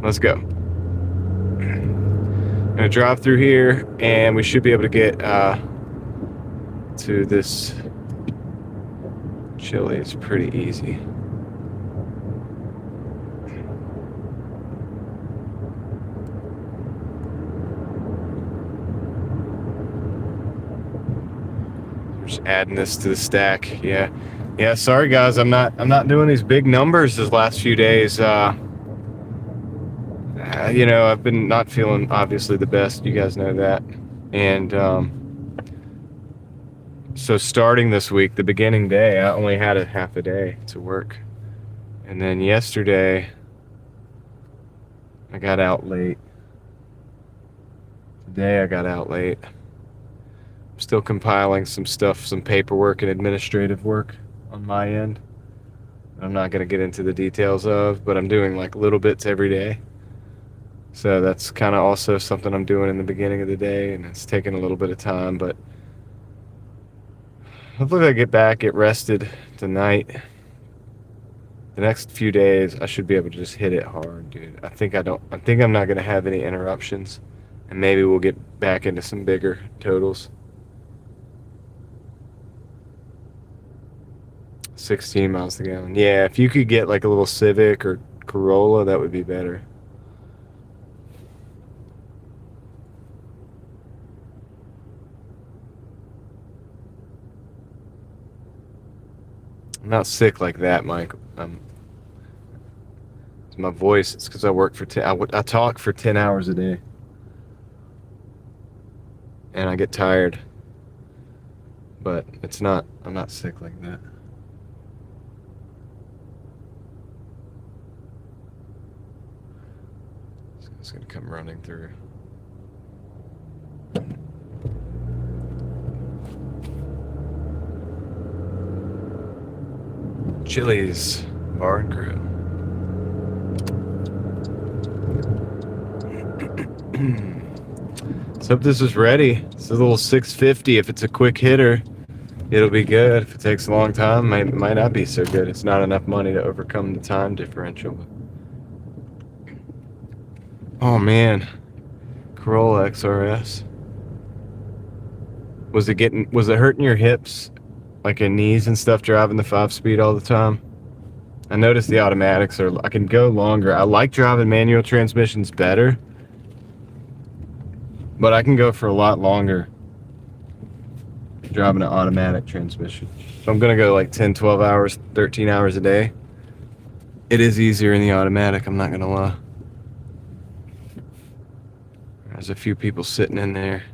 Let's go. I'm gonna drive through here, and we should be able to get to this Chili's pretty easy. Just adding this to the stack. Yeah, sorry guys, I'm not doing these big numbers this last few days. You know, I've been not feeling obviously the best, you guys know that. And so starting this week, the beginning day, I only had a half a day to work. And then yesterday, I got out late. Today I got out late. I'm still compiling some stuff, some paperwork and administrative work on my end. I'm not going to get into the details of, but I'm doing like little bits every day. So that's kind of also something I'm doing in the beginning of the day, and it's taking a little bit of time, but Hopefully I get back, get rested tonight. The next few days, I should be able to just hit it hard, dude. I think I'm not gonna have any interruptions, and maybe we'll get back into some bigger totals. 16 miles a gallon. Yeah, if you could get like a little Civic or Corolla, that would be better. I'm not sick like that, Mike. It's my voice. It's because I work for 10. I talk for 10 hours a day, and I get tired. But it's not. I'm not sick like that. It's gonna come running through. Chili's Bar and Grill. Let's hope this is ready. This is a little 650. If it's a quick hitter, it'll be good. If it takes a long time, might not be so good. It's not enough money to overcome the time differential. Oh man, Corolla XRS. Was it hurting your hips, like your knees and stuff, driving the 5-speed all the time? I noticed the automatics I can go longer. I like driving manual transmissions better, but I can go for a lot longer driving an automatic transmission. So I'm gonna go like 10, 12 hours, 13 hours a day. It is easier in the automatic, I'm not gonna lie. There's a few people sitting in there.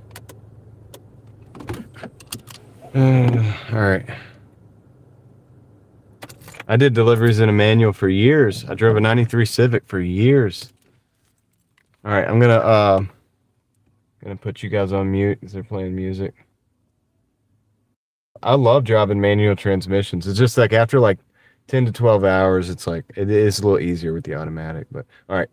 All right. I did deliveries in a manual for years. I drove a 93 Civic for years. All right, I'm gonna put you guys on mute because they're playing music. I love driving manual transmissions. It's just like after like 10 to 12 hours, it's like it is a little easier with the automatic. But all right.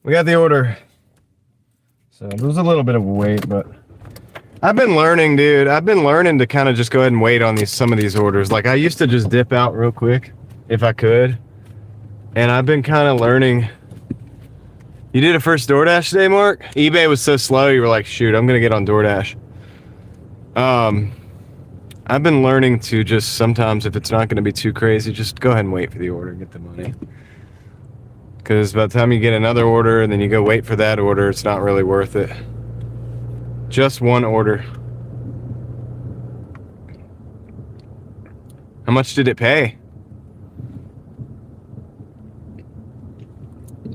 We got the order. So there was a little bit of a wait, but I've been learning, dude. I've been learning to kind of just go ahead and wait on some of these orders. Like I used to just dip out real quick if I could. And I've been kind of learning. You did a first DoorDash today, Mark? eBay was so slow, you were like, shoot, I'm gonna get on DoorDash. I've been learning to just sometimes, if it's not gonna be too crazy, just go ahead and wait for the order and get the money. Because by the time you get another order and then you go wait for that order, it's not really worth it. Just one order. How much did it pay?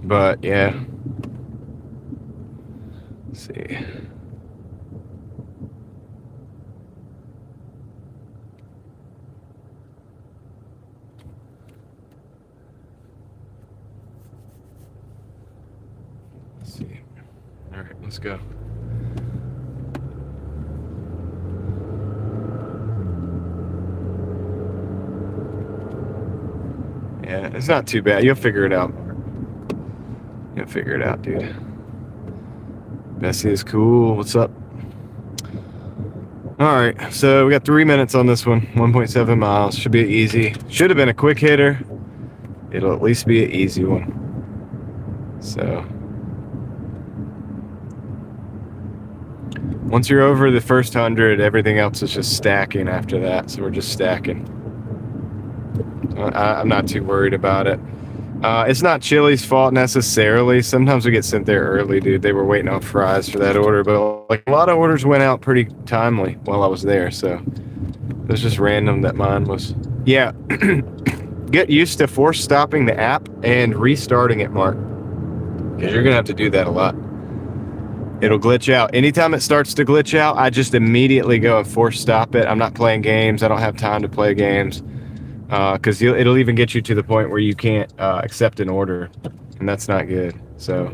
But yeah. Let's see. All right, let's go. Yeah, it's not too bad. You'll figure it out. You'll figure it out, dude. Bessie is cool. What's up? All right, so we got 3 minutes on this one. 1.7 miles. Should be easy. Should have been a quick hitter. It'll at least be an easy one. So once you're over the first 100, everything else is just stacking after that. So we're just stacking. I'm not too worried about it. It's not Chili's fault necessarily. Sometimes we get sent there early, dude. They were waiting on fries for that order, but like a lot of orders went out pretty timely while I was there. So it was just random that mine was. Yeah. Get used to force stopping the app and restarting it, Mark, because you're gonna have to do that a lot. It'll glitch out. Anytime it starts to glitch out, I just immediately go and force stop it. I'm not playing games. I don't have time to play games. Because it'll even get you to the point where you can't accept an order, and that's not good. So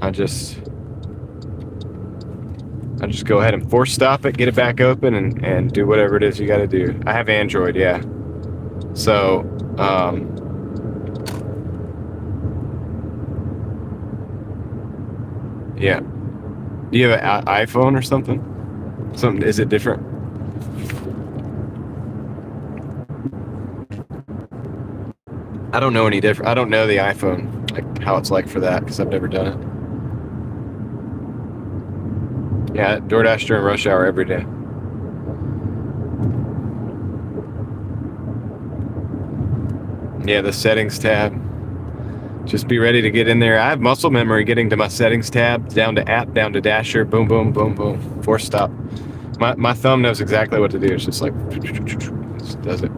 I just go ahead and force stop it, get it back open, and do whatever it is you got to do. I have Android, yeah. So yeah. Do you have an iPhone or something? Is it different? I don't know any different. I don't know the iPhone, like how it's like for that, because I've never done it. Yeah, DoorDash during rush hour every day. Yeah, the settings tab. Just be ready to get in there. I have muscle memory getting to my settings tab, down to app, down to dasher, boom, boom, boom, boom, force stop. My thumb knows exactly what to do. It's just like, it does it.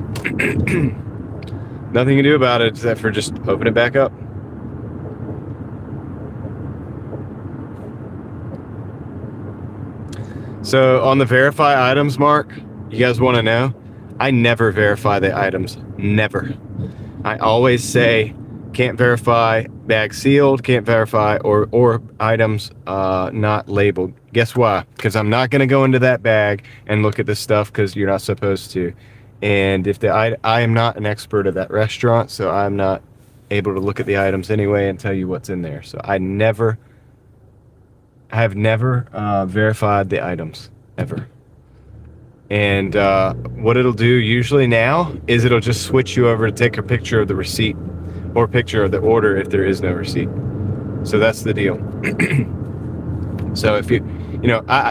Nothing you can do about it except for just open it back up. So on the verify items, Mark, you guys want to know? I never verify the items. Never. I always say can't verify, bag sealed, can't verify, or items not labeled. Guess why? Because I'm not going to go into that bag and look at this stuff because you're not supposed to. And if I am not an expert at that restaurant, so I'm not able to look at the items anyway and tell you what's in there. So I have never verified the items, ever. And what it'll do usually now is it'll just switch you over to take a picture of the receipt or picture of the order if there is no receipt. So that's the deal. So if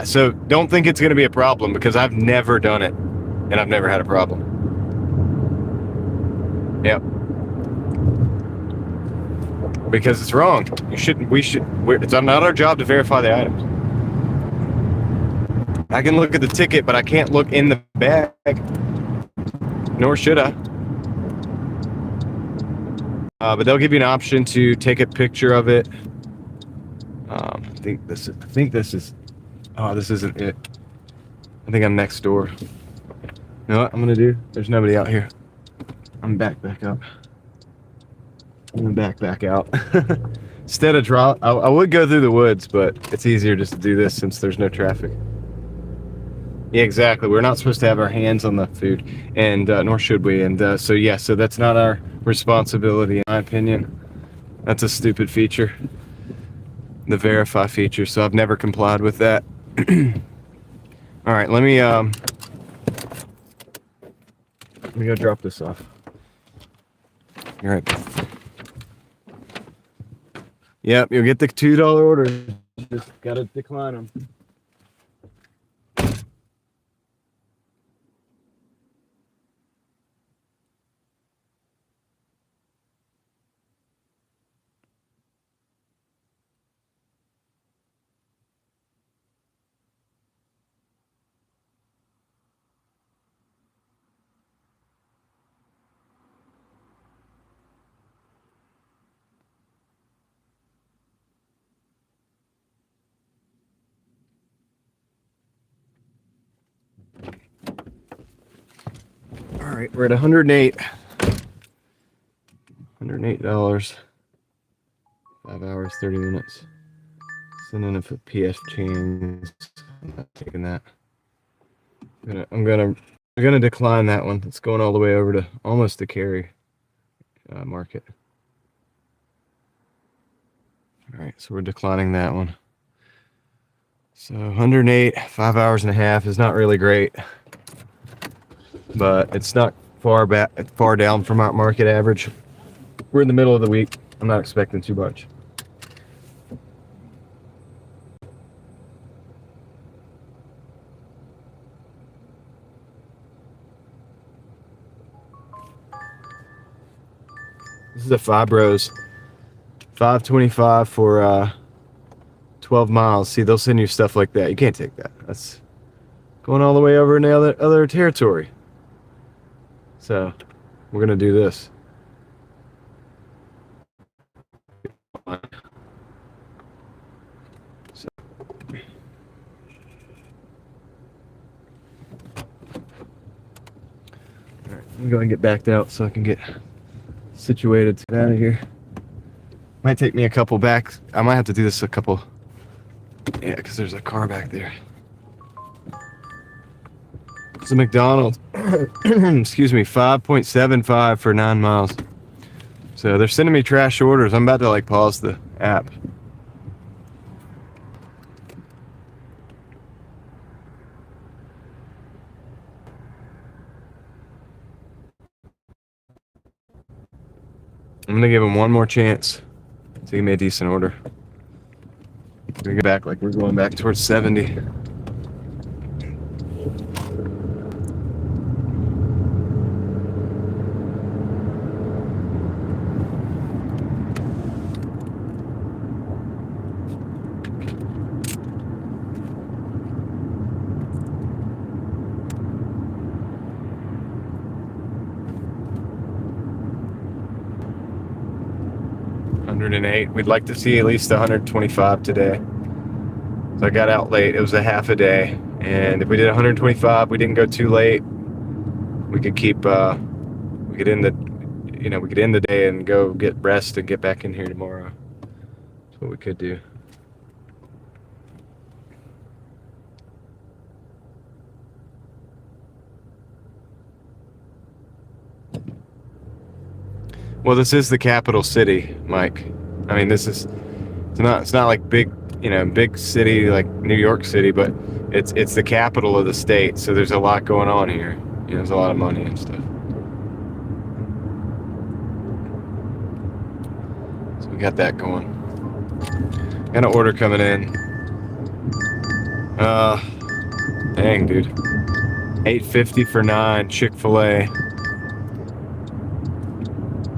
so don't think it's going to be a problem because I've never done it. And I've never had a problem. Yep. Because it's wrong. It's not our job to verify the items. I can look at the ticket, but I can't look in the bag. Nor should I. But they'll give you an option to take a picture of it. I think this is. Oh, this isn't it. I think I'm next door. You know what I'm gonna do? There's nobody out here. I'm back up. I'm gonna back out. Instead of I would go through the woods, but it's easier just to do this since there's no traffic. Yeah, exactly. We're not supposed to have our hands on the food, and nor should we. And so that's not our responsibility, in my opinion. That's a stupid feature. The verify feature, so I've never complied with that. All right, let me go drop this off. All right. Yep, you'll get the $2 orders. Just gotta decline them. All right, we're at 108. $108. 5 hours, 30 minutes. Sending it for PS change. I'm not taking that. I'm gonna decline that one. It's going all the way over to almost the carry market. All right, so we're declining that one. So 108, 5 hours and a half is not really great, but it's not far down from our market average. We're in the middle of the week. I'm not expecting too much. This is a Fibros 525 for 12 miles. See, they'll send you stuff like that. You can't take that. That's going all the way over in the other territory. So we're gonna do this. So, all right, I'm going to get backed out so I can get situated to get out of here. Might take me a couple back. I might have to do this a couple. Yeah, because there's a car back there. It's a McDonald's. Excuse me, 5.75 for 9 miles. So they're sending me trash orders. I'm about to like pause the app. I'm gonna give them one more chance to give me a decent order. We're gonna get back like we're going back towards 70. We'd like to see at least 125 today. So I got out late. It was a half a day, and if we did 125, we didn't go too late. We could keep. We could end the day and go get rest and get back in here tomorrow. That's what we could do. Well, this is the capital city, Mike. I mean, it's not like big city like New York City, but it's the capital of the state. So there's a lot going on here. There's a lot of money and stuff. So we got that going. Got an order coming in. Dang, dude. $8.50 for 9 Chick-fil-A.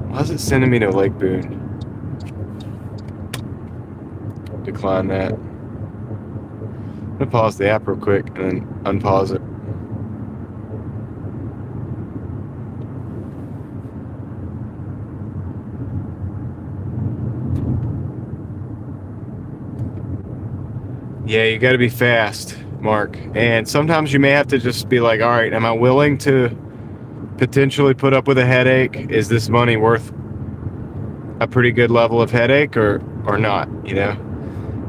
Why is it sending me to Lake Boone? Decline that. I'm gonna pause the app real quick and then unpause it. Yeah, you gotta be fast, Mark. And sometimes you may have to just be like, all right, am I willing to potentially put up with a headache? Is this money worth a pretty good level of headache or not,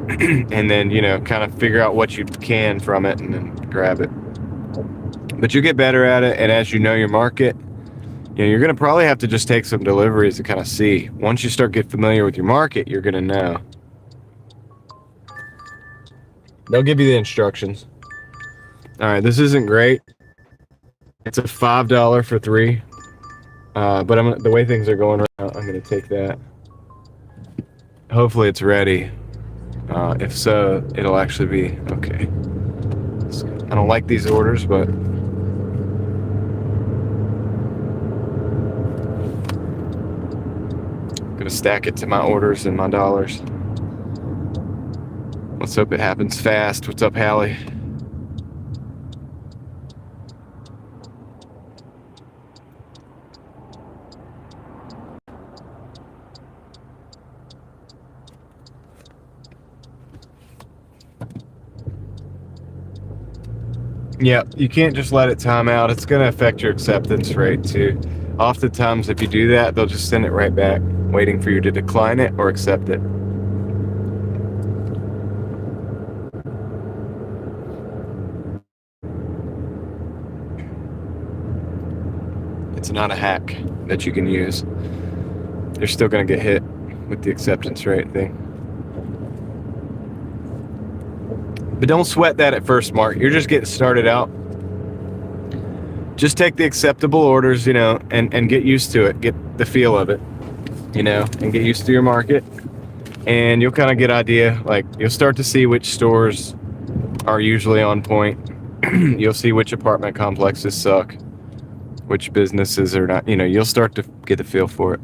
and then, kind of figure out what you can from it and then grab it. But you get better at it, and as you know your market, You know, you're going to probably have to just take some deliveries to kind of see. Once you start get familiar with your market, you're going to know. They'll give you the instructions. All right, this isn't great. It's a $5 for 3. But the way things are going right now, I'm going to take that. Hopefully it's ready. If so, it'll actually be okay. I don't like these orders, but I'm gonna stack it to my orders and my dollars. Let's hope it happens fast. What's up, Hallie? Yeah, you can't just let it time out. It's going to affect your acceptance rate too. Oftentimes, if you do that, they'll just send it right back, waiting for you to decline it or accept it. It's not a hack that you can use. You're still going to get hit with the acceptance rate thing. But don't sweat that at first, Mark. You're just getting started out. Just take the acceptable orders, and get used to it. Get the feel of it, and get used to your market. And you'll kind of get idea, like you'll start to see which stores are usually on point. You'll see which apartment complexes suck, which businesses are not, you'll start to get the feel for it.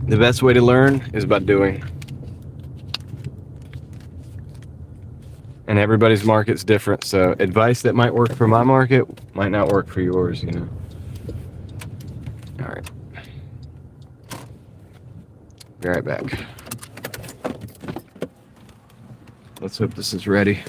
The best way to learn is by doing. And everybody's market's different, so advice that might work for my market might not work for yours, All right. Be right back. Let's hope this is ready.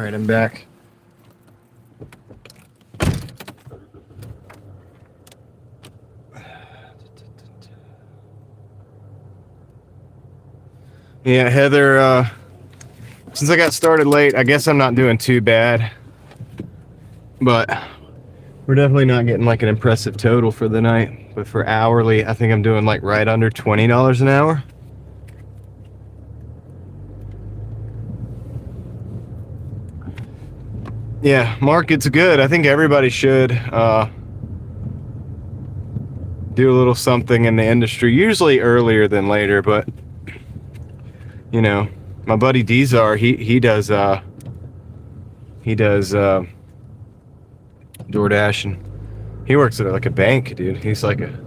right, I'm back. Yeah, Heather, since I got started late, I guess I'm not doing too bad. But we're definitely not getting like an impressive total for the night. But for hourly, I think I'm doing like right under $20 an hour. Yeah, market's good. I think everybody should do a little something in the industry, usually earlier than later, but you know, my buddy Dizar, he does Doordashing. He works at like a bank, dude. He's like a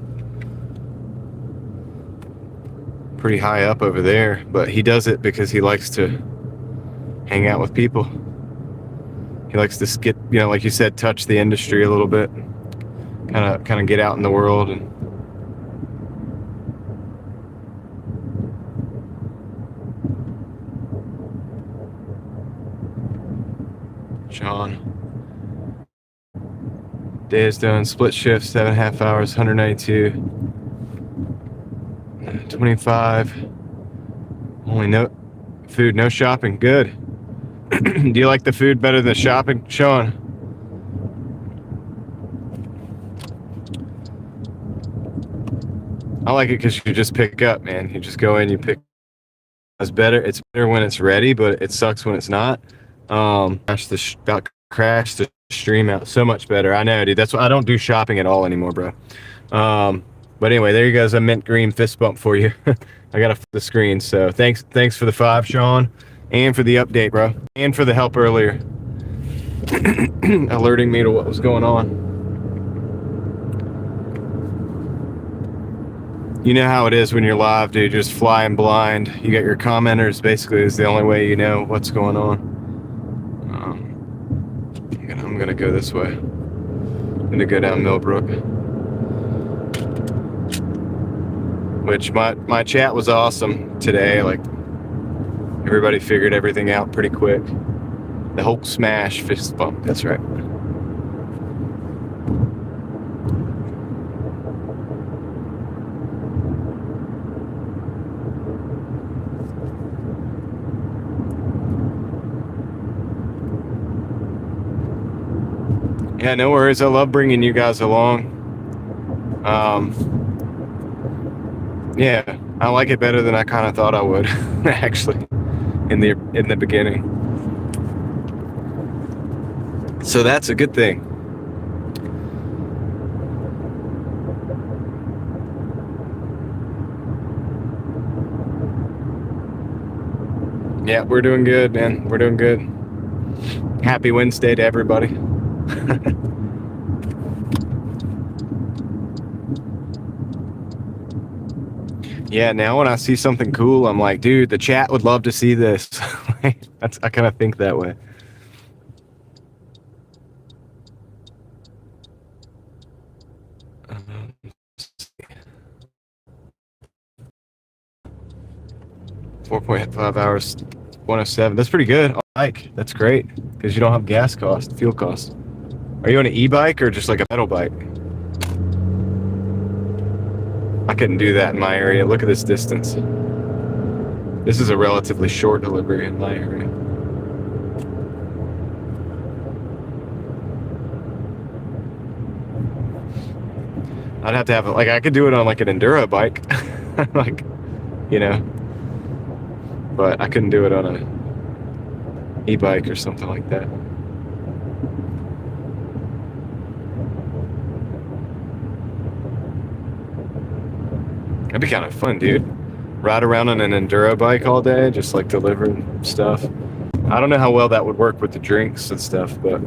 pretty high up over there, but he does it because he likes to hang out with people. He likes to get, you know, like you said, touch the industry a little bit, kind of get out in the world. And Sean, day is done. Split shift, 7.5 hours, 192, 25. Only no food, no shopping. Good. Do you like the food better than the shopping, Sean? I like it because you just pick up, man. You just go in, you pick. It's better. It's better when it's ready, but it sucks when it's not. About crash the stream out. So much better. I know, dude. That's why I don't do shopping at all anymore, bro. But anyway, there you goes a mint green fist bump for you. I got the screen. So thanks for the 5, Sean, and for the update, bro, and for the help earlier, alerting me to what was going on. You know how it is when you're live, dude. Just flying blind. You got your commenters. Basically, is the only way you know what's going on. I'm gonna go this way. I'm gonna go down Millbrook. Which my chat was awesome today. Like everybody figured everything out pretty quick. The Hulk smash fist bump. That's right. Yeah, no worries. I love bringing you guys along. Yeah, I like it better than I kind of thought I would, actually, in the beginning. So that's a good thing. Yeah, we're doing good, man. We're doing good. Happy Wednesday to everybody. Yeah, now when I see something cool, I'm like, dude, the chat would love to see this. I kind of think that way. $4.5 hours, 107. That's pretty good. Bike. That's great because you don't have gas cost, fuel cost. Are you on an e-bike or just like a pedal bike? I couldn't do that in my area. Look at this distance. This is a relatively short delivery in my area. I'd have to have like I could do it on like an enduro bike, like, you know, but I couldn't do it on a e-bike or something like that. That'd be kind of fun, dude. Ride around on an enduro bike all day, just like delivering stuff. I don't know how well that would work with the drinks and stuff, but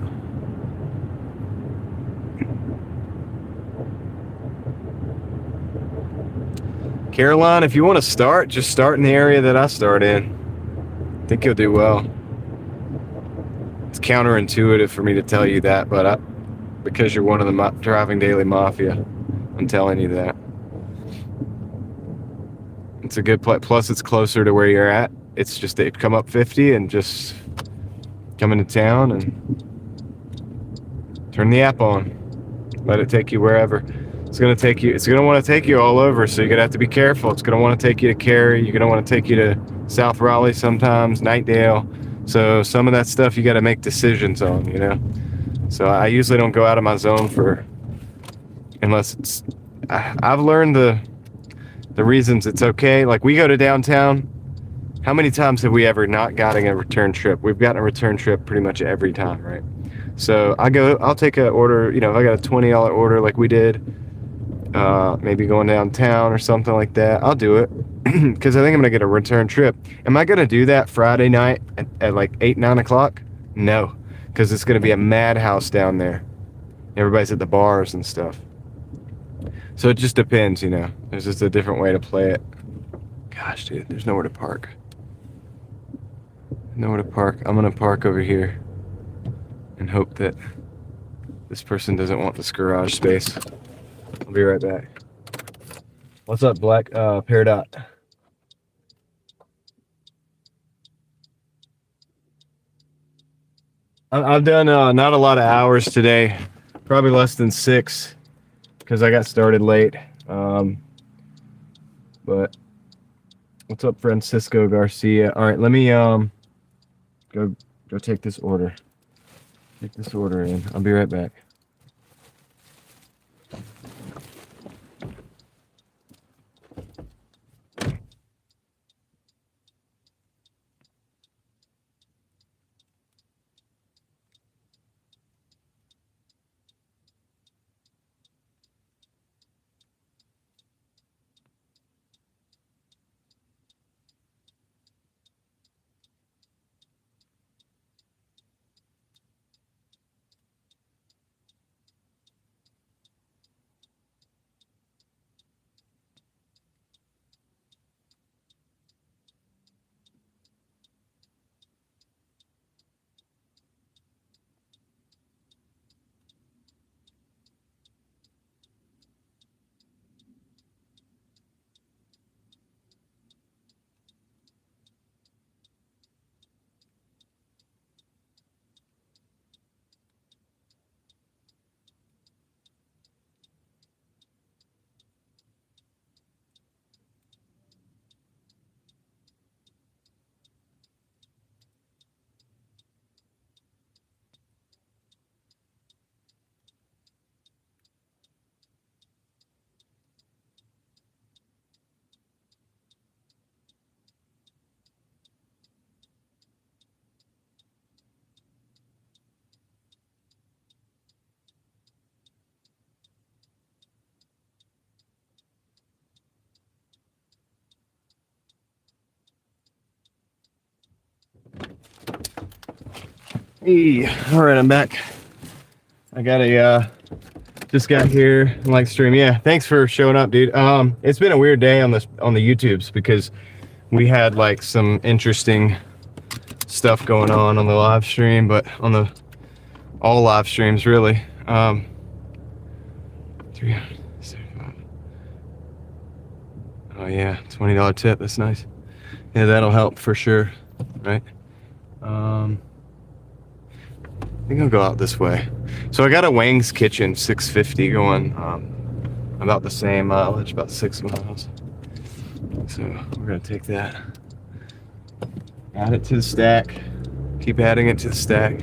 Caroline, if you want to start, just start in the area that I start in. I think you'll do well. It's counterintuitive for me to tell you that, but because you're one of the driving daily mafia, I'm telling you that. It's a good place. Plus, it's closer to where you're at. It's just that you come up 50 and just come into town and turn the app on. Let it take you wherever. It's gonna take you. It's gonna want to take you all over. So you're gonna have to be careful. It's gonna want to take you to Cary. You're gonna want to take you to South Raleigh sometimes, Nightdale. So some of that stuff you got to make decisions on. You know. So I usually don't go out of my zone unless it's. I've learned the reasons it's okay. Like we go to downtown. How many times have we ever not gotten a return trip? We've gotten a return trip pretty much every time, right? So I'll take an order, if I got a $20 order like we did, maybe going downtown or something like that, I'll do it because I think I'm going to get a return trip. Am I going to do that Friday night at like 8, 9 o'clock? No, because it's going to be a madhouse down there. Everybody's at the bars and stuff. So it just depends, There's just a different way to play it. Gosh, dude, there's nowhere to park. Nowhere to park. I'm going to park over here and hope that this person doesn't want this garage space. I'll be right back. What's up, Black Peridot? I've done not a lot of hours today, probably less than 6 because I got started late. But what's up, Francisco Garcia? All right, let me go take this order. Take this order in. I'll be right back. Hey, all right, I'm back. I got just got here and like stream. Yeah, thanks for showing up, dude. It's been a weird day on the YouTubes because we had like some interesting stuff going on the live stream, but on all live streams really. 375. Oh yeah, $20 tip. That's nice. Yeah, that'll help for sure, right? I think I'll go out this way. So I got a Wang's Kitchen 650 going, about the same mileage, about 6 miles. So we're gonna take that, add it to the stack, keep adding it to the stack.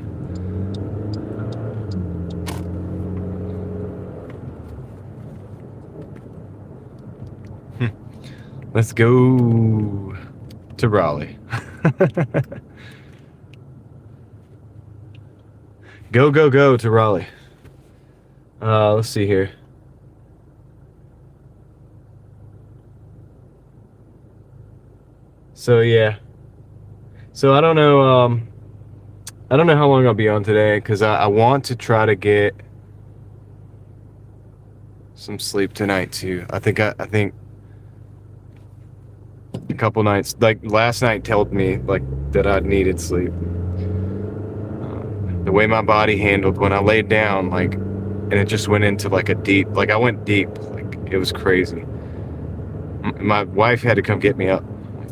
Let's go to Raleigh. Go to Raleigh. Let's see here. So yeah. So I don't know how long I'll be on today because I want to try to get some sleep tonight too. I think a couple nights, like last night, told me like that I needed sleep. The way my body handled when I laid down, like, and it just went into like a deep, like I went deep, like it was crazy. My wife had to come get me up.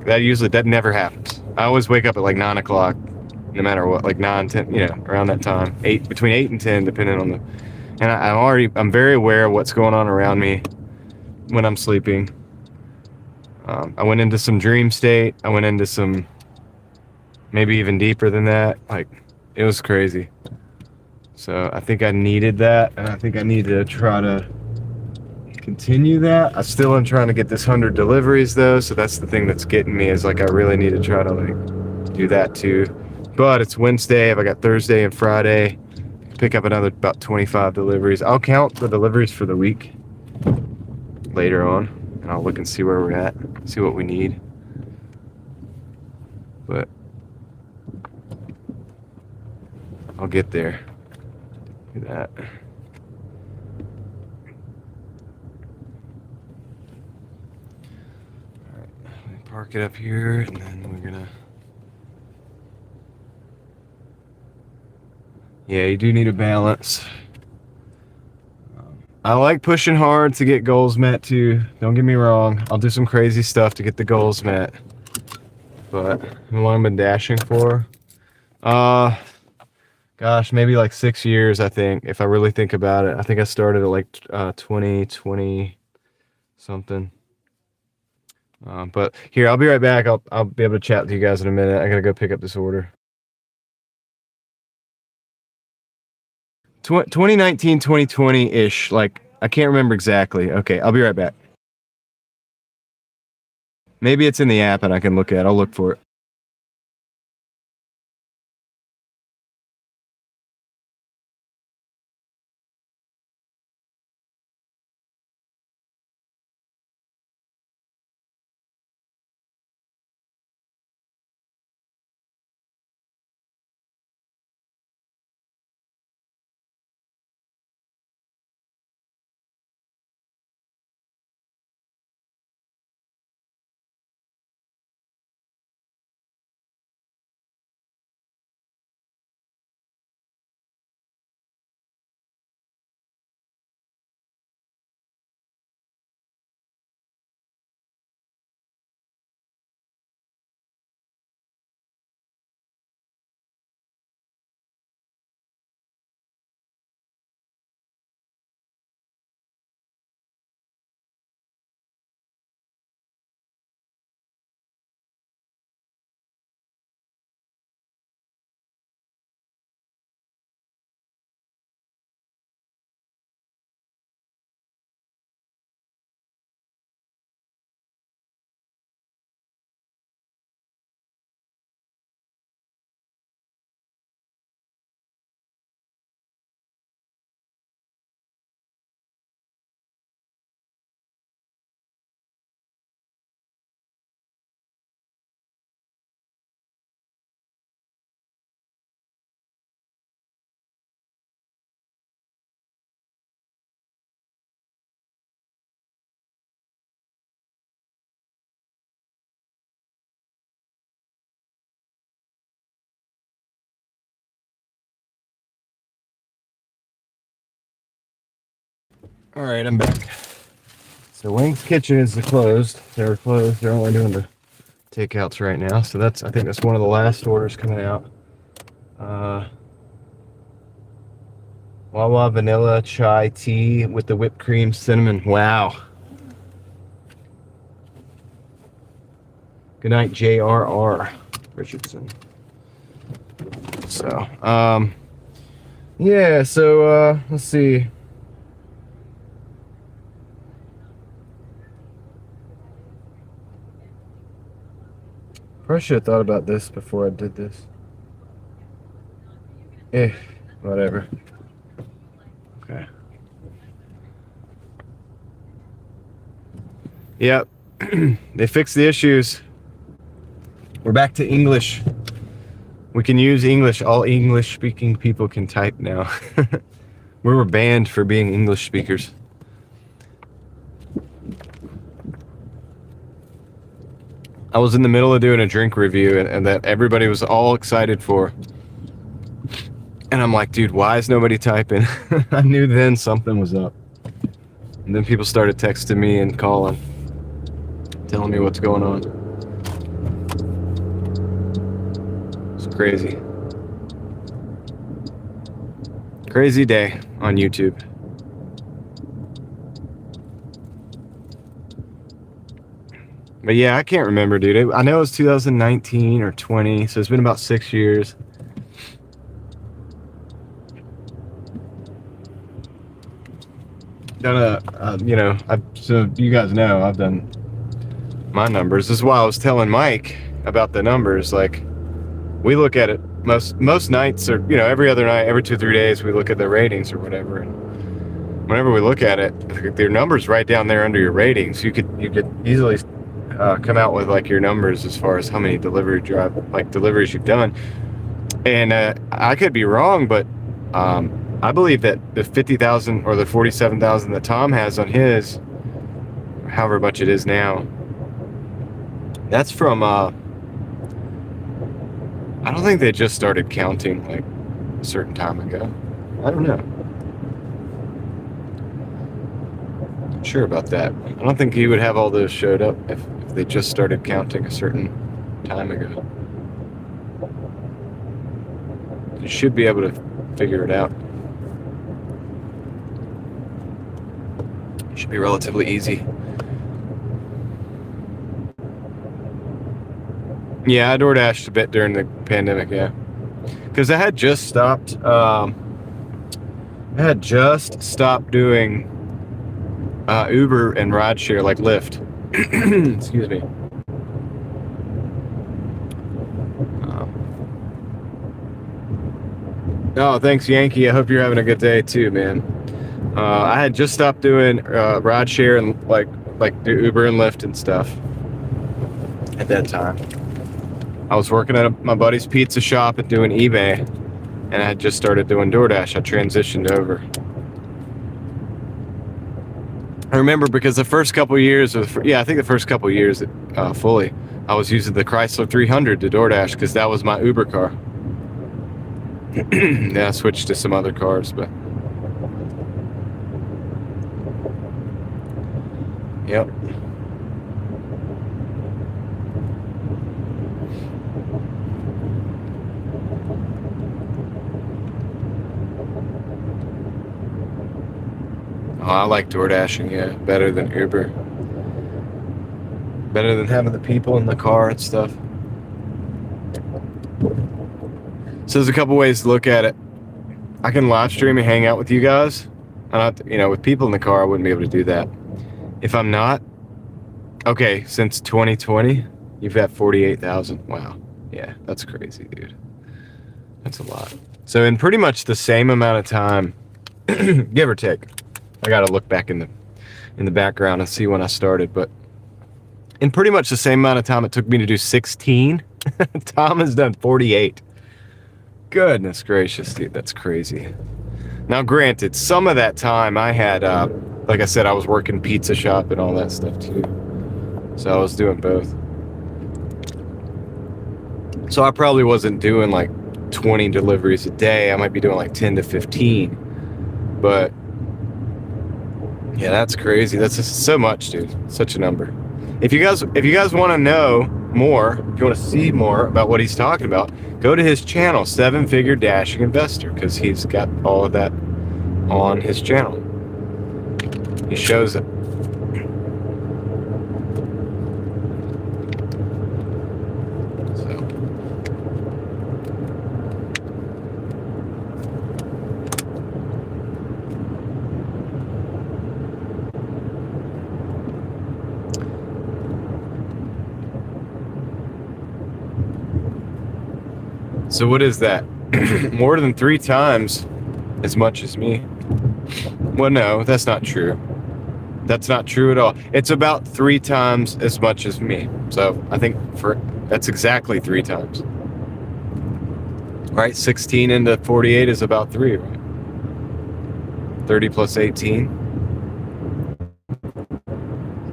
That never happens. I always wake up at like 9 o'clock, no matter what, like 9, 10, around that time, between 8 and 10, depending on the. And I'm very aware of what's going on around me when I'm sleeping. I went into some dream state. I went into some, maybe even deeper than that. Like, it was crazy. So I think I needed that, and I think I need to try to continue that. I still am trying to get this 100 deliveries though, so that's the thing that's getting me, is like I really need to try to like do that too. But it's Wednesday. I got Thursday and Friday. Pick up another about 25 deliveries. I'll count the deliveries for the week later on, and I'll look and see where we're at, see what we need. But I'll get there. Look at that. Alright, let me park it up here, and then we're gonna. Yeah, you do need a balance. I like pushing hard to get goals met too. Don't get me wrong. I'll do some crazy stuff to get the goals met. But how long have I been dashing for? Gosh, maybe like 6 years, I think, if I really think about it. I think I started at like 2020 something. But here, I'll be right back. I'll be able to chat with you guys in a minute. I gotta go pick up this order. 2019, 2020-ish. Like, I can't remember exactly. Okay, I'll be right back. Maybe it's in the app and I can look at it. I'll look for it. All right, I'm back. So Wing's Kitchen is closed. They're closed. They're only doing the takeouts right now. So I think that's one of the last orders coming out. Wawa vanilla chai tea with the whipped cream cinnamon. Wow. Good night, J.R.R. Richardson. So, yeah, so, let's see. Probably should have thought about this before I did this. Whatever. Okay. Yep. They fixed the issues. We're back to English. We can use English. All English-speaking people can type now. We were banned for being English speakers. I was in the middle of doing a drink review and that everybody was all excited for. And I'm like, dude, why is nobody typing? I knew then something was up. And then people started texting me and calling, telling me what's going on. It's crazy. Crazy day on YouTube. But yeah, I can't remember, dude. I know it was 2019 or 20, so it's been about 6 years. Done so you guys know I've done my numbers. This is why I was telling Mike about the numbers. Like, we look at it most nights, or every other night, every 2-3 days, we look at the ratings or whatever. And whenever we look at it, their numbers right down there under your ratings. You could easily come out with like your numbers as far as how many deliveries you've done. And I could be wrong, but I believe that the 50,000 or the 47,000 that Tom has on his, however much it is now, that's from I don't think they just started counting like a certain time ago. I don't know. Not sure about that. I don't think he would have all those showed up if they just started counting a certain time ago. You should be able to figure it out. It should be relatively easy. Yeah, I DoorDashed a bit during the pandemic, yeah. Because I had just stopped doing Uber and rideshare, like Lyft. Excuse me. Oh, thanks, Yankee. I hope you're having a good day too, man. I had just stopped doing rideshare and like do Uber and Lyft and stuff at that time. I was working at my buddy's pizza shop and doing eBay, and I had just started doing DoorDash. I transitioned over. I remember because the first couple years, I think the first couple years fully, I was using the Chrysler 300 to DoorDash because that was my Uber car. Then I switched to some other cars, but yep. Oh, I like DoorDashing, yeah, better than Uber. Better than having the people in the car and stuff. So there's a couple ways to look at it. I can live stream and hang out with you guys. With people in the car, I wouldn't be able to do that. If I'm not, okay, since 2020, you've got 48,000. Wow. Yeah, that's crazy, dude. That's a lot. So in pretty much the same amount of time, give or take. I gotta look back in the background and see when I started, but in pretty much the same amount of time it took me to do 16, Tom has done 48. Goodness gracious, dude, that's crazy. Now, granted, some of that time I had, like I said, I was working pizza shop and all that stuff too. So I was doing both. So I probably wasn't doing like 20 deliveries a day. I might be doing like 10 to 15. But yeah, that's crazy. That's just so much, dude. Such a number. If you guys want to know more, if you want to see more about what he's talking about, go to his channel, 7-Figure Dashing Investor, because he's got all of that on his channel. He shows it. So what is that? More than 3 times as much as me. Well, no, that's not true. That's not true at all. It's about 3 times as much as me. So I think that's exactly 3 times. Right? 16 into 48 is about 3, right? 30 plus 18.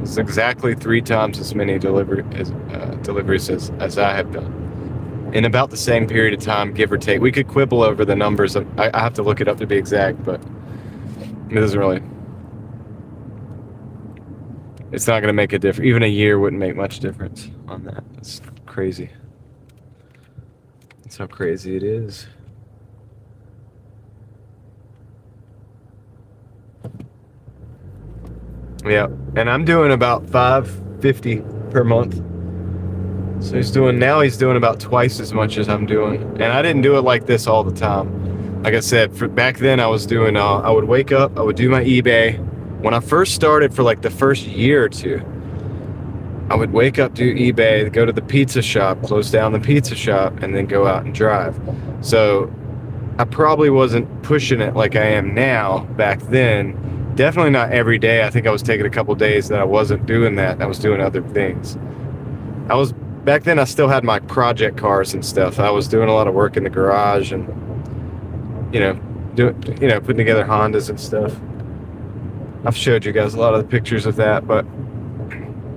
It's exactly 3 times as many deliveries as I have done. In about the same period of time, give or take. We could quibble over the numbers. I have to look it up to be exact, but it doesn't really. It's not going to make a difference. Even a year wouldn't make much difference on that. That's crazy. That's how crazy it is. Yeah, and I'm doing about 550 per month. So he's doing about twice as much as I'm doing. And I didn't do it like this all the time. Like I said, back then I was doing, I would wake up, I would do my eBay. When I first started for like the first year or two, I would wake up, do eBay, go to the pizza shop, close down the pizza shop, and then go out and drive. So I probably wasn't pushing it like I am now back then. Definitely not every day. I think I was taking a couple days that I wasn't doing that. I was doing other things. Back then I still had my project cars and stuff. I was doing a lot of work in the garage and, putting together Hondas and stuff. I've showed you guys a lot of the pictures of that, but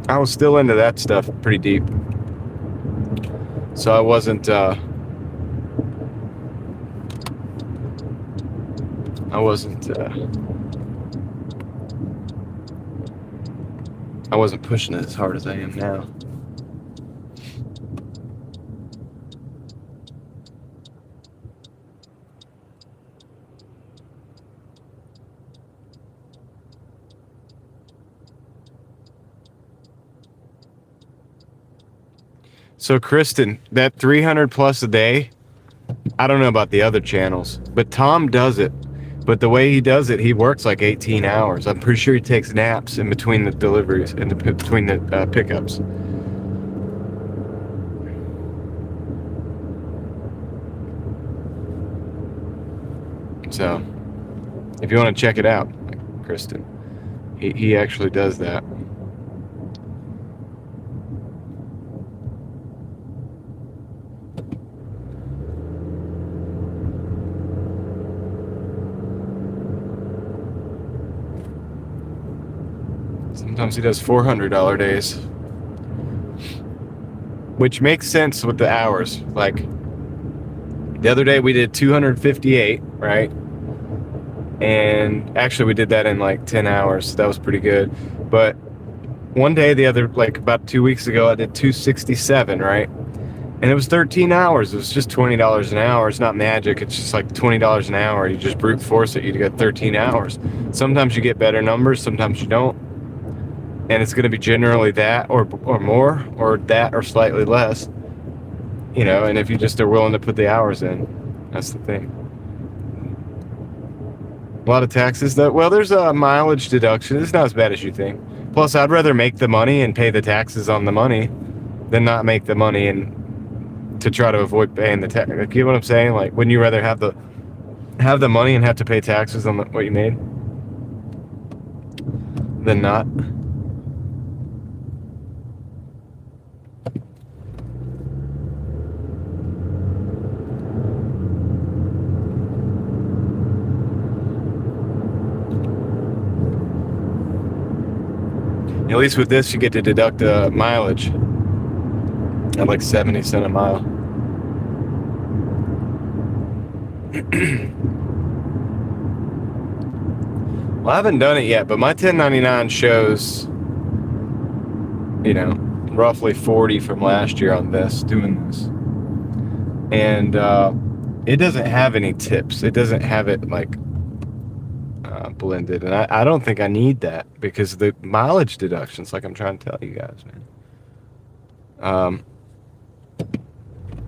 I was still into that stuff pretty deep. So I wasn't pushing it as hard as I am now. So Kristen, that 300 plus a day, I don't know about the other channels, but Tom does it. But the way he does it, he works like 18 hours. I'm pretty sure he takes naps in between the deliveries and between the pickups. So, if you want to check it out, Kristen, he actually does that. Sometimes he does $400 days, which makes sense with the hours. Like the other day we did 258, right? And actually we did that in like 10 hours. So that was pretty good. But one day, like about 2 weeks ago, I did 267, right? And it was 13 hours. It was just $20 an hour. It's not magic. It's just like $20 an hour. You just brute force it. You get 13 hours. Sometimes you get better numbers. Sometimes you don't. And it's going to be generally that or more, or that or slightly less. And if you just are willing to put the hours in, that's the thing. A lot of taxes, though. Well, there's a mileage deduction. It's not as bad as you think. Plus, I'd rather make the money and pay the taxes on the money than not make the money and to try to avoid paying the tax. You get what I'm saying? Like, wouldn't you rather have the money and have to pay taxes on what you made than not? At least with this, you get to deduct mileage at like 70 cents a mile. Well, I haven't done it yet, but my 1099 shows, roughly 40 from last year on doing this. And it doesn't have any tips. It doesn't have it like blended, and I don't think I need that because the mileage deductions, like I'm trying to tell you guys, man,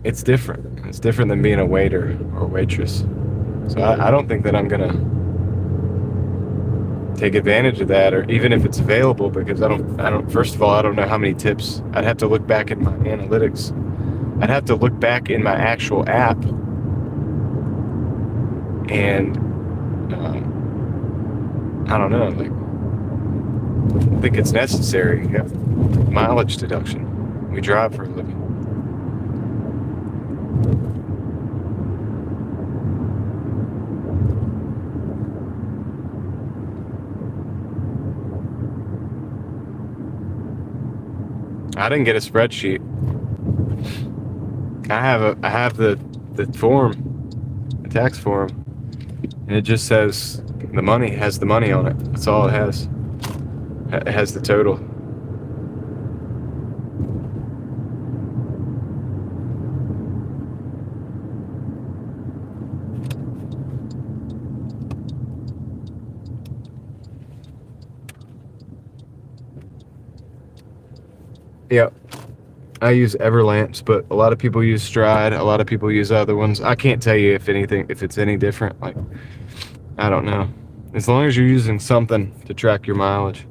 it's different. It's different than being a waiter or waitress. So I don't think that I'm gonna take advantage of that, or even if it's available, because I don't. First of all, I don't know how many tips. I'd have to look back in my analytics. I'd have to look back in my actual app, and I don't know, I think it's necessary to have mileage deduction. We drive for a living. I didn't get a spreadsheet. I have the form, the tax form, and it just says has the money on it. That's all it has. It has the total. Yeah. I use Everlamps, but a lot of people use Stride. A lot of people use other ones. I can't tell you if it's any different. Like, I don't know. As long as you're using something to track your mileage.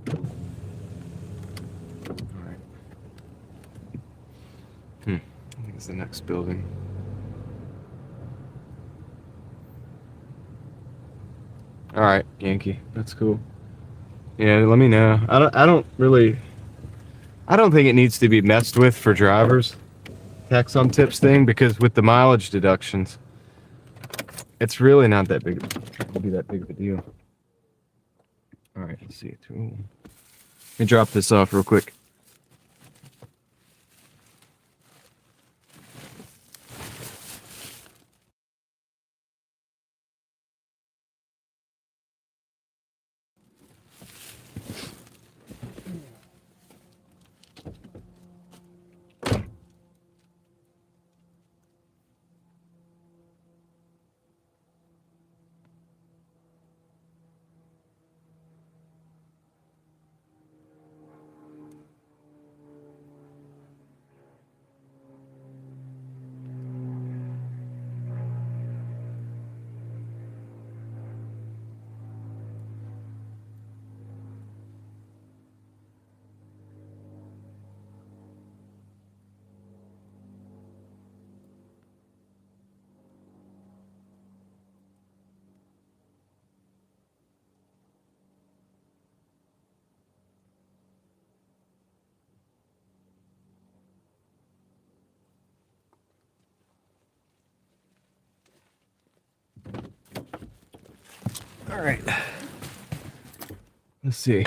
All right. I think it's the next building. All right, Yankee. That's cool. Yeah, let me know. I don't think it needs to be messed with for drivers. Tax on tips thing, because with the mileage deductions, it's really not that big. It'll be that big of a deal. All right, let's see. Let me drop this off real quick. All right. Let's see.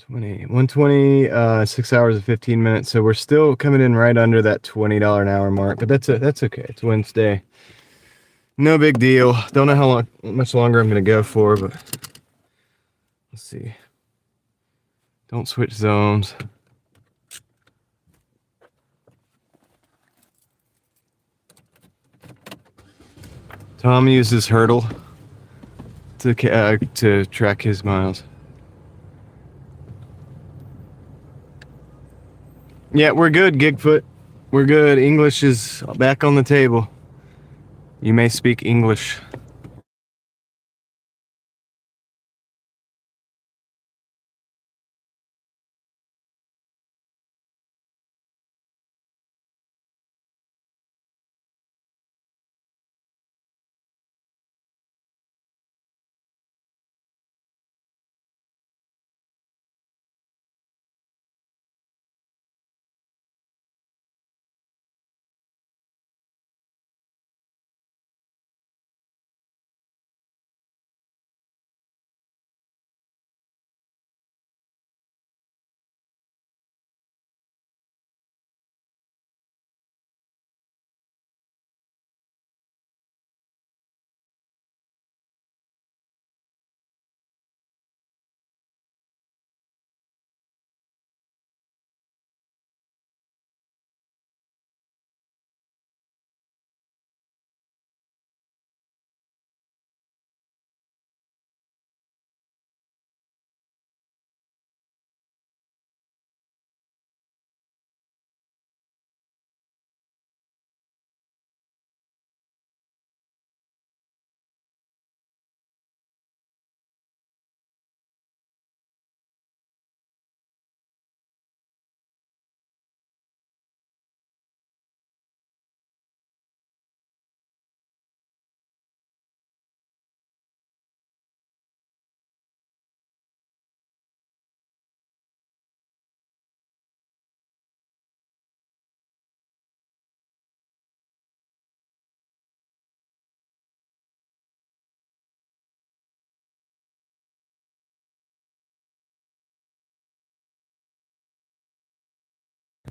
120, 6 hours and 15 minutes. So we're still coming in right under that $20 an hour mark, but that's okay. It's Wednesday. No big deal. Don't know how much longer I'm going to go for, but let's see. Don't switch zones. Tom uses Hurdle to track his miles. Yeah, we're good, Gigfoot. We're good. English is back on the table. You may speak English.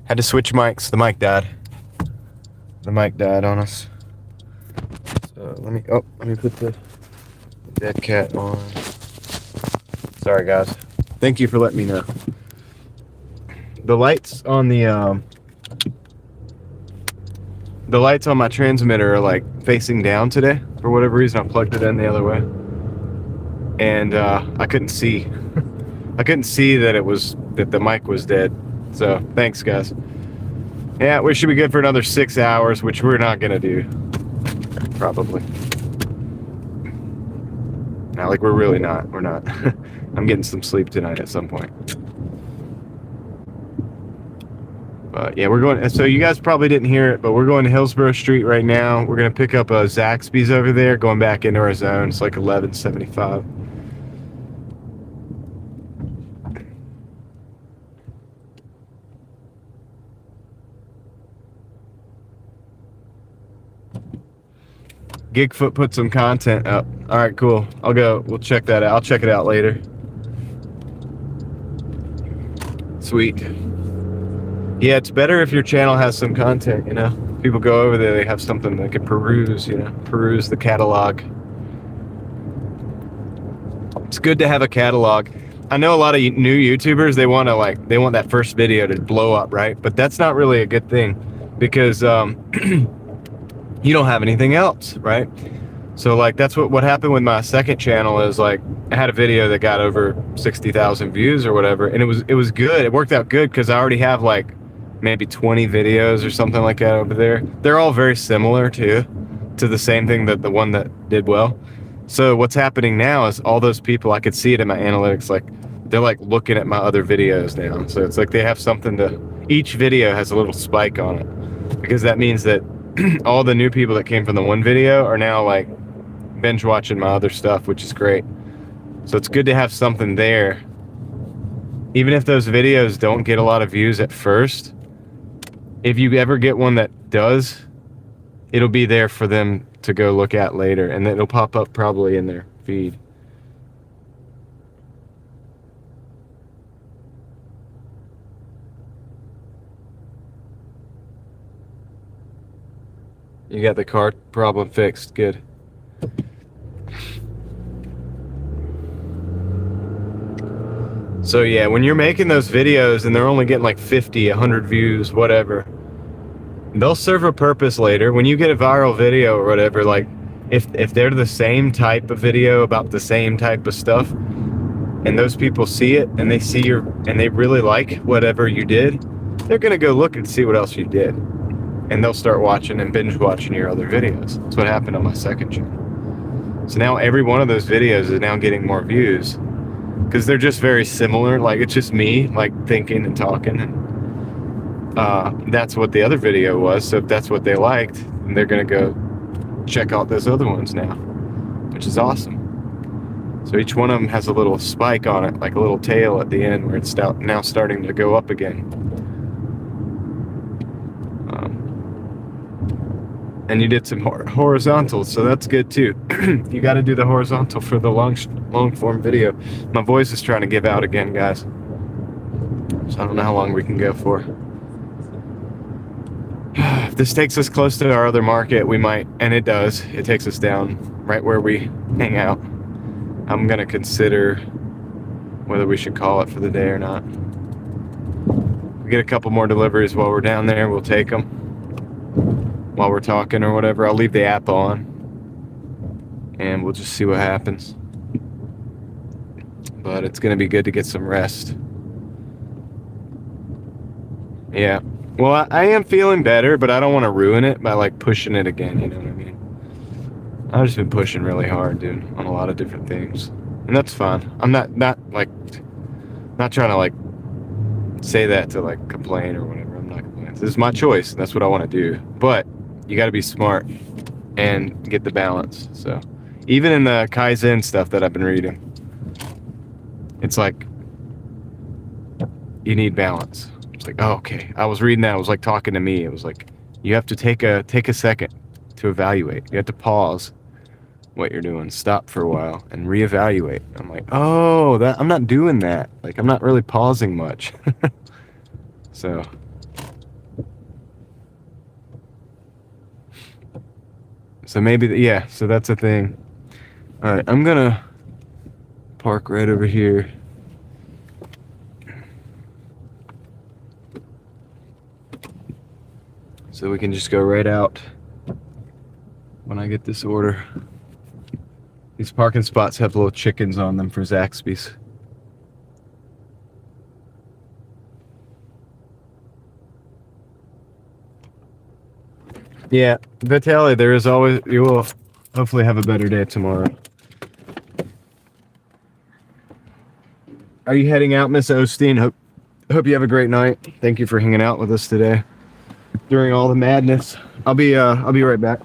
Had to switch mics. The mic died. The mic died on us. So let me put the dead cat on. Sorry, guys. Thank you for letting me know. The lights on the lights on my transmitter are like facing down today. For whatever reason, I plugged it in the other way. and I couldn't see. I couldn't see that that the mic was dead. So thanks, guys. Yeah, we should be good for another 6 hours, which we're not gonna do, probably. Now, like, we're really not. We're not. I'm getting some sleep tonight at some point. But yeah, we're going. So you guys probably didn't hear it, but we're going to Hillsborough Street right now. We're gonna pick up a Zaxby's over there, going back into our zone. It's like 11:75. Gigfoot put some content up. All right, cool. I'll go. We'll check that out. I'll check it out later. Sweet. Yeah, it's better if your channel has some content, you know? People go over there, they have something they can peruse, you know? Peruse the catalog. It's good to have a catalog. I know a lot of new YouTubers, they want that first video to blow up, right? But that's not really a good thing because you don't have anything else, right? So like that's what happened with my second channel is like I had a video that got over 60,000 views or whatever, and it was good. It worked out good because I already have like maybe 20 videos or something like that over there. They're all very similar to the same thing, that the one that did well. So what's happening now is all those people, I could see it in my analytics, like they're like looking at my other videos now. So it's like they have something to, each video has a little spike on it, because that means that all the new people that came from the one video are now like binge watching my other stuff, which is great. So it's good to have something there. Even if those videos don't get a lot of views at first, if you ever get one that does, it'll be there for them to go look at later, and it'll pop up probably in their feed. You got the car problem fixed. Good. So yeah, when you're making those videos and they're only getting like 50, 100 views, whatever, they'll serve a purpose later. When you get a viral video or whatever, like if they're the same type of video about the same type of stuff, and those people see it and they see and they really like whatever you did, they're gonna go look and see what else you did, and they'll start watching and binge watching your other videos. That's what happened on my second channel. So now every one of those videos is now getting more views because they're just very similar. Like it's just me like thinking and talking, and that's what the other video was. So if that's what they liked, then they're gonna go check out those other ones now, which is awesome. So each one of them has a little spike on it, like a little tail at the end where it's now starting to go up again. And you did some horizontals, so that's good too. You got to do the horizontal for the long form video. My voice is trying to give out again, guys. So I don't know how long we can go for. If this takes us close to our other market, we might, and it does. It takes us down right where we hang out. I'm gonna consider whether we should call it for the day or not. We get a couple more deliveries while we're down there, we'll take them while we're talking or whatever. I'll leave the app on and we'll just see what happens. But it's gonna be good to get some rest. Yeah. Well, I am feeling better, but I don't want to ruin it by like pushing it again, you know what I mean? I've just been pushing really hard, dude, on a lot of different things. And that's fine. I'm not trying to like say that to like complain or whatever. I'm not complaining. This is my choice. And that's what I want to do. But you got to be smart and get the balance. So even in the Kaizen stuff that I've been reading, it's like you need balance. It's like, oh, okay. I was reading that. It was like talking to me. It was like you have to take a second to evaluate. You have to pause what you're doing, stop for a while, and reevaluate. I'm like, oh, I'm not doing that. Like, I'm not really pausing much. So maybe, yeah, so that's a thing. All right, I'm gonna park right over here. So we can just go right out when I get this order. These parking spots have little chickens on them for Zaxby's. Yeah, Vitaly, there is always, you will hopefully have a better day tomorrow. Are you heading out, Miss Osteen? Hope you have a great night. Thank you for hanging out with us today during all the madness. I'll be right back.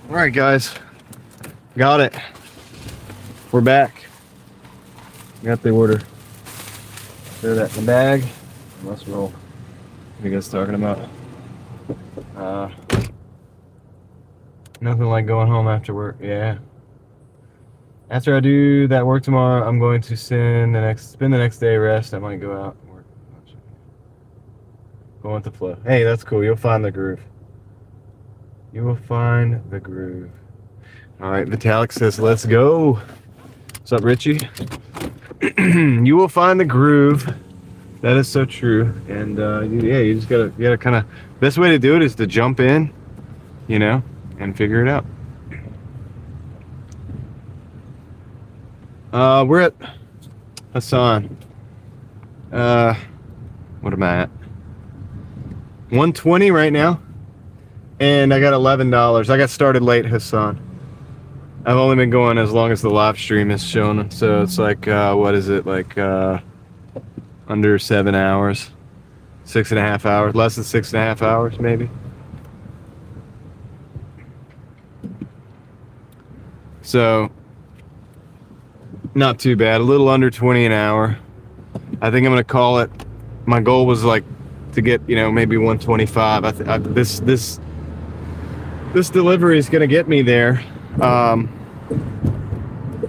All right, guys, got it. We're back. Got the order. Throw that in the bag. Let's roll. What are you guys talking about? Nothing like going home after work. Yeah. After I do that work tomorrow, I'm going to spend the next day rest. I might go out and work. Go with the flow. Hey, that's cool. You'll find the groove. You will find the groove. All right, Vitalik says, let's go. What's up, Richie? You will find the groove. That is so true. And you just gotta kind of, best way to do it is to jump in, and figure it out. We're at Hassan. What am I at? 120 right now. And I got $11. I got started late, Hassan. I've only been going as long as the live stream is shown. So it's like, what is it? Like, under 7 hours. 6.5 hours. Less than 6.5 hours, maybe. So, not too bad. A little under 20 an hour. I think I'm going to call it. My goal was like to get, maybe 125. This delivery is going to get me there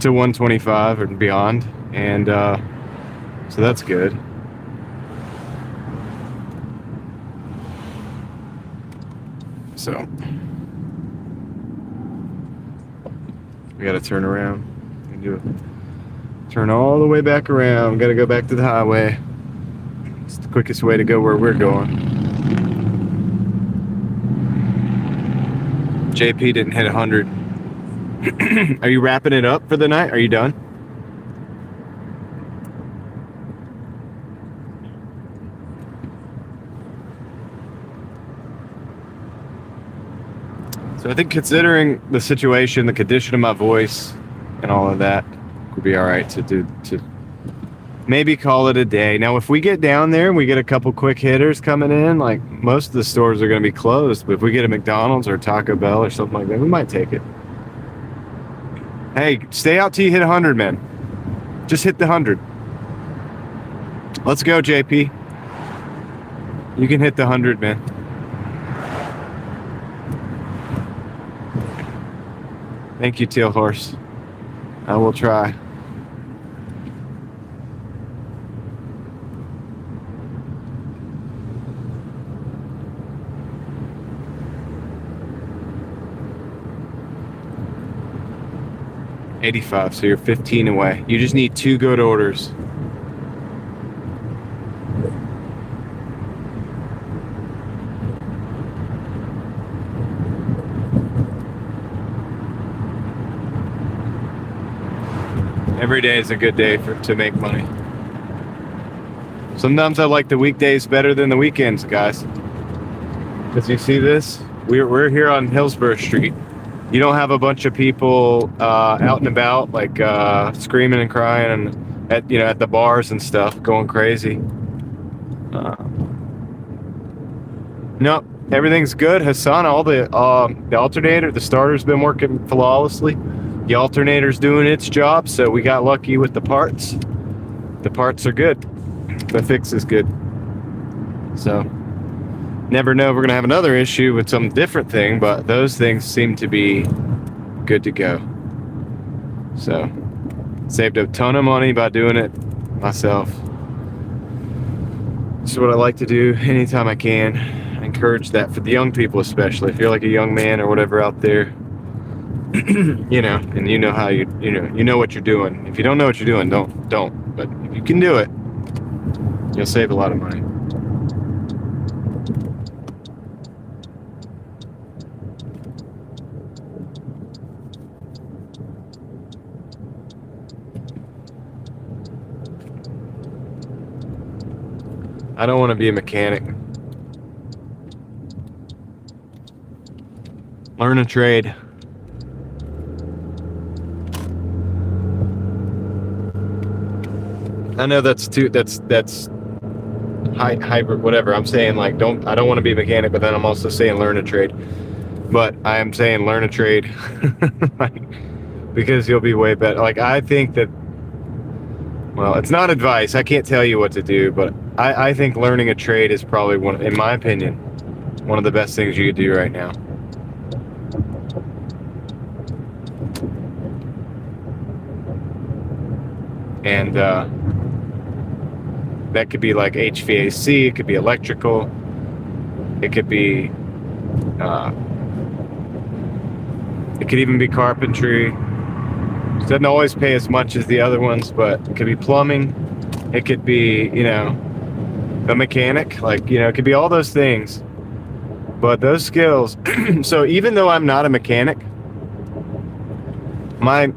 to 125 and beyond, and so that's good. So we got to turn around and turn all the way back around. Got to go back to the highway. It's the quickest way to go where we're going. JP didn't hit 100. Are you wrapping it up for the night? Are you done? So I think considering the situation, the condition of my voice, and all of that, would be all right to maybe call it a day. Now, if we get down there and we get a couple quick hitters coming in, like most of the stores are going to be closed, but if we get a McDonald's or a Taco Bell or something like that, we might take it. Hey, stay out till you hit 100, man. Just hit the 100. Let's go, JP. You can hit the 100, man. Thank you, Teal Horse. I will try. $85, so you're 15 away. You just need 2 good orders. Every day is a good day to make money. Sometimes I like the weekdays better than the weekends, guys. Because you see this? We're here on Hillsborough Street. You don't have a bunch of people out and about, like screaming and crying and at the bars and stuff, going crazy. Nope, everything's good. Hassan, all the alternator, the starter's been working flawlessly. The alternator's doing its job, so we got lucky with the parts. The parts are good. The fix is good. So, never know if we're going to have another issue with some different thing, but those things seem to be good to go. So, saved a ton of money by doing it myself. This is what I like to do anytime I can. I encourage that for the young people especially. If you're like a young man or whatever out there, and you know how you know what you're doing. If you don't know what you're doing, don't. But if you can do it, you'll save a lot of money. I don't want to be a mechanic. Learn a trade. I know that's hybrid, whatever. I'm saying I don't want to be a mechanic, but then I'm also saying learn a trade. But I am saying learn a trade because you'll be way better. I think that, well, it's not advice. I can't tell you what to do, but I think learning a trade is probably in my opinion, one of the best things you could do right now. And that could be like HVAC, it could be electrical, it could be, it could even be carpentry. It doesn't always pay as much as the other ones, but it could be plumbing, it could be, a mechanic, it could be all those things. But those skills, so even though I'm not a mechanic, my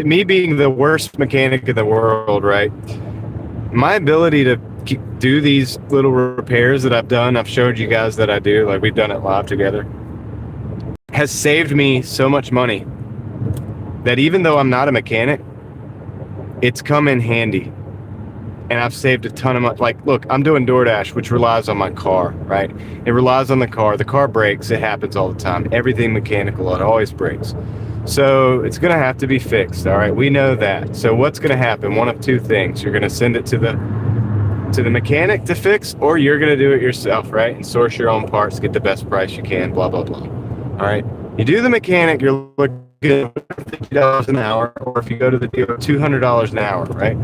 me being the worst mechanic in the world, right? My ability to do these little repairs that I've showed you guys that I do, we've done it live together, has saved me so much money that even though I'm not a mechanic, it's come in handy. And I've saved a ton of money. Look, I'm doing DoorDash, which relies on my car, right? It relies on the car. The car breaks. It happens all the time. Everything mechanical, it always breaks. So it's going to have to be fixed, all right? We know that. So what's going to happen? One of two things. You're going to send it to to the mechanic to fix, or you're going to do it yourself, right? And source your own parts, get the best price you can, blah, blah, blah. All right. You do the mechanic, you're looking at $50 an hour, or if you go to the dealer, $200 an hour, right?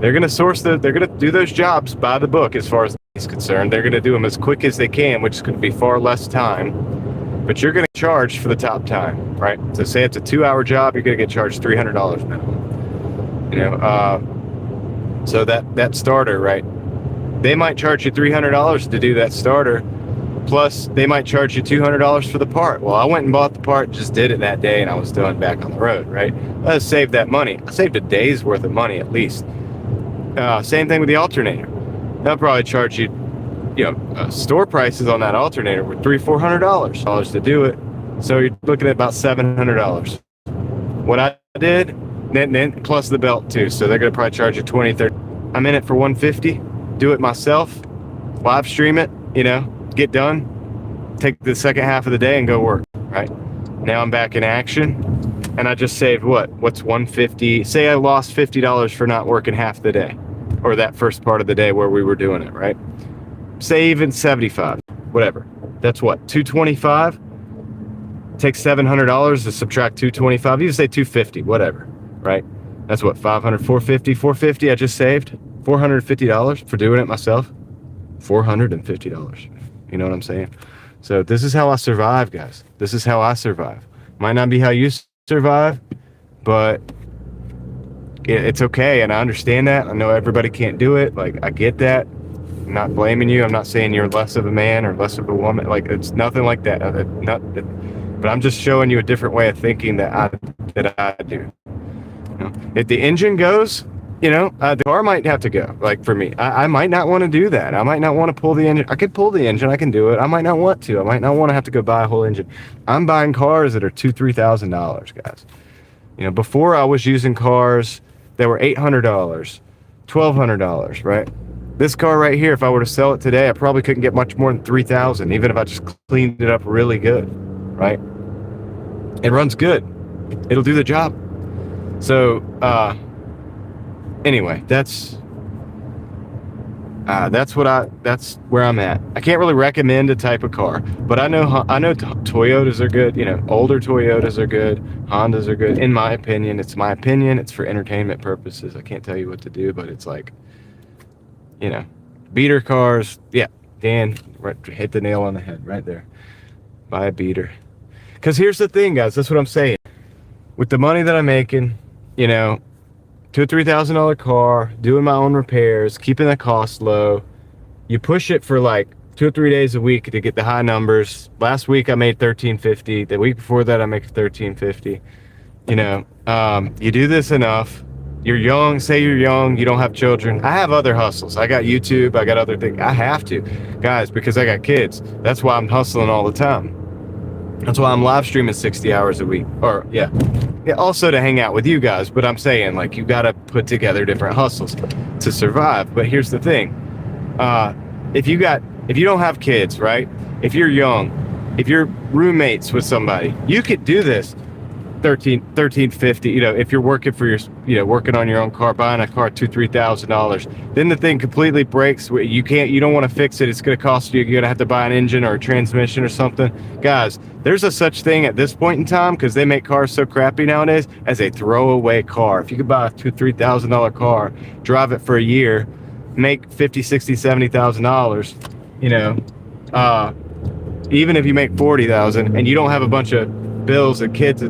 They're going to do those jobs by the book as far as he's concerned. They're going to do them as quick as they can, which could be far less time, but you're going to charge for the top time, right? So say it's a 2-hour job, you're going to get charged $300 an hour. You know, so that starter, right? They might charge you $300 to do that starter, plus they might charge you $200 for the part. Well, I went and bought the part, just did it that day, and I was done back on the road, right? I saved that money. I saved a day's worth of money at least. Same thing with the alternator. They'll probably charge you, store prices on that alternator were $300-$400 to do it. So you're looking at about $700. What I did, then plus the belt too. So they're gonna probably charge you $20, $30. I'm in it for $150. Do it myself, live stream it. Get done, take the second half of the day and go work. Right now I'm back in action. And I just saved what's $150? Say I lost $50 for not working half the day, or that first part of the day where we were doing it, right? Say even 75, whatever. That's what, $225? Take $700 to subtract $225. You say $250, whatever, right? That's what, $500, $450, $450 I just saved? $450 for doing it myself? $450. You know what I'm saying? So this is how I survive, guys. This is how I survive. Might not be how you survive, but it's okay, and I understand that. I know everybody can't do it. Like, I get that. I'm not blaming you. I'm not saying you're less of a man or less of a woman. Like, it's nothing like that. But I'm just showing you a different way of thinking that I do. If the engine goes, the car might have to go. Like, for me, I might not want to do that. I might not want to pull the engine. I could pull the engine. I can do it. I might not want to. I might not want to have to go buy a whole engine. I'm buying cars that are $2,000-$3,000, guys. Before I was using cars that were $800, $1,200, right? This car right here, if I were to sell it today, I probably couldn't get much more than $3,000, even if I just cleaned it up really good, right? It runs good. It'll do the job. So, anyway, that's where I'm at. I can't really recommend a type of car, but I know Toyotas are good. Older Toyotas are good. Hondas are good. In my opinion, it's my opinion. It's for entertainment purposes. I can't tell you what to do, but it's like, beater cars. Yeah, Dan hit the nail on the head right there. Buy a beater. Because here's the thing, guys. That's what I'm saying. With the money that I'm making, $2,000 or $3,000 car, doing my own repairs, keeping the cost low. You push it for like 2 or 3 days a week to get the high numbers. Last week I made $1,350. The week before that I make $1,350. You do this enough. You're young. Say you're young. You don't have children. I have other hustles. I got YouTube. I got other things. I have to, guys, because I got kids. That's why I'm hustling all the time. That's why I'm live streaming 60 hours a week. Or yeah, also to hang out with you guys. But I'm saying, like, you got to put together different hustles to survive. But here's the thing. If you don't have kids, right? If you're young, if you're roommates with somebody, you could do this $1,350. If you're working for your, working on your own car, buying a car, $2,000-$3,000. Then the thing completely breaks. You don't want to fix it. It's going to cost you. You're going to have to buy an engine or a transmission or something. Guys, there's a such thing at this point in time, because they make cars so crappy nowadays, as a throwaway car. If you could buy a $2,000-$3,000 car, drive it for a year, make $50,000, $60,000, $70,000, even if you make $40,000 and you don't have a bunch of bills and kids,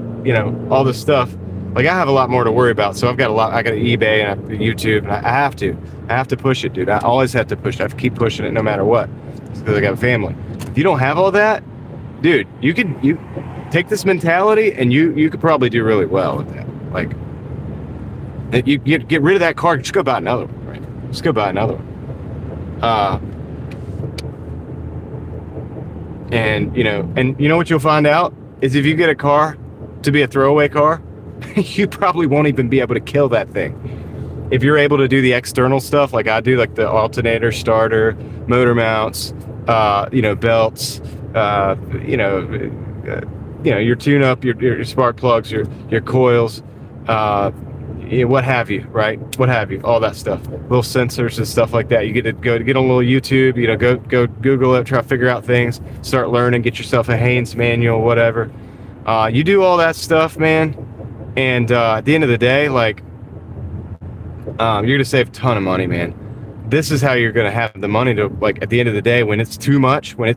all this stuff. Like, I have a lot more to worry about. So I got eBay and YouTube, and I have to push it, dude. I always have to push it. I have to keep pushing it no matter what, because I got a family. If you don't have all that, dude, you take this mentality and you could probably do really well with that. Like, you get rid of that car, just go buy another one, right? Just go buy another one. And you know what you'll find out is, if you get a car to be a throwaway car, you probably won't even be able to kill that thing. If you're able to do the external stuff like I do, like the alternator, starter, motor mounts, belts, your tune-up, your spark plugs, your coils, yeah, what have you, right? What have you, all that stuff, little sensors and stuff like that. You get to get on a little YouTube, you know, go Google it, try to figure out things, start learning, get yourself a Haynes manual, whatever. You do all that stuff, man, and at the end of the day, like, you're gonna save a ton of money, man. This is how you're gonna have the money to, like, at the end of the day, when it's too much, when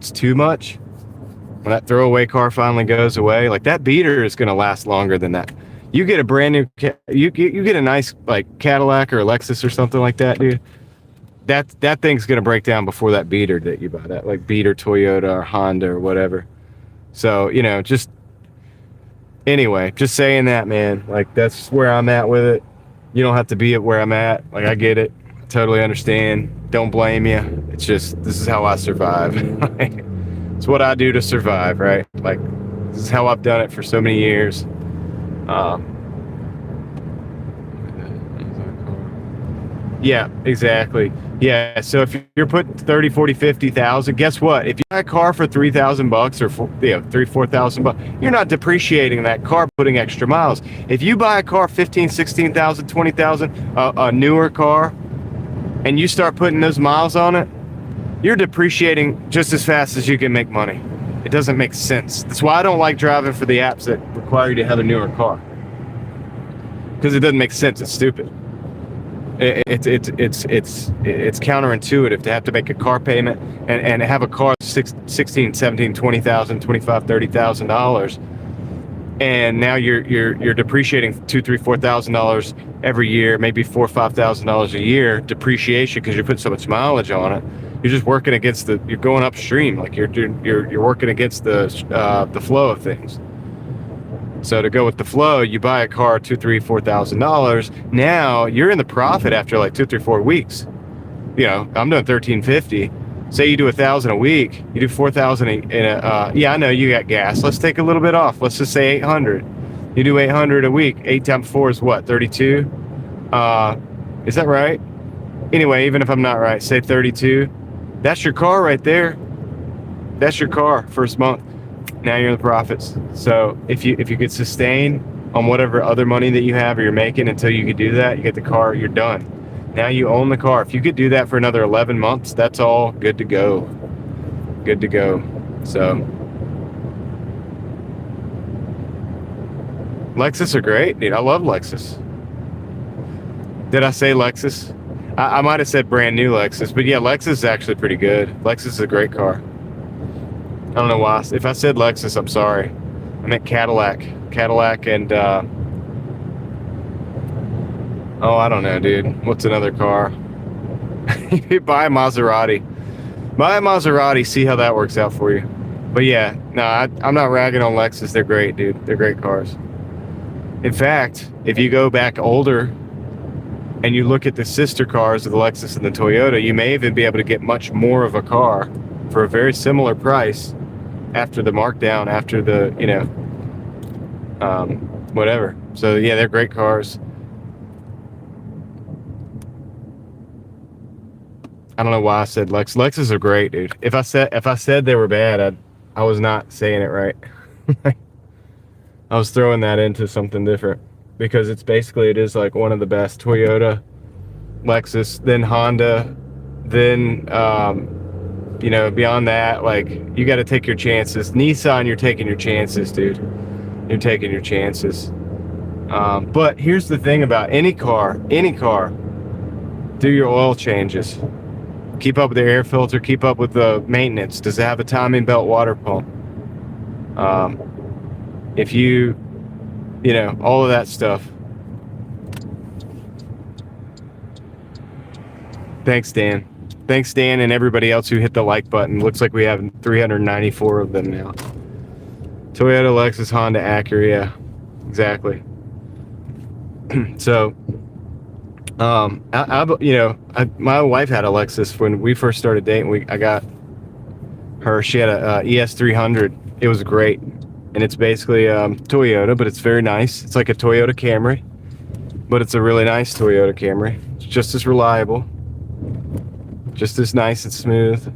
that throwaway car finally goes away, like, that beater is gonna last longer than that. You get a brand new, you get a nice, like, Cadillac or a Lexus or something like that, dude. That thing's gonna break down before that beater that you buy, that, like, beater Toyota or Honda or whatever. So, you know, just anyway, just saying that, man. Like, that's where I'm at with it. You don't have to be at where I'm at. Like, I get it, totally understand. Don't blame you. It's just, this is how I survive. It's what I do to survive, right? Like, this is how I've done it for so many years. Yeah, exactly. Yeah, so if you're putting 30, 40, 50,000, guess what? If you buy a car for $3,000 or $4,000, you're not depreciating that car, putting extra miles. If you buy a car 15, 16,000, 20,000, a newer car, and you start putting those miles on it, you're depreciating just as fast as you can make money. It doesn't make sense. That's why I don't like driving for the apps that require you to have a newer car, because it doesn't make sense. It's stupid. It's counterintuitive to have to make a car payment and have a car $16,000, $17,000, $20,000, $25,000, $30,000, and now you're depreciating $2,000, $3,000, $4,000 every year, maybe $4,000 or $5,000 a year depreciation because you're putting so much mileage on it. You're just working against you're going upstream, like you're working against the flow of things. So to go with the flow, you buy a car $2,000, $3,000, $4,000. Now you're in the profit after like 2, 3, 4 weeks. You know, I'm doing $1,350. Say you do 1,000 a week, you do 4,000 in a. Yeah, I know you got gas. Let's take a little bit off. Let's just say 800. You do 800 a week. 8 times 4 is what? 32. Is that right? Anyway, even if I'm not right, say 32. That's your car right there. That's your car first month. Now you're in the profits. So if you could sustain on whatever other money that you have or you're making until you could do that, you get the car, you're done. Now you own the car. If you could do that for another 11 months, that's all good to go. Good to go. So Lexus are great, dude. I love Lexus. Did I say Lexus? I might have said brand new Lexus, but yeah, Lexus is actually pretty good. Lexus is a great car. I don't know why. If I said Lexus, I'm sorry. I meant Cadillac. Cadillac and, oh, I don't know, dude. What's another car? Buy a Maserati. Buy a Maserati, see how that works out for you. But yeah, no, I'm not ragging on Lexus. They're great, dude. They're great cars. In fact, if you go back older and you look at the sister cars of the Lexus and the Toyota, you may even be able to get much more of a car for a very similar price after the markdown, after the, you know, whatever. So yeah, they're great cars. I don't know why I said Lexus are great, dude. If I said they were bad, I was not saying it right. I was throwing that into something different because it is like one of the best. Toyota, Lexus, then Honda, then you know, beyond that, like, you got to take your chances. Nissan, you're taking your chances, dude. You're taking your chances. But here's the thing about any car, do your oil changes. Keep up with the air filter, keep up with the maintenance. Does it have a timing belt water pump? If you know, all of that stuff. Thanks, Dan. Thanks, Dan, and everybody else who hit the like button. Looks like we have 394 of them now. Toyota, Lexus, Honda, Acura, yeah, exactly. So, my wife had a Lexus when we first started dating. I got her. She had a ES300. It was great, and it's basically Toyota, but it's very nice. It's like a Toyota Camry, but it's a really nice Toyota Camry. It's just as reliable. Just as nice and smooth,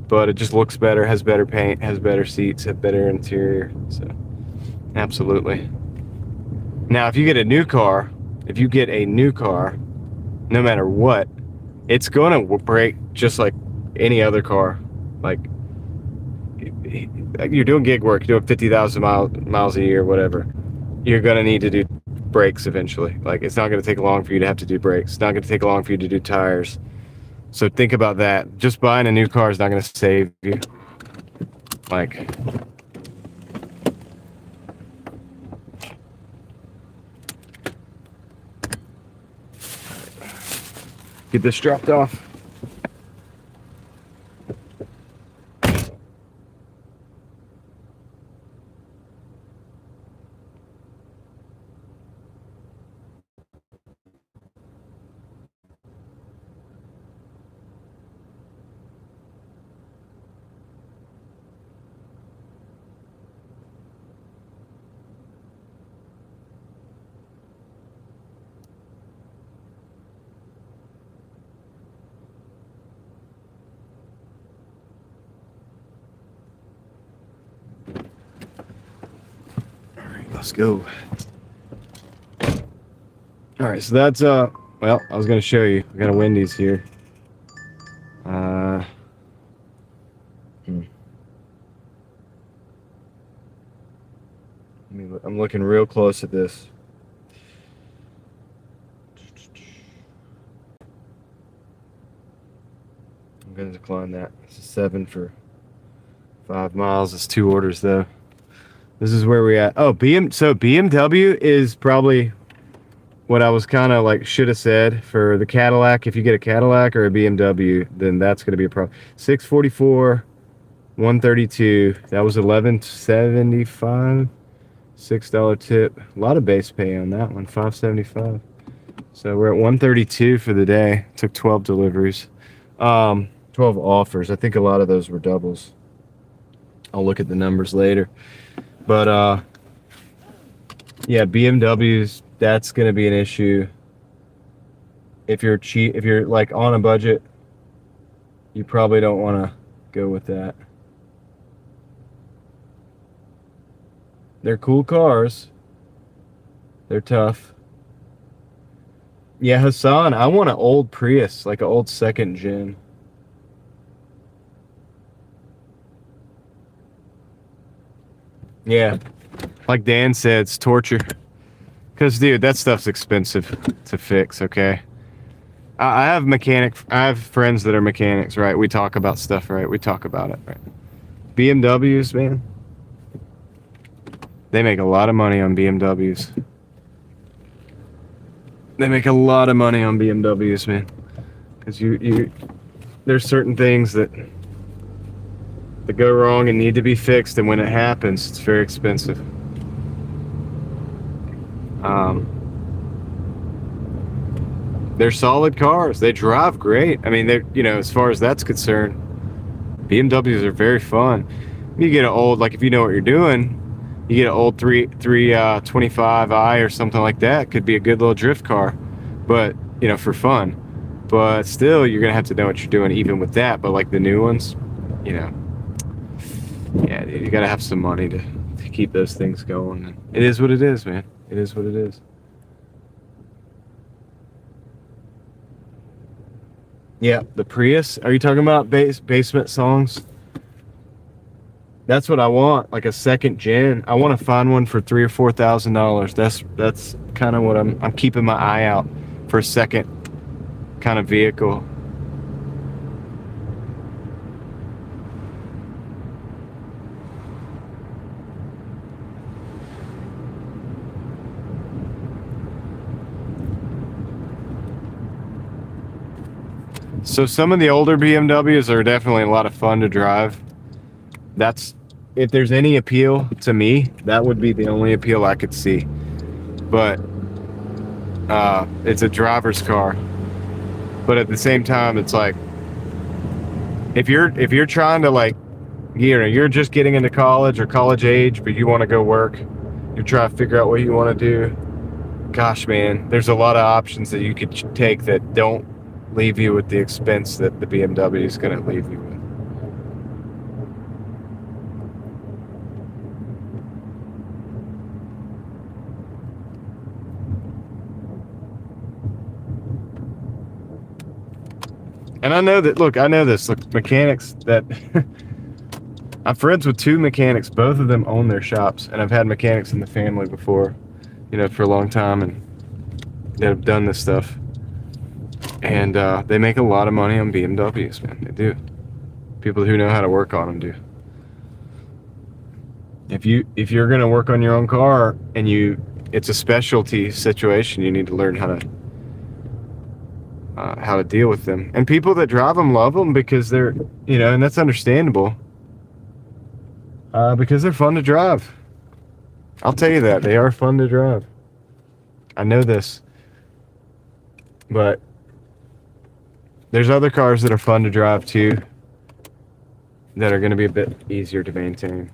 but it just looks better, has better paint, has better seats, has better interior. So, absolutely. Now, if you get a new car, if you get a new car, no matter what, it's going to break just like any other car. Like, you're doing gig work, you're doing 50,000 miles a year, whatever. You're going to need to do brakes eventually. Like, it's not going to take long for you to have to do brakes. It's not going to take long for you to do tires. So think about that. Just buying a new car is not going to save you. Like, get this dropped off. Let's go. All right, so that's well, I was gonna show you. I got a Wendy's here. I'm looking real close at this. I'm gonna decline that. It's a 7 for 5 miles. It's 2 orders though. This is where we at. Oh, so BMW is probably what I was kind of like should have said for the Cadillac. If you get a Cadillac or a BMW, then that's going to be a problem. 644, 132. That was 1175. $6 tip. A lot of base pay on that one. 575. So we're at 132 for the day. Took 12 deliveries. 12 offers. I think a lot of those were doubles. I'll look at the numbers later. But yeah, BMWs, that's going to be an issue. If you're like on a budget, you probably don't want to go with that. They're cool cars. They're tough. Yeah, Hassan, I want an old Prius, like an old second gen. Yeah, like Dan said, it's torture. Because, dude, that stuff's expensive to fix, okay? I have friends that are mechanics, right? We talk about stuff, right? We talk about it, right? BMWs, man. They make a lot of money on BMWs. They make a lot of money on BMWs, man. Because there's certain things that go wrong and need to be fixed, and when it happens, it's very expensive. They're solid cars. They drive great. I mean, as far as that's concerned, BMWs are very fun. You get an old, like if you know what you're doing, you get an old 325i or something like that. Could be a good little drift car, but for fun. But still, you're gonna have to know what you're doing even with that. But like the new ones, yeah, you gotta have some money to keep those things going. It is what it is, man. It is what it is. Yeah, the Prius. Are you talking about basement songs? That's what I want, like a second gen. I want to find one for $3,000 or $4,000. That's kind of what I'm keeping my eye out for, a second kind of vehicle. So some of the older BMWs are definitely a lot of fun to drive. If there's any appeal to me, that would be the only appeal I could see. But it's a driver's car. But at the same time, it's like if you're trying to, like, you're just getting into college or college age, but you want to go work, you're trying to figure out what you want to do. Gosh, man, there's a lot of options that you could take that don't leave you with the expense that the BMW is going to leave you with. And I know that, look, I know this. Look, mechanics that I'm friends with 2 mechanics. Both of them own their shops, and I've had mechanics in the family before, for a long time, and that have done this stuff. And they make a lot of money on BMWs, man. They do. People who know how to work on them do. If you're gonna work on your own car and it's a specialty situation, you need to learn how to deal with them. And people that drive them love them because they're, and that's understandable. Because they're fun to drive. I'll tell you that. They are fun to drive. I know this. But there's other cars that are fun to drive too that are going to be a bit easier to maintain.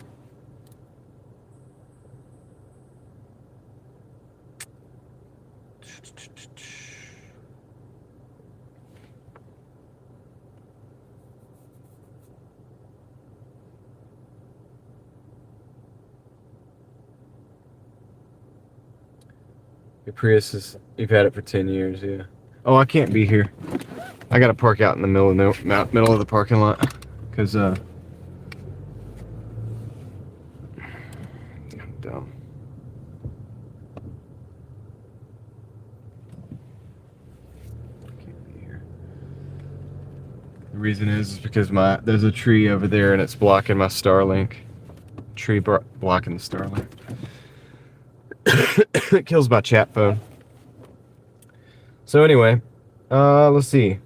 Your Prius you've had it for 10 years, yeah. Oh, I can't be here. I gotta park out in the middle of the parking lot, cause I'm dumb. Can't be here. The reason is because there's a tree over there and it's blocking my Starlink. Tree blocking the Starlink. It kills my chat phone. So anyway, let's see.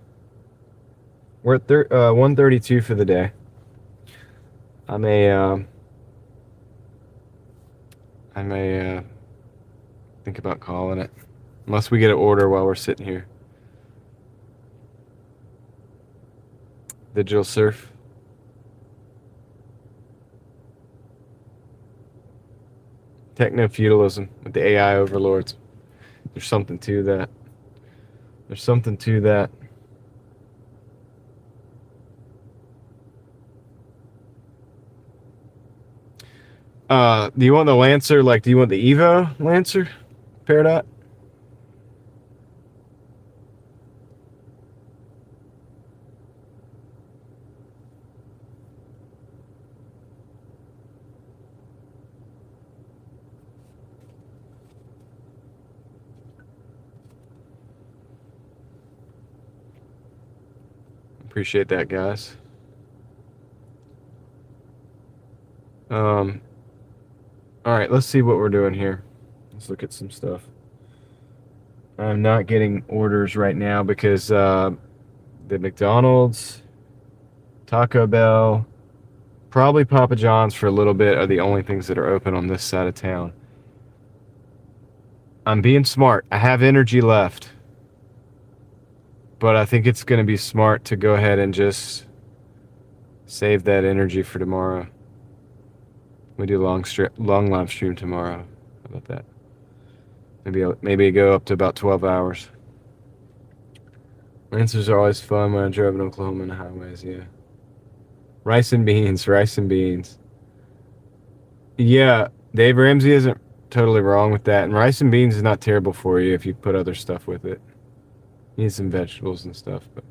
We're at 1:32 for the day. I may think about calling it, unless we get an order while we're sitting here. Digital surf. Techno-feudalism with the AI overlords. There's something to that. There's something to that. Do you want the Lancer? Do you want the Evo Lancer? Peridot? Appreciate that, guys. All right, let's see what we're doing here. Let's look at some stuff. I'm not getting orders right now because the McDonald's, Taco Bell, probably Papa John's for a little bit are the only things that are open on this side of town. I'm being smart. I have energy left. But I think it's going to be smart to go ahead and just save that energy for tomorrow. We do long live stream tomorrow. How about that? Maybe go up to about 12 hours. Lancers are always fun when I drove in Oklahoma on the highways, yeah. Rice and beans. Yeah, Dave Ramsey isn't totally wrong with that. And rice and beans is not terrible for you if you put other stuff with it. You need some vegetables and stuff, but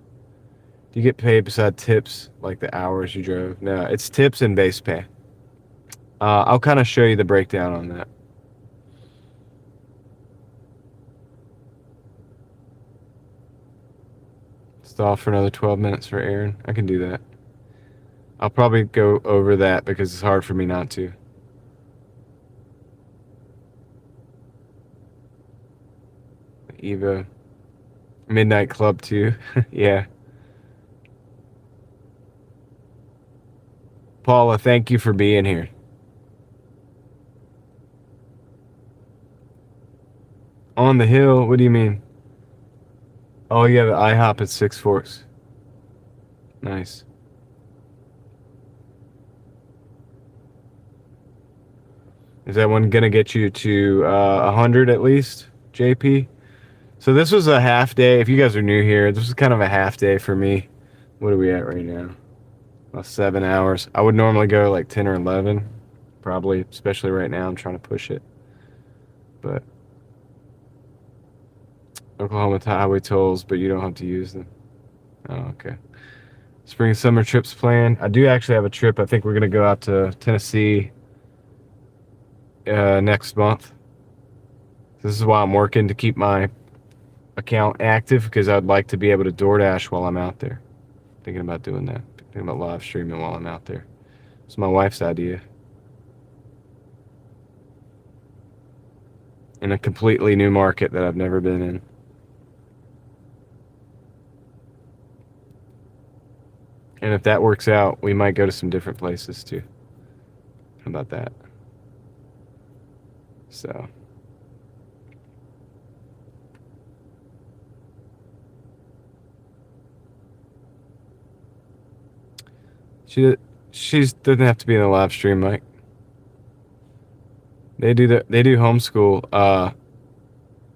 do you get paid beside tips, like the hours you drove? No, it's tips and base pay. I'll kind of show you the breakdown on that. Stall for another 12 minutes for Aaron. I can do that. I'll probably go over that because it's hard for me not to. Evo. Midnight Club too. Yeah. Paula, thank you for being here. On the hill? What do you mean? Oh, yeah, the IHOP at Six Forks. Nice. Is that one gonna get you to 100 at least, JP? So this was a half day. If you guys are new here, this was kind of a half day for me. What are we at right now? About 7 hours. I would normally go like 10 or 11, probably, especially right now. I'm trying to push it. But Oklahoma highway tolls, but you don't have to use them. Oh, okay. Spring summer trips planned. I do actually have a trip. I think we're gonna go out to Tennessee next month. This is why I'm working to keep my account active because I'd like to be able to DoorDash while I'm out there. Thinking about doing that. Thinking about live streaming while I'm out there. It's my wife's idea. In a completely new market that I've never been in. And if that works out, we might go to some different places too. How about that? So. She doesn't have to be in the live stream, Mike. They do homeschool.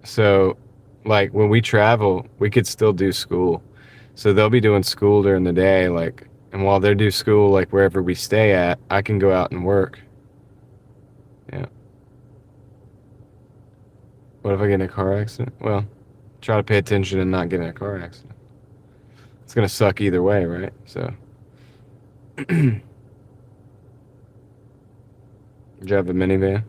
So like when we travel, we could still do school. So they'll be doing school during the day, like, and while they do school, like wherever we stay at, I can go out and work. Yeah. What if I get in a car accident? Well, try to pay attention and not get in a car accident. It's gonna suck either way, right? So. Do you have a minivan?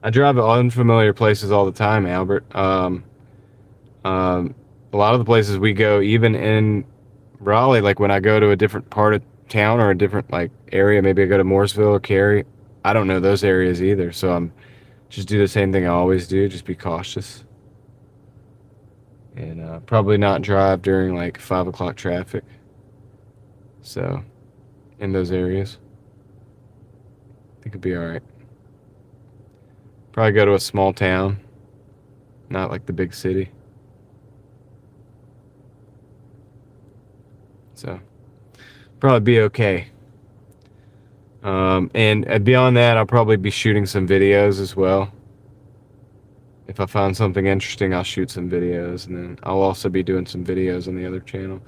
I drive to unfamiliar places all the time, Albert. A lot of the places we go, even in Raleigh, like when I go to a different part of town or a different like area, maybe I go to Mooresville or Cary, I don't know those areas either. So I'm just do the same thing I always do, just be cautious. And probably not drive during like 5 o'clock traffic. So in those areas, I think it'd be all right. Probably go to a small town, not like the big city. So probably be okay. And beyond that, I'll probably be shooting some videos as well. If I find something interesting, I'll shoot some videos, and then I'll also be doing some videos on the other channel.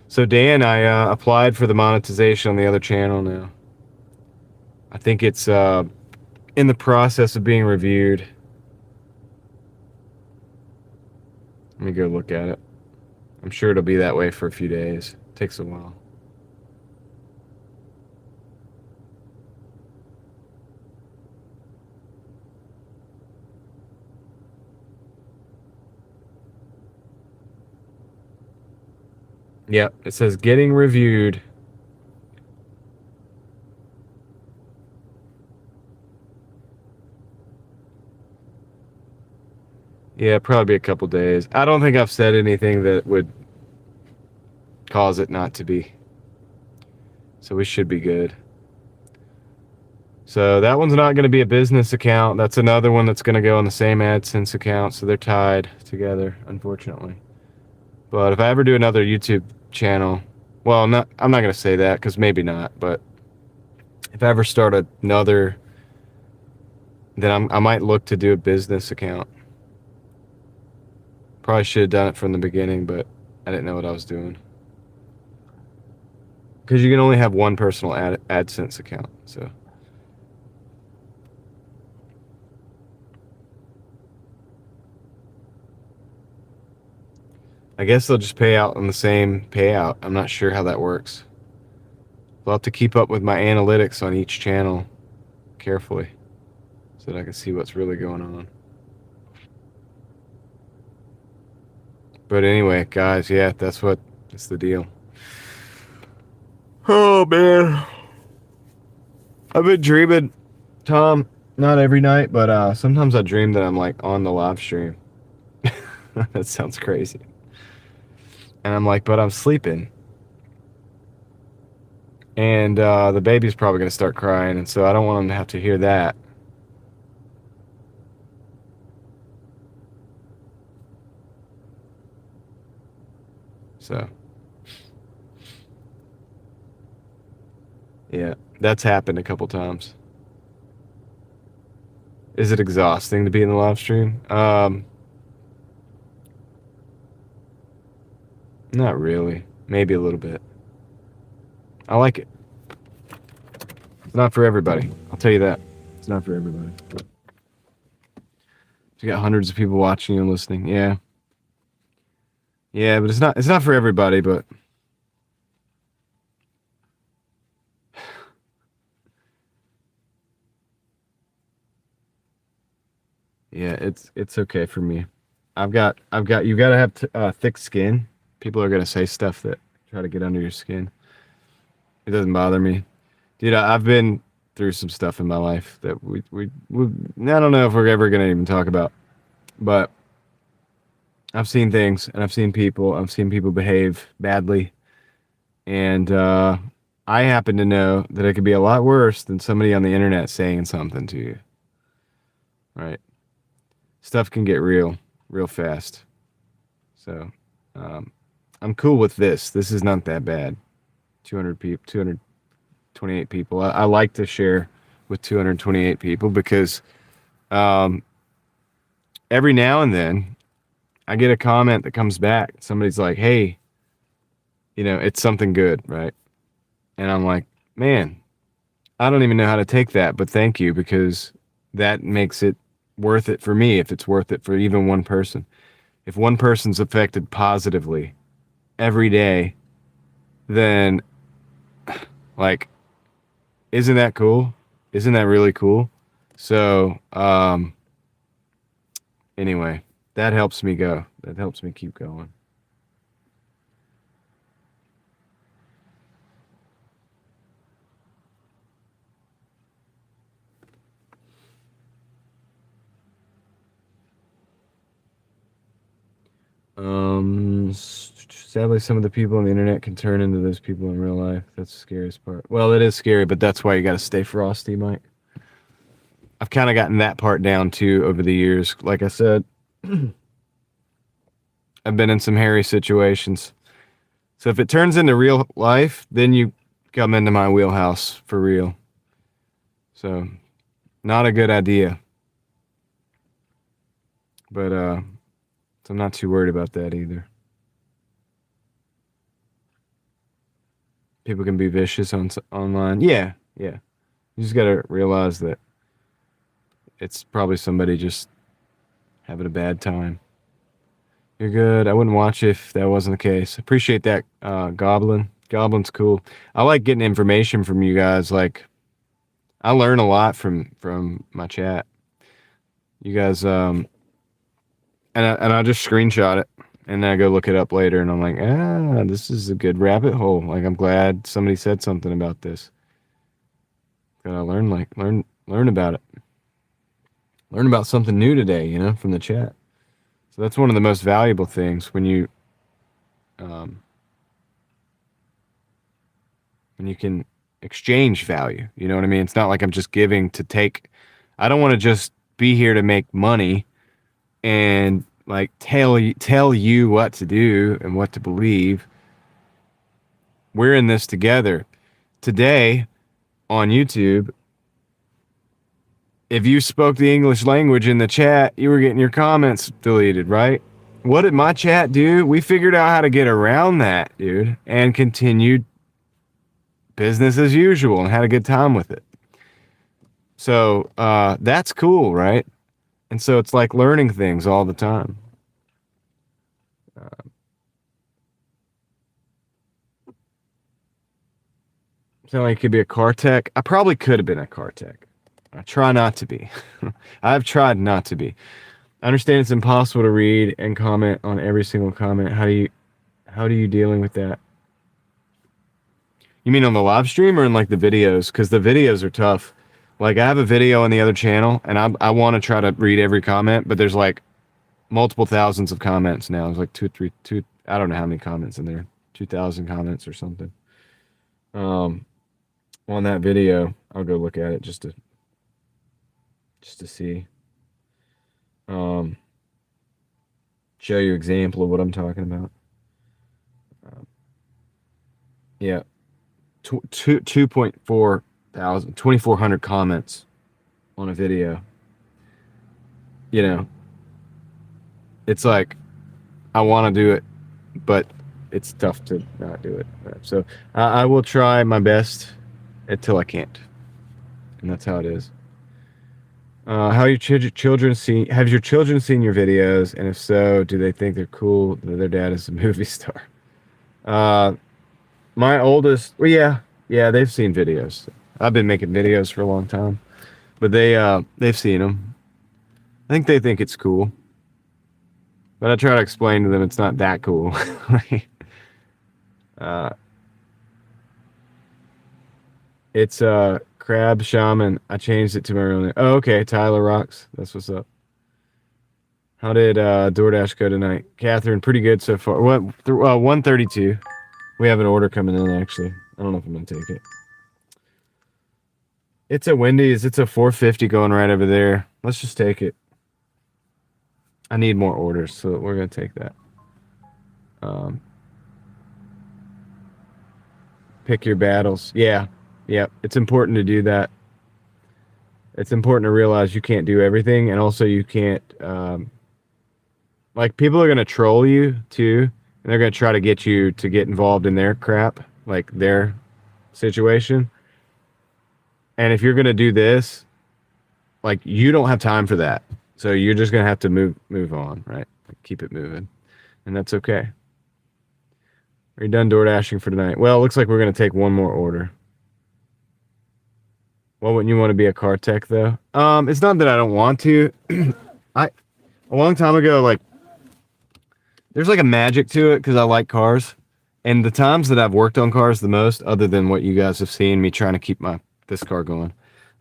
So Dan, I applied for the monetization on the other channel now. I think it's in the process of being reviewed. Let me go look at it. I'm sure it'll be that way for a few days. It takes a while. Yep, it says getting reviewed. Yeah, probably a couple days. I don't think I've said anything that would cause it not to be. So we should be good. So that one's not going to be a business account. That's another one that's going to go on the same AdSense account. So they're tied together, unfortunately. But if I ever do another YouTube channel, well, I'm not going to say that because maybe not. But if I ever start another, then I might look to do a business account. Probably should have done it from the beginning, but I didn't know what I was doing. Because you can only have one personal AdSense account. So. I guess they'll just pay out on the same payout. I'm not sure how that works. I'll have to keep up with my analytics on each channel carefully so that I can see what's really going on. But anyway, guys, yeah, that's the deal. Oh, man. I've been dreaming, Tom, not every night, but sometimes I dream that I'm like on the live stream. That sounds crazy. And I'm like, but I'm sleeping. And the baby's probably going to start crying, and so I don't want him to have to hear that. So, yeah, that's happened a couple times. Is it exhausting to be in the live stream? Not really. Maybe a little bit. I like it. It's not for everybody. I'll tell you that. not for everybody. You got hundreds of people watching and listening. Yeah. Yeah, but it's not for everybody, but yeah, it's okay for me. You gotta have thick skin. People are gonna say stuff that try to get under your skin. It doesn't bother me. Dude, I've been through some stuff in my life that we I don't know if we're ever gonna even talk about, but I've seen things and I've seen people. I've seen people behave badly, and I happen to know that it could be a lot worse than somebody on the internet saying something to you. Right? Stuff can get real fast. So, um, I'm cool with this. This is not that bad. 200 people, 228 people. I like to share with 228 people because um, every now and then I get a comment that comes back. Somebody's like, hey, it's something good, right? And I'm like, man, I don't even know how to take that, but thank you because that makes it worth it for me if it's worth it for even one person. If one person's affected positively every day, then like, isn't that cool? Isn't that really cool? So, anyway, that helps me go. That helps me keep going. Sadly, some of the people on the internet can turn into those people in real life. That's the scariest part. Well, it is scary, but that's why you got to stay frosty, Mike. I've kind of gotten that part down too over the years. Like I said, I've been in some hairy situations. So if it turns into real life, then you come into my wheelhouse for real. So, not a good idea. But so I'm not too worried about that either. People can be vicious online. Yeah, yeah. You just got to realize that it's probably somebody just having a bad time. You're good. I wouldn't watch if that wasn't the case. Appreciate that, Goblin. Goblin's cool. I like getting information from you guys. Like, I learn a lot from my chat. You guys, and I just screenshot it, and then I go look it up later, and I'm like, this is a good rabbit hole. Like, I'm glad somebody said something about this. Gotta learn about it. Learn about something new today, from the chat. So that's one of the most valuable things um, when you can exchange value. You know what I mean? It's not like I'm just giving to take. I don't want to just be here to make money and like tell you what to do and what to believe. We're in this together. Today on YouTube, if you spoke the English language in the chat, you were getting your comments deleted, right? What did my chat do? We figured out how to get around that, dude, and continued business as usual and had a good time with it. So that's cool, right? And so it's like learning things all the time. Sound like you could be a car tech? I probably could have been a car tech. I try not to be. I've tried not to be. I understand it's impossible to read and comment on every single comment. How do you dealing with that? You mean on the live stream or in like the videos? Because the videos are tough. Like I have a video on the other channel, and I want to try to read every comment, but there's like multiple thousands of comments now. There's like two. I don't know how many comments in there. 2,000 comments or something. On that video, I'll go look at it just to see. Show you example of what I'm talking about. Yeah, 2.4 thousand, 2,400 comments on a video. It's like I want to do it, but it's tough to not do it. So I will try my best until I can't, and that's how it is. How your children seen? Have your children seen your videos? And if so, do they think they're cool that their dad is a movie star? Uh, my oldest, well, yeah, they've seen videos. I've been making videos for a long time, but they've seen them. I think they think it's cool, but I try to explain to them it's not that cool. uh, it's Crab Shaman. I changed it to my real name. Oh, okay, Tyler Rocks. That's what's up. How did DoorDash go tonight? Catherine, pretty good so far. What? 132. We have an order coming in, actually. I don't know if I'm going to take it. It's a Wendy's. It's a 450 going right over there. Let's just take it. I need more orders, so we're going to take that. Pick your battles. Yeah. It's important to do that. It's important to realize you can't do everything, and also you can't... like, people are going to troll you, too, and they're going to try to get you to get involved in their crap, like their situation. And if you're going to do this, like, you don't have time for that. So you're just going to have to move on, right? Like, keep it moving. And that's okay. Are you done door dashing for tonight? Well, it looks like we're going to take one more order. Well, wouldn't you want to be a car tech, though? It's not that I don't want to. A long time ago, like, there's like a magic to it because I like cars. And the times that I've worked on cars the most, other than what you guys have seen me trying to keep this car going,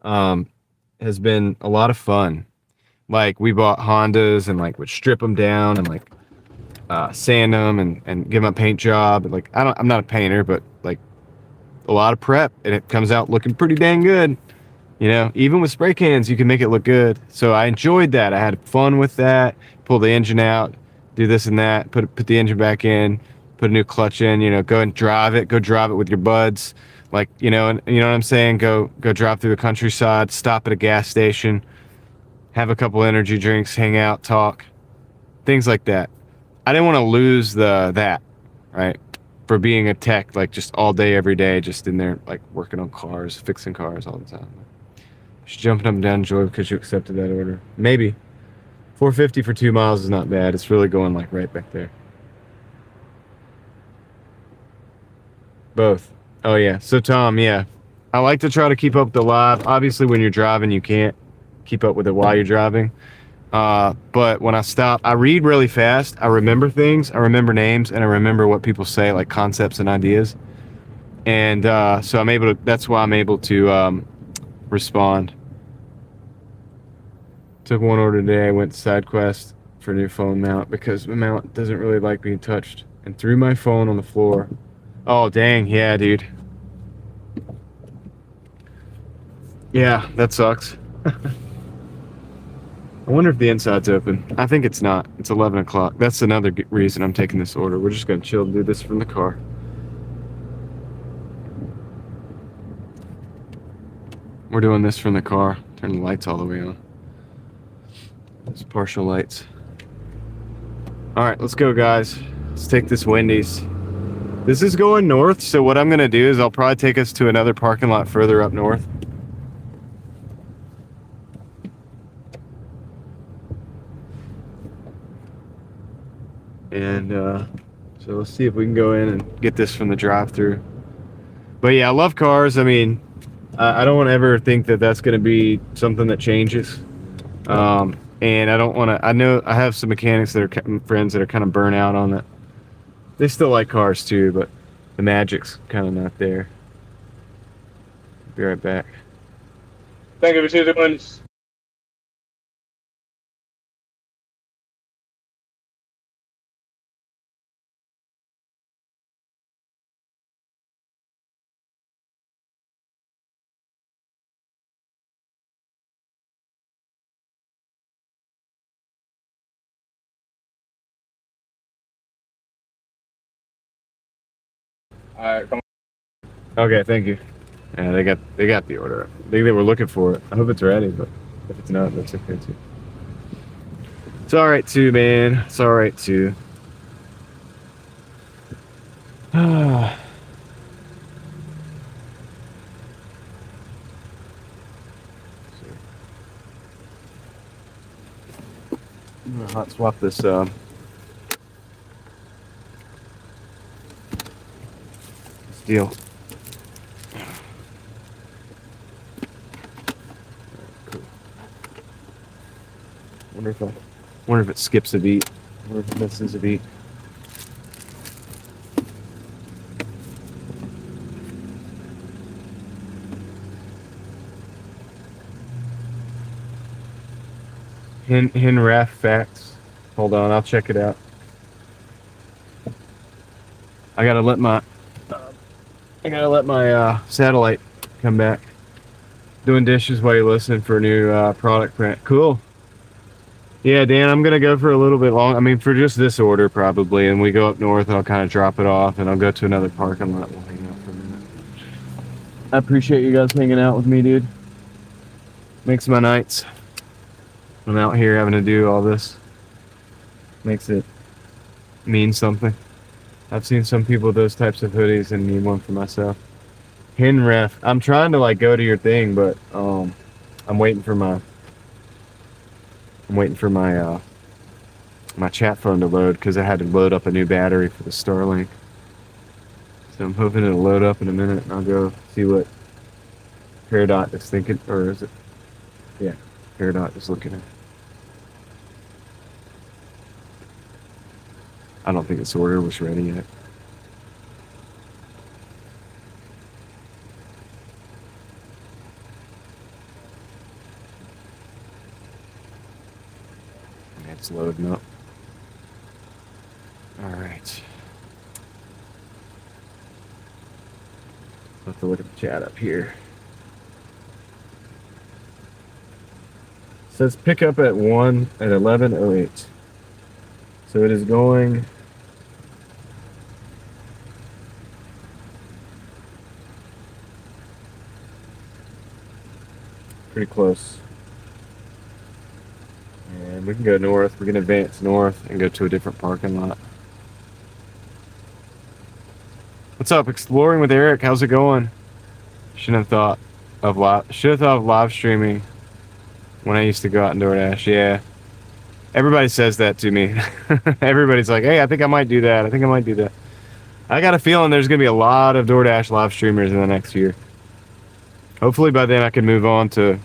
has been a lot of fun. Like, we bought Hondas and like would strip them down and like sand them and give them a paint job. Like, I'm not a painter, but like a lot of prep, and it comes out looking pretty dang good. You know, even with spray cans, you can make it look good. So I enjoyed that. I had fun with that. Pull the engine out, do this and that, put the engine back in, put a new clutch in, you know, go and drive it. Go drive it with your buds. Like, you know, and you know what I'm saying? Go drive through the countryside, stop at a gas station, have a couple energy drinks, hang out, talk, things like that. I didn't want to lose that, right? For being a tech, like just all day, every day, just in there, like working on cars, fixing cars all the time. Just jumping up and down joy because you accepted that order. Maybe. 450 for 2 miles is not bad. It's really going like right back there. Both. Oh yeah. So Tom, yeah. I like to try to keep up with the live. Obviously when you're driving, you can't keep up with it while you're driving. But when I stop, I read really fast. I remember things. I remember names, and I remember what people say, like concepts and ideas. And so I'm able to. That's why I'm able to respond. Took one order today. I went to SideQuest for a new phone mount because my mount doesn't really like being touched, and threw my phone on the floor. Oh dang, yeah, dude. Yeah, that sucks. I wonder if the inside's open. I think it's not. It's 11 o'clock. That's another reason I'm taking this order. We're just going to chill and do this from the car. We're doing this from the car. Turn the lights all the way on. It's partial lights. All right, let's go, guys. Let's take this Wendy's. This is going north, so what I'm going to do is I'll probably take us to another parking lot further up north. And so let's see if we can go in and get this from the drive-through. But yeah, I love cars. I mean, I don't want to ever think that that's going to be something that changes. And I don't want to. I know I have some mechanics that are friends that are kind of burnt out on it. They still like cars too, but the magic's kind of not there. Be right back. Thank you for tuning. All right, come on. Okay, thank you. Yeah, they got the order. I think they were looking for it. I hope it's ready, but if it's not, that's okay too. It's all right too, man. It's all right too. hot swap this steel. Cool. Wonder if it skips a beat. Wonder if it misses a beat. Hin ref facts. Hold on, I'll check it out. I gotta let my satellite come back. Doing dishes while you're listening for a new product print. Cool. Yeah, Dan, I'm gonna go for a little bit long. I mean, for just this order probably, and we go up north, and I'll kind of drop it off, and I'll go to another parking lot. We'll hang out for a minute. I appreciate you guys hanging out with me, dude. Makes my nights. I'm out here having to do all this. Makes it mean something. I've seen some people with those types of hoodies and need one for myself. Hin ref. I'm trying to like go to your thing, but I'm waiting for my my chat phone to load because I had to load up a new battery for the Starlink. So I'm hoping it'll load up in a minute, and I'll go see what Peridot is thinking, or is it? Yeah, Peridot is looking at. I don't think this order was ready yet. It's loading up. All right. I'll have to look at the chat up here. It says pick up at 11:08. So it is going. Pretty close. And we can go north. We can advance north and go to a different parking lot. What's up? Exploring with Eric. How's it going? Should have thought of live streaming when I used to go out and DoorDash. Yeah. Everybody says that to me. Everybody's like, hey, I think I might do that. I think I might do that. I got a feeling there's going to be a lot of DoorDash live streamers in the next year. Hopefully by then I can move on to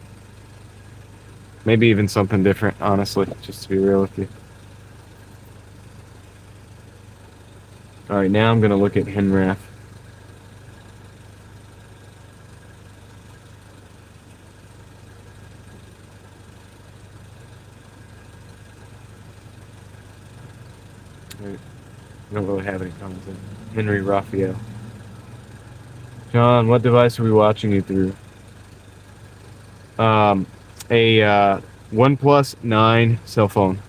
maybe even something different, honestly, just to be real with you. All right, now I'm going to look at Henrath. Right. I don't really have any comments in. Henry Raphael. John, what device are we watching you through? A OnePlus 9 cell phone.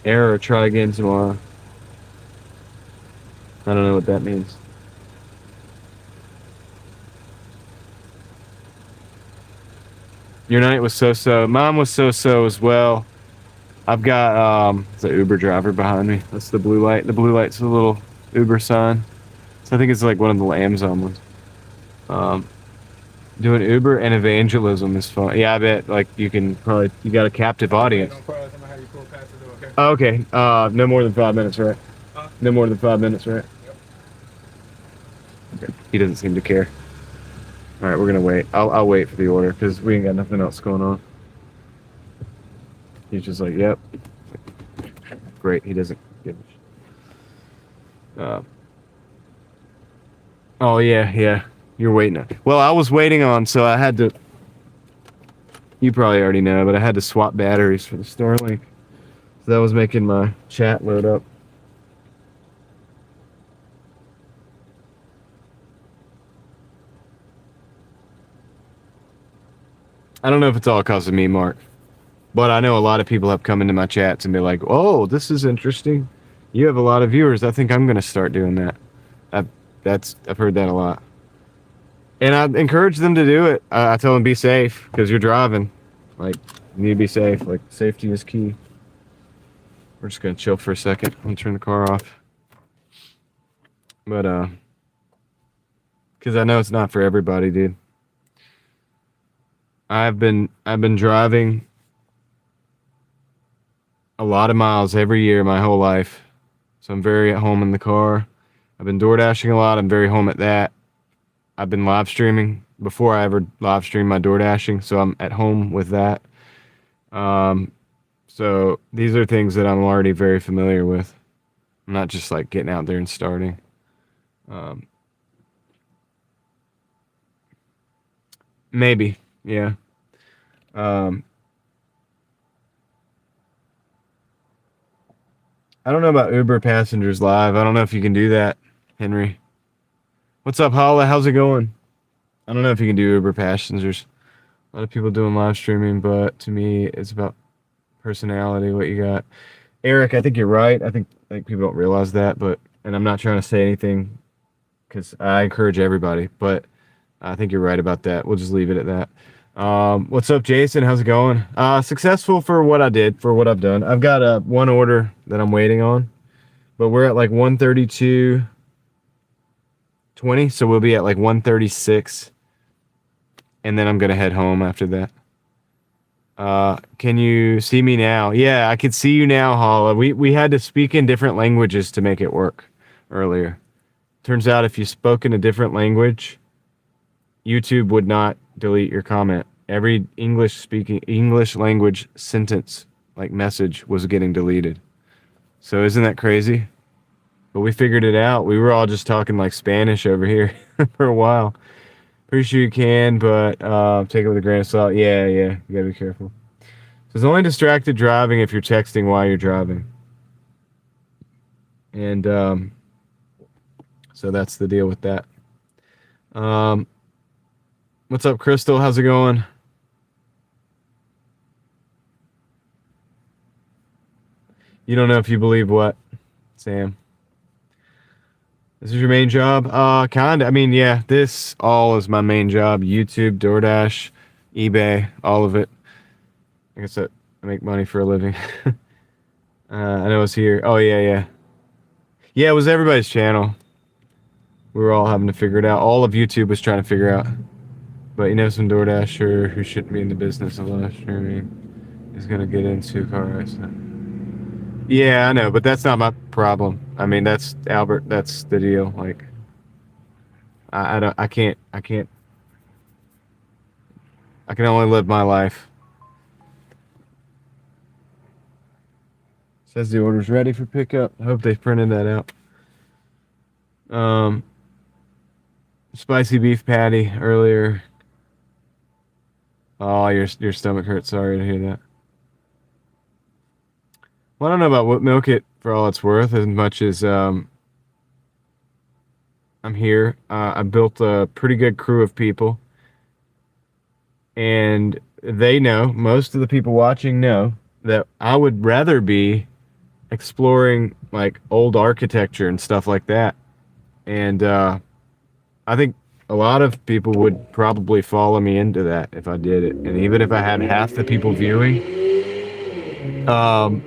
Error, try again tomorrow. I don't know what that means. Your night was so-so. Mine was so-so as well. I've got the Uber driver behind me. That's the blue light. The blue light's a little Uber sign. So I think it's like one of the Amazon ones. Doing Uber and evangelism is fun. Yeah, I bet like you got a captive audience. Oh, okay. No more than 5 minutes, right? No more than 5 minutes, right? Yep. Okay. He doesn't seem to care. All right, we're gonna wait. I'll wait for the order because we ain't got nothing else going on. He's just like, yep. Great. He doesn't give a shit. Oh yeah. You're waiting. Well, I was waiting on, so I had to. You probably already know, but I had to swap batteries for the Starlink. So that was making my chat load up. I don't know if it's all because of me, Mark, but I know a lot of people have come into my chats and be like, "Oh, this is interesting. You have a lot of viewers. I think I'm going to start doing that." I've heard that a lot. And I encourage them to do it. I tell them be safe because you're driving. Like, you need to be safe. Like, safety is key. We're just going to chill for a second. I'm going to turn the car off. But, because I know it's not for everybody, dude. I've been driving a lot of miles every year my whole life. So I'm very at home in the car. I've been Doordashing a lot. I'm very home at that. I've been live streaming before I ever live streamed my Doordashing, so I'm at home with that. Um, so these are things that I'm already very familiar with. I'm not just like getting out there and starting. Um, Maybe, yeah. Um, I don't know about Uber passengers live. I don't know if you can do that, Henry. What's up, Holla? How's it going? I don't know if you can do Uber passengers. A lot of people doing live streaming, but to me, it's about personality. What you got, Eric? I think you're right. I think people don't realize that, but and I'm not trying to say anything because I encourage everybody, but I think you're right about that. We'll just leave it at that. What's up, Jason? How's it going? Successful for what I did, for what I've done. I've got one order that I'm waiting on, but we're at like 132.20, so we'll be at like 136, and then I'm gonna head home after that. Can you see me now? Yeah, I can see you now, Holla. We had to speak in different languages to make it work earlier. Turns out if you spoke in a different language, YouTube would not delete your comment. Every English language sentence, like message, was getting deleted. So isn't that crazy? But we figured it out. We were all just talking like Spanish over here for a while. Pretty sure you can, but take it with a grain of salt. Yeah, yeah, you gotta be careful. So it's only distracted driving if you're texting while you're driving. And so that's the deal with that. Um, what's up, Crystal? How's it going? You don't know if you believe what, Sam? This is your main job? Kinda. I mean, yeah, this all is my main job. YouTube, DoorDash, eBay, all of it. Like I said, I make money for a living. I know it's here. Oh, yeah, yeah. Yeah, it was everybody's channel. We were all having to figure it out. All of YouTube was trying to figure out. But you know, some DoorDasher who shouldn't be in the business of live streaming is going to get into car accident. Yeah, I know, but that's not my problem. I mean, that's Albert. That's the deal. Like, I don't, I can't, I can only live my life. Says the order's ready for pickup. I hope they printed that out. Um, Spicy beef patty earlier. Oh, your stomach hurts. Sorry to hear that. Well, I don't know about what milk it for all it's worth, as much as I'm here. I built a pretty good crew of people, and they know, most of the people watching know, that I would rather be exploring like old architecture and stuff like that. And I think a lot of people would probably follow me into that if I did it. And even if I had half the people viewing, um,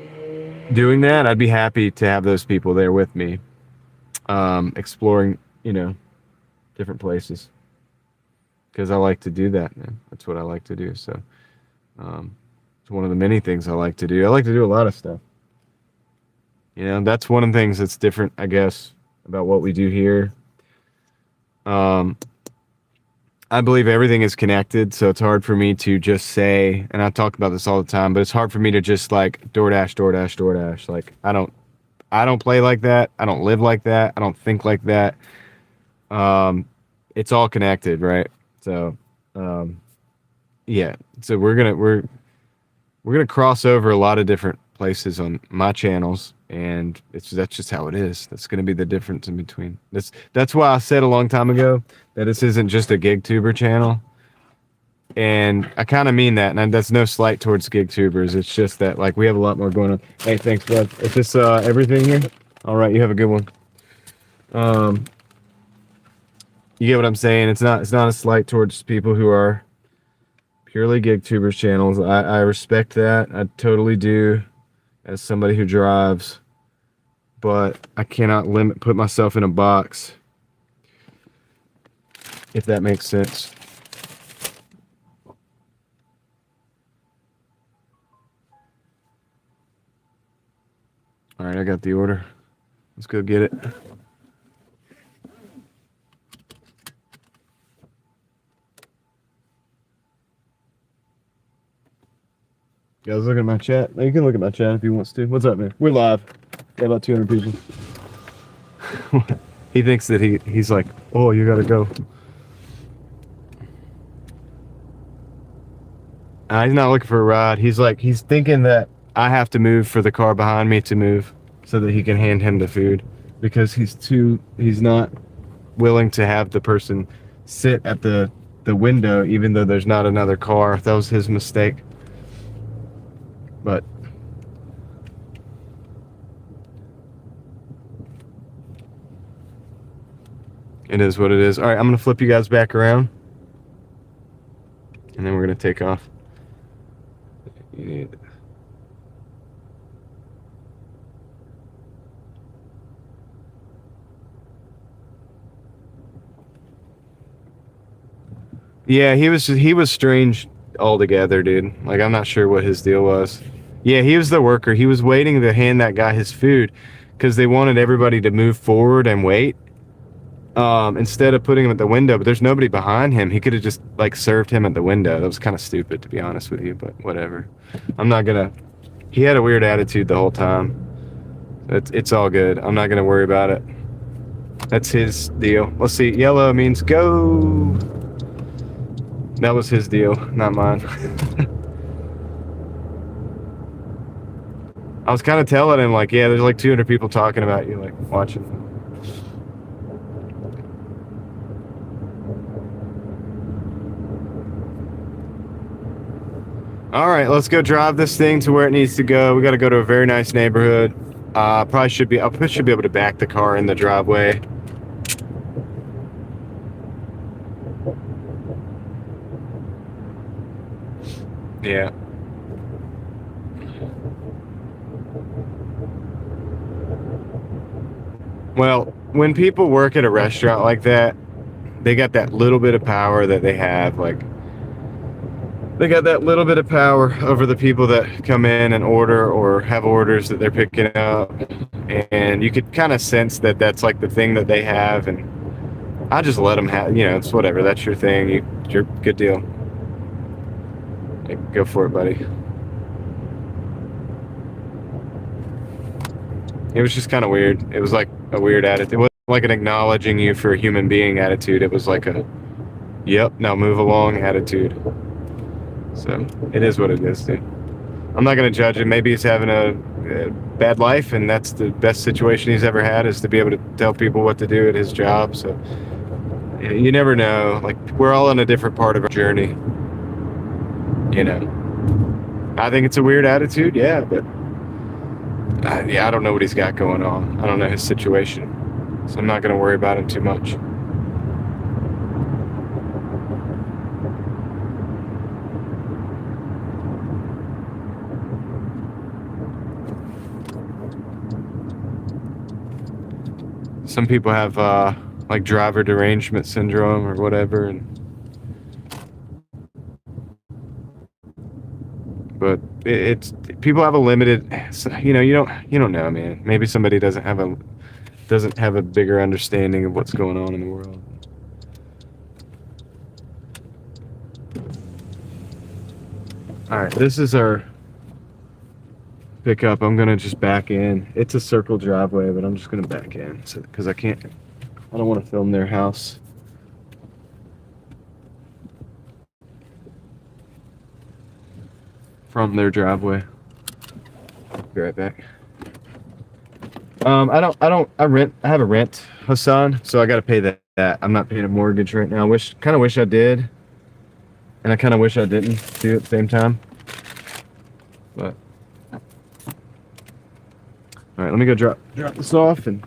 doing that, I'd be happy to have those people there with me, exploring, different places. Because I like to do that, man. That's what I like to do. So it's one of the many things I like to do. I like to do a lot of stuff. That's one of the things that's different, I guess, about what we do here. I believe everything is connected, so it's hard for me to just say, and I talk about this all the time, but it's hard for me to just like DoorDash, DoorDash, DoorDash. Like I don't play like that. I don't live like that. I don't think like that. It's all connected, right? So, yeah. So we're gonna cross over a lot of different places on my channels, and that's just how it is. That's gonna be the difference in between. That's why I said a long time ago that this isn't just a gig tuber channel, and I kind of mean that. And that's no slight towards gig tubers. It's just that like we have a lot more going on. Hey, thanks, bud. Is this everything here? All right, you have a good one. You get what I'm saying? It's not a slight towards people who are purely gig tubers channels. I respect that. I totally do, as somebody who drives, but I cannot put myself in a box, if that makes sense. right, I got the order. Let's go get it. You guys look at my chat. You can look at my chat if you want to. What's up, man? We're live. Got about 200 people. He thinks that he's like, oh, you gotta go. He's not looking for a ride. He's thinking that I have to move for the car behind me to move so that he can hand him the food, because he's not willing to have the person sit at the window even though there's not another car. That was his mistake. But it is what it is. All right, I'm going to flip you guys back around, and then we're going to take off. You need... Yeah, he was strange altogether, dude. Like, I'm not sure what his deal was. Yeah, he was the worker. He was waiting to hand that guy his food because they wanted everybody to move forward and wait. Instead of putting him at the window, but there's nobody behind him. He could have just like served him at the window. That was kind of stupid, to be honest with you, but whatever. I'm not gonna. He had a weird attitude the whole time. It's all good. I'm not gonna worry about it. That's his deal. Let's see. Yellow means go. That was his deal, not mine. I was kind of telling him, like, yeah, there's like 200 people talking about you, like, watching. All right, let's go drive this thing to where it needs to go. We got to go to a very nice neighborhood. I should be able to back the car in the driveway. Yeah. Well, when people work at a restaurant like that, they got that little bit of power that they have. Like, they got that little bit of power over the people that come in and order or have orders that they're picking up. And you could kind of sense that that's like the thing that they have. And I just let them have, it's whatever. That's your thing. You're good deal. Like, go for it, buddy. It was just kind of weird. It was like a weird attitude. It wasn't like an acknowledging you for a human being attitude. It was like a, yep, now move along attitude. So it is what it is, dude. I'm not going to judge him. Maybe he's having a bad life, and that's the best situation he's ever had, is to be able to tell people what to do at his job. So you never know. Like, we're all on a different part of our journey. I think it's a weird attitude, yeah, but I don't know what he's got going on. I don't know his situation, so I'm not going to worry about it too much. Some people have like driver derangement syndrome or whatever, but it's people have a limited. You don't know, man. Maybe somebody doesn't have a bigger understanding of what's going on in the world. All right, this is our pickup. I'm gonna just back in. It's a circle driveway, but I'm just gonna back in because I don't want to film their house. From their driveway. Be right back. I have a rent, Hassan, so I gotta pay that. I'm not paying a mortgage right now. Kind of wish I did, and I kind of wish I didn't do it at the same time. But all right, let me go drop this off and.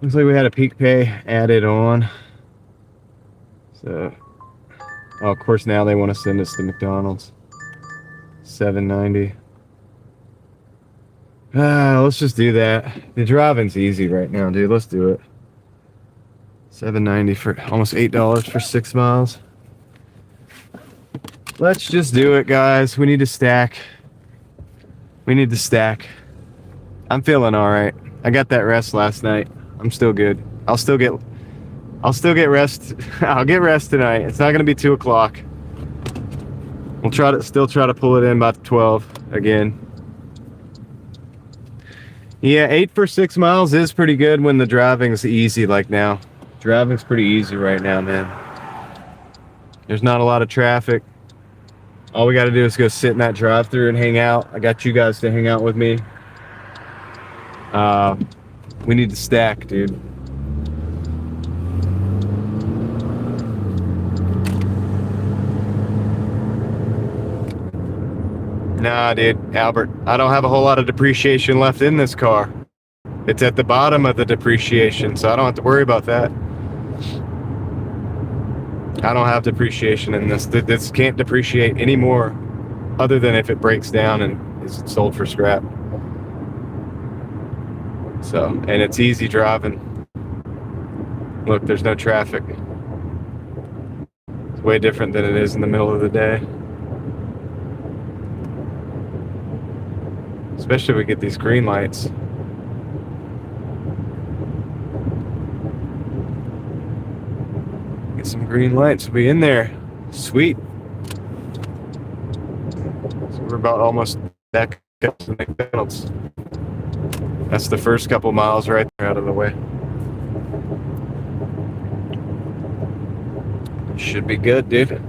Looks like we had a peak pay added on. So, oh, of course now they want to send us to McDonald's. $7.90. Let's just do that. The driving's easy right now, dude. Let's do it. $7.90 for almost $8 for 6 miles. Let's just do it, guys. We need to stack. We need to stack. I'm feeling all right. I got that rest last night. I'm still good. I'll still get rest. I'll get rest tonight. It's not gonna be 2 o'clock. We'll still try to pull it in by 12 again. Yeah, 8 for 6 miles is pretty good when the driving's easy like now. Driving's pretty easy right now, man. There's not a lot of traffic. All we gotta do is go sit in that drive-thru and hang out. I got you guys to hang out with me. We need to stack, dude. Nah, dude, Albert, I don't have a whole lot of depreciation left in this car. It's at the bottom of the depreciation, so I don't have to worry about that. I don't have depreciation in this. This can't depreciate anymore other than if it breaks down and is sold for scrap. So, and it's easy driving. Look, there's no traffic. It's way different than it is in the middle of the day. Especially if we get these green lights. Get some green lights, we'll be in there. Sweet. So we're about almost back up to McDonald's. That's the first couple miles right there out of the way. Should be good, dude.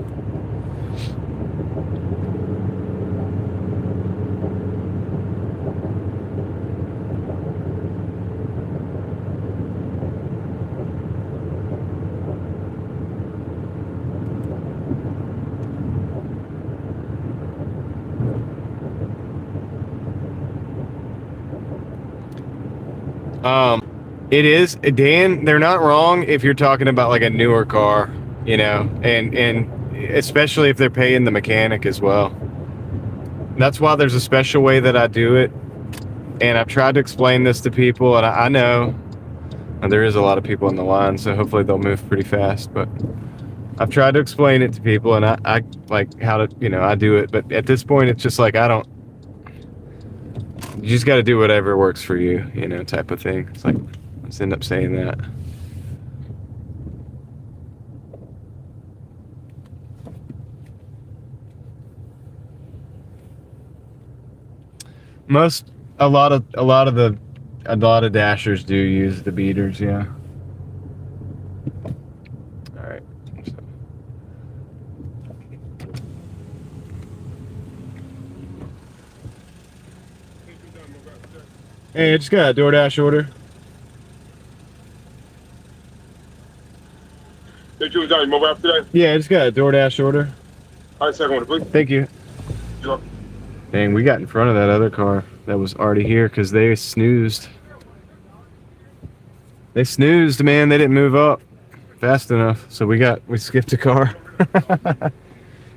It is, Dan, they're not wrong if you're talking about like a newer car, you know, and especially if they're paying the mechanic as well. That's why there's a special way that I do it. And I've tried to explain this to people, and I know and there is a lot of people in the line, so hopefully they'll move pretty fast, but I've tried to explain it to people, and I like how to, you know, I do it, but at this point it's just like you just got to do whatever works for you, you know, type of thing. It's like, let's end up saying that. A lot of dashers do use the beaters, yeah. All right. Hey, I just got a DoorDash order. Did you was on your mobile app today? Yeah, I just got a DoorDash order. All right, second one, please. Thank you. Sure. Dang, we got in front of that other car that was already here because they snoozed. They snoozed, man. They didn't move up fast enough, so we skipped a car.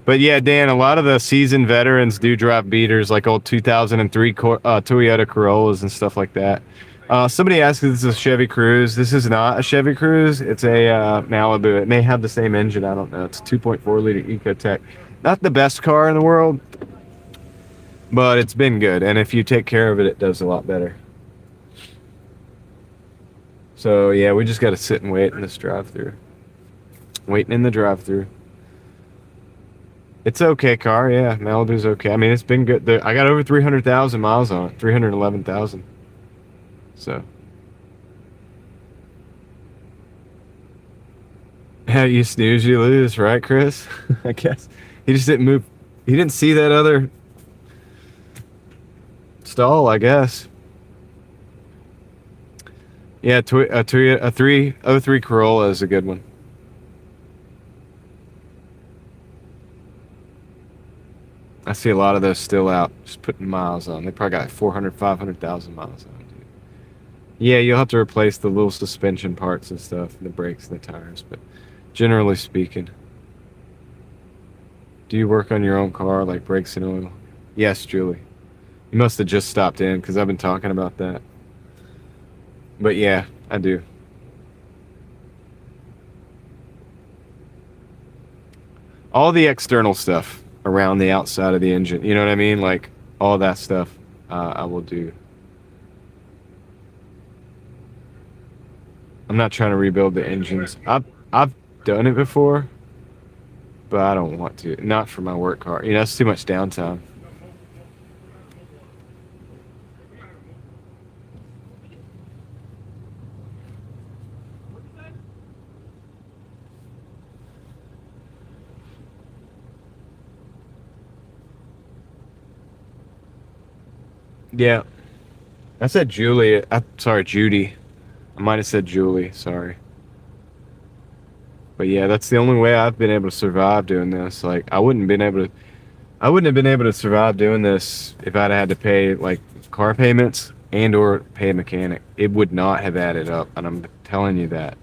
But yeah, Dan, a lot of the seasoned veterans do drive beaters, like old 2003 Toyota Corollas and stuff like that. Somebody asked if this is a Chevy Cruze. This is not a Chevy Cruze. It's a Malibu. It may have the same engine. I don't know. It's a 2.4 liter Ecotec. Not the best car in the world, but it's been good. And if you take care of it, it does a lot better. So yeah, we just got to sit and wait in this drive-thru. Waiting in the drive-thru. It's okay car, yeah. Malibu's okay. I mean, it's been good. I got over 300,000 miles on it. 311,000. So. Yeah, you snooze, you lose, right, Chris? I guess. He just didn't move. He didn't see that other stall, I guess. Yeah, a 303 Corolla is a good one. I see a lot of those still out, just putting miles on. They probably got 400, 500,000 miles on, dude. Yeah, you'll have to replace the little suspension parts and stuff, and the brakes and the tires, but generally speaking. Do you work on your own car, like brakes and oil? Yes, Julie. You must have just stopped in, because I've been talking about that. But yeah, I do. All the external stuff around the outside of the engine, you know what I mean? Like, all that stuff I will do. I'm not trying to rebuild the engines. I've done it before, but I don't want to. Not for my work car. You know, it's too much downtime. Yeah. I said Julie. Sorry, Judy. I might have said Julie. Sorry. But yeah, that's the only way I've been able to survive doing this. Like, I wouldn't have been able to survive doing this if I'd had to pay like car payments and or pay a mechanic. It would not have added up, and I'm telling you that.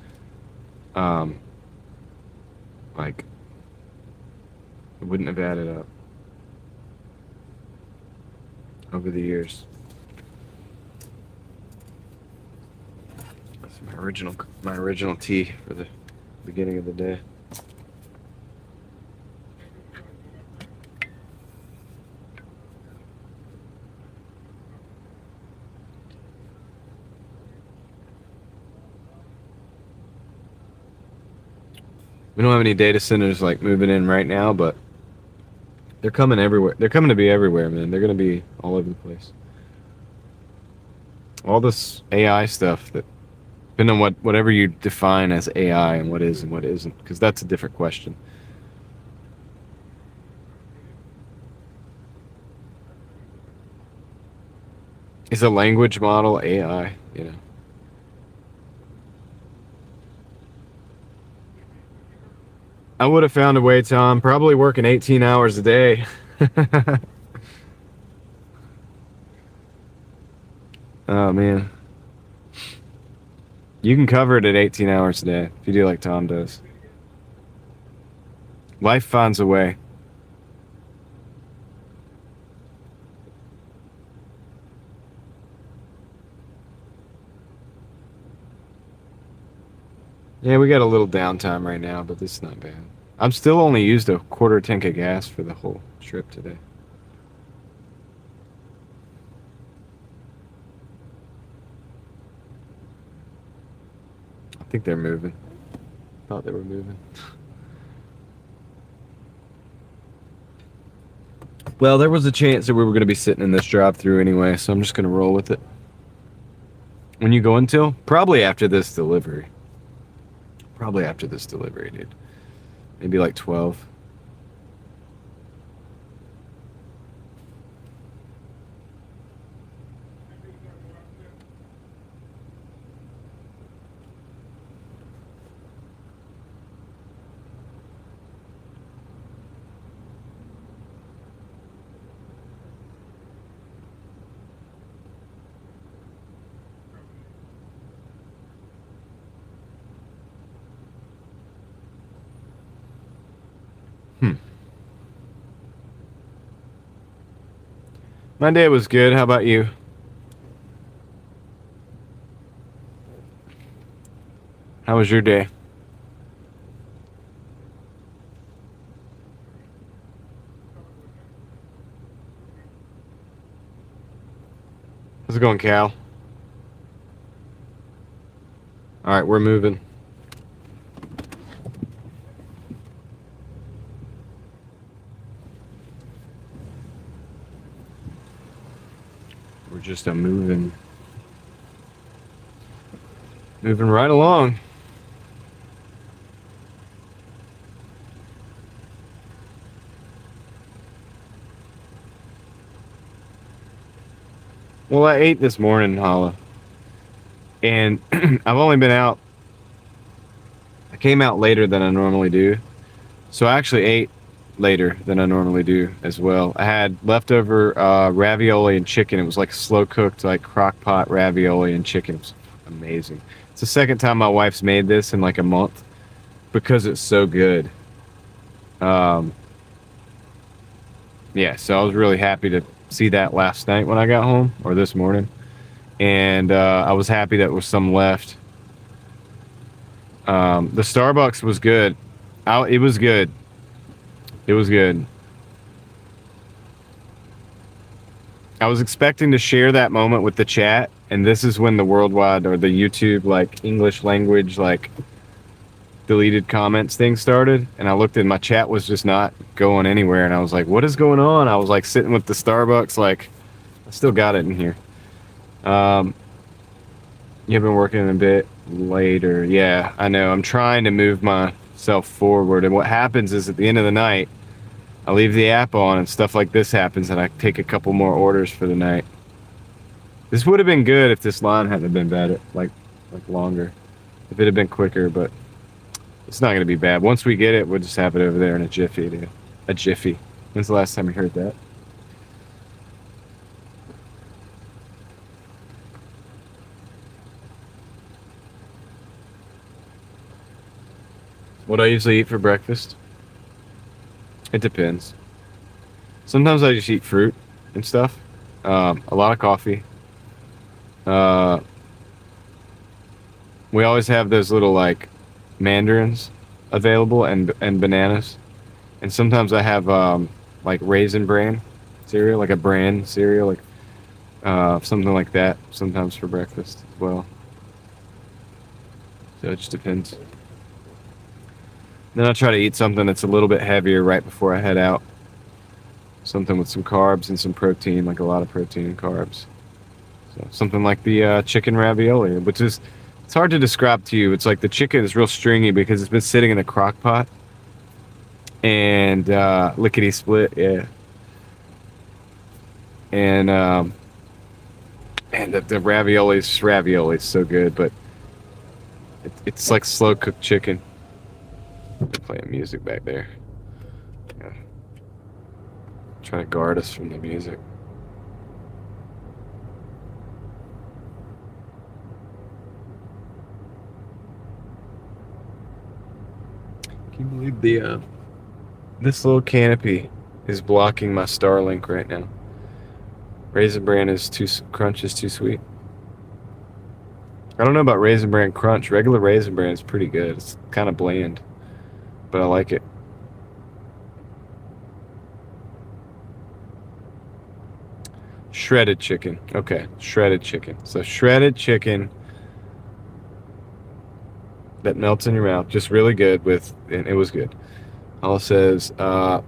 Um, like, it wouldn't have added up over the years. That's my original tea for the beginning of the day. We don't have any data centers like moving in right now, but they're coming everywhere. They're coming to be everywhere, man. They're going to be all over the place. All this AI stuff that, depending on whatever you define as AI and what is and what isn't, because that's a different question. Is a language model AI? You know. I would have found a way, Tom. Probably working 18 hours a day. Oh man, you can cover it at 18 hours a day if you do like Tom does. Life finds a way. Yeah, we got a little downtime right now, but this is not bad. I'm still only used a quarter tank of gas for the whole trip today. I think they're moving. Thought they were moving. Well, there was a chance that we were going to be sitting in this drive-through anyway, so I'm just going to roll with it. When you go until? Probably after this delivery. Probably after this delivery, dude. Maybe like 12. My day was good. How about you? How was your day? How's it going, Cal? All right, we're moving. We're just moving right along. Well, I ate this morning, Hala, and I've only been out. I came out later than I normally do, so I actually ate later than I normally do as well. I had leftover ravioli and chicken. It was like slow cooked, like crock pot ravioli and chicken. It was amazing. It's the second time my wife's made this in like a month because it's so good. Yeah, so I was really happy to see that last night when I got home, or this morning. And I was happy that there was some left. The Starbucks was good. It was good. It was good. I was expecting to share that moment with the chat, and this is when the worldwide or the YouTube like English language like deleted comments thing started, and I looked and my chat was just not going anywhere, and I was like, what is going on? I was like sitting with the Starbucks, like I still got it in here. You've been working a bit later. Yeah, I know. I'm trying to move myself forward, and what happens is at the end of the night I leave the app on and stuff like this happens, and I take a couple more orders for the night. This would have been good if this line hadn't been better, like longer. If it had been quicker, but it's not going to be bad. Once we get it, we'll just have it over there in a jiffy, dude. A jiffy. When's the last time you heard that? What I usually eat for breakfast? It depends. Sometimes I just eat fruit and stuff. A lot of coffee. We always have those little like mandarins available and bananas. And sometimes I have like Raisin Bran cereal, like a bran cereal, like something like that. Sometimes for breakfast as well. So it just depends. Then I try to eat something that's a little bit heavier right before I head out. Something with some carbs and some protein, like a lot of protein and carbs. So something like the chicken ravioli, which is, it's hard to describe to you. It's like the chicken is real stringy because it's been sitting in a crock pot. And lickety split, yeah. And the ravioli is so good, but it's like slow cooked chicken. Playing music back there. Yeah. Trying to guard us from the music. Can you believe the this little canopy is blocking my Starlink right now? Raisin Bran is crunch is too sweet. I don't know about Raisin Bran crunch. Regular Raisin Bran is pretty good. It's kind of bland, but I like it. Shredded chicken. Okay, shredded chicken. So shredded chicken that melts in your mouth. Just really good and it was good. All says, I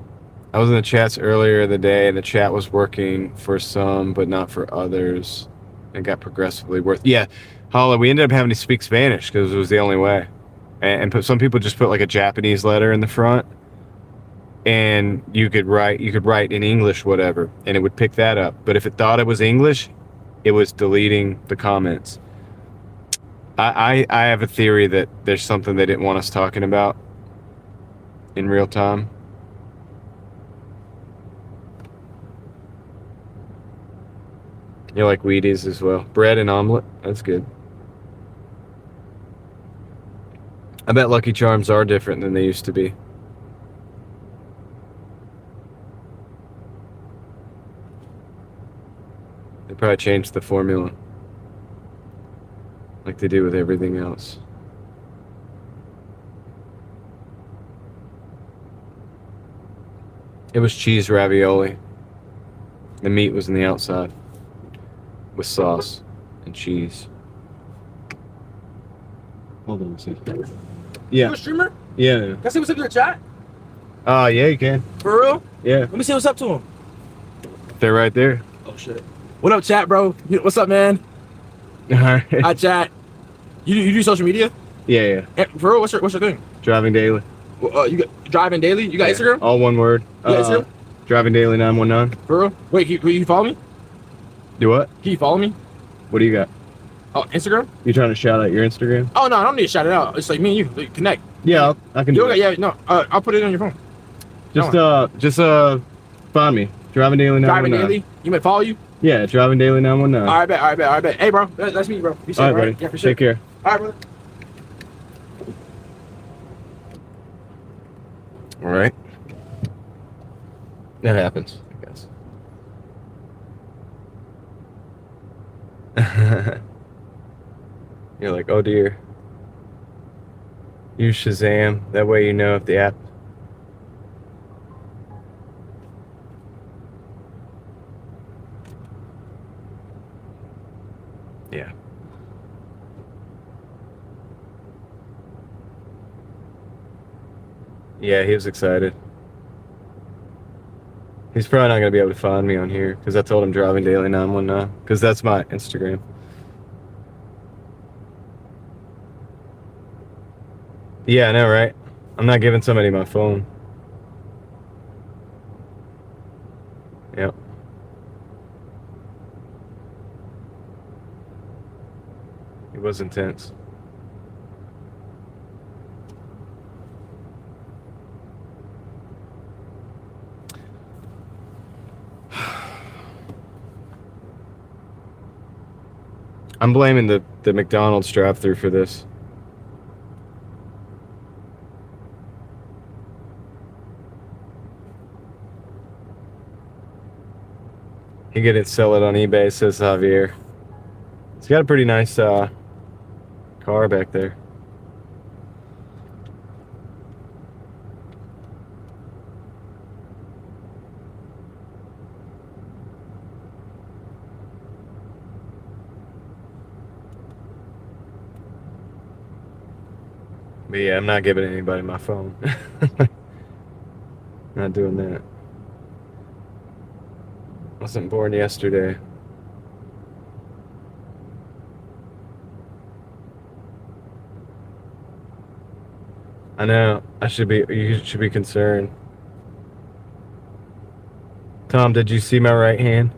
was in the chats earlier in the day, and the chat was working for some, but not for others. It got progressively worse. Yeah, Holla, we ended up having to speak Spanish because it was the only way. And some people just put like a Japanese letter in the front, and you could write in English whatever, and it would pick that up. But if it thought it was English, it was deleting the comments. I have a theory that there's something they didn't want us talking about in real time. You like Wheaties as well. Bread and omelet, that's good. I bet Lucky Charms are different than they used to be. They probably changed the formula, like they do with everything else. It was cheese ravioli. The meat was in the outside with sauce and cheese. Hold on a second. Yeah. You a streamer? Yeah. Can I see what's up in the chat? Yeah, you can. For real? Yeah. Let me see what's up to him. They're right there. Oh shit. What up, chat, bro? What's up, man? Alright. Hi, chat. You do social media? Yeah. For real? What's your thing? Driving daily. You got driving daily? You got Instagram? All one word. You got Instagram? Driving daily 919. For real? Wait, can you follow me? Do what? Can you follow me? What do you got? Oh, Instagram? You trying to shout out your Instagram? Oh no, I don't need to shout it out. It's like me and you like, connect. Yeah, I can do it. Yeah, no. I'll put it on your phone. Just find me. Driving daily 919. Driving daily. You might follow you. Yeah, driving daily 919. All right, bet. All right, bet. All right, bet. Hey, bro, that's me, bro. Be safe, All right, buddy. Yeah, for sure. Take care. All right, brother. All right. That happens, I guess. You're like, oh dear. Use Shazam. That way you know if the app. Yeah. Yeah, he was excited. He's probably not going to be able to find me on here because I told him driving daily 919 because that's my Instagram. Yeah, I know, right? I'm not giving somebody my phone. Yep. It was intense. I'm blaming the McDonald's drive-thru for this. He could sell it on eBay, says Javier. He's got a pretty nice car back there. But yeah, I'm not giving anybody my phone. Not doing that. Wasn't born yesterday. I know. You should be concerned. Tom, did you see my right hand?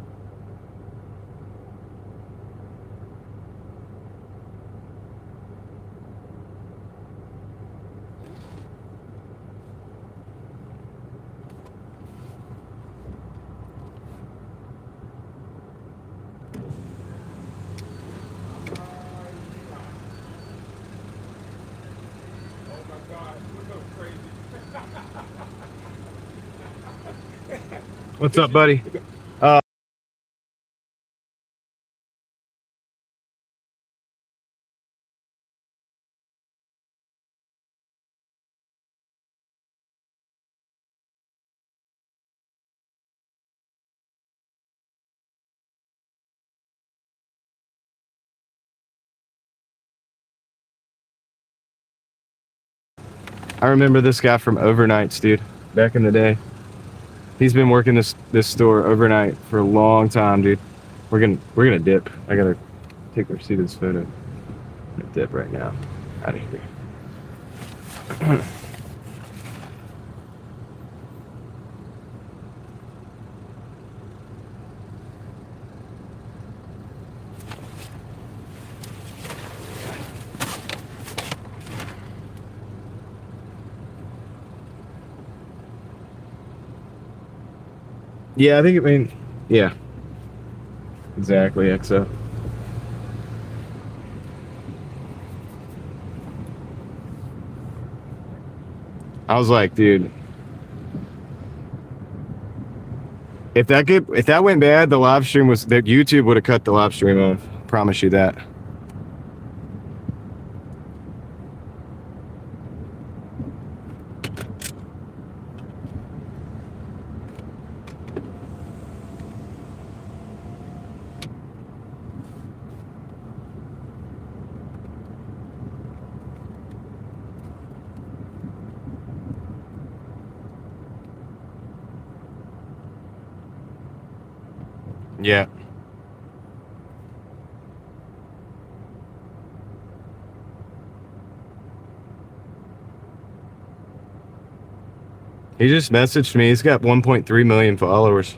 What's up, buddy? I remember this guy from overnights, dude. Back in the day. He's been working this store overnight for a long time, dude. We're gonna dip. I gotta take a receipt of this photo. I'm gonna dip right now. Out of here. Yeah, I mean, yeah. Exactly, XO. I was like, dude, if that went bad, the live stream that YouTube would have cut the live stream off. Promise you that. Yeah. He just messaged me. He's got 1.3 million followers.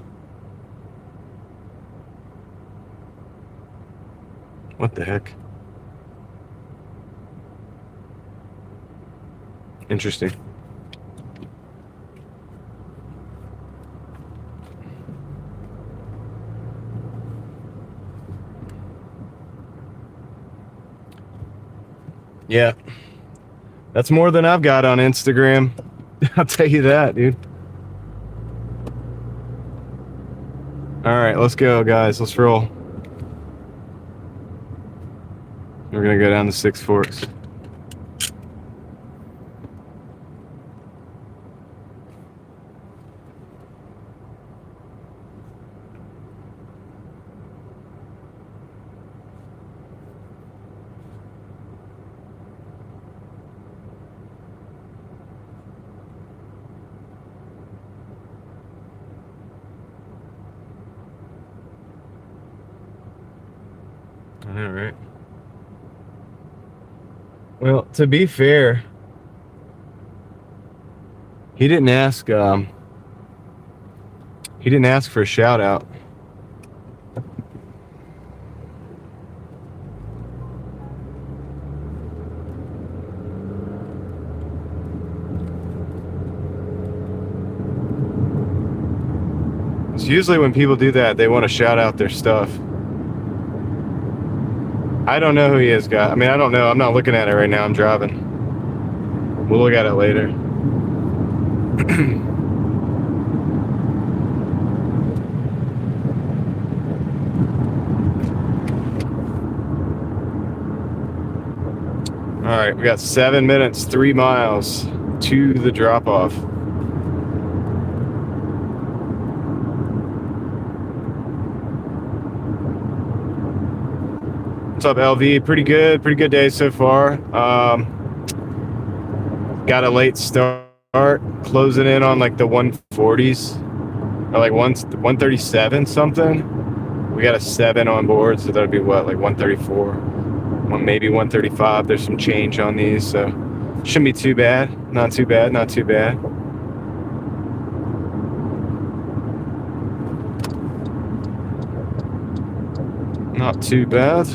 What the heck? Interesting. Yeah. That's more than I've got on Instagram. I'll tell you that, dude. All right, let's go, guys. Let's roll. We're gonna go down to Six Forks. All right. Well, to be fair, he didn't ask. He didn't ask for a shout out. It's usually when people do that, they want to shout out their stuff. I don't know who he is, guy. I mean, I don't know. I'm not looking at it right now. I'm driving. We'll look at it later. All right, we got 7 minutes, 3 miles to the drop off. What's up, LV? Pretty good day so far. Got a late start, closing in on like the 140s, or like 137 something. We got a 7 on board, so that'll be what, like 134, maybe 135. There's some change on these, so shouldn't be too bad. Not too bad, not too bad. Not too bad.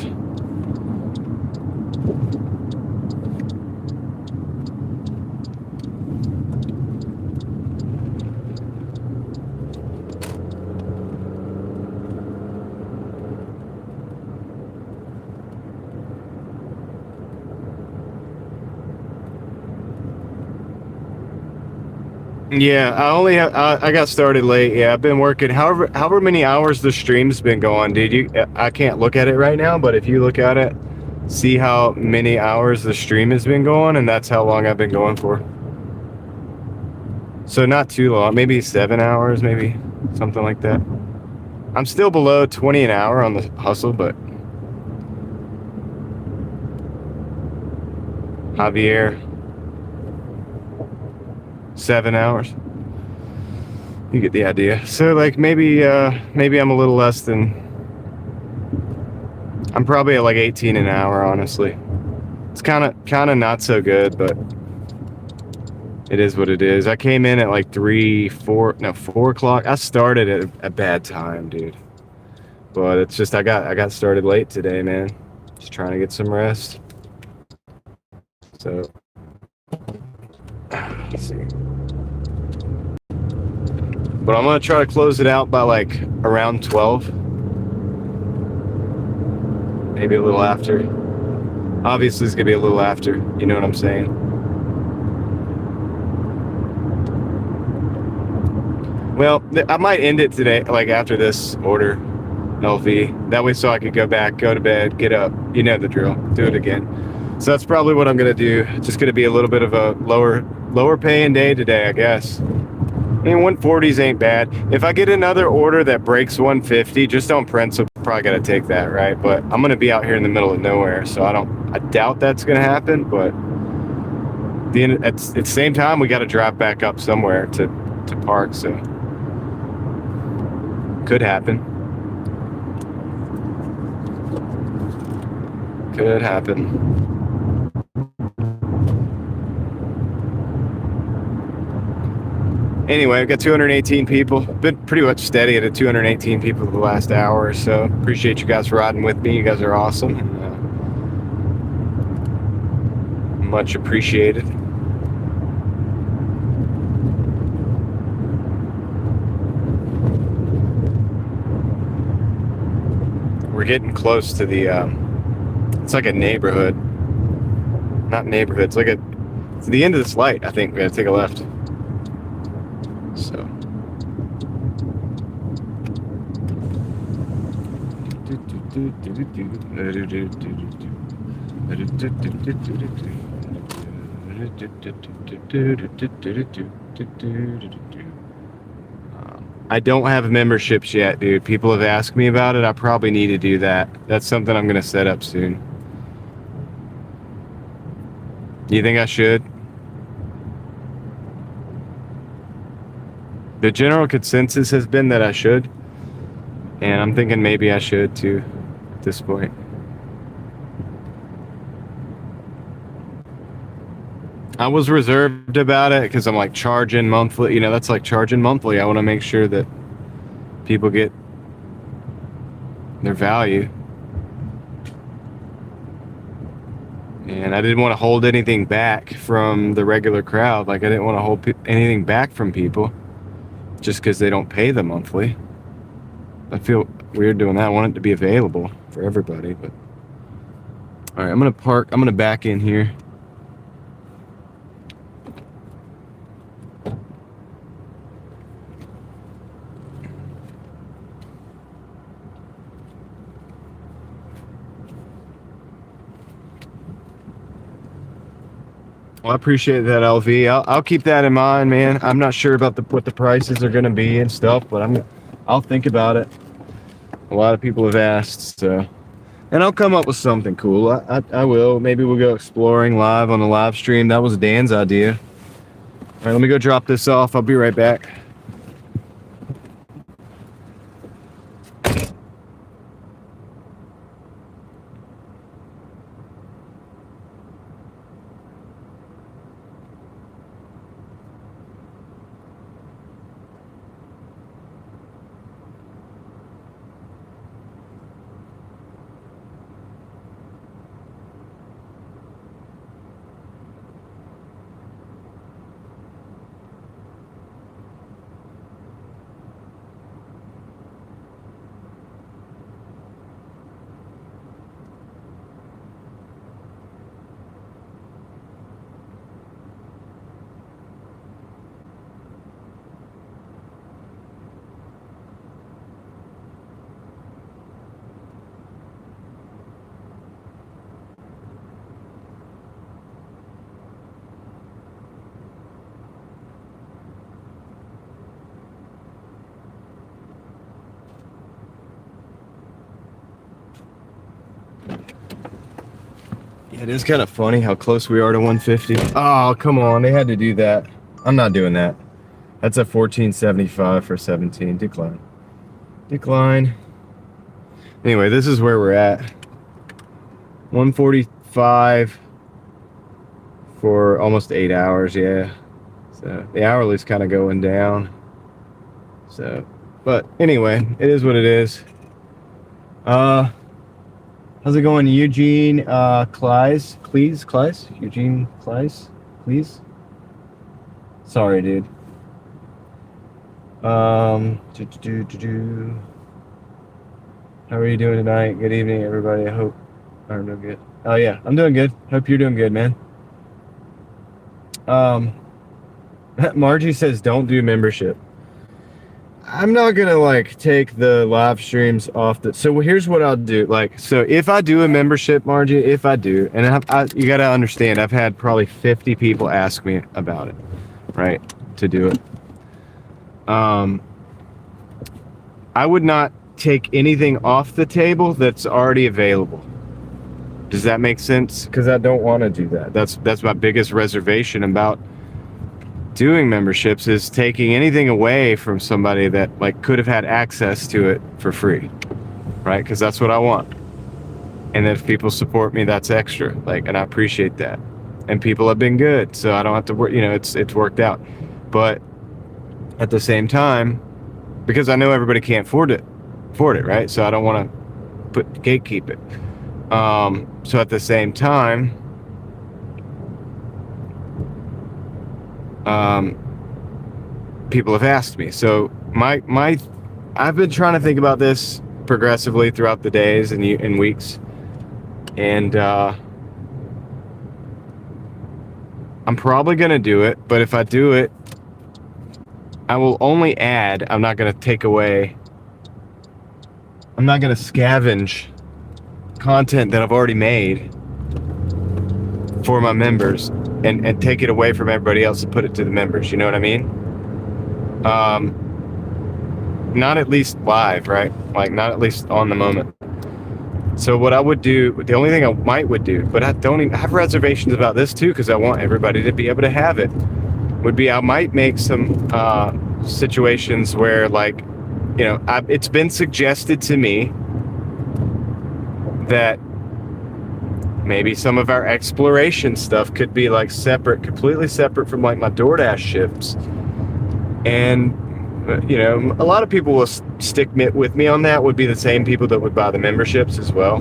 Yeah, I got started late. Yeah, I've been working however many hours the stream's been going, dude. I can't look at it right now, but if you look at it, see how many hours the stream has been going, and that's how long I've been going for. So not too long, maybe 7 hours, maybe something like that. I'm still below 20 an hour on the hustle, but Javier, 7 hours. You get the idea. So like maybe I'm a little less than. I'm probably at like 18 an hour, honestly. It's kind of not so good, but it is what it is. I came in at like 4 o'clock. I started at a bad time, dude. But it's just I got started late today, man. Just trying to get some rest. So let's see. But I'm gonna try to close it out by like around 12. Maybe a little after. Obviously it's gonna be a little after, you know what I'm saying? Well, I might end it today, like after this order, LV. That way so I could go back, go to bed, get up. You know the drill. Do it again. So that's probably what I'm gonna do. It's just gonna be a little bit of a lower paying day today, I guess. I mean, 140s ain't bad. If I get another order that breaks 150, just on principle, probably gotta take that, right? But I'm gonna be out here in the middle of nowhere, so I doubt that's gonna happen. But at the same time, we got to drive back up somewhere to park, so could happen. Could happen. Anyway, I've got 218 people. Been pretty much steady at 218 people for the last hour or so. Appreciate you guys for riding with me. You guys are awesome. Much appreciated. We're getting close to the, it's like a neighborhood. not neighborhood. It's like it's the end of this light. I think we gotta take a left. So. I don't have memberships yet, dude. People have asked me about it. I probably need to do that. That's something I'm gonna set up soon. You think I should? The general consensus has been that I should. And I'm thinking maybe I should too at this point. I was reserved about it because I'm like charging monthly. You know, that's like charging monthly. I want to make sure that people get their value. And I didn't want to hold anything back from the regular crowd. Like I didn't want to hold anything back from people just because they don't pay the monthly. I feel weird doing that. I want it to be available for everybody. But all right, I'm gonna park. I'm gonna back in here. Well, I appreciate that, LV. I'll keep that in mind, man. I'm not sure about what the prices are going to be and stuff, but I'll think about it. A lot of people have asked, so, and I'll come up with something cool. I will. Maybe we'll go exploring live on the live stream. That was Dan's idea. All right, let me go drop this off. I'll be right back. It is kind of funny how close we are to 150. Oh, come on. They had to do that. I'm not doing that. That's a 1475 for 17. Decline. Decline. Anyway, this is where we're at. 145 for almost 8 hours, yeah. So the hourly's kind of going down. So, but anyway, it is what it is. How's it going, Eugene Cleise? Eugene Cleise? Please? Sorry, dude. How are you doing tonight? Good evening, everybody. I hope I'm doing good. Oh yeah, I'm doing good. Hope you're doing good, man. Margie says don't do membership. I'm not gonna like take the live streams off the. So here's what I'll do. Like, so if I do a membership, Margie, if I do, and you gotta understand, I've had probably 50 people ask me about it, right, to do it. I would not take anything off the table that's already available. Does that make sense? Because I don't want to do that. That's my biggest reservation about doing memberships, is taking anything away from somebody that like could have had access to it for free, right? Because that's what I want. And if people support me, that's extra. Like, and I appreciate that. And people have been good, so I don't have to work. You know, it's worked out. But at the same time, because I know everybody can't afford it, right? So I don't want to gatekeep it. So at the same time, people have asked me. So I've been trying to think about this progressively throughout the days and weeks, and I'm probably going to do it, but if I do it, I will only add. I'm not going to take away. I'm not going to scavenge content that I've already made for my members and take it away from everybody else and put it to the members. You know what I mean? Not at least live, right? Like not at least on the moment. So what I would do, the only thing I would do, but I don't even I have reservations about this too, because I want everybody to be able to have it, would be I might make some situations where, like, you know, it's been suggested to me that maybe some of our exploration stuff could be like separate, completely separate from like my DoorDash shifts. And, you know, a lot of people will stick with me on that, would be the same people that would buy the memberships as well.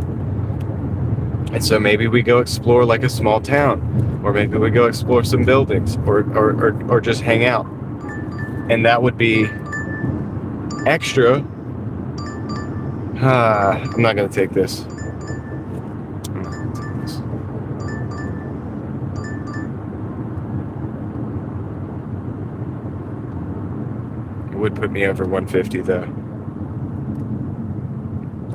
And so maybe we go explore like a small town, or maybe we go explore some buildings, or just hang out. And that would be extra. I'm not going to take this. Would put me over 150 though.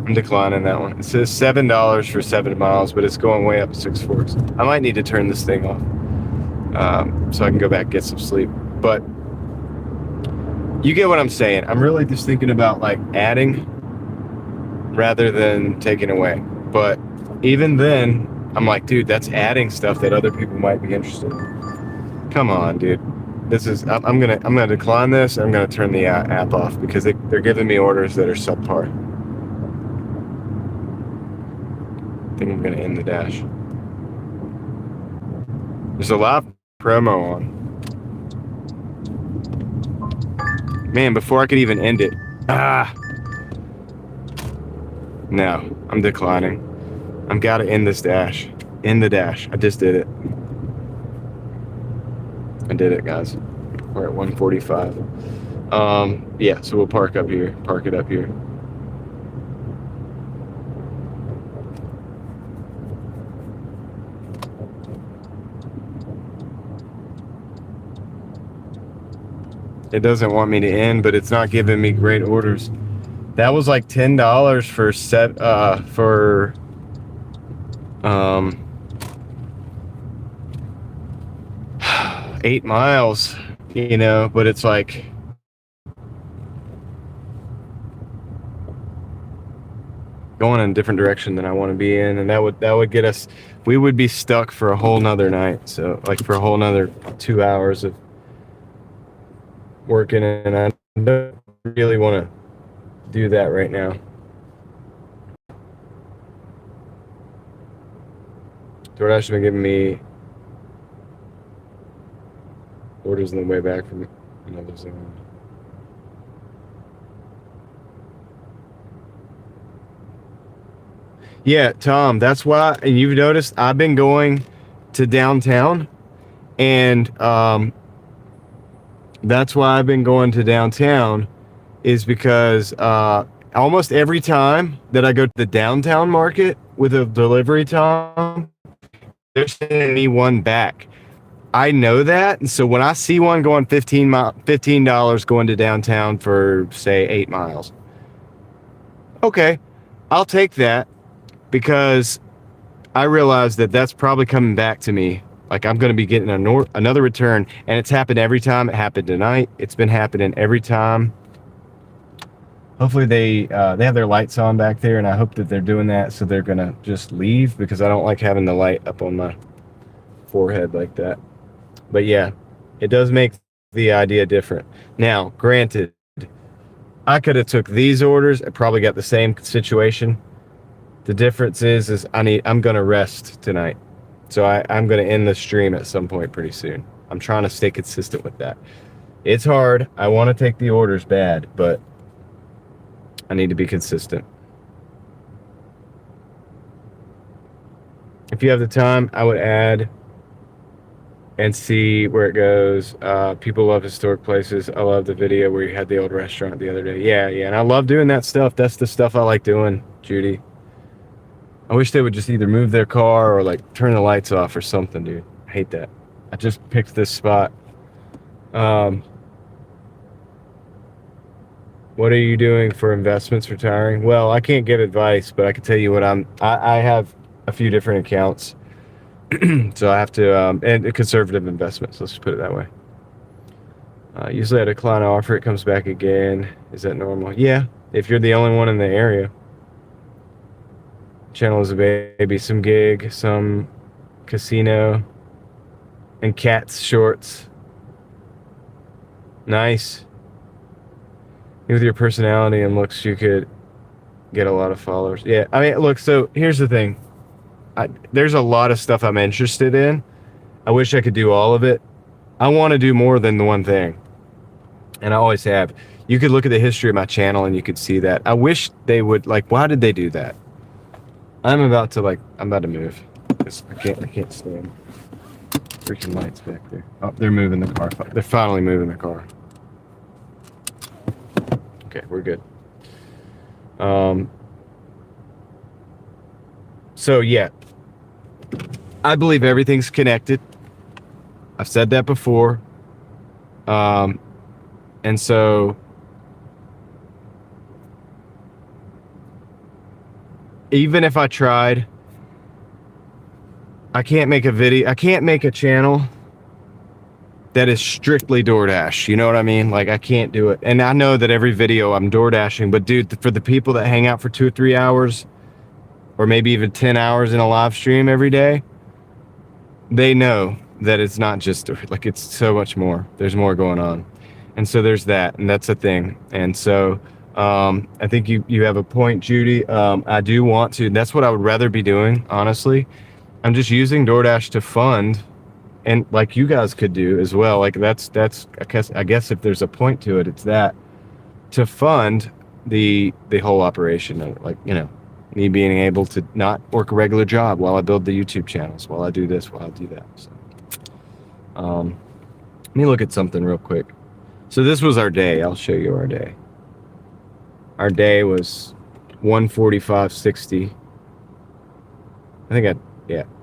I'm declining that one. It says $7 for 7 miles, but it's going way up 6 Forks. I might need to turn this thing off so I can go back and get some sleep. But you get what I'm saying. I'm really just thinking about like adding rather than taking away. But even then, I'm like, dude, that's adding stuff that other people might be interested in. Come on, dude. This is, I'm gonna decline this. I'm gonna turn the app off because they're giving me orders that are subpar. I think I'm gonna end the dash. There's a live promo on. Man, before I could even end it. No, I'm declining. I'm gotta end this dash. End the dash. I just did it. I did it, guys. We're at 145. Yeah, so we'll park up here. Park it up here. It doesn't want me to end, but it's not giving me great orders. That was like $10 for 8 miles, you know, but it's like going in a different direction than I want to be in, and that would get us, we would be stuck for a whole nother night. So like for a whole nother 2 hours of working, and I don't really want to do that right now. DoorDash has been giving me orders on the way back from another zone. Yeah, Tom, that's why, and you've noticed I've been going to downtown, and that's why I've been going to downtown, is because almost every time that I go to the downtown market with a delivery, Tom, they're sending me one back. I know that, and so when I see one going $15 going to downtown for, say, 8 miles, okay, I'll take that, because I realize that that's probably coming back to me. Like I'm going to be getting another return, and it's happened every time. It happened tonight. It's been happening every time. Hopefully they have their lights on back there, and I hope that they're doing that so they're going to just leave, because I don't like having the light up on my forehead like that. But yeah, it does make the idea different. Now, granted, I could have took these orders and probably got the same situation. The difference is I'm going to rest tonight. So I'm going to end the stream at some point pretty soon. I'm trying to stay consistent with that. It's hard. I want to take the orders bad, but I need to be consistent. If you have the time, I would add and see where it goes. People love historic places. I love the video where you had the old restaurant the other day. Yeah, and I love doing that stuff. That's the stuff I like doing, Judy. I wish they would just either move their car or like turn the lights off or something, dude. I hate that. I just picked this spot. What are you doing for investments retiring? Well, I can't give advice, but I can tell you what I have a few different accounts. So I have to, and conservative investments, let's just put it that way. Usually I decline an offer, it comes back again. Is that normal? Yeah, if you're the only one in the area. Channel is a baby, some gig, some casino, and cats shorts. Nice. With your personality and looks, you could get a lot of followers. Yeah, I mean, look, so here's the thing. There's a lot of stuff I'm interested in. I wish I could do all of it. I want to do more than the one thing. And I always have. You could look at the history of my channel and you could see that. I wish they would, like, why did they do that? I'm about to move. I can't stand freaking lights back there. Oh, they're moving the car. They're finally moving the car. Okay, we're good. So yeah, I believe everything's connected. I've said that before. And so even if I tried, I can't make a channel that is strictly DoorDash. You know what I mean? Like, I can't do it. And I know that every video I'm DoorDashing, but dude, for the people that hang out for 2 or 3 hours, or maybe even 10 hours in a live stream every day, they know that it's not just, like, it's so much more. There's more going on. And so there's that, and that's a thing. And so I think you have a point, Judy. I do want to, that's what I would rather be doing, honestly. I'm just using DoorDash to fund, and like you guys could do as well. Like that's I guess if there's a point to it, it's that, to fund the whole operation. Like, you know, me being able to not work a regular job while I build the YouTube channels, while I do this, while I do that. So let me look at something real quick. So this was our day. I'll show you our day. Our day was 145.60. I think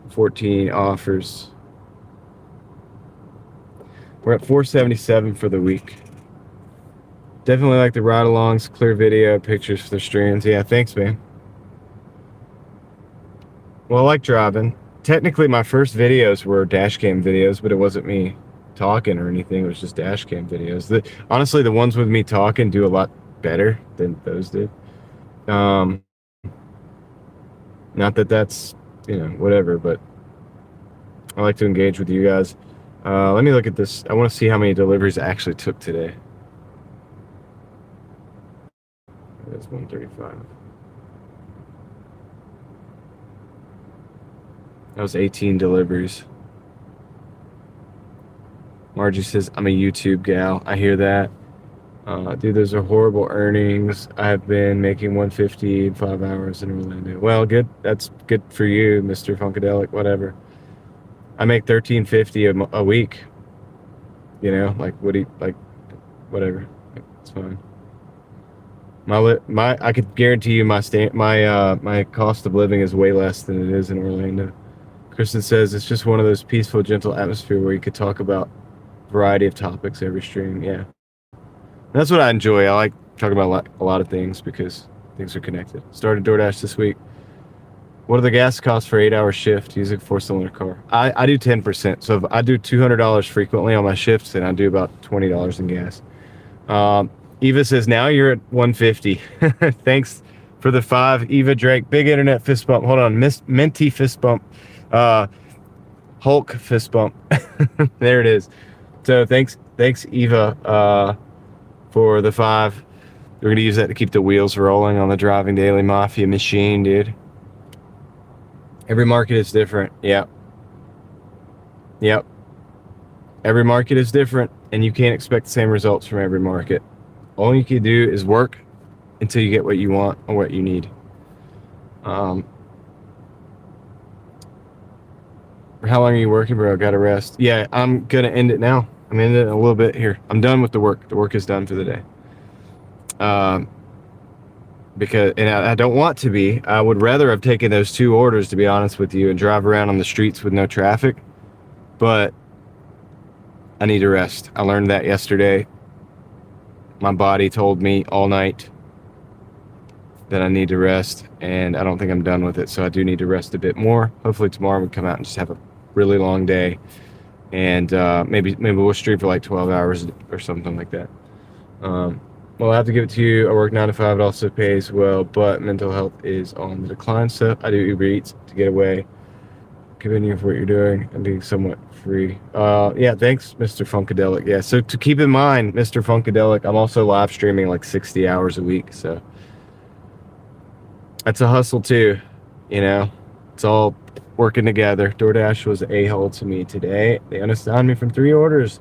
14 offers. We're at 477 for the week. Definitely like the ride-alongs, clear video, pictures for the streams. Yeah, thanks, man. Well, I like driving. Technically, my first videos were dash cam videos, but it wasn't me talking or anything. It was just dash cam videos. Honestly, the ones with me talking do a lot better than those did. Not that that's, you know, whatever, but I like to engage with you guys. Let me look at this. I want to see how many deliveries I actually took today. That's 135. That was 18 deliveries. Margie says, I'm a YouTube gal. I hear that. Dude, those are horrible earnings. I've been making 150 in 5 hours in Orlando. Well, good. That's good for you, Mr. Funkadelic, whatever. I make $13.50 a week. You know, like, whatever. It's fine. I could guarantee you my cost of living is way less than it is in Orlando. Kristen says it's just one of those peaceful, gentle atmosphere where you could talk about a variety of topics every stream. Yeah. That's what I enjoy. I like talking about a lot of things because things are connected. Started DoorDash this week. What are the gas costs for 8-hour shift using a 4-cylinder car? I do 10%. So if I do $200 frequently on my shifts, then I do about $20 in gas. Eva says, now you're at 150. Thanks for the 5. Eva Drake, big internet fist bump. Hold on. Minty fist bump. Hulk fist bump. There it is. So thanks Eva, for the 5. We're going to use that to keep the wheels rolling on the Driving Daily Mafia machine, dude. Every market is different. Yep. Every market is different, and you can't expect the same results from every market. All you can do is work until you get what you want or what you need. How long are you working, bro? Gotta rest. Yeah, I'm gonna end it now. I'm ending it a little bit here. I'm done with the work. The work is done for the day. Because I don't want to be. I would rather have taken those 2 orders, to be honest with you, and drive around on the streets with no traffic. But I need to rest. I learned that yesterday. My body told me all night that I need to rest, and I don't think I'm done with it, so I do need to rest a bit more. Hopefully tomorrow we come out and just have a really long day, and maybe we'll stream for like 12 hours or something like that. Well, I have to give it to you. I work 9 to 5. It also pays well, but mental health is on the decline, so I do Uber Eats to get away. Continue for what you're doing and being somewhat free. Yeah, thanks, Mr. Funkadelic. Yeah, so to keep in mind, Mr. Funkadelic, I'm also live streaming like 60 hours a week, so that's a hustle too, you know. It's all working together. DoorDash was an a-hole to me today. They unassigned me from 3 orders.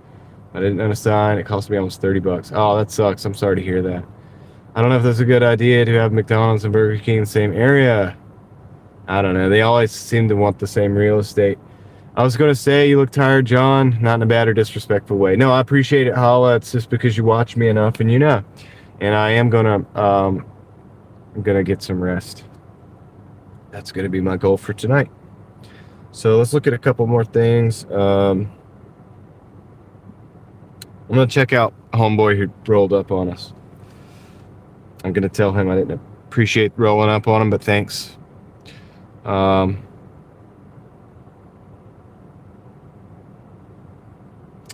I didn't unassign. It cost me almost $30. Oh, that sucks. I'm sorry to hear that. I don't know if that's a good idea to have McDonald's and Burger King in the same area. I don't know. They always seem to want the same real estate. I was going to say you look tired, John. Not in a bad or disrespectful way. No, I appreciate it, Hala. It's just because you watch me enough and you know. And I am going to I'm going to get some rest. That's going to be my goal for tonight. So let's look at a couple more things. I'm going to check out homeboy who rolled up on us. I'm going to tell him I didn't appreciate rolling up on him, but thanks. I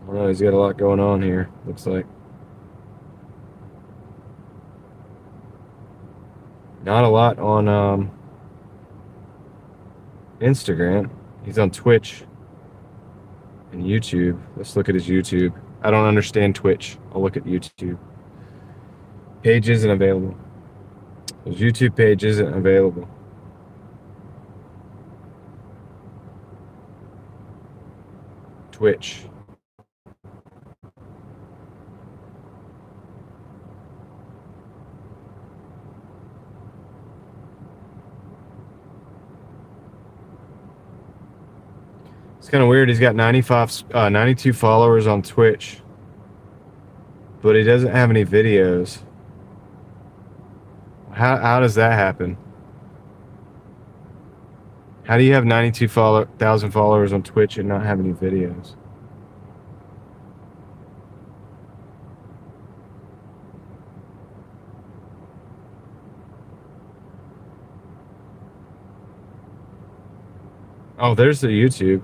don't know, he's got a lot going on here, looks like. Not a lot on Instagram. He's on Twitch and YouTube. Let's look at his YouTube. I don't understand Twitch. I'll look at YouTube. Page isn't available. His YouTube page isn't available. Twitch. It's kind of weird. He's got 92 followers on Twitch, but he doesn't have any videos. How does that happen? How do you have 92,000 followers on Twitch and not have any videos? Oh, there's the YouTube.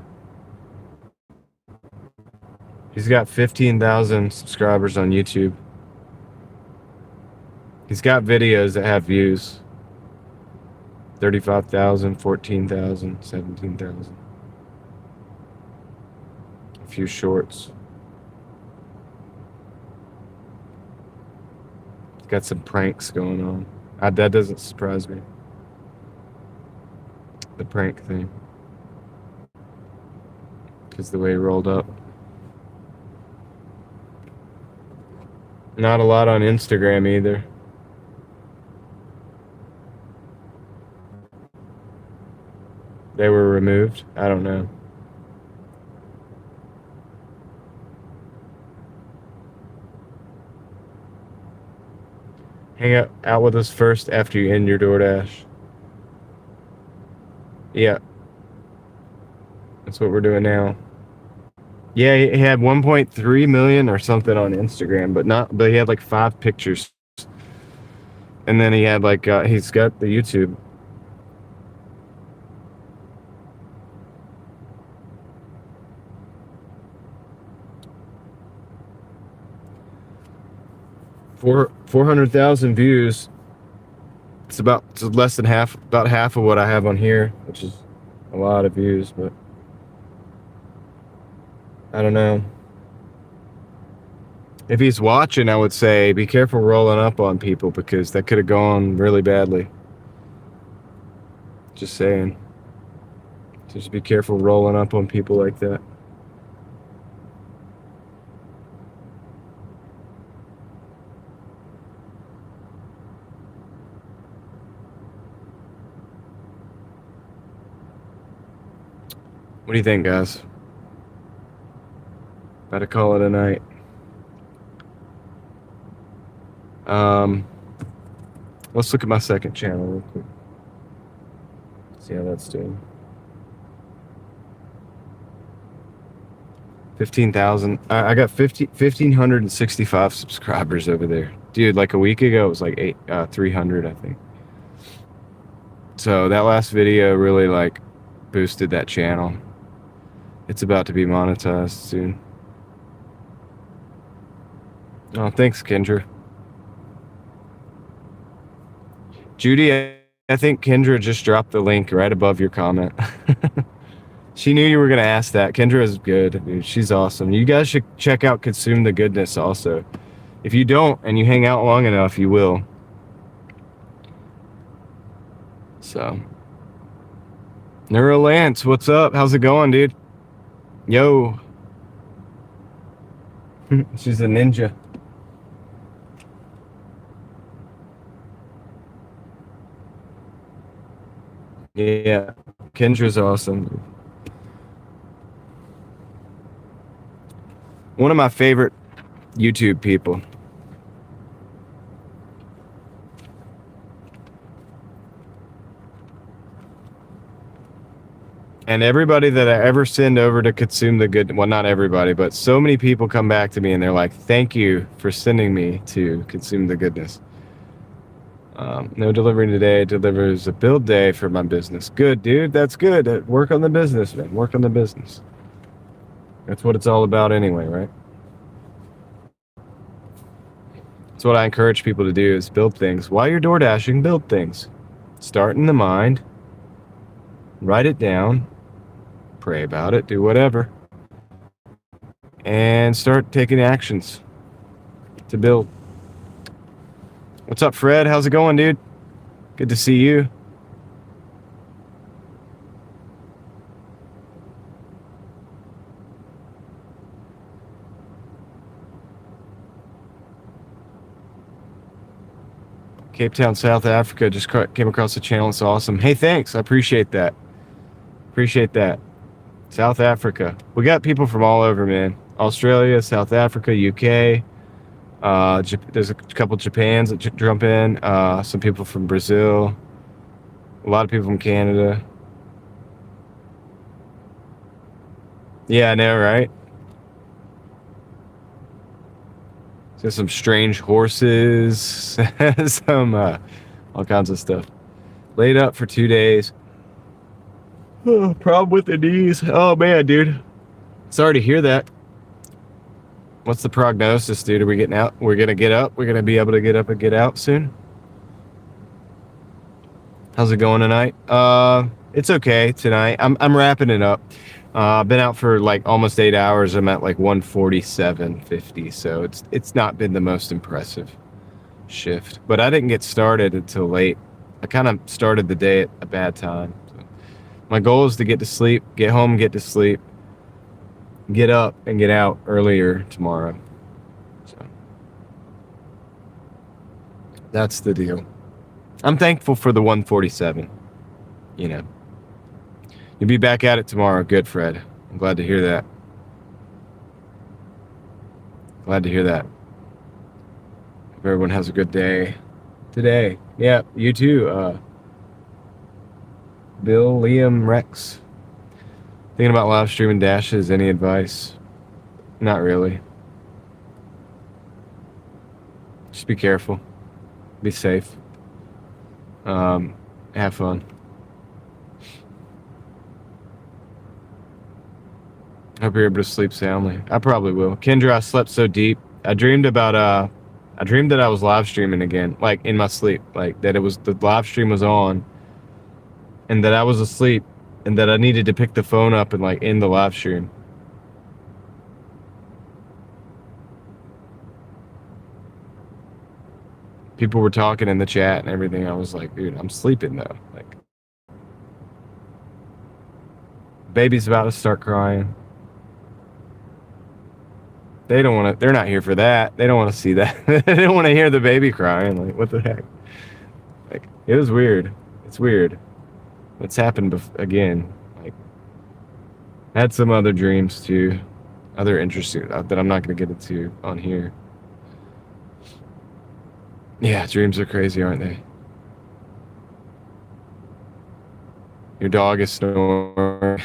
He's got 15,000 subscribers on YouTube. He's got videos that have views. 35,000, 14,000, 17,000. A few shorts. He's got some pranks going on. That doesn't surprise me. The prank thing. Because the way he rolled up. Not a lot on Instagram either. They were removed? I don't know. Hang out with us first after you end your DoorDash. Yeah. That's what we're doing now. Yeah, he had 1.3 million or something on Instagram, but he had like 5 pictures. And then he had like he's got the YouTube. For 400,000 views. It's less than about half of what I have on here, which is a lot of views, but I don't know. If he's watching, I would say be careful rolling up on people because that could have gone really badly. Just saying. Just be careful rolling up on people like that. What do you think, guys? About to call it a night. Let's look at my second channel real quick. See how that's doing. 15,000. I got 1,565 subscribers over there. Dude, like a week ago, it was like 300, I think. So that last video really like boosted that channel. It's about to be monetized soon. Oh, thanks, Kendra. Judy, I think Kendra just dropped the link right above your comment. She knew you were going to ask that. Kendra is good. Dude, she's awesome. You guys should check out Consume the Goodness also. If you don't and you hang out long enough, you will. So, Neuro Lance, what's up? How's it going, dude? Yo. She's a ninja. Yeah, Kendra's awesome. One of my favorite YouTube people. And everybody that I ever send over to Consume the Good, well, not everybody, but so many people come back to me and they're like, thank you for sending me to Consume the Goodness. No delivery today. Delivers a build day for my business. Good, dude. That's good. Work on the business, man. Work on the business. That's what it's all about anyway, right? That's what I encourage people to do is build things. While you're door dashing, build things. Start in the mind. Write it down. Pray about it. Do whatever. And start taking actions to build. What's up, Fred? How's it going, dude? Good to see you. Cape Town, South Africa. Just came across the channel. It's awesome. Hey, thanks. I appreciate that. Appreciate that. South Africa. We got people from all over, man. Australia, South Africa, UK. There's a couple Japans that jump in. Some people from Brazil. A lot of people from Canada. Yeah, I know, right? So some strange horses. Some all kinds of stuff. Laid up for 2 days. Oh, problem with the knees. Oh man, dude. Sorry to hear that. What's the prognosis, dude? Are we getting out? We're gonna get up. We're gonna be able to get up and get out soon. How's it going tonight? It's okay tonight. I'm wrapping it up. I've been out for like almost 8 hours. I'm at like 147.50, so it's not been the most impressive shift. But I didn't get started until late. I kind of started the day at a bad time. So my goal is to get to sleep, get home, get to sleep, get up, and get out earlier tomorrow. So that's the deal. I'm thankful for the 147. You know. You'll be back at it tomorrow. Good, Fred. I'm glad to hear that. Glad to hear that. Hope everyone has a good day today. Yeah, you too. Bill, Liam, Rex. Thinking about live streaming dashes. Any advice? Not really. Just be careful. Be safe. Have fun. Hope you're able to sleep soundly. I probably will. Kendra, I slept so deep. I dreamed that I was live streaming again, like in my sleep, like that the live stream was on and that I was asleep and that I needed to pick the phone up and like end the live stream. People were talking in the chat and everything. I was like, dude, I'm sleeping though. Like, baby's about to start crying. They don't want to. They're not here for that. They don't want to see that. They don't want to hear the baby crying. Like, what the heck? Like, it was weird. It's weird. It's happened again. Like, I had some other dreams too, other interesting that I'm not going to get into on here. Yeah, dreams are crazy, aren't they? Your dog is snoring.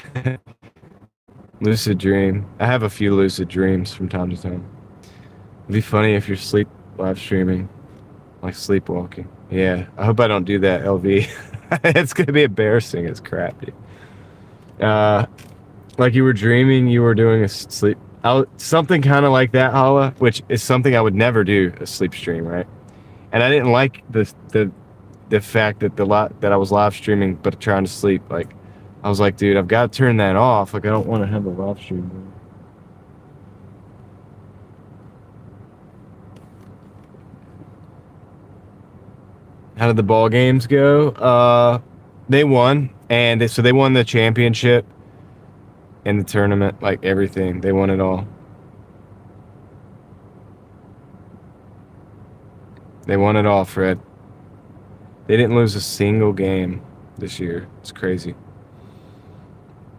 Lucid dream. I have a few lucid dreams from time to time. It'd be funny if you're live streaming, like sleepwalking. Yeah, I hope I don't do that, LV. It's gonna be embarrassing as crap, dude. Like you were dreaming, you were doing a sleep, something kind of like that, Hala, which is something I would never do, a sleep stream, right? And I didn't like the fact that that I was live streaming but trying to sleep. Like I was like, dude, I've got to turn that off. Like I don't want to have a live stream. How did the ball games go? They won, and so they won the championship and the tournament, like everything. They won it all. They won it all, Fred. They didn't lose a single game this year. It's crazy.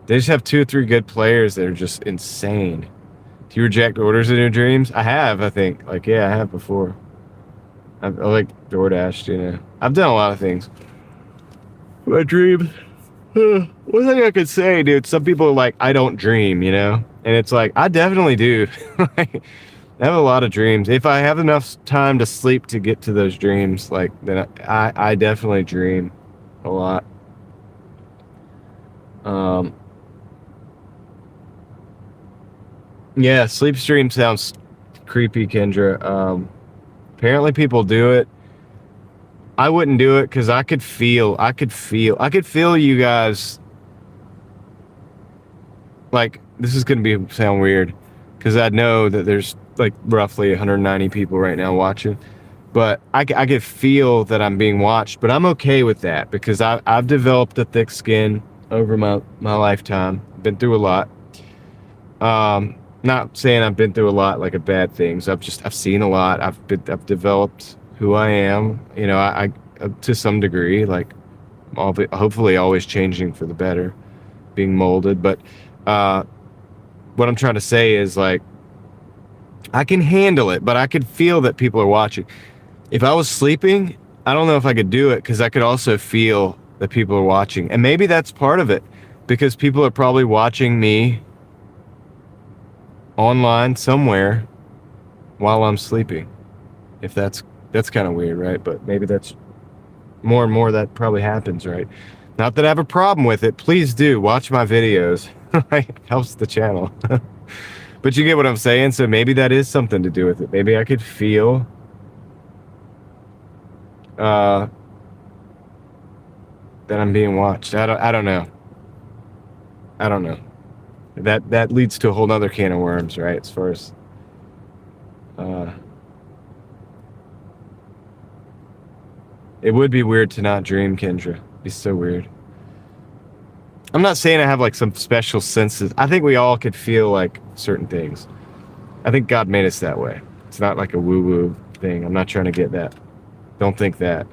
They just have 2 or 3 good players that are just insane. Do you reject orders in your dreams? I have, I think. Like, yeah, I have before. I like Doordashed, you know. I've done a lot of things. My dreams. One thing I could say, dude, some people are like, I don't dream, you know? And it's like, I definitely do. Like, I have a lot of dreams. If I have enough time to sleep to get to those dreams, like, then I definitely dream a lot. Yeah, sleep stream sounds creepy, Kendra. Apparently people do it. I wouldn't do it because I could feel you guys. Like, this is gonna sound weird because I know that there's like roughly 190 people right now watching, but I could feel that I'm being watched. But I'm okay with that because I've developed a thick skin over my lifetime. Been through a lot. Not saying I've been through a lot like a bad things. I've seen a lot. I've developed who I am. You know, I to some degree, like hopefully always changing for the better, being molded. But what I'm trying to say is like I can handle it, but I could feel that people are watching. If I was sleeping, I don't know if I could do it because I could also feel that people are watching, and maybe that's part of it because people are probably watching me online somewhere while I'm sleeping. If that's kind of weird, right? But maybe that's more and more that probably happens, right? Not that I have a problem with it. Please do watch my videos. It helps the channel. But you get what I'm saying? So maybe that is something to do with it. Maybe I could feel that I'm being watched. I don't know. I don't know. That leads to a whole nother can of worms, right? As far as it would be weird to not dream, Kendra. It'd be so weird. I'm not saying I have like some special senses. I think we all could feel like certain things. I think God made us that way. It's not like a woo-woo thing. I'm not trying to get that. Don't think that.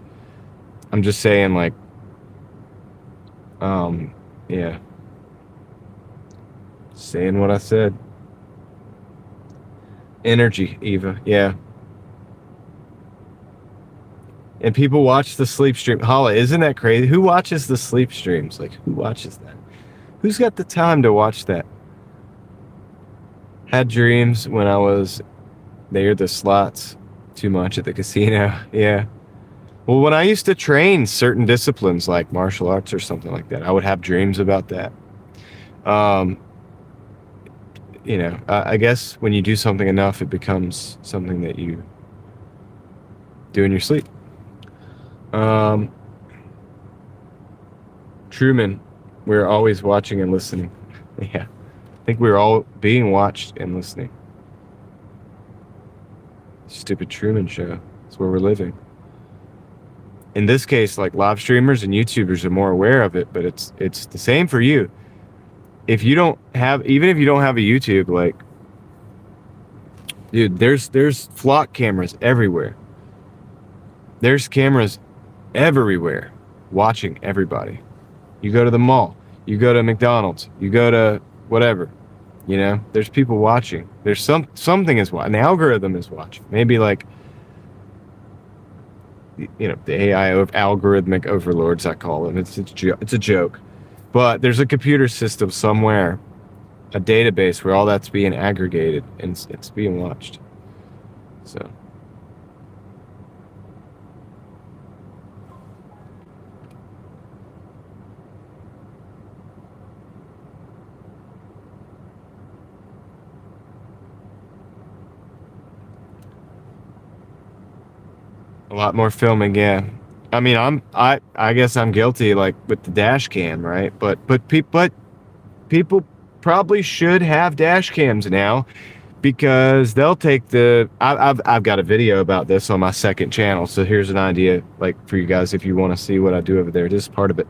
I'm just saying like, yeah. Saying what I said. Energy, Eva. Yeah. And people watch the sleep stream. Hala, isn't that crazy? Who watches the sleep streams? Like, who watches that? Who's got the time to watch that? Had dreams when I was there, the slots too much at the casino. Yeah. Well, when I used to train certain disciplines like martial arts or something like that, I would have dreams about that. You know, I guess when you do something enough, it becomes something that you do in your sleep. Truman, we're always watching and listening. Yeah. I think we're all being watched and listening. Stupid Truman Show. That's where we're living. In this case, like live streamers and YouTubers are more aware of it, but it's the same for you. If you don't have, even if you don't have a YouTube, like, dude, there's flock cameras everywhere. There's cameras everywhere watching everybody. You go to the mall, you go to McDonald's, you go to whatever, you know, there's people watching. There's something is watching. An algorithm is watching. Maybe like, you know, the AI algorithmic overlords, I call them. It's a joke. But there's a computer system somewhere a database where all that's being aggregated and it's being watched. So. A lot more filming, yeah. I mean, I guess I'm guilty, like with the dash cam, right? But people probably should have dash cams now, because they'll take the. I've got a video about this on my second channel, so here's an idea, like for you guys, if you want to see what I do over there. This is part of it.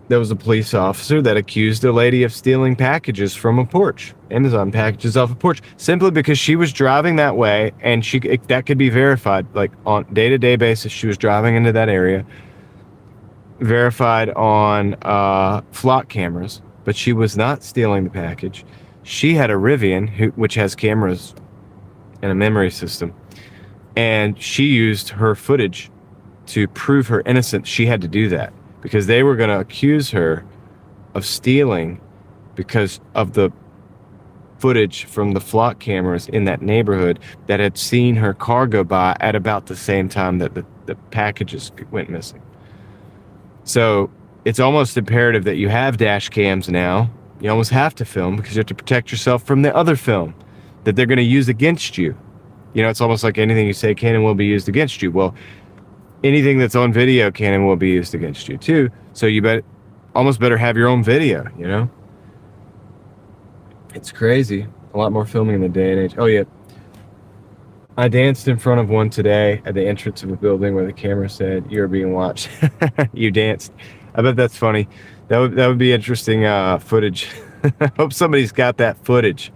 There was a police officer that accused a lady of stealing packages from a porch, Amazon packages off a porch, simply because she was driving that way, and that could be verified, like on day-to-day basis. She was driving into that area, verified on flock cameras, but she was not stealing the package. She had a Rivian, which has cameras and a memory system, and she used her footage to prove her innocence. She had to do that because they were going to accuse her of stealing because of the footage from the flock cameras in that neighborhood that had seen her car go by at about the same time that the packages went missing. So it's almost imperative that you have dash cams now. You almost have to film, because you have to protect yourself from the other film that they're going to use against you. You know, it's almost like anything you say can and will be used against you. Well, anything that's on video can and will be used against you too. So you almost better have your own video, you know? It's crazy. A lot more filming in the day and age. Oh yeah. I danced in front of one today at the entrance of a building where the camera said, "You're being watched." You danced. I bet that's funny. That would be interesting footage. I hope somebody's got that footage.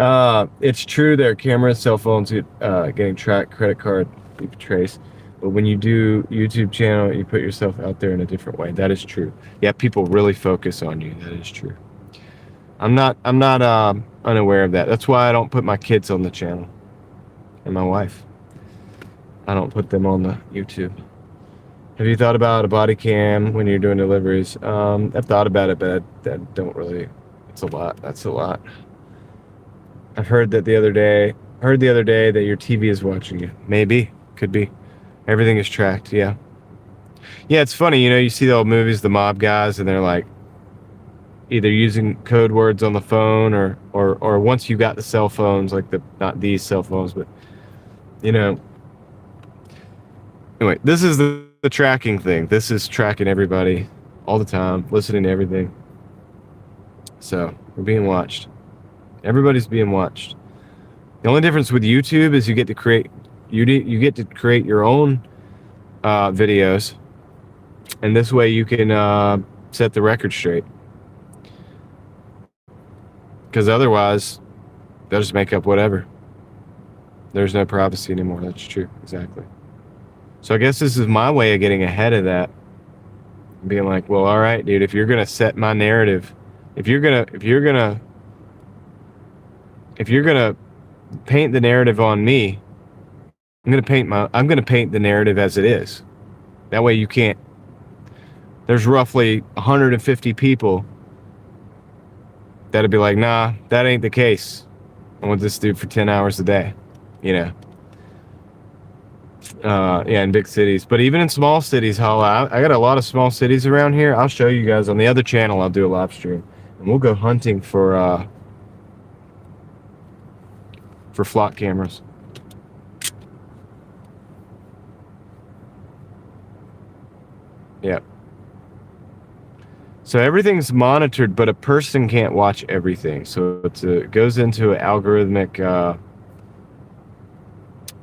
It's true there are cameras, cell phones getting tracked, credit card, keep trace. But when you do YouTube channel, you put yourself out there in a different way. That is true. Yeah, people really focus on you. That is true. I'm not unaware of that. That's why I don't put my kids on the channel, and my wife. I don't put them on the YouTube. Have you thought about a body cam when you're doing deliveries? I've thought about it, but I don't really. It's a lot. That's a lot. I've heard that the other day that your TV is watching you. Maybe. Could be. Everything is tracked, yeah. Yeah, it's funny, you know, you see the old movies, the mob guys, and they're like either using code words on the phone or once you got the cell phones, like not these cell phones, but you know. Anyway, this is the tracking thing. This is tracking everybody all the time, listening to everything. So we're being watched. Everybody's being watched. The only difference with YouTube is you get to create your own videos, and this way you can set the record straight. Because otherwise, they'll just make up whatever. There's no privacy anymore. That's true. Exactly. So I guess this is my way of getting ahead of that. Being like, well, all right, dude, if you're gonna set my narrative, if you're gonna paint the narrative on me, I'm gonna paint the narrative as it is. That way you can't. There's roughly 150 people that'd be like, nah, that ain't the case. I want this dude for 10 hours a day, you know. Yeah, in big cities, but even in small cities, I got a lot of small cities around here. I'll show you guys on the other channel. I'll do a live stream, and we'll go hunting for flock cameras. Yeah. So everything's monitored, but a person can't watch everything. So it goes into an algorithmic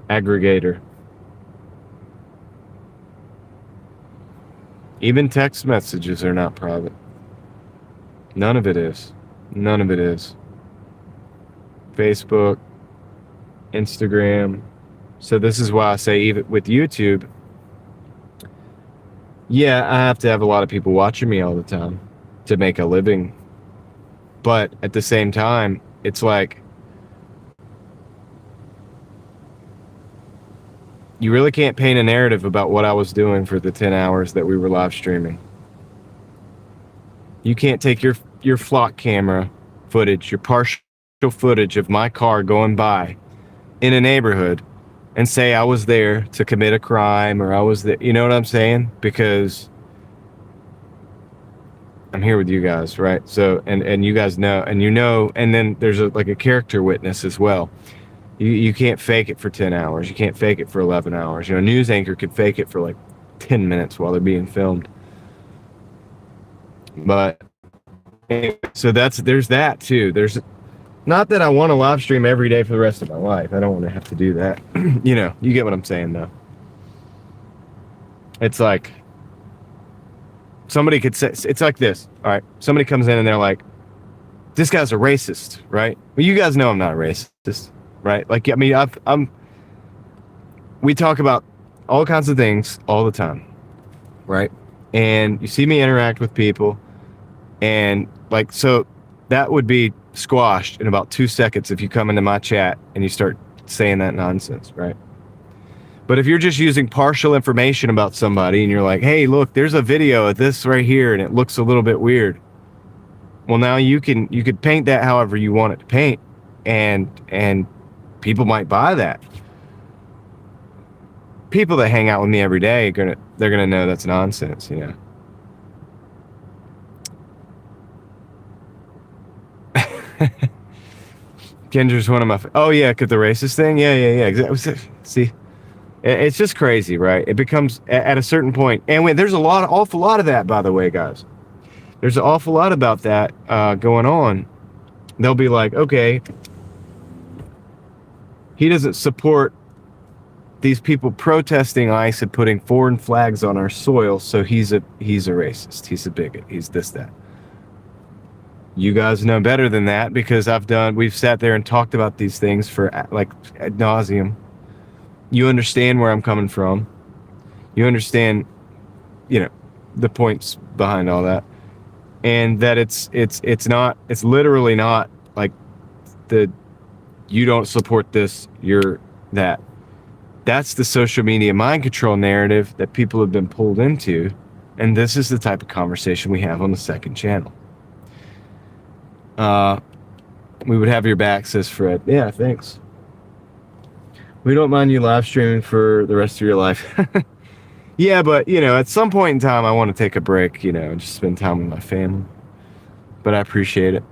aggregator. Even text messages are not private. None of it is. None of it is. Facebook, Instagram. So this is why I say even with YouTube, yeah, I have to have a lot of people watching me all the time to make a living. But at the same time, it's like you really can't paint a narrative about what I was doing for the 10 hours that we were live streaming. You can't take your flock camera footage, your partial footage of my car going by in a neighborhood and say I was there to commit a crime or I was there, you know what I'm saying? Because I'm here with you guys, right? So, and you guys know, and you know, and then there's like a character witness as well. You can't fake it for 10 hours. You can't fake it for 11 hours. You know, a news anchor could fake it for like 10 minutes while they're being filmed. But anyway, so there's that too. There's not that I want to live stream every day for the rest of my life. I don't want to have to do that. You know, you get what I'm saying though. It's like somebody could say, it's like this. All right. Somebody comes in and they're like, this guy's a racist, right? Well, you guys know I'm not a racist, right? Like, I mean, we talk about all kinds of things all the time, right? And you see me interact with people, and like, so that would be squashed in about 2 seconds if you come into my chat and you start saying that nonsense, right? But if you're just using partial information about somebody and you're like, hey, look, there's a video of this right here and it looks a little bit weird. Well, now you could paint that however you want it to paint, and people might buy that. People that hang out with me every day they're gonna know that's nonsense, you know. Kendra's one of my. Oh yeah, cause the racist thing. Yeah, exactly. See, it's just crazy, right? It becomes at a certain point, and there's awful lot of that, by the way, guys. There's an awful lot about that going on. They'll be like, okay, he doesn't support these people protesting ICE and putting foreign flags on our soil, so he's a racist, he's a bigot, he's this, that. You guys know better than that because we've sat there and talked about these things for like ad nauseum. You understand where I'm coming from. You understand, you know, the points behind all that. And that it's literally not like you don't support this, you're that. That's the social media mind control narrative that people have been pulled into. And this is the type of conversation we have on the second channel. We would have your back, says Fred. Yeah, thanks. We don't mind you live streaming for the rest of your life. Yeah, but, you know, at some point in time, I want to take a break, you know, and just spend time with my family. But I appreciate it.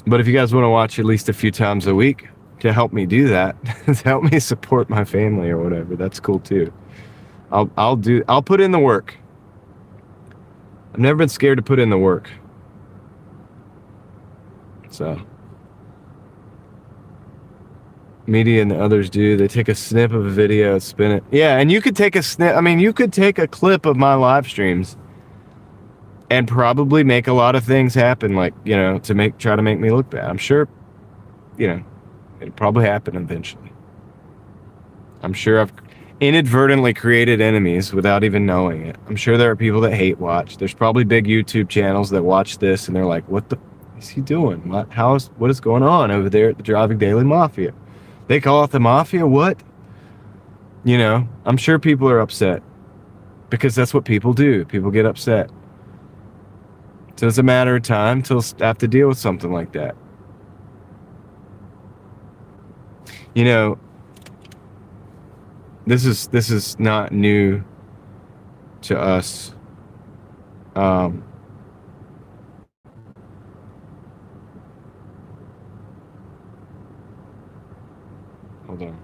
But if you guys want to watch at least a few times a week to help me do that, to help me support my family or whatever, that's cool too. I'll put in the work. I've never been scared to put in the work. So media and the others do. They take a snip of a video, spin it. Yeah, and you could take a snip. I mean, you could take a clip of my live streams and probably make a lot of things happen, like, you know, try to make me look bad. I'm sure, you know, it'll probably happen eventually. I'm sure I've inadvertently created enemies without even knowing it. I'm sure there are people that hate watch. There's probably big YouTube channels that watch this and they're like, what the is he doing? What is going on over there at the Driving Daily Mafia? They call it the Mafia? What? You know, I'm sure people are upset because that's what people do. People get upset. So it's a matter of time till I have to deal with something like that. You know, this is not new to us. Hold on.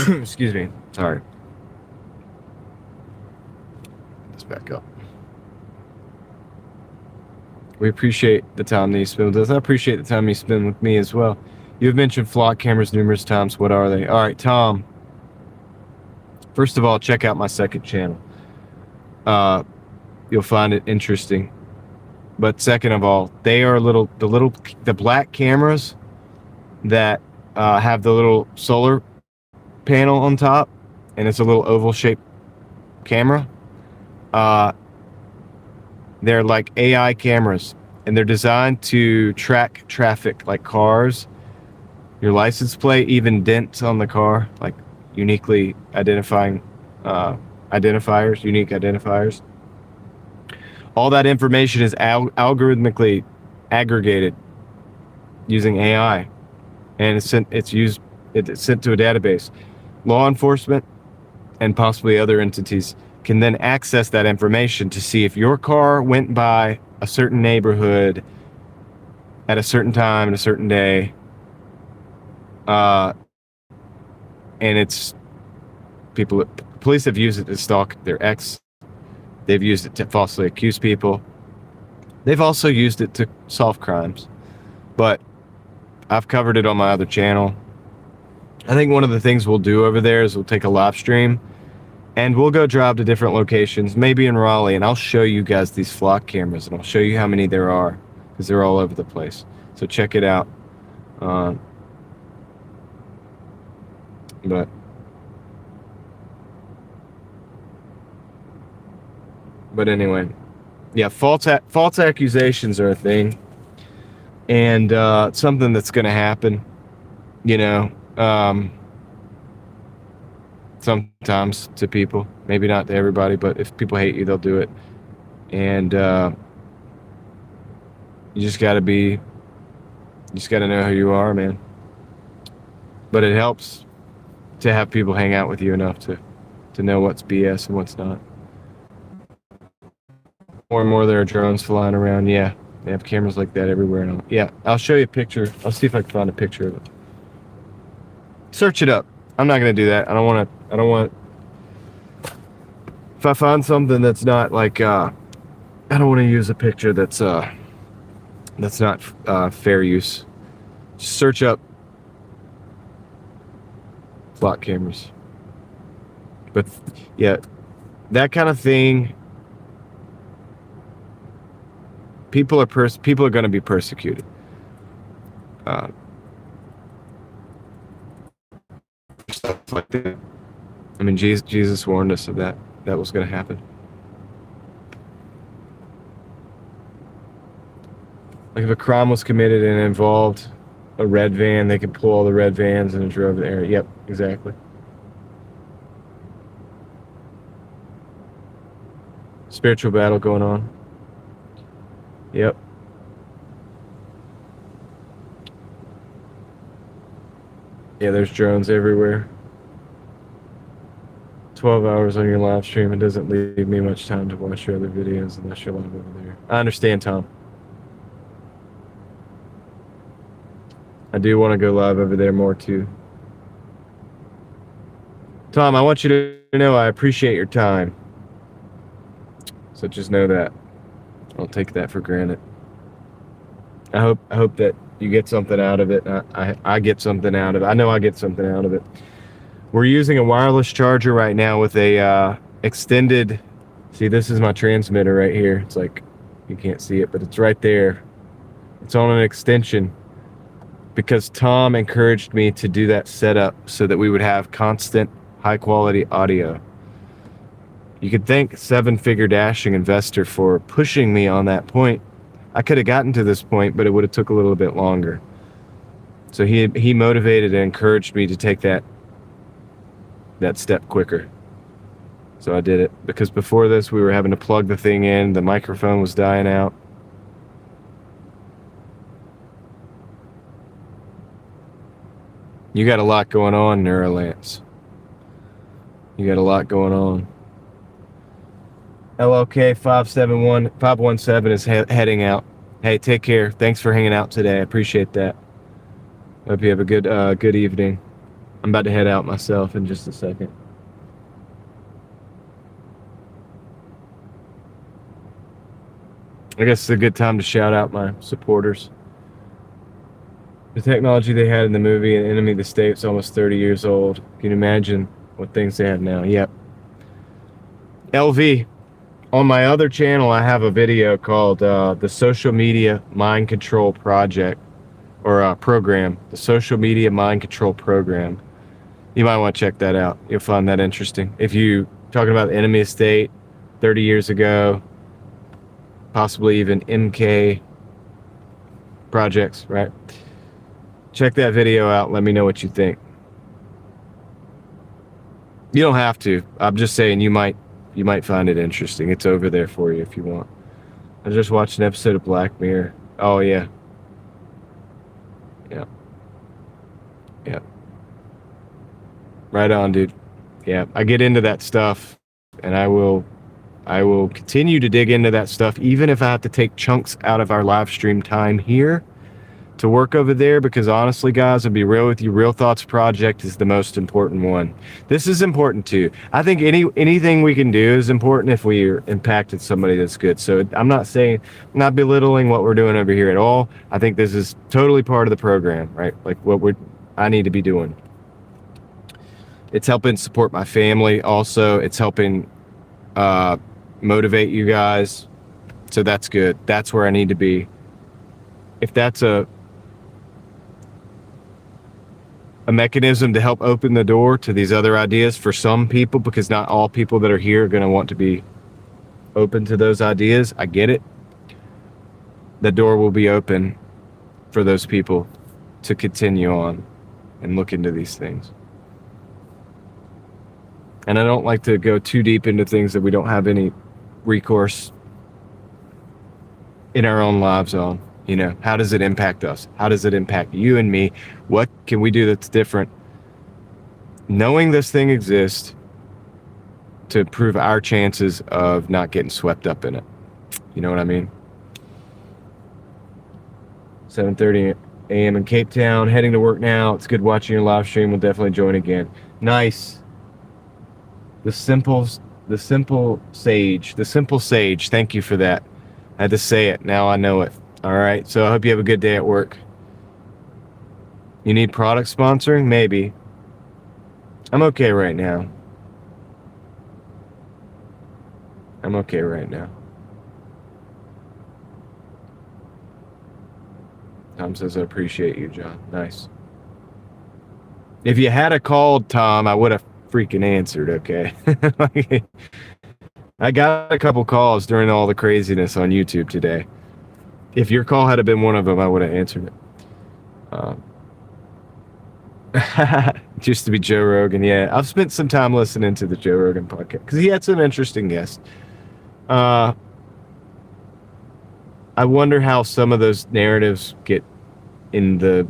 Excuse me. Sorry. Let's back up. We appreciate the time that you spend with us. I appreciate the time you spend with me as well. You've mentioned flock cameras numerous times. What are they? All right, Tom. First of all, check out my second channel. You'll find it interesting. But second of all, they are the black cameras that have the little solar panel on top, and it's a little oval shaped camera. They're like AI cameras, and they're designed to track traffic like cars, your license plate, even dents on the car, like uniquely identifying unique identifiers. All that information is algorithmically aggregated using AI, and it's sent to a database. Law enforcement and possibly other entities can then access that information to see if your car went by a certain neighborhood at a certain time and a certain day. And police have used it to stalk their ex. They've used it to falsely accuse people. They've also used it to solve crimes. But I've covered it on my other channel. I think one of the things we'll do over there is we'll take a live stream and we'll go drive to different locations, maybe in Raleigh, and I'll show you guys these flock cameras, and I'll show you how many there are, because they're all over the place. So check it out. But anyway, yeah, false accusations are a thing, and it's something that's going to happen, sometimes to people, maybe not to everybody, but if people hate you, they'll do it. And you just got to know who you are, man. But it helps to have people hang out with you enough to know what's BS and what's not. More and more there are drones flying around. Yeah, they have cameras like that everywhere. And I'll show you a picture. I'll see if I can find a picture of it. Search it up. I'm not going to do that. I don't want. If I find something that's not like, I don't want to use a picture that's not fair use. Just search up flock cameras. But yeah, that kind of thing. People are going to be persecuted. Stuff like that. I mean, Jesus warned us of that was going to happen. Like if a crime was committed and involved a red van, they could pull all the red vans and drove the area. Yep, exactly. Spiritual battle going on. Yep. Yeah, there's drones everywhere. 12 hours on your live stream. It doesn't leave me much time to watch your other videos unless you're live over there. I understand, Tom. I do want to go live over there more too. Tom, I want you to know I appreciate your time. So just know that. I'll take that for granted. I hope that you get something out of it. I get something out of it. I know I get something out of it. We're using a wireless charger right now with a extended. See, this is my transmitter right here. It's like you can't see it, but it's right there. It's on an extension because Tom encouraged me to do that setup so that we would have constant, high-quality audio. You could thank seven-figure dashing investor for pushing me on that point. I could have gotten to this point, but it would have took a little bit longer. So he motivated and encouraged me to take that step quicker. So I did it, because before this we were having to plug the thing in, the microphone was dying out. You got a lot going on, Neuralance. You got a lot going on. LLK 517 is heading out. Hey, take care. Thanks for hanging out today. I appreciate that. Hope you have a good evening. I'm about to head out myself in just a second. I guess it's a good time to shout out my supporters. The technology they had in the movie and Enemy of the State is almost 30 years old. Can you imagine what things they have now? Yep. LV. On my other channel, I have a video called the Social Media Mind Control Project, or program. The Social Media Mind Control Program. You might want to check that out. You'll find that interesting. If you talking about the Enemy of the State 30 years ago, possibly even MK projects, right? Check that video out. Let me know what you think. You don't have to. I'm just saying you might find it interesting. It's over there for you if you want. I just watched an episode of Black Mirror. Oh yeah. Yeah. Yeah. Right on, dude. Yeah, I get into that stuff, and I will continue to dig into that stuff, even if I have to take chunks out of our live stream time here to work over there, because honestly, guys, I'll be real with you, Real Thoughts Project is the most important one. This is important too. I think anything we can do is important if we impacted somebody that's good. So I'm not not belittling what we're doing over here at all. I think this is totally part of the program, right? Like what I need to be doing. It's helping support my family. Also, it's helping motivate you guys. So that's good. That's where I need to be. If that's a mechanism to help open the door to these other ideas for some people, because not all people that are here are going to want to be open to those ideas. I get it. The door will be open for those people to continue on and look into these things. And I don't like to go too deep into things that we don't have any recourse in our own lives on. You know, how does it impact us? How does it impact you and me? What can we do that's different? Knowing this thing exists to improve our chances of not getting swept up in it. You know what I mean? 7:30 a.m. in Cape Town. Heading to work now. It's good watching your live stream. We'll definitely join again. Nice. The simple sage. Thank you for that. I had to say it. Now I know it. All right. So I hope you have a good day at work. You need product sponsoring? Maybe. I'm okay right now. Tom says, I appreciate you, John. Nice. If you had a called, Tom, I would have freaking answered, okay? I got a couple calls during all the craziness on YouTube today. If your call had been one of them, I would have answered it. Just to be Joe Rogan, yeah. I've spent some time listening to the Joe Rogan podcast because he had some interesting guests. I wonder how some of those narratives get in the...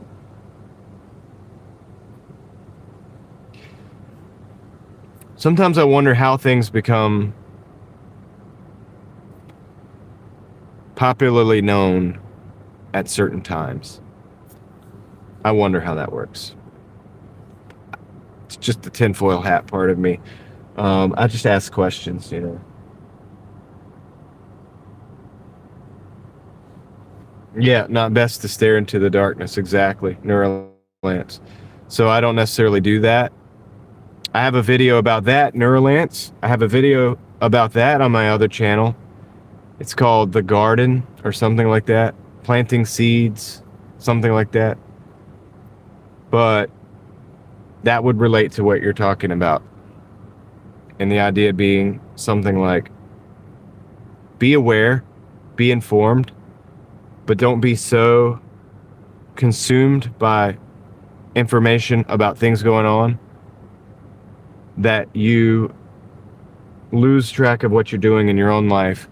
Sometimes I wonder how things become popularly known at certain times. I wonder how that works. It's just the tinfoil hat part of me. I just ask questions, you know. Yeah, not best to stare into the darkness. Exactly. Neuralance. So I don't necessarily do that. I have a video about that, Neuralance. I have a video about that on my other channel. It's called The Garden or something like that. Planting seeds, something like that. But that would relate to what you're talking about. And the idea being something like, be aware, be informed, but don't be so consumed by information about things going on that you lose track of what you're doing in your own life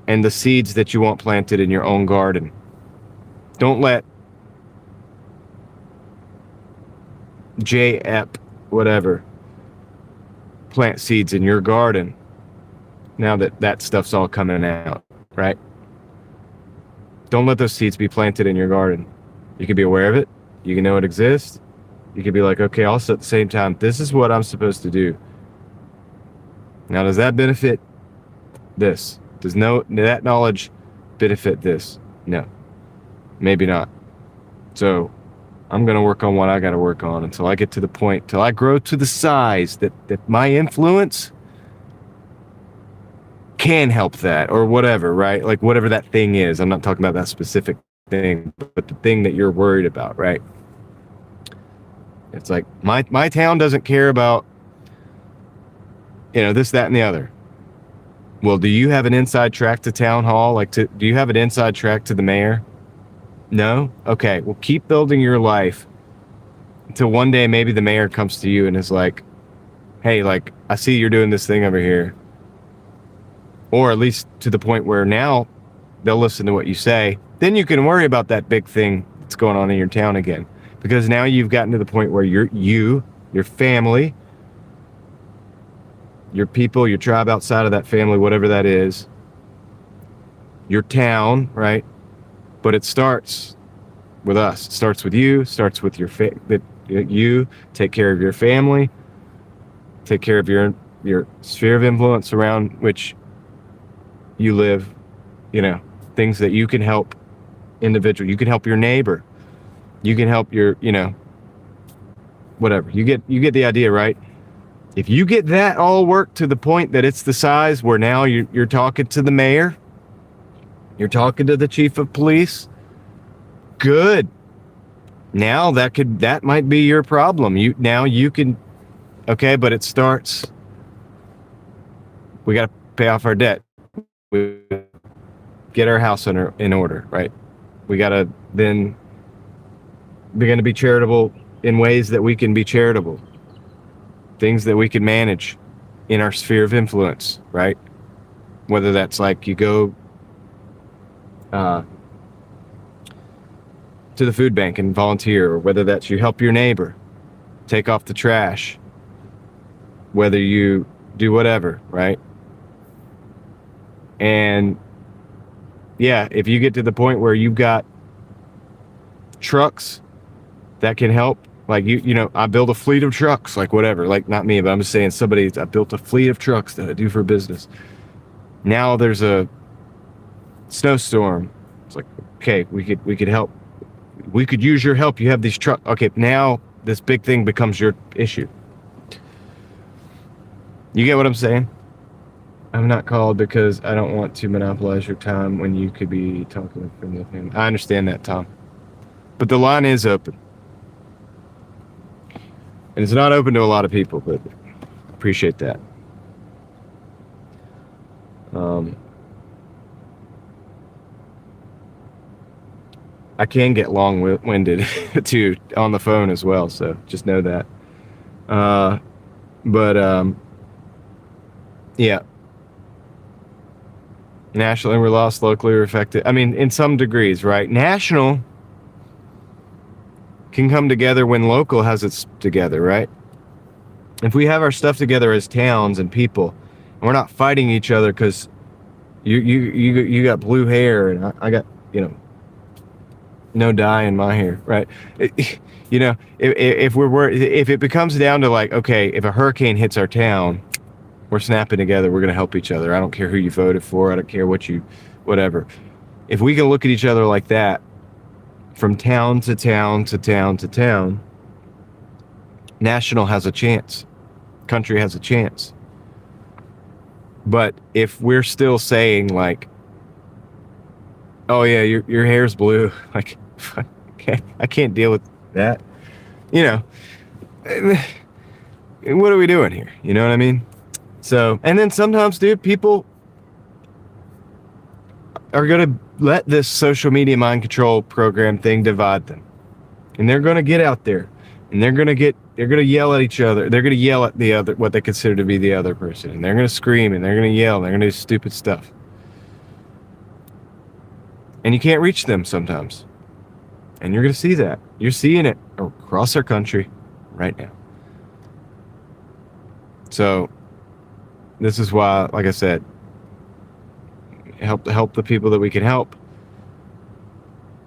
and the seeds that you want planted in your own garden. Don't let J-Ep, whatever, plant seeds in your garden now that that stuff's all coming out, right? Don't let those seeds be planted in your garden. You can be aware of it. You can know it exists. you could be like, okay, also at the same time, this is what I'm supposed to do. Now, does that benefit this? Does that knowledge benefit this? No, maybe not. So I'm going to work on what I got to work on until I get to the point, till I grow to the size that my influence can help that or whatever, right? Like whatever that thing is. I'm not talking about that specific thing, but the thing that you're worried about, right? It's like my town doesn't care about, this, that, and the other. Well, do you have an inside track to town hall? Do you have an inside track to the mayor? No? Okay. Well, keep building your life until one day maybe the mayor comes to you and is like, hey, like, I see you're doing this thing over here. Or at least to the point where now they'll listen to what you say. Then you can worry about that big thing that's going on in your town again. Because now you've gotten to the point where your family, your people, your tribe outside of that family, whatever that is, your town, right? But it starts with us. It starts with you. Starts with you take care of your family, take care of your sphere of influence around which you live. Things that you can help individual. You can help your neighbor. You can help your, whatever. You get the idea, right? If you get that all worked to the point that it's the size where now you're talking to the mayor, you're talking to the chief of police, good. Now that might be your problem. You can, okay, but it starts, we got to pay off our debt. We get our house in order, right? We got to then begin to be charitable in ways that we can be charitable. Things that we can manage in our sphere of influence, right? Whether that's like you go to the food bank and volunteer, or whether that's you help your neighbor take off the trash, whether you do whatever, right? And yeah, if you get to the point where you've got trucks that can help, like I build a fleet of trucks, like whatever, like not me, but I'm just saying I built a fleet of trucks that I do for business. Now there's a snowstorm. It's like, okay, we could help. We could use your help. You have these trucks. Okay, now this big thing becomes your issue. You get what I'm saying? I'm not called because I don't want to monopolize your time when you could be talking with friends and family. I understand that, Tom. But the line is open. And it's not open to a lot of people, but I appreciate that. I can get long-winded too on the phone as well, so just know that. Yeah. Nationally, we're lost. Locally, we're affected. I mean, in some degrees, right? National can come together when local has its together, right? If we have our stuff together as towns and people, and we're not fighting each other because you got blue hair and I got no dye in my hair, right? If it becomes down to like, okay, if a hurricane hits our town, we're snapping together. We're gonna help each other. I don't care who you voted for. I don't care whatever. If we can look at each other like that, from town to town to town to town, national has a chance. Country has a chance. But if we're still saying like, oh yeah, your hair's blue, like, okay, I can't deal with that. What are we doing here? You know what I mean? So, and then sometimes, dude, people are going to let this social media mind control program thing divide them. And they're going to get out there and they're going to yell at each other. They're going to yell at the other, what they consider to be the other person. And they're going to scream and they're going to yell and they're going to do stupid stuff. And you can't reach them sometimes. And you're going to see that. You're seeing it across our country right now. So this is why, like I said, help the people that we can help.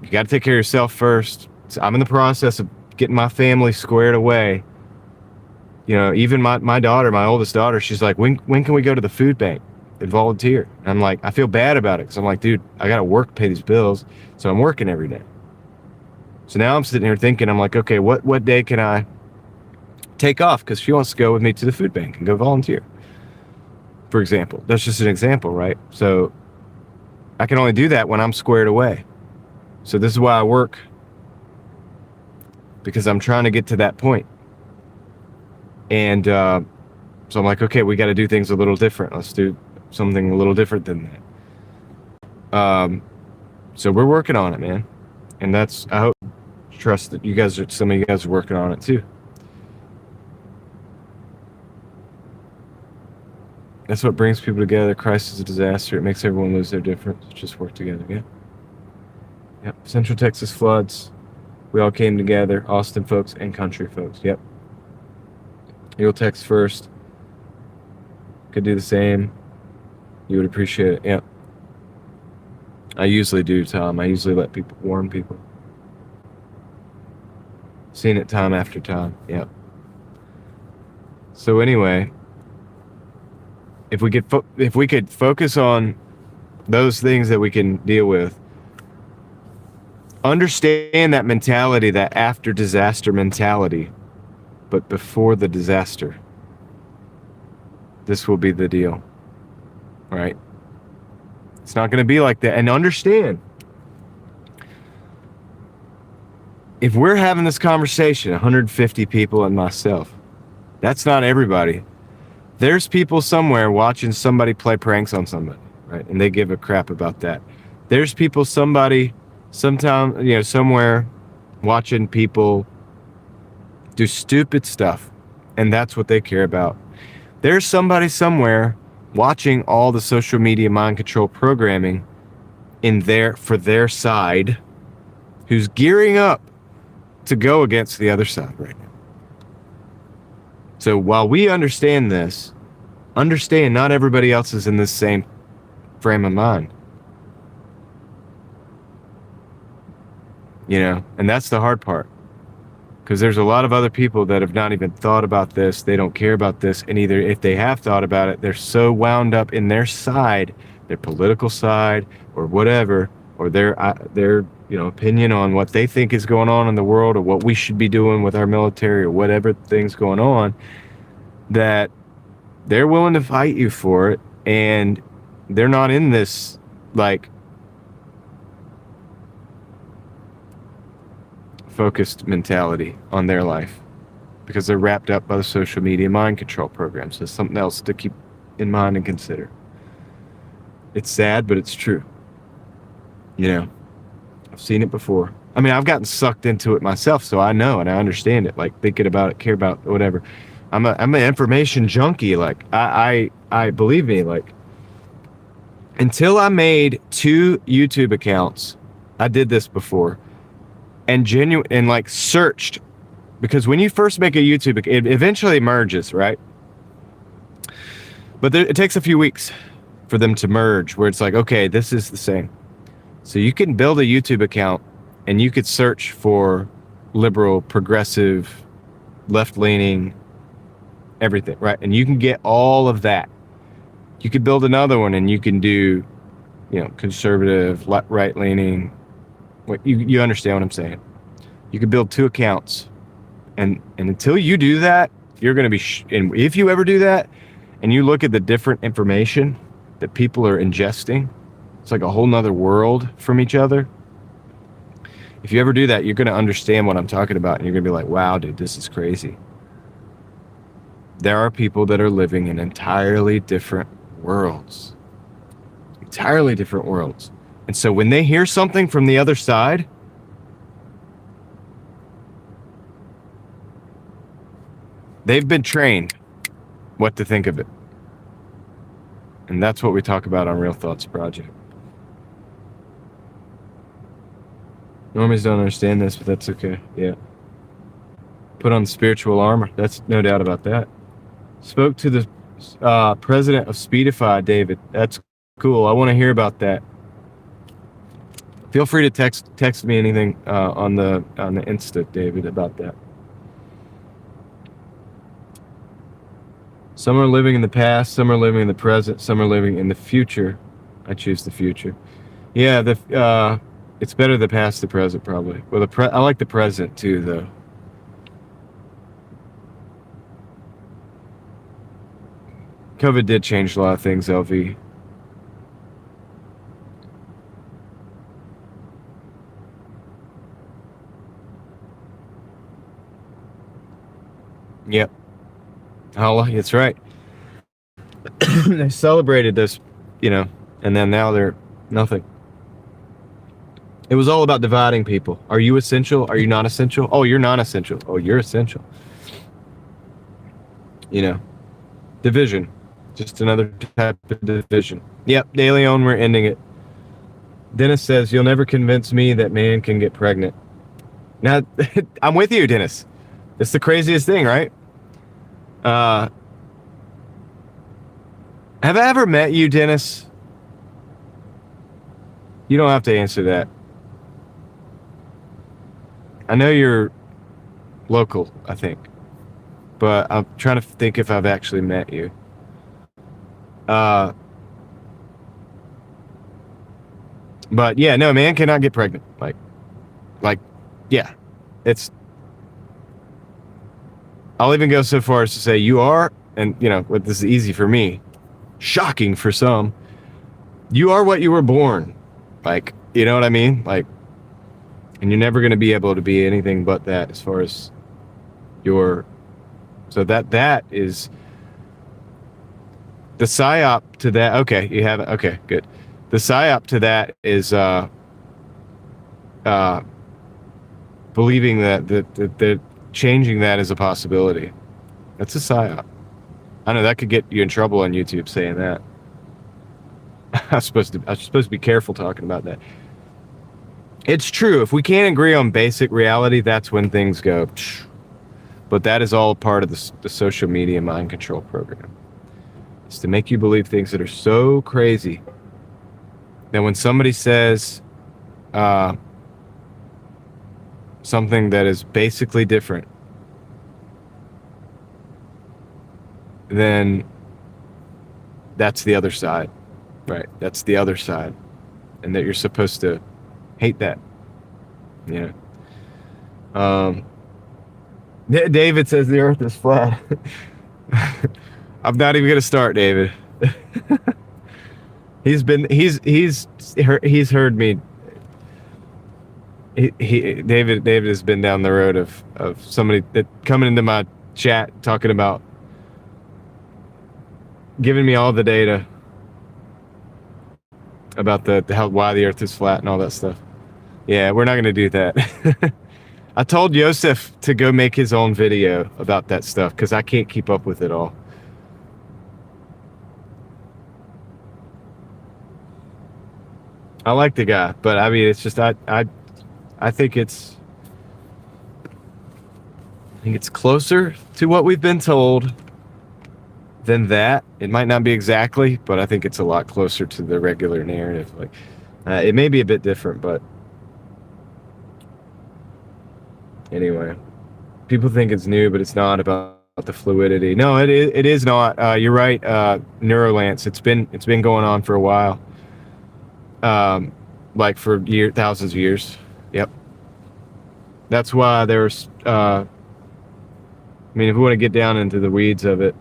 You got to take care of yourself first. So I'm in the process of getting my family squared away. You know, even my daughter, my oldest daughter, she's like, when can we go to the food bank and volunteer? And I'm like, I feel bad about it because I'm like, dude, I got to work, pay these bills. So I'm working every day. So now I'm sitting here thinking, I'm like, okay, what day can I take off? Because she wants to go with me to the food bank and go volunteer. For example, that's just an example, right? So I can only do that when I'm squared away. So this is why I work, because I'm trying to get to that point. And so I'm like, okay, we got to do things a little different. Let's do something a little different than that. So we're working on it, man. And that's, I hope, trust that some of you guys are working on it too. That's what brings people together. Crisis, a disaster. It makes everyone lose their difference. Just work together. Yeah. Yep. Central Texas floods. We all came together. Austin folks and country folks. Yep. You'll text first. Could do the same. You would appreciate it. Yep. I usually do, Tom. I usually let people warn people. Seen it time after time. Yep. So anyway, if we could focus on those things that we can deal with, understand that mentality, that after disaster mentality, but before the disaster, this will be the deal, right? It's not going to be like that. And understand, if we're having this conversation, 150 people and myself, that's not everybody. There's people somewhere watching somebody play pranks on somebody, right? And they give a crap about that. There's people somewhere watching people do stupid stuff, and that's what they care about. There's somebody somewhere watching all the social media mind control programming for their side, who's gearing up to go against the other side right now. So while we understand this, understand not everybody else is in the same frame of mind. You know, and that's the hard part. Because there's a lot of other people that have not even thought about this. They don't care about this. And either if they have thought about it, they're so wound up in their side, their political side or whatever, or their opinion on what they think is going on in the world or what we should be doing with our military or whatever thing's going on, that they're willing to fight you for it. And they're not in this, like, focused mentality on their life because they're wrapped up by the social media mind control programs. So something else to keep in mind and consider. It's sad, but it's true. You know, I've seen it before. I mean, I've gotten sucked into it myself, so I know and I understand it. Like, thinking about it, care about it, whatever. I'm an information junkie. Like, I believe me. Like, until I made 2 YouTube accounts, I did this before. And searched, because when you first make a YouTube, it eventually merges, right? But it takes a few weeks for them to merge, where it's like, okay, this is the same. So you can build a YouTube account and you could search for liberal, progressive, left-leaning, everything, right? And you can get all of that. You could build another one and you can do, conservative, right-leaning. You understand what I'm saying? You could build 2 accounts, and until you do that, you're going to be. And if you ever do that, and you look at the different information that people are ingesting, it's like a whole nother world from each other. If you ever do that, you're going to understand what I'm talking about, and you're going to be like, "Wow, dude, this is crazy." There are people that are living in entirely different worlds. Entirely different worlds. And so when they hear something from the other side, they've been trained what to think of it. And that's what we talk about on Real Thoughts Project. Normies don't understand this, but that's okay. Yeah. Put on spiritual armor. That's no doubt about that. Spoke to the president of Speedify, David. That's cool. I want to hear about that. Feel free to text me anything on the Insta, David, about that. Some are living in the past, some are living in the present, some are living in the future. I choose the future. Yeah, it's better the past, the present, probably. Well, I like the present too, though. COVID did change a lot of things, LV. Yep. That's right. They celebrated this, and then now they're nothing. It was all about dividing people. Are you essential? Are you not essential? Oh, you're non-essential. Oh, you're essential. Division. Just another type of division. Yep, De Leon, we're ending it. Dennis says, you'll never convince me that man can get pregnant. Now, I'm with you, Dennis. It's the craziest thing, right? Have I ever met you, Dennis? You don't have to answer that. I know you're local, I think. But I'm trying to think if I've actually met you. But yeah, no, man cannot get pregnant. Yeah. I'll even go so far as to say you are, and this is easy for me, shocking for some. You are what you were born. You know what I mean? And you're never going to be able to be anything but that as far as so that is the psyop to that. Okay, you have it. Okay, good. The psyop to that is believing that changing that is a possibility. That's a psyop. I know that could get you in trouble on YouTube saying that. I'm supposed to be careful talking about that. It's true. If we can't agree on basic reality, that's when things go. But that is all part of the social media mind control program. It's to make you believe things that are so crazy that when somebody says something that is basically different, then that's the other side, right? That's the other side, and that you're supposed to hate that. David says the earth is flat. I'm not even gonna start, David. He's heard me. David has been down the road of somebody that coming into my chat talking about giving me all the data about why the earth is flat and all that stuff. Yeah, we're not gonna do that. I told Yosef to go make his own video about that stuff because I can't keep up with it all. I like the guy, but I mean, it's just I think it's closer to what we've been told than that. It might not be exactly, but I think it's a lot closer to the regular narrative. It may be a bit different, but anyway, people think it's new, but it's not about the fluidity. No, it is not. You're right, Neurolance. It's been going on for a while. For thousands of years. Yep. That's why there's if we want to get down into the weeds of it,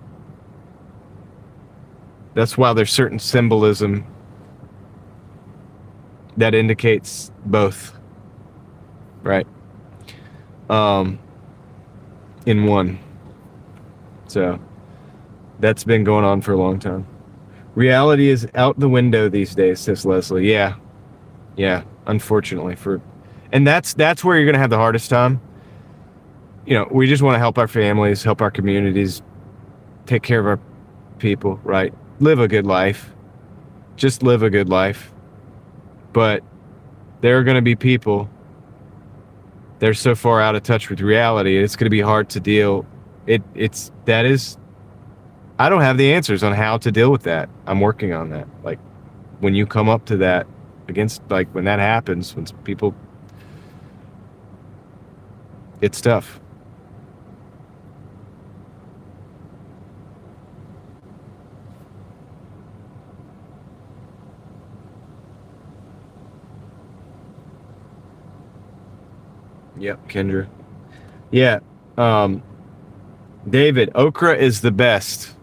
that's why there's certain symbolism that indicates both, right? In one. So that's been going on for a long time. Reality is out the window these days, says Leslie. Yeah, unfortunately. And that's where you're going to have the hardest time. We just want to help our families, help our communities, take care of our people, right? Live a good life. Just live a good life. But there are going to be people that are so far out of touch with reality, it's going to be hard to deal. I don't have the answers on how to deal with that. I'm working on that. When you come up to that against, like, when that happens, when people, it's tough. Yep, Kendra. Yeah. David, okra is the best.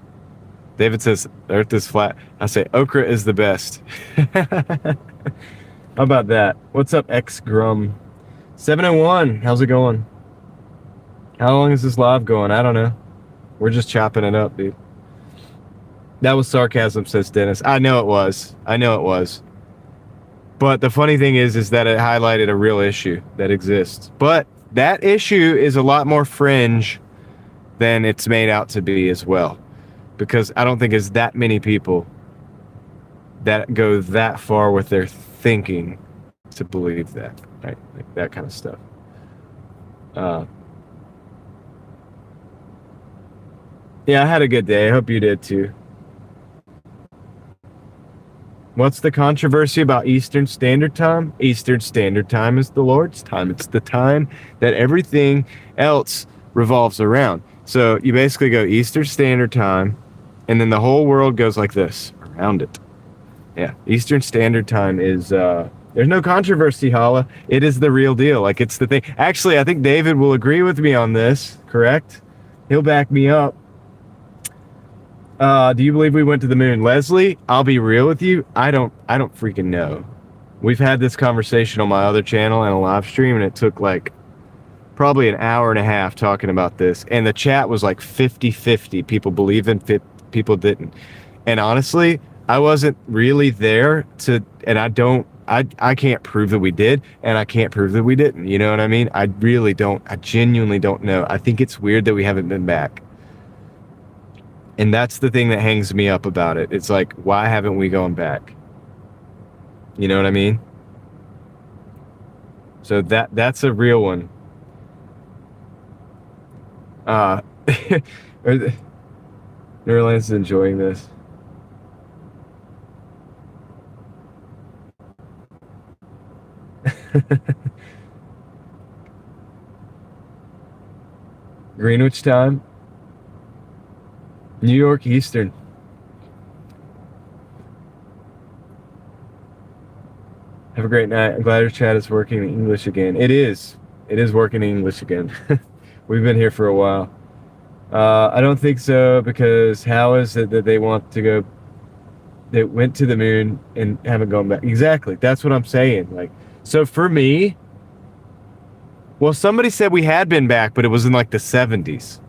David says earth is flat. I say okra is the best. How about that? What's up, X Grum? 701. How's it going? How long is this live going? I don't know. We're just chopping it up, dude. That was sarcasm, says Dennis. I know it was. I know it was. But the funny thing is that it highlighted a real issue that exists. But that issue is a lot more fringe than it's made out to be as well. Because I don't think there's that many people that go that far with their thinking to believe that, right? Like that kind of stuff. Yeah, I had a good day. I hope you did too. What's the controversy about Eastern Standard Time? Eastern Standard Time is the Lord's time. It's the time that everything else revolves around. So you basically go Eastern Standard Time, and then the whole world goes like this around it. Yeah, Eastern Standard Time is, there's no controversy, Hala. It is the real deal. Like, it's the thing. Actually, I think David will agree with me on this, correct? He'll back me up. Do you believe we went to the moon? Leslie, I'll be real with you. I don't freaking know. We've had this conversation on my other channel and a live stream, and it took like probably an hour and a half talking about this. And the chat was like 50-50. People believed in it, people didn't. And honestly, I wasn't really there to, and I can't prove that we did, and I can't prove that we didn't. You know what I mean? I genuinely don't know. I think it's weird that we haven't been back. And that's the thing that hangs me up about it. It's like, why haven't we gone back? You know what I mean? So that's a real one. Neuraline's enjoying this. Greenwich time. New York Eastern. Have a great night. I'm glad your chat is working in English again. It is. It is working in English again. We've been here for a while. I don't think so, because how is it that they want to go? They went to the moon and haven't gone back. Exactly. That's what I'm saying. Like, so for me, well, somebody said we had been back, but it was in like the 70s.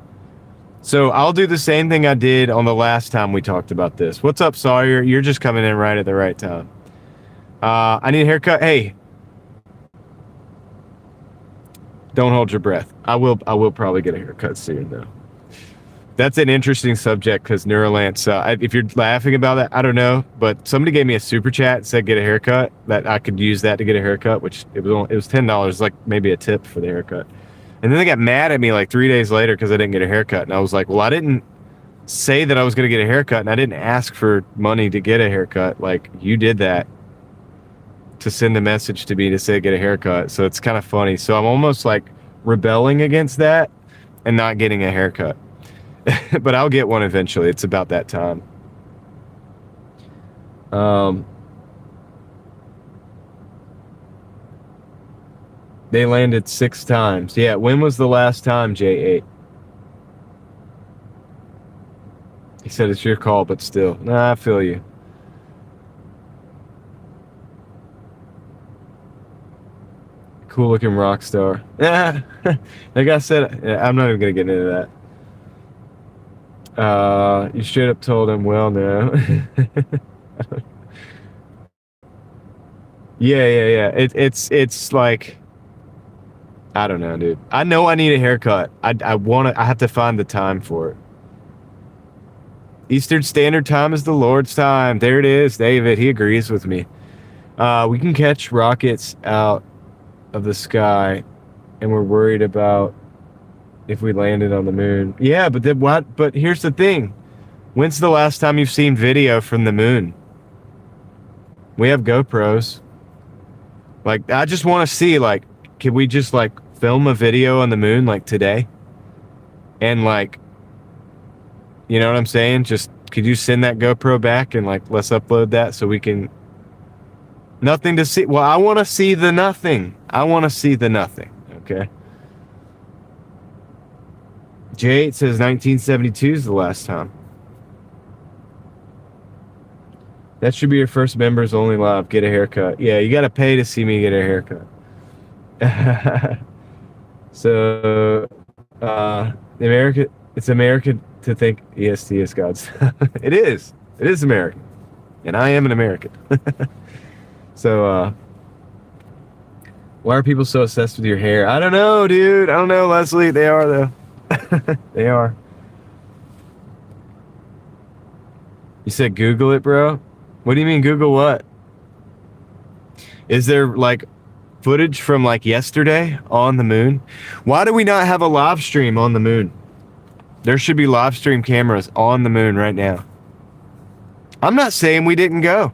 So I'll do the same thing I did on the last time we talked about this. What's up, Sawyer? You're just coming in right at the right time. I need a haircut. Hey, don't hold your breath. I will probably get a haircut soon, though. That's an interesting subject, because Neuralance, if you're laughing about that, I don't know, but somebody gave me a super chat and said get a haircut, that I could use that to get a haircut, which it was $10, like maybe a tip for the haircut. And then they got mad at me like 3 days later because I didn't get a haircut. And I was like, well, I didn't say that I was going to get a haircut, and I didn't ask for money to get a haircut. Like, you did that to send a message to me to say get a haircut. So it's kind of funny. So I'm almost like rebelling against that and not getting a haircut. But I'll get one eventually. It's about that time. They landed 6 times. Yeah, when was the last time, J8? He said it's your call, but still. Nah, I feel you. Cool looking rock star. Yeah, like I said, I'm not even gonna get into that. You straight up told him, well, no. Yeah. It's like, I don't know, dude. I know I need a haircut. I have to find the time for it. Eastern Standard Time is the Lord's time. There it is, David. He agrees with me. We can catch rockets out of the sky, and we're worried about if we landed on the moon. Yeah, but then what? But here's the thing. When's the last time you've seen video from the moon? We have GoPros. Like, I just want to see, like, can we just, like, film a video on the moon, like, today? And, like, you know what I'm saying? Just, could you send that GoPro back and, like, let's upload that so we can... Nothing to see. Well, I want to see the nothing. I want to see the nothing, okay? J8 says 1972 is the last time. That should be your first members only live. Get a haircut. Yeah, you got to pay to see me get a haircut. So, it's American to think EST is God's. It is. It is American. And I am an American. So, why are people so obsessed with your hair? I don't know, dude. I don't know, Leslie. They are, though. They are. You said Google it, bro? What do you mean Google what? Is there, like, footage from, like, yesterday on the moon? Why do we not have a live stream on the moon? There should be live stream cameras on the moon right now. I'm not saying we didn't go.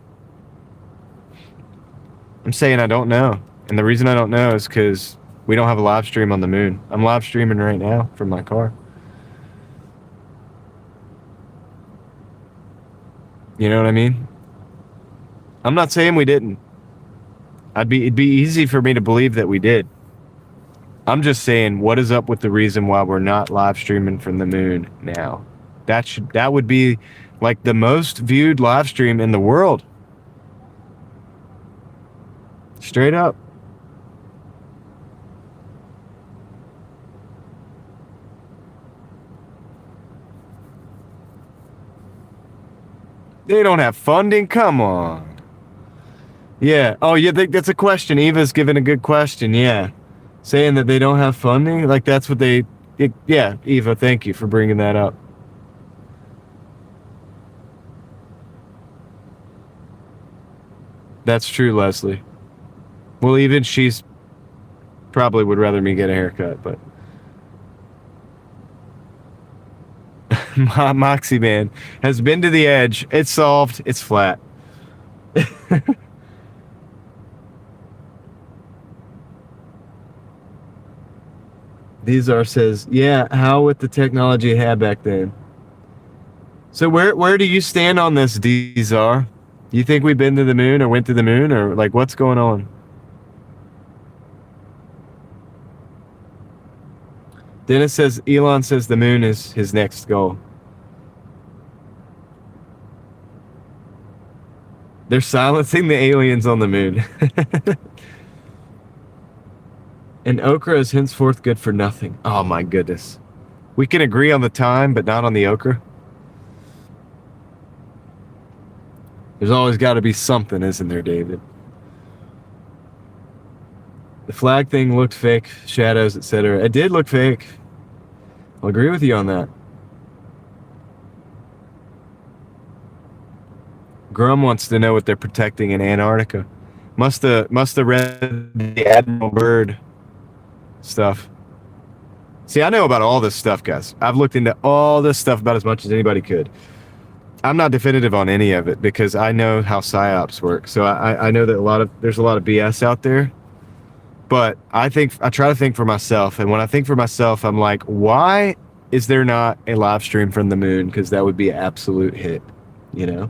I'm saying I don't know. And the reason I don't know is because we don't have a live stream on the moon. I'm live streaming right now from my car. You know what I mean? I'm not saying we didn't. It'd be easy for me to believe that we did. I'm just saying, what is up with the reason why we're not live streaming from the moon now? That would be like the most viewed live stream in the world. Straight up. They don't have funding? Come on. Yeah. Oh, you think that's a question? Eva's giving a good question. Yeah. Saying that they don't have funding? Like, that's what they... yeah, Eva, thank you for bringing that up. That's true, Leslie. Well, even she's... probably would rather me get a haircut, but... Moxie Man has been to the edge. It's solved. It's flat. These are says, yeah, how with the technology you had back then? So where do you stand on this, Dzar? You think we've been to the moon or went to the moon, or like what's going on? Dennis says Elon says the moon is his next goal. They're silencing the aliens on the moon. And okra is henceforth good for nothing. Oh my goodness. We can agree on the time, but not on the okra. There's always got to be something, isn't there, David? The flag thing looked fake, shadows, etc. It did look fake. I'll agree with you on that. Grum wants to know what they're protecting in Antarctica. Must have read the Admiral Byrd stuff. See, I know about all this stuff, guys. I've looked into all this stuff about as much as anybody could. I'm not definitive on any of it because I know how psyops work. So I know that there's a lot of BS out there. But I try to think for myself. And when I think for myself, I'm like, why is there not a live stream from the moon? Because that would be an absolute hit, you know?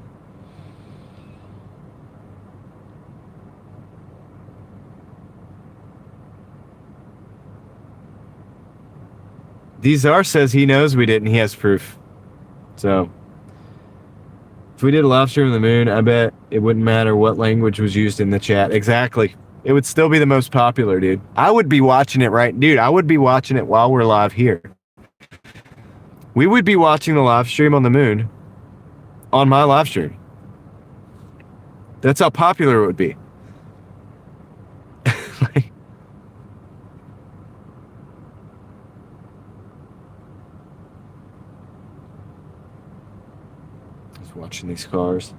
Dzar says he knows we didn't. He has proof. So, if we did a live stream of the moon, I bet it wouldn't matter what language was used in the chat. Exactly. It would still be the most popular, dude. I would be watching it I would be watching it while we're live here. We would be watching the live stream on the moon on my live stream. That's how popular it would be. Like, just watching these cars.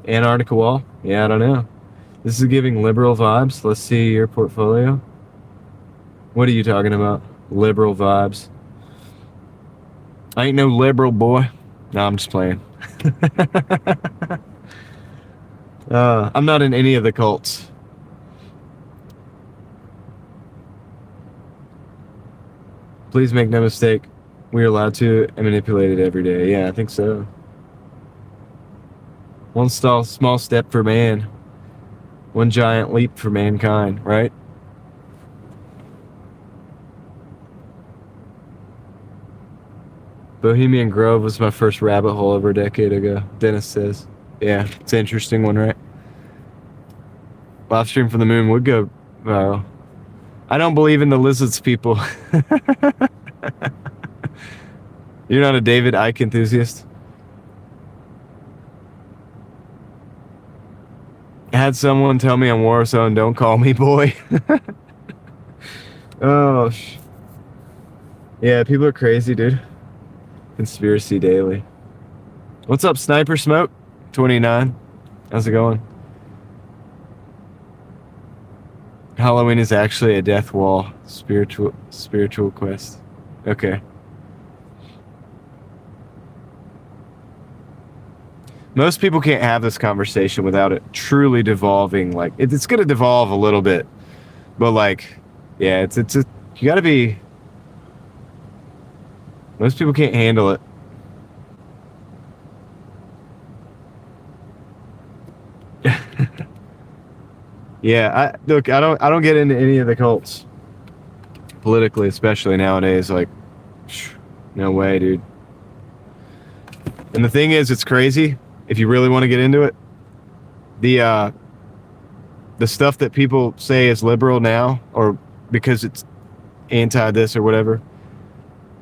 Antarctica wall? Yeah, I don't know. This is giving liberal vibes. Let's see your portfolio. What are you talking about? Liberal vibes. I ain't no liberal, boy. No, I'm just playing. I'm not in any of the cults. Please make no mistake. We are allowed to and manipulate it every day. Yeah, I think so. One small step for man. One giant leap for mankind, right? Bohemian Grove was my first rabbit hole over a decade ago, Dennis says. Yeah, it's an interesting one, right? Live stream from the moon would go viral. I don't believe in the lizards, people. You're not a David Icke enthusiast? I had someone tell me I'm Warzone, don't call me boy. Oh, yeah, people are crazy, dude. Conspiracy Daily. What's up, Sniper Smoke? 29. How's it going? Halloween is actually a death wall. Spiritual quest. Okay. Most people can't have this conversation without it truly devolving. Like, it's going to devolve a little bit. But, like, yeah, you got to be... Most people can't handle it. Yeah, I don't get into any of the cults. Politically, especially nowadays, like, no way, dude. And the thing is, it's crazy. If you really want to get into it, the stuff that people say is liberal now, or because it's anti this or whatever,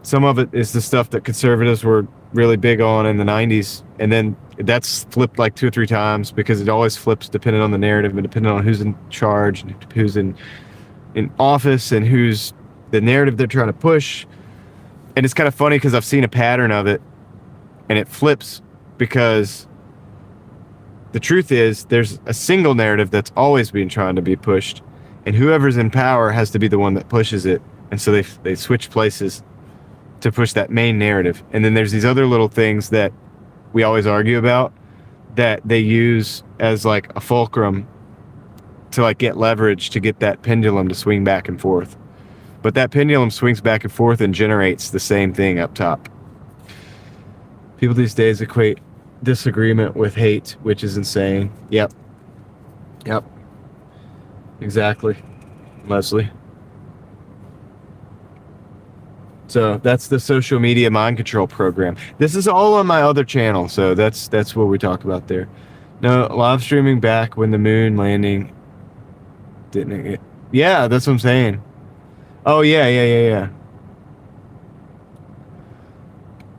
some of it is the stuff that conservatives were really big on in the 90s, and then that's flipped like 2 or 3 times because it always flips depending on the narrative and depending on who's in charge and who's in office and who's the narrative they're trying to push. And it's kind of funny because I've seen a pattern of it, and it flips because the truth is there's a single narrative that's always been trying to be pushed, and whoever's in power has to be the one that pushes it. And so they switch places to push that main narrative. And then there's these other little things that we always argue about that they use as like a fulcrum to like get leverage to get that pendulum to swing back and forth. But that pendulum swings back and forth and generates the same thing up top. People these days equate disagreement with hate, which is insane. Yep. Exactly, Leslie. So that's the social media mind control program. This is all on my other channel, so that's what we talk about there. No, live streaming back when the moon landing didn't it? Yeah, that's what I'm saying. Oh, yeah.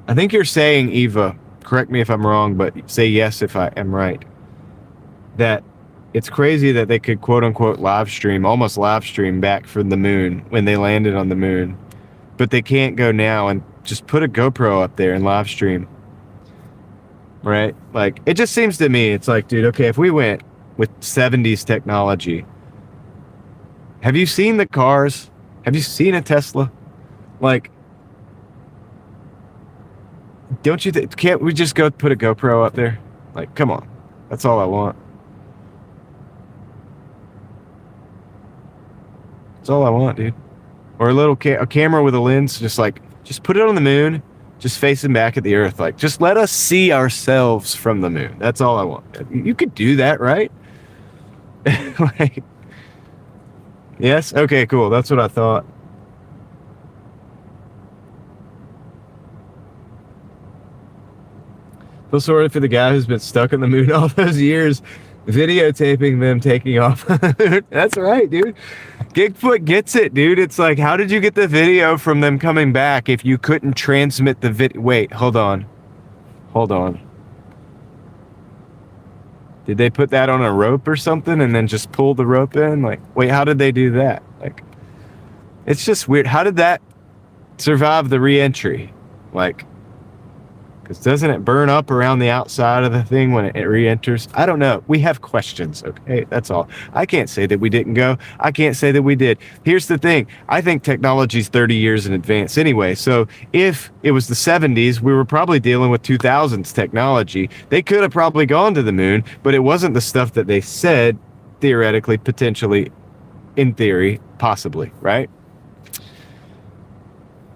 I think you're saying, Eva, correct me if I'm wrong, but say yes if I am right, that it's crazy that they could quote-unquote almost live stream back from the moon when they landed on the moon. But they can't go now and just put a GoPro up there and live stream. Right? Like, it just seems to me, it's like, dude, okay, if we went with 70s technology, have you seen the cars? Have you seen a Tesla? Like, don't you think, can't we just go put a GoPro up there? Like, come on. That's all I want. That's all I want, dude. Or a little a camera with a lens, just put it on the moon, just facing back at the earth. Like, just let us see ourselves from the moon. That's all I want. You could do that, right? Like, yes? Okay, cool. That's what I thought. Feel sorry for the guy who's been stuck on the moon all those years, videotaping them taking off. That's right, dude. Gigfoot gets it, dude. It's like, how did you get the video from them coming back if you couldn't transmit the video? Wait, hold on. Did they put that on a rope or something and then just pull the rope in? Like, wait, how did they do that? Like, it's just weird. How did that survive the re-entry? Like, Because doesn't it burn up around the outside of the thing when it re-enters? I don't know. We have questions, okay? That's all. I can't say that we didn't go. I can't say that we did. Here's the thing. I think technology's 30 years in advance anyway. So if it was the 70s, we were probably dealing with 2000s technology. They could have probably gone to the moon, but it wasn't the stuff that they said, theoretically, potentially, in theory, possibly, right?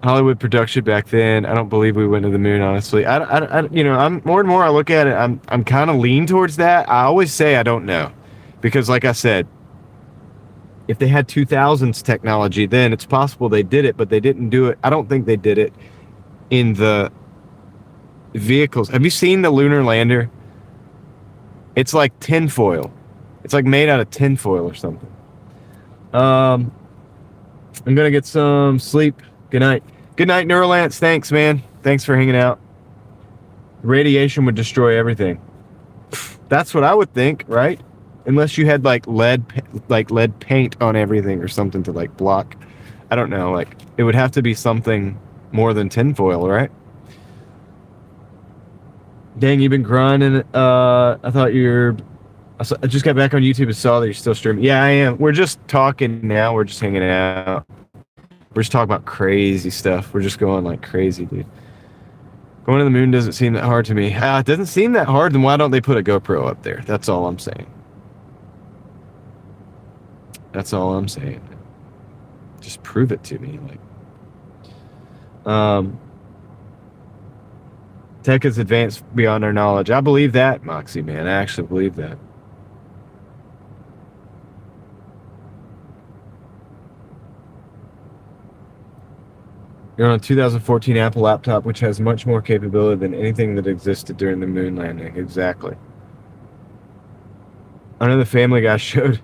Hollywood production back then. I don't believe we went to the moon, honestly. You know, I'm more and more I look at it, I'm kind of lean towards that. I always say I don't know, because like I said, if they had 2000s technology, then it's possible they did it, but they didn't do it. I don't think they did it in the vehicles. Have you seen the lunar lander? It's like tinfoil. It's like made out of tinfoil or something. I'm gonna get some sleep. Good night. Good night, Neuralance. Thanks, man. Thanks for hanging out. Radiation would destroy everything. That's what I would think, right? Unless you had like lead paint on everything or something to like block. I don't know. Like it would have to be something more than tinfoil, right? Dang, you've been grinding. I just got back on YouTube and saw that you're still streaming. Yeah, I am. We're just talking now. We're just hanging out. We're just talking about crazy stuff. We're just going like crazy, dude. Going to the moon doesn't seem that hard to me. It doesn't seem that hard, then why don't they put a GoPro up there? That's all I'm saying. That's all I'm saying. Just prove it to me. Like, tech is advanced beyond our knowledge. I believe that, Moxie, man. I actually believe that. You're on a 2014 Apple laptop, which has much more capability than anything that existed during the moon landing. Exactly. I know the Family Guy showed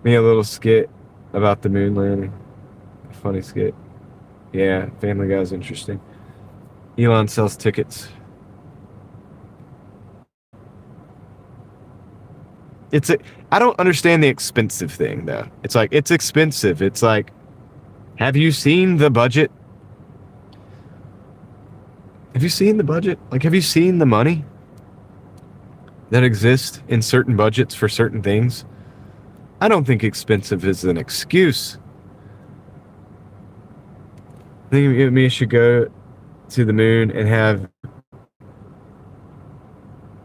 me a little skit about the moon landing. A funny skit. Yeah, Family Guy's interesting. Elon sells tickets. I don't understand the expensive thing, though. It's like, it's expensive. It's like, have you seen the budget? Have you seen the budget? Like, have you seen the money that exists in certain budgets for certain things? I don't think expensive is an excuse. I think me should go to the moon and have...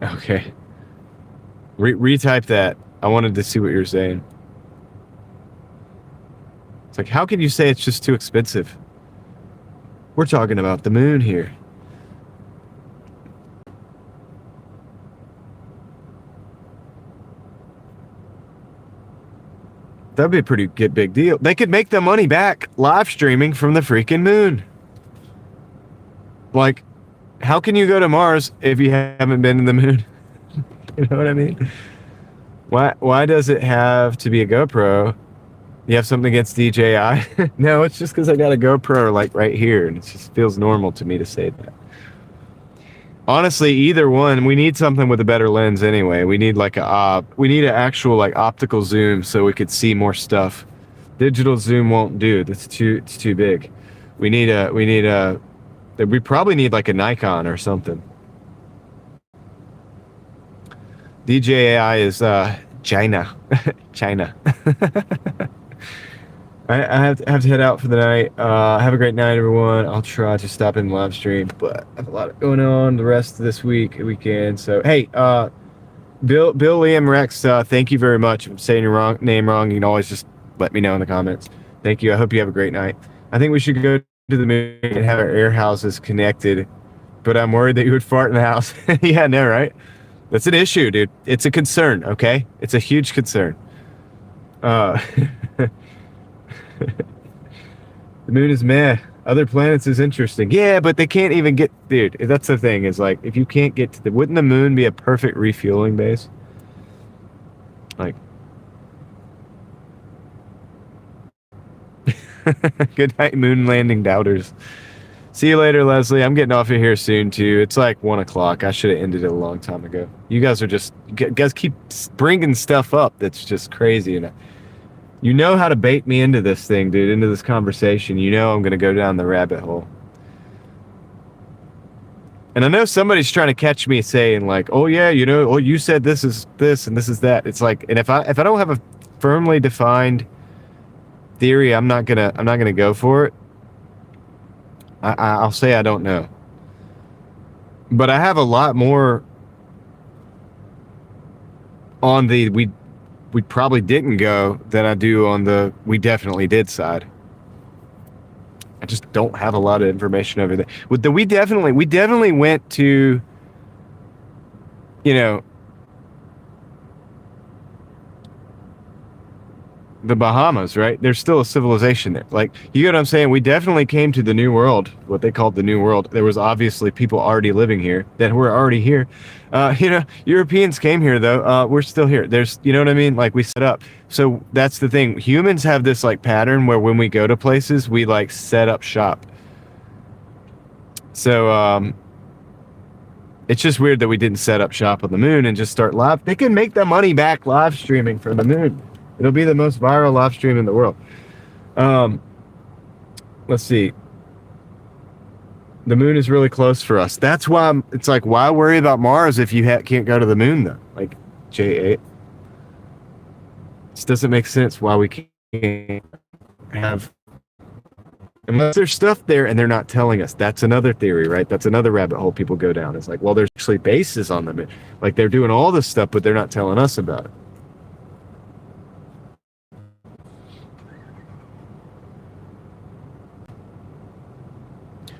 Okay. Retype that. I wanted to see what you're saying. It's like, how can you say it's just too expensive? We're talking about the moon here. That'd be a pretty big deal. They could make the money back live streaming from the freaking moon. Like, how can you go to Mars if you haven't been to the moon? You know what I mean? Why does it have to be a GoPro? You have something against DJI? No, it's just because I got a GoPro like right here, and it just feels normal to me to say that. Honestly, either one. We need something with a better lens anyway. We need like we need an actual like optical zoom so we could see more stuff. Digital zoom won't do. It's too big. We probably need like a Nikon or something. DJI is China. China. I have to head out for the night. Have a great night, everyone. I'll try to stop in live stream, but I have a lot going on the rest of this weekend. So, hey, Bill, Liam, Rex, thank you very much. If I'm saying your name wrong, you can always just let me know in the comments. Thank you. I hope you have a great night. I think we should go to the moon and have our air houses connected, but I'm worried that you would fart in the house. Yeah, I know, right? That's an issue, dude. It's a concern, okay? It's a huge concern. The moon is meh. Other planets is interesting. Yeah, but they can't even get... Dude, that's the thing, is like, if you can't get to wouldn't the moon be a perfect refueling base? Like... Good night, moon landing doubters. See you later, Leslie. I'm getting off of here soon, too. It's like 1 o'clock. I should have ended it a long time ago. You guys are just... You guys keep bringing stuff up that's just crazy, and you know how to bait me into this thing, dude, into this conversation. You know I'm going to go down the rabbit hole. And I know somebody's trying to catch me saying like, "Oh yeah, you know, oh you said this is this and this is that." It's like, and if I don't have a firmly defined theory, I'm not gonna go for it. I'll say I don't know. But I have a lot more on the we probably didn't go than I do on the we definitely did side. I just don't have a lot of information over there. With the we definitely went to, you know, the Bahamas, right? There's still a civilization there. Like, you get what I'm saying? We definitely came to the New World, what they called the New World. There was obviously people already living here that were already here. You know, Europeans came here though. We're still here. There's, you know what I mean? Like, we set up. So that's the thing. Humans have this like pattern where when we go to places, we like set up shop. So, it's just weird that we didn't set up shop on the moon and just start live. They can make the money back live streaming from the moon. It'll be the most viral live stream in the world. Let's see. The moon is really close for us. That's why it's like, why worry about Mars if you can't go to the moon though? Like J8. This doesn't make sense why we can't have, unless there's stuff there and they're not telling us. That's another theory, right? That's another rabbit hole people go down. It's like, well, there's actually bases on the moon. Like, they're doing all this stuff, but they're not telling us about it.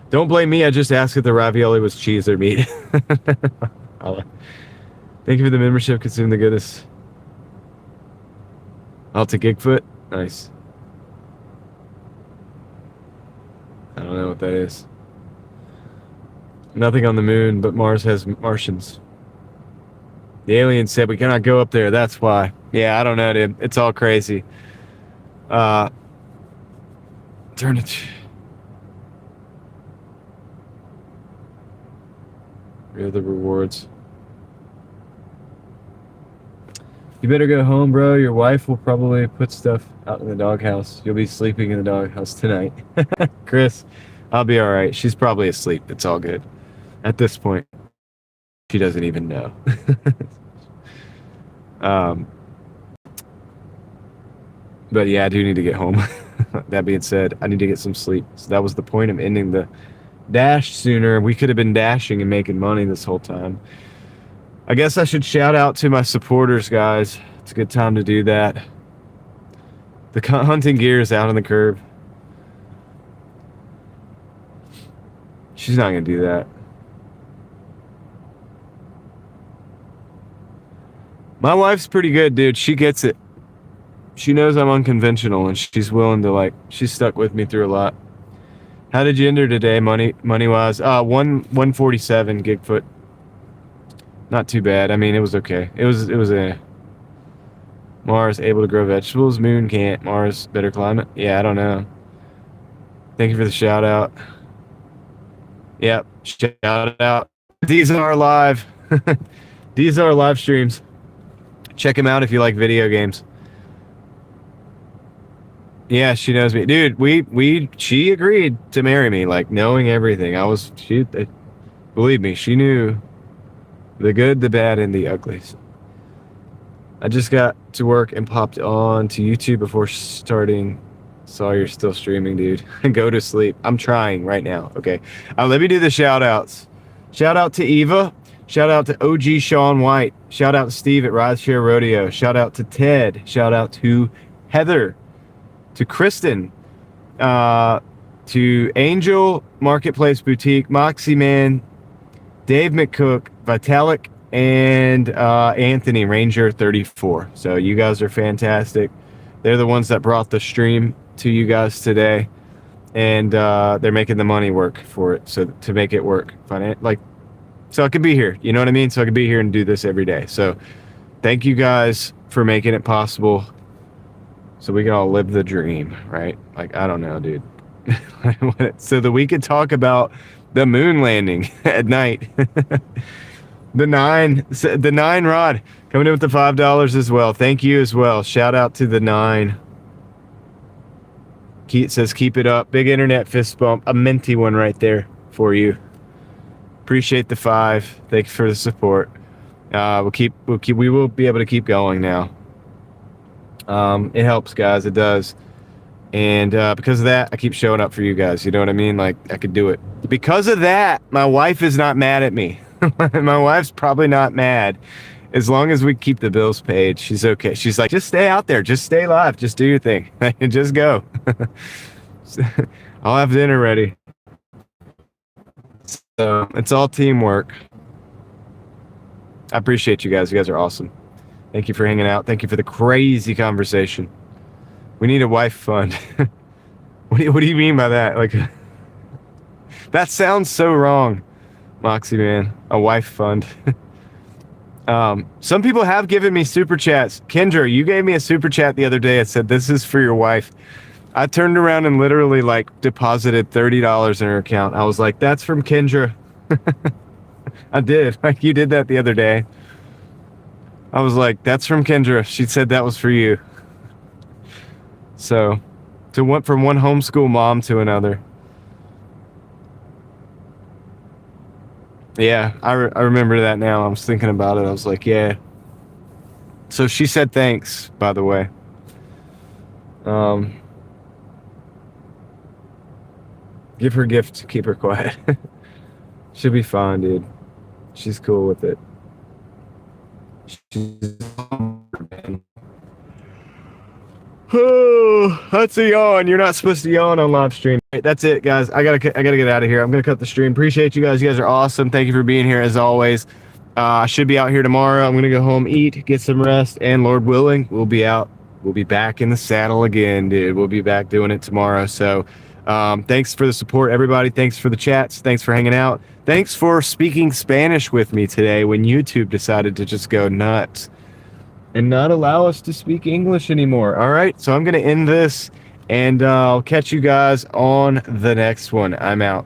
Don't blame me. I just asked if the ravioli was cheese or meat. Thank you for the membership. Consume the goodness. Alta Gigfoot. Nice. I don't know what that is. Nothing on the moon, but Mars has Martians. The alien said we cannot go up there. That's why. Yeah, I don't know, dude. It's all crazy. Turn it. Real the rewards. You better go home, bro. Your wife will probably put stuff out in the doghouse. You'll be sleeping in the doghouse tonight. Chris, I'll be all right. She's probably asleep. It's all good. At this point, she doesn't even know. But yeah, I do need to get home. That being said, I need to get some sleep. So that was the point of ending the dash sooner. We could have been dashing and making money this whole time. I guess I should shout out to my supporters, guys. It's a good time to do that. The hunting gear is out on the curb. She's not gonna do that. My wife's pretty good, dude. She gets it. She knows I'm unconventional, and she's willing to, like, she's stuck with me through a lot. How did you enter today, money wise? 147 gig foot. Not too bad. I mean, it was okay. It was a Mars able to grow vegetables. Moon can't. Mars better climate. Yeah, I don't know. Thank you for the shout out. Yep, shout out. These are live. These are live streams. Check them out if you like video games. Yeah, she knows me, dude. She agreed to marry me, like, knowing everything. Believe me, she knew the good, the bad, and the uglies. I just got to work and popped on to YouTube before starting. Saw you're still streaming, dude. Go to sleep. I'm trying right now. Okay, let me do the shout outs. Shout out to Eva. Shout out to OG Sean White. Shout out to Steve at Rideshare Rodeo. Shout out to Ted. Shout out to Heather. To Kristen, to Angel Marketplace Boutique, Moxie Man, Dave McCook, Vitalik, and Anthony Ranger 34. So you guys are fantastic. They're the ones that brought the stream to you guys today, and they're making the money work for it. So to make it work, so I could be here. You know what I mean? So I could be here and do this every day. So thank you guys for making it possible. So we can all live the dream, right? Like, I don't know, dude. So that we could talk about the moon landing at night. The nine rod coming in with the $5 as well. Thank you as well. Shout out to the 9. It says keep it up. Big internet fist bump. A minty one right there for you. Appreciate the 5. Thank you for the support. We will be able to keep going now. It helps, guys. It does. And because of that, I keep showing up for you guys. You know what I mean? Like, I could do it. Because of that, my wife is not mad at me. My wife's probably not mad. As long as we keep the bills paid, she's okay. She's like, just stay out there. Just stay live. Just do your thing. Just go. I'll have dinner ready. So it's all teamwork. I appreciate you guys. You guys are awesome. Thank you for hanging out. Thank you for the crazy conversation. We need a wife fund. What do you mean by that? Like, that sounds so wrong, Moxie man. A wife fund. Some people have given me super chats. Kendra, you gave me a super chat the other day. It said, this is for your wife. I turned around and literally like deposited $30 in her account. I was like, that's from Kendra. I did. Like, you did that the other day. I was like, that's from Kendra. She said that was for you. So, from one homeschool mom to another. Yeah, I remember that now. I was thinking about it. I was like, yeah. So she said thanks, by the way. Give her gift, keep her quiet. She'll be fine, dude. She's cool with it. Oh, that's a yawn. You're not supposed to yawn on live stream. Right, that's it, guys. I gotta get out of here. I'm gonna cut the stream. Appreciate you guys. You guys are awesome. Thank you for being here as always. I should be out here tomorrow. I'm gonna go home, eat, get some rest, and Lord willing, we'll be out. We'll be back in the saddle again, dude. We'll be back doing it tomorrow. So thanks for the support, everybody. Thanks for the chats. Thanks for hanging out. Thanks for speaking Spanish with me today when YouTube decided to just go nuts and not allow us to speak English anymore. All right, so I'm going to end this, and I'll catch you guys on the next one. I'm out.